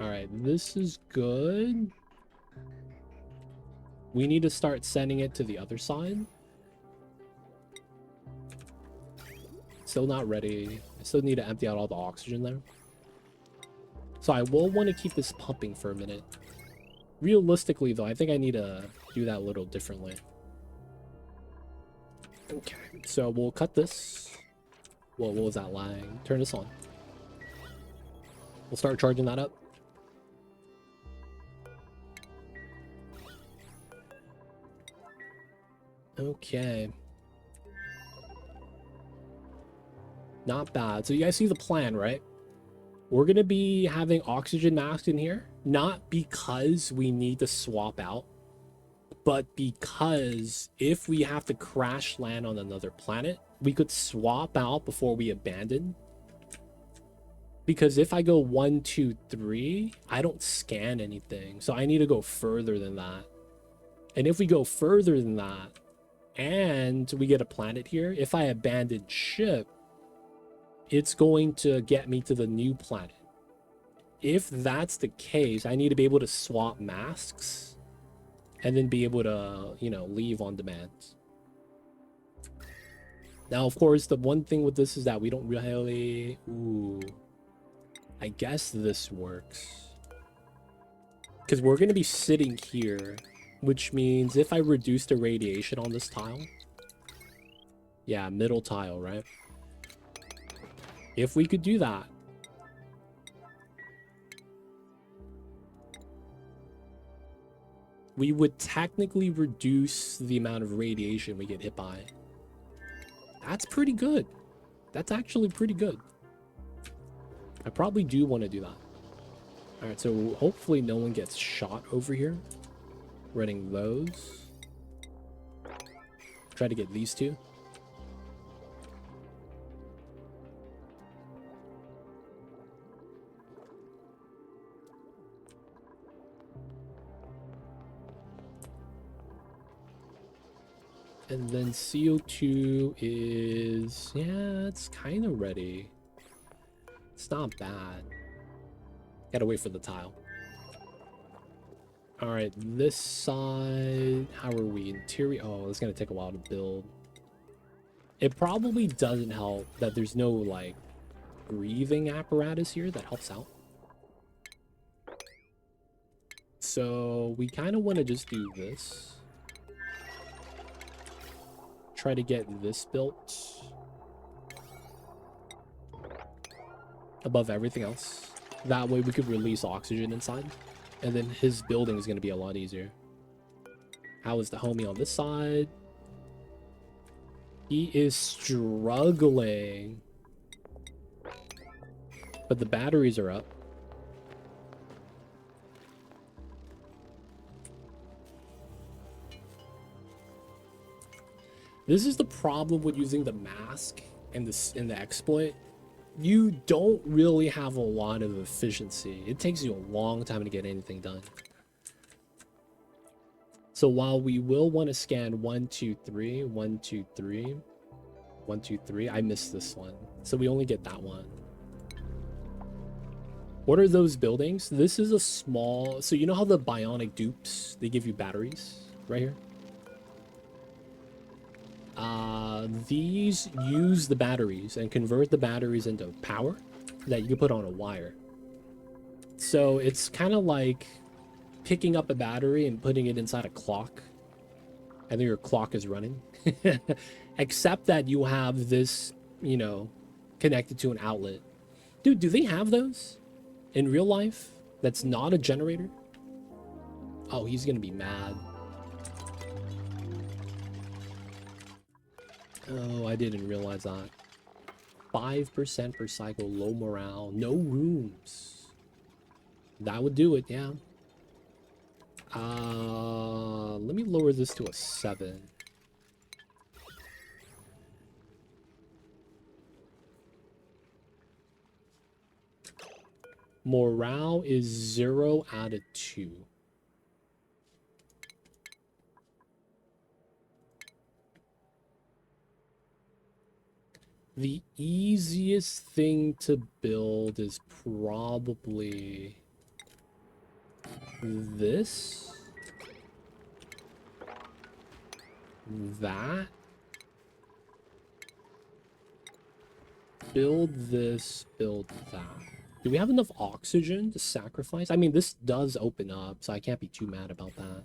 Alright, this is good. We need to start sending it to the other side. Still not ready. I still need to empty out all the oxygen there. So I will want to keep this pumping for a minute. Realistically, though, I think I need to do that a little differently. Okay, so we'll cut this. Whoa, what was that lag? Turn this on. We'll start charging that up. Okay. Not bad. So you guys see the plan, right? We're going to be having oxygen masks in here. Not because we need to swap out, but because if we have to crash land on another planet, we could swap out before we abandon. Because if I go 1, 2, 3, I don't scan anything. So I need to go further than that. And if we go further than that, and we get a planet here, if I abandon ship, it's going to get me to the new planet. If that's the case, I need to be able to swap masks and then be able to, you know, leave on demand. Now, of course, the one thing with this is that we don't really... Ooh. I guess this works. Because we're going to be sitting here, which means if I reduce the radiation on this tile... Yeah, middle tile, right? If we could do that, we would technically reduce the amount of radiation we get hit by. That's pretty good. That's actually pretty good. I probably do want to do that. Alright, so hopefully no one gets shot over here. Running those. Try to get these two. And then CO2 is... Yeah, it's kind of ready. It's not bad. Gotta wait for the tile. Alright, this side... How are we? Interior... Oh, it's gonna take a while to build. It probably doesn't help that there's no, like, breathing apparatus here that helps out. So we kind of want to just do this. Try to get this built above everything else. That way we could release oxygen inside. And then his building is going to be a lot easier. How is the homie on this side? He is struggling. But the batteries are up. This is the problem with using the mask and the exploit. You don't really have a lot of efficiency. It takes you a long time to get anything done. So while we will want to scan 1, 2, 3, 1, 2, 3, 1, 2, 3, I missed this one. So we only get that one. What are those buildings? This is a small... So you know how the bionic dupes, they give you batteries right here? These use the batteries and convert the batteries into power that you can put on a wire. So it's kind of like picking up a battery and putting it inside a clock, and then your clock is running. Except that you have this, you know, connected to an outlet. Dude, do they have those in real life? That's not a generator? Oh, he's gonna be mad. Oh, I didn't realize that. 5% per cycle, low morale, no rooms. That would do it, yeah. Let me lower this to a 7. Morale is 0 out of 2. The easiest thing to build is probably this, that, build this, build that. Do we have enough oxygen to sacrifice? I mean, this does open up, so I can't be too mad about that.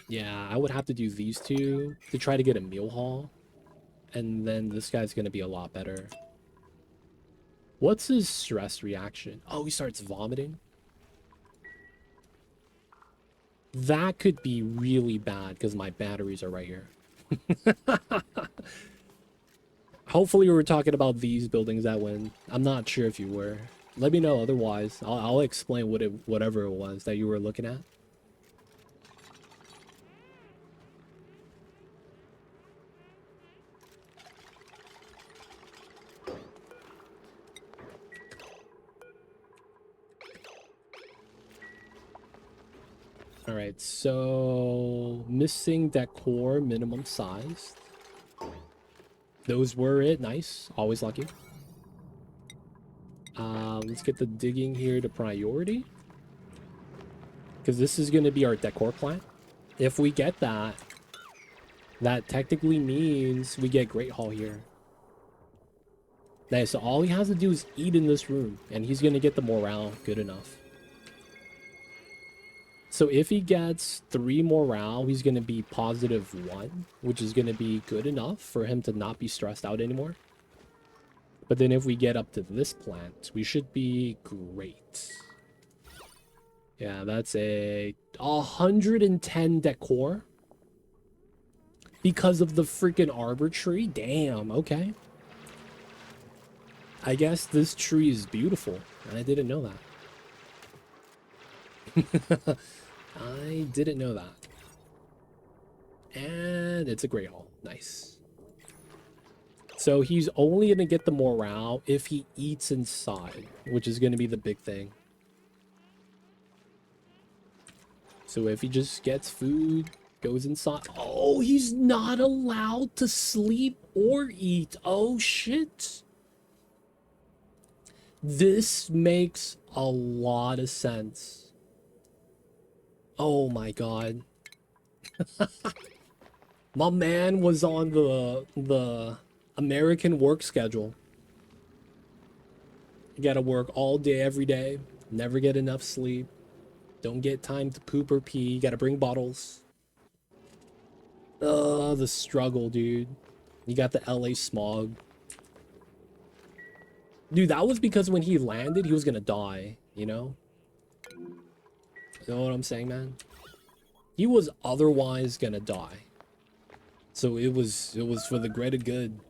Yeah, I would have to do these two to try to get a meal haul. And then this guy's going to be a lot better. What's his stress reaction? Oh, he starts vomiting. That could be really bad because my batteries are right here. Hopefully we were talking about these buildings that win. I'm not sure if you were. Let me know otherwise. I'll explain whatever it was that you were looking at. All right, so missing decor, minimum size. Those were it. Nice. Always lucky. Let's get the digging here to priority, because this is going to be our decor plant. If we get that, that technically means we get Great Hall here. Nice. So all he has to do is eat in this room, and he's going to get the morale good enough. So if he gets 3 morale, he's going to be +1, which is going to be good enough for him to not be stressed out anymore. But then if we get up to this plant, we should be great. Yeah, that's a 110 decor. Because of the freaking arbor tree? Damn, okay. I guess this tree is beautiful. I didn't know that. I didn't know that. And it's a Great Hall. Nice. So he's only going to get the morale if he eats inside, which is going to be the big thing. So if he just gets food, goes inside. Oh, he's not allowed to sleep or eat. Oh, shit. This makes a lot of sense. Oh my god. My man was on the American work schedule. You gotta work all day, every day. Never get enough sleep. Don't get time to poop or pee. You gotta bring bottles. The struggle, dude. You got the LA smog. Dude, that was because when he landed, he was gonna die, you know? You know what I'm saying, man? He was otherwise gonna die. So it was for the greater good.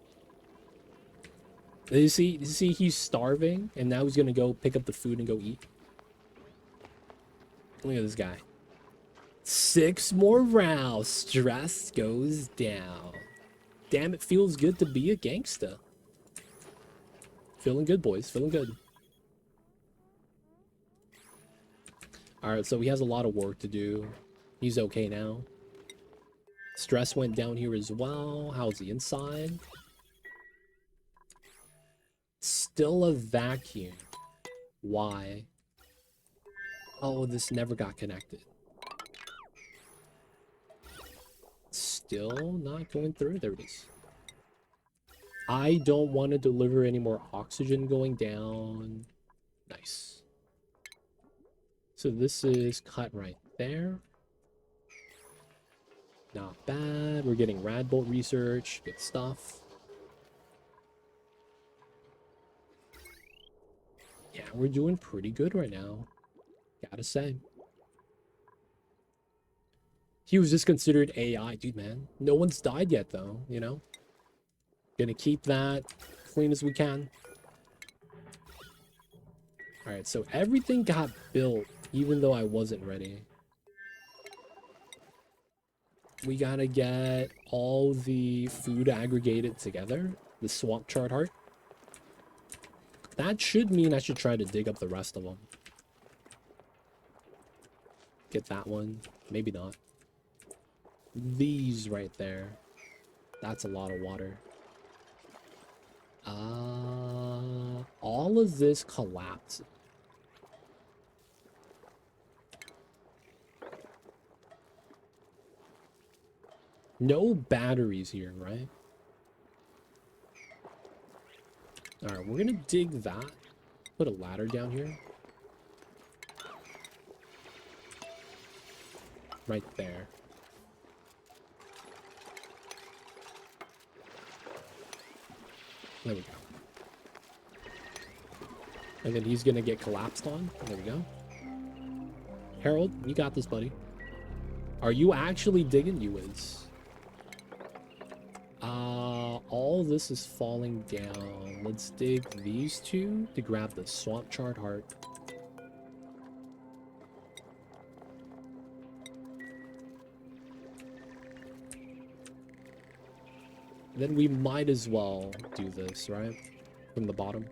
You see he's starving, and now he's gonna go pick up the food and go eat. Look at this guy. 6 more rounds. Stress goes down. Damn, it feels good to be a gangsta. Feeling good, boys. Feeling good. Alright, so he has a lot of work to do. He's okay now. Stress went down here as well. How's the inside? Still a vacuum. Why? Oh, this never got connected. Still not going through. There it is. I don't want to deliver any more oxygen going down. Nice. So this is cut right there. Not bad. We're getting Radbolt research. Good stuff. Yeah, we're doing pretty good right now. Gotta say. He was just considered AI. Dude, man. No one's died yet, though, you know? Gonna keep that clean as we can. Alright, so everything got built, even though I wasn't ready. We gotta get all the food aggregated together. The swamp chart heart. That should mean I should try to dig up the rest of them. Get that one. Maybe not. These right there. That's a lot of water. All of this collapsed. No batteries here, right? Alright, we're gonna dig that. Put a ladder down here. Right there. There we go. And then he's gonna get collapsed on. There we go. Harold, you got this, buddy. Are you actually digging? You is. All this is falling down. Let's dig these two to grab the swamp chart heart. Then we might as well do this, right? From the bottom.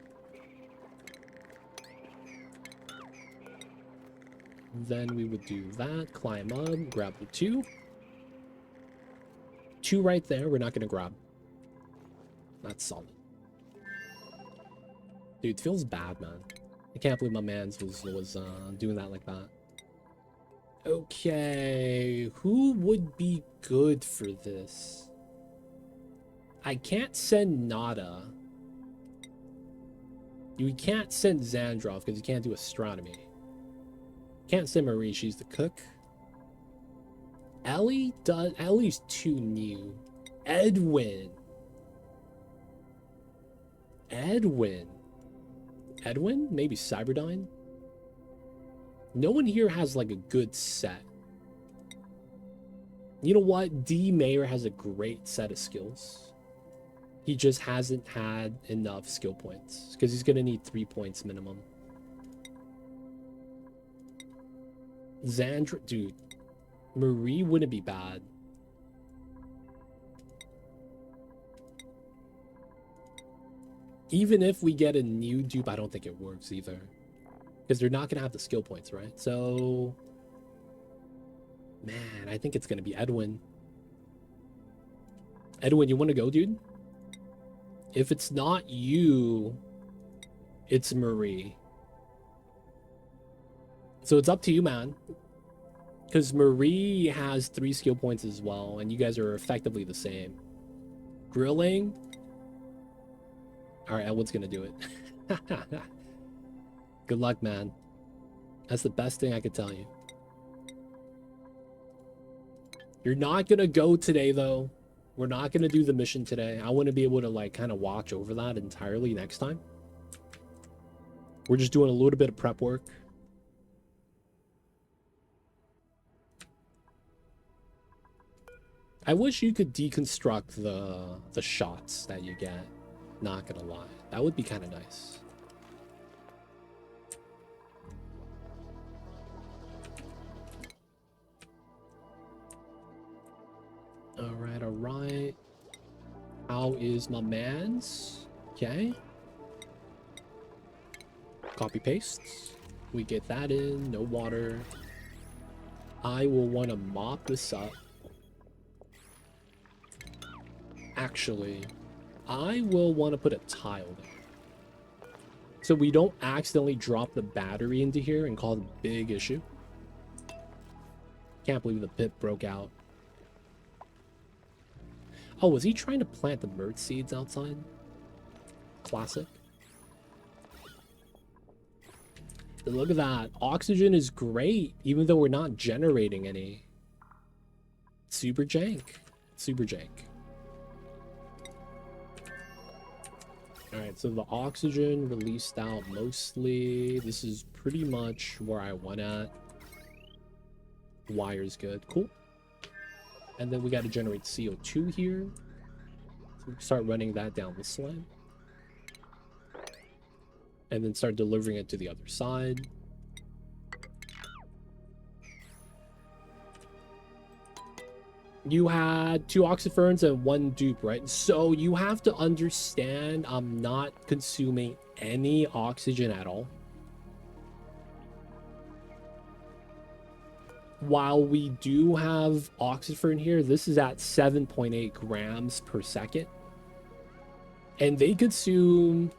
Then we would do that, climb up, grab the two. Two right there, we're not gonna grab. That's solid. Dude, it feels bad, man. I can't believe my man's was doing that like that. Okay, who would be good for this? I can't send Nada. You can't send Xandrov because you can't do astronomy. Can't send Marie, she's the cook. Ellie does. Ellie's too new. Edwin. Edwin? Maybe Cyberdyne? No one here has like a good set. You know what? D. Mayer has a great set of skills. He just hasn't had enough skill points because he's gonna need 3 points minimum. Xandra, dude, Marie wouldn't be bad. Even if we get a new dupe, I don't think it works either. Because they're not gonna have the skill points, right? So, man, I think it's gonna be Edwin. Edwin, you wanna go, dude? If it's not you, it's Marie. So it's up to you, man. Because Marie has 3 skill points as well, and you guys are effectively the same. Grilling. All right, Elwood's gonna do it. Good luck, man. That's the best thing I could tell you. You're not gonna go today, though. We're not gonna do the mission today. I want to be able to, like, kind of watch over that entirely next time. We're just doing a little bit of prep work. I wish you could deconstruct the shots that you get. Not gonna lie. That would be kind of nice. Alright, alright. How is my man's? Okay. Copy paste. We get that in. No water. I will want to mop this up. Actually, I will want to put a tile there, so we don't accidentally drop the battery into here and cause a big issue. Can't believe the pit broke out. Oh, was he trying to plant the myrtle seeds outside? Classic. But look at that. Oxygen is great, even though we're not generating any. Super jank. Super jank. Alright, so the oxygen released out mostly. This is pretty much where I went at. Wire's good. Cool. And then we got to generate CO2 here. So we start running that down this line. And then start delivering it to the other side. You had 2 oxyferns and 1 dupe, right? So you have to understand I'm not consuming any oxygen at all. While we do have oxyfern here, this is at 7.8 grams per second. And they consume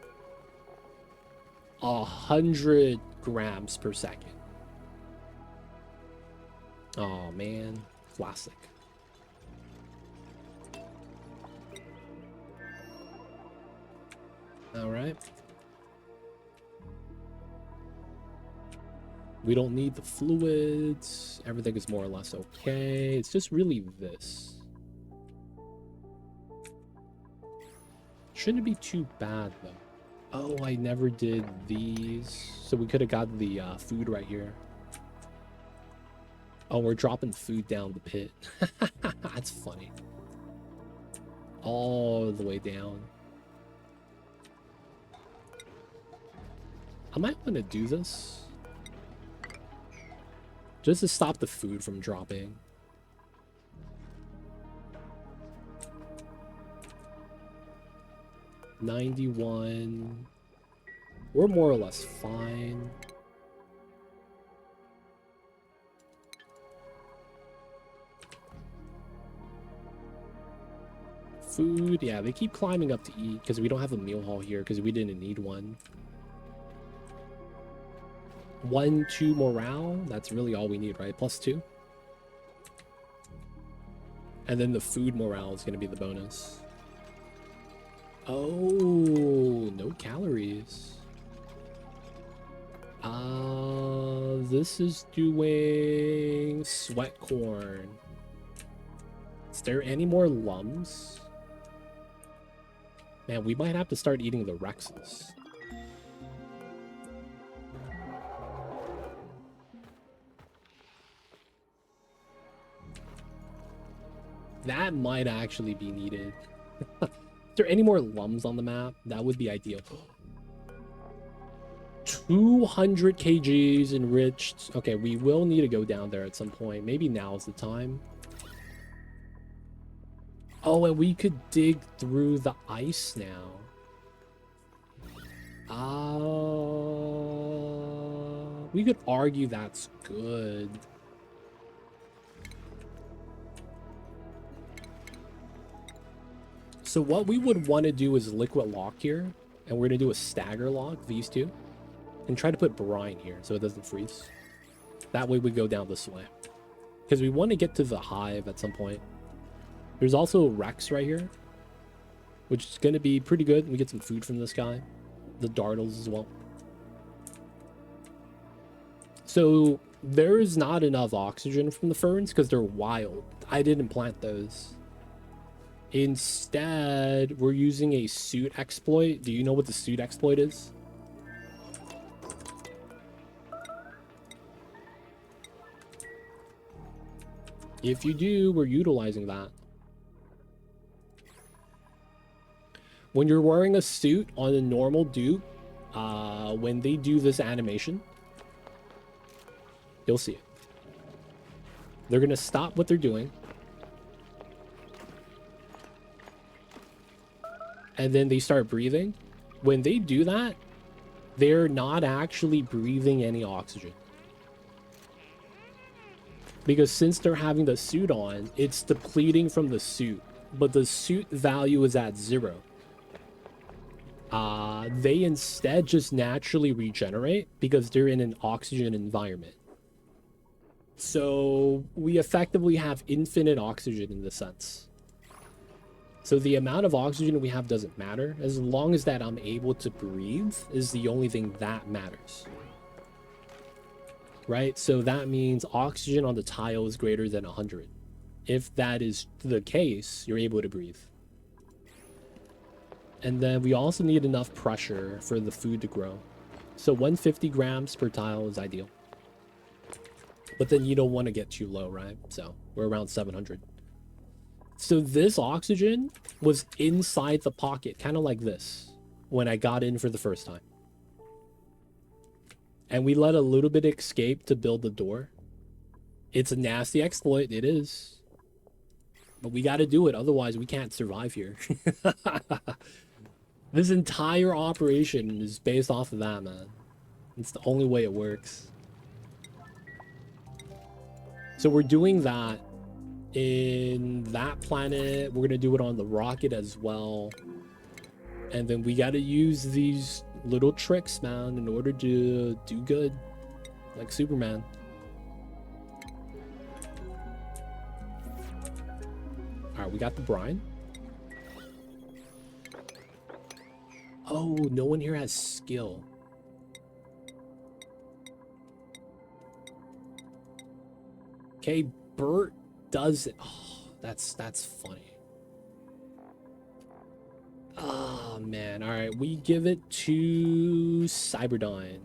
100 grams per second. Oh man, classic. All right. We don't need the fluids. Everything is more or less okay. It's just really this. Shouldn't be too bad though. Oh, I never did these. So we could have got the food right here. Oh, we're dropping food down the pit. That's funny. All the way down. I might want to do this. Just to stop the food from dropping. $91. We're more or less fine. Food, yeah, they keep climbing up to eat because we don't have a meal hall here because we didn't need one. 1, 2 morale. That's really all we need, right? +2. And then the food morale is going to be the bonus. Oh, no calories. This is doing sweat corn. Is there any more lums? Man, we might have to start eating the Rexes. That might actually be needed. Is there any more lums on the map? That would be ideal. 200 kgs enriched. Okay, we will need to go down there at some point. Maybe now is the time. Oh, and we could dig through the ice now. We could argue that's good. So what we would want to do is liquid lock here, and we're going to do a stagger lock, these two, and try to put brine here so it doesn't freeze. That way we go down this way. because we want to get to the hive at some point. There's also Rex right here, which is going to be pretty good. We get some food from this guy. The Dartles as well. So there's not enough oxygen from the ferns because they're wild. I didn't plant those. Instead, we're using a suit exploit. Do you know what the suit exploit is? If you do, we're utilizing that. When you're wearing a suit on a normal dupe, when they do this animation, you'll see it. They're going to stop what they're doing. And then they start breathing. When they do that, they're not actually breathing any oxygen. Because since they're having the suit on, it's depleting from the suit. But the suit value is at 0. They instead just naturally regenerate because they're in an oxygen environment. So we effectively have infinite oxygen in the sense. So the amount of oxygen we have doesn't matter. As long as that I'm able to breathe is the only thing that matters. Right? So that means oxygen on the tile is greater than 100. If that is the case, you're able to breathe. And then we also need enough pressure for the food to grow. So 150 grams per tile is ideal. But then you don't want to get too low, right? So we're around 700. So this oxygen was inside the pocket, kind of like this, when I got in for the first time. And we let a little bit escape to build the door. It's a nasty exploit, it is. But we got to do it, otherwise we can't survive here. This entire operation is based off of that, man. It's the only way it works. So we're doing that in that planet. We're going to do it on the rocket as well. And then we got to use these little tricks, man, in order to do good. Like Superman. Alright, we got the brine. Oh, no one here has skill. Okay, Bert does it. Oh, that's funny. Oh, man. All right, we give it to Cyberdyne.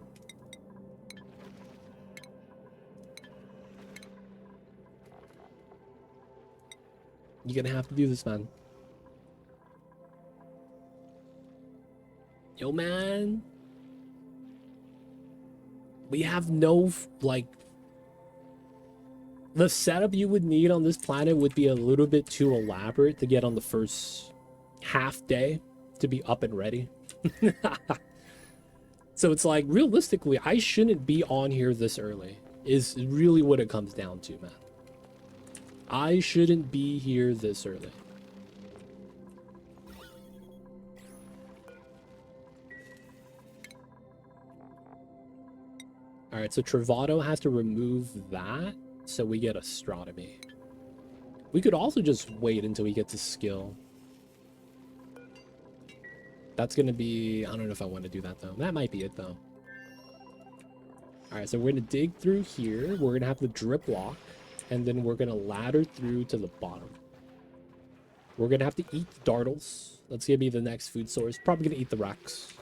You're gonna have to do this, man. Yo, man. We have no, like... The setup you would need on this planet would be a little bit too elaborate to get on the first half day to be up and ready. So it's like, realistically, I shouldn't be on here this early, is really what it comes down to, man. I shouldn't be here this early. Alright, so Travato has to remove that, so we get astronomy. We could also just wait until we get to skill. That's gonna be... I don't know if I want to do that, though. That might be it, though. Alright, so we're gonna dig through here. We're gonna have the drip walk. And then we're gonna ladder through to the bottom. We're gonna have to eat the Dartles. That's gonna be the next food source. Probably gonna eat the Rex.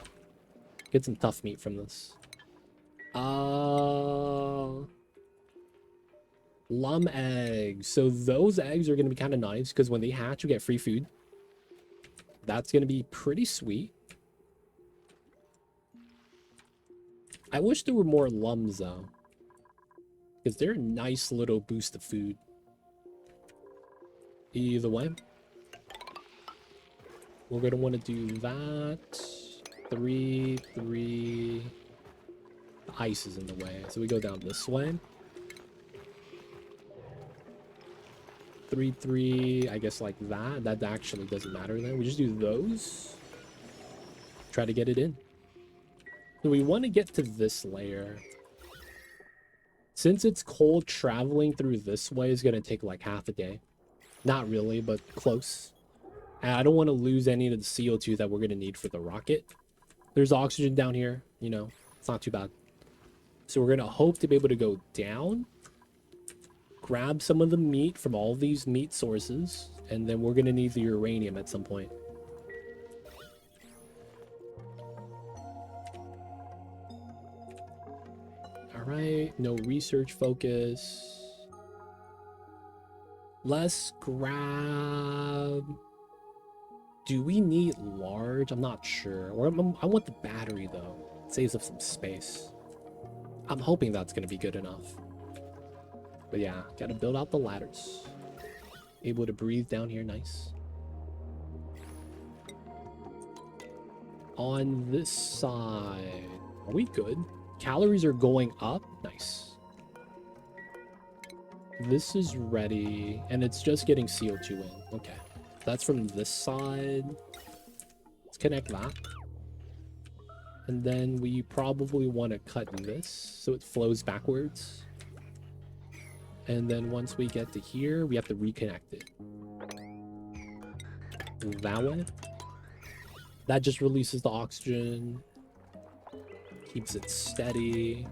Get some tough meat from this. Lum eggs. So those eggs are going to be kind of nice because when they hatch, you get free food. That's going to be pretty sweet. I wish there were more lums, though. Because they're a nice little boost of food. Either way. We're going to want to do that. 3, 3... The ice is in the way, so we go down this way. 3, 3, I guess like that. That actually doesn't matter then. We just do those. Try to get it in. So we want to get to this layer. Since it's cold, traveling through this way is going to take like half a day. Not really, but close. And I don't want to lose any of the CO2 that we're going to need for the rocket. There's oxygen down here, you know, it's not too bad. So we're going to hope to be able to go down, grab some of the meat from all these meat sources, and then we're going to need the uranium at some point. All right, no research focus. Let's grab... Do we need large? I'm not sure. Or I want the battery, though. It saves up some space. I'm hoping that's going to be good enough. But yeah, got to build out the ladders. Able to breathe down here, nice. On this side, are we good? Calories are going up, nice. This is ready, and it's just getting CO2 in, okay. That's from this side. Let's connect that. And then we probably want to cut this so it flows backwards. And then once we get to here, we have to reconnect it. That way. That just releases the oxygen. Keeps it steady.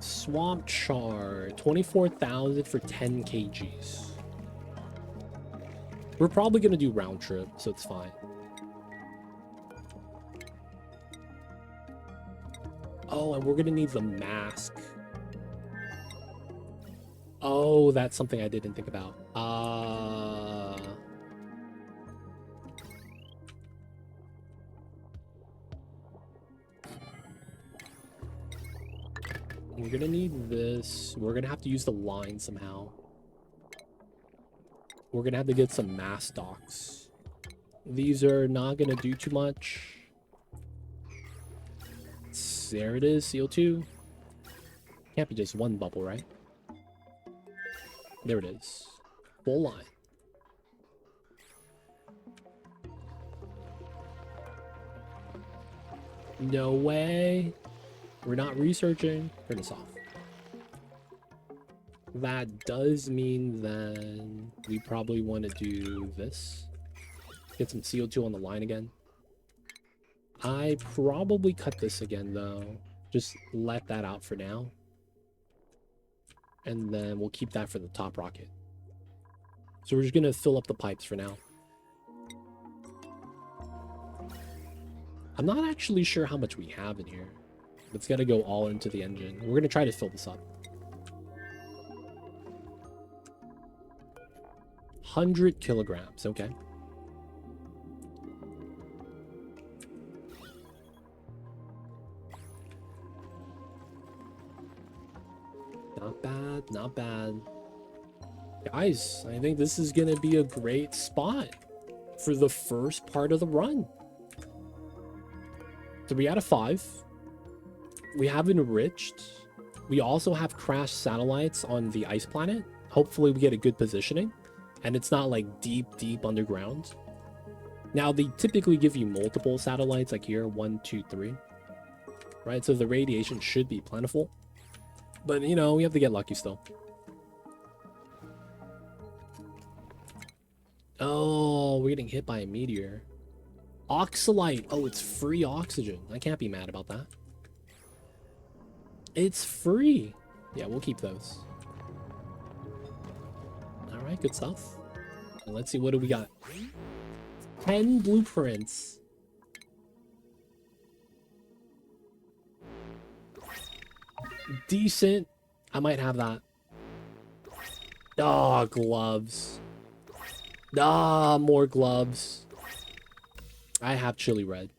Swamp char. 24,000 for 10 kgs. We're probably going to do round trip, so it's fine. Oh, and we're going to need the mask. Oh, that's something I didn't think about. We're going to need this. We're going to have to use the line somehow. We're going to have to get some mass docks. These are not going to do too much. There it is, CO2. Can't be just one bubble, right? There it is. Full line. No way. We're not researching. Turn this off. That does mean then we probably want to do this. Get some CO2 on the line again. I probably cut this again, though. Just let that out for now. And then we'll keep that for the top rocket. So we're just going to fill up the pipes for now. I'm not actually sure how much we have in here. It's got to go all into the engine. We're going to try to fill this up. 100 kilograms, okay. Not bad, not bad. Guys, I think this is going to be a great spot for the first part of the run. 3 out of 5. We have enriched. We also have crashed satellites on the ice planet. Hopefully we get a good positioning. And it's not like deep underground. Now, they typically give you multiple satellites, like here, 1, 2, 3. Right, so the radiation should be plentiful. But, you know, we have to get lucky still. Oh, we're getting hit by a meteor. Oxalite. Oh, it's free oxygen. I can't be mad about that. It's free. Yeah, we'll keep those. All right, good stuff. And let's see, what do we got? 10 blueprints. Decent. I might have that. Oh, gloves. Ah, more gloves. I have chili red.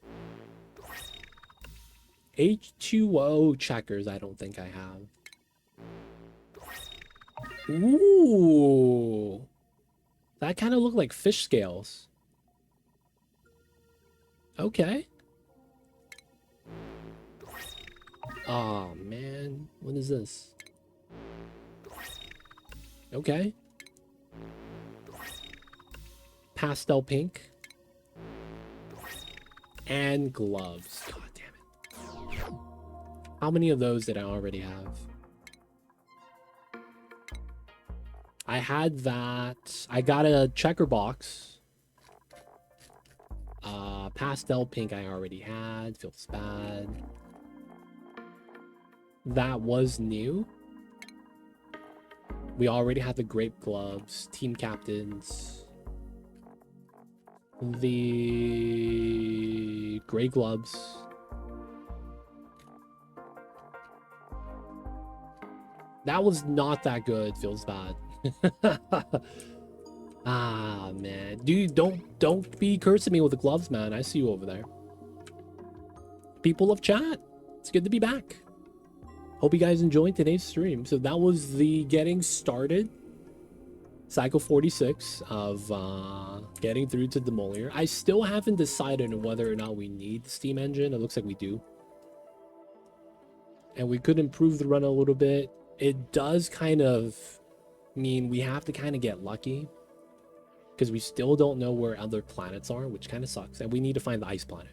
H2O checkers, I don't think I have. Ooh. That kind of looked like fish scales. Okay. Oh, man. What is this? Okay. Pastel pink. And gloves. God damn it. How many of those did I already have? I had that. I got a checker box. Pastel pink I already had. Feels bad. That was new. We already had the grape gloves, team captains, the gray gloves. That was not that good. Feels bad. Ah, man. Dude, don't be cursing me with the gloves, man. I see you over there. People of chat, it's good to be back. Hope you guys enjoyed today's stream. So that was the getting started cycle 46 of getting through to Demolier. I still haven't decided on whether or not we need the steam engine. It looks like we do. And we could improve the run a little bit. It does kind of mean we have to kind of get lucky, because we still don't know where other planets are, which kind of sucks. And we need to find the ice planet.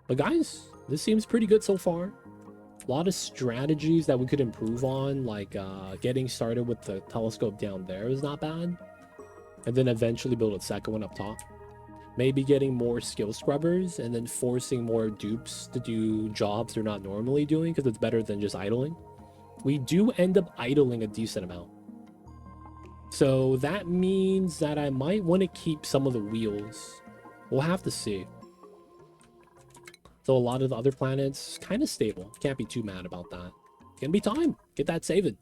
But guys, this seems pretty good so far. A lot of strategies that we could improve on, like getting started with the telescope down there is not bad. And then eventually build a second one up top. Maybe getting more skill scrubbers and then forcing more dupes to do jobs they're not normally doing, because it's better than just idling. We do end up idling a decent amount. So that means that I might want to keep some of the wheels. We'll have to see. So a lot of the other planets, kind of stable. Can't be too mad about that. Gonna be time. Get that saved.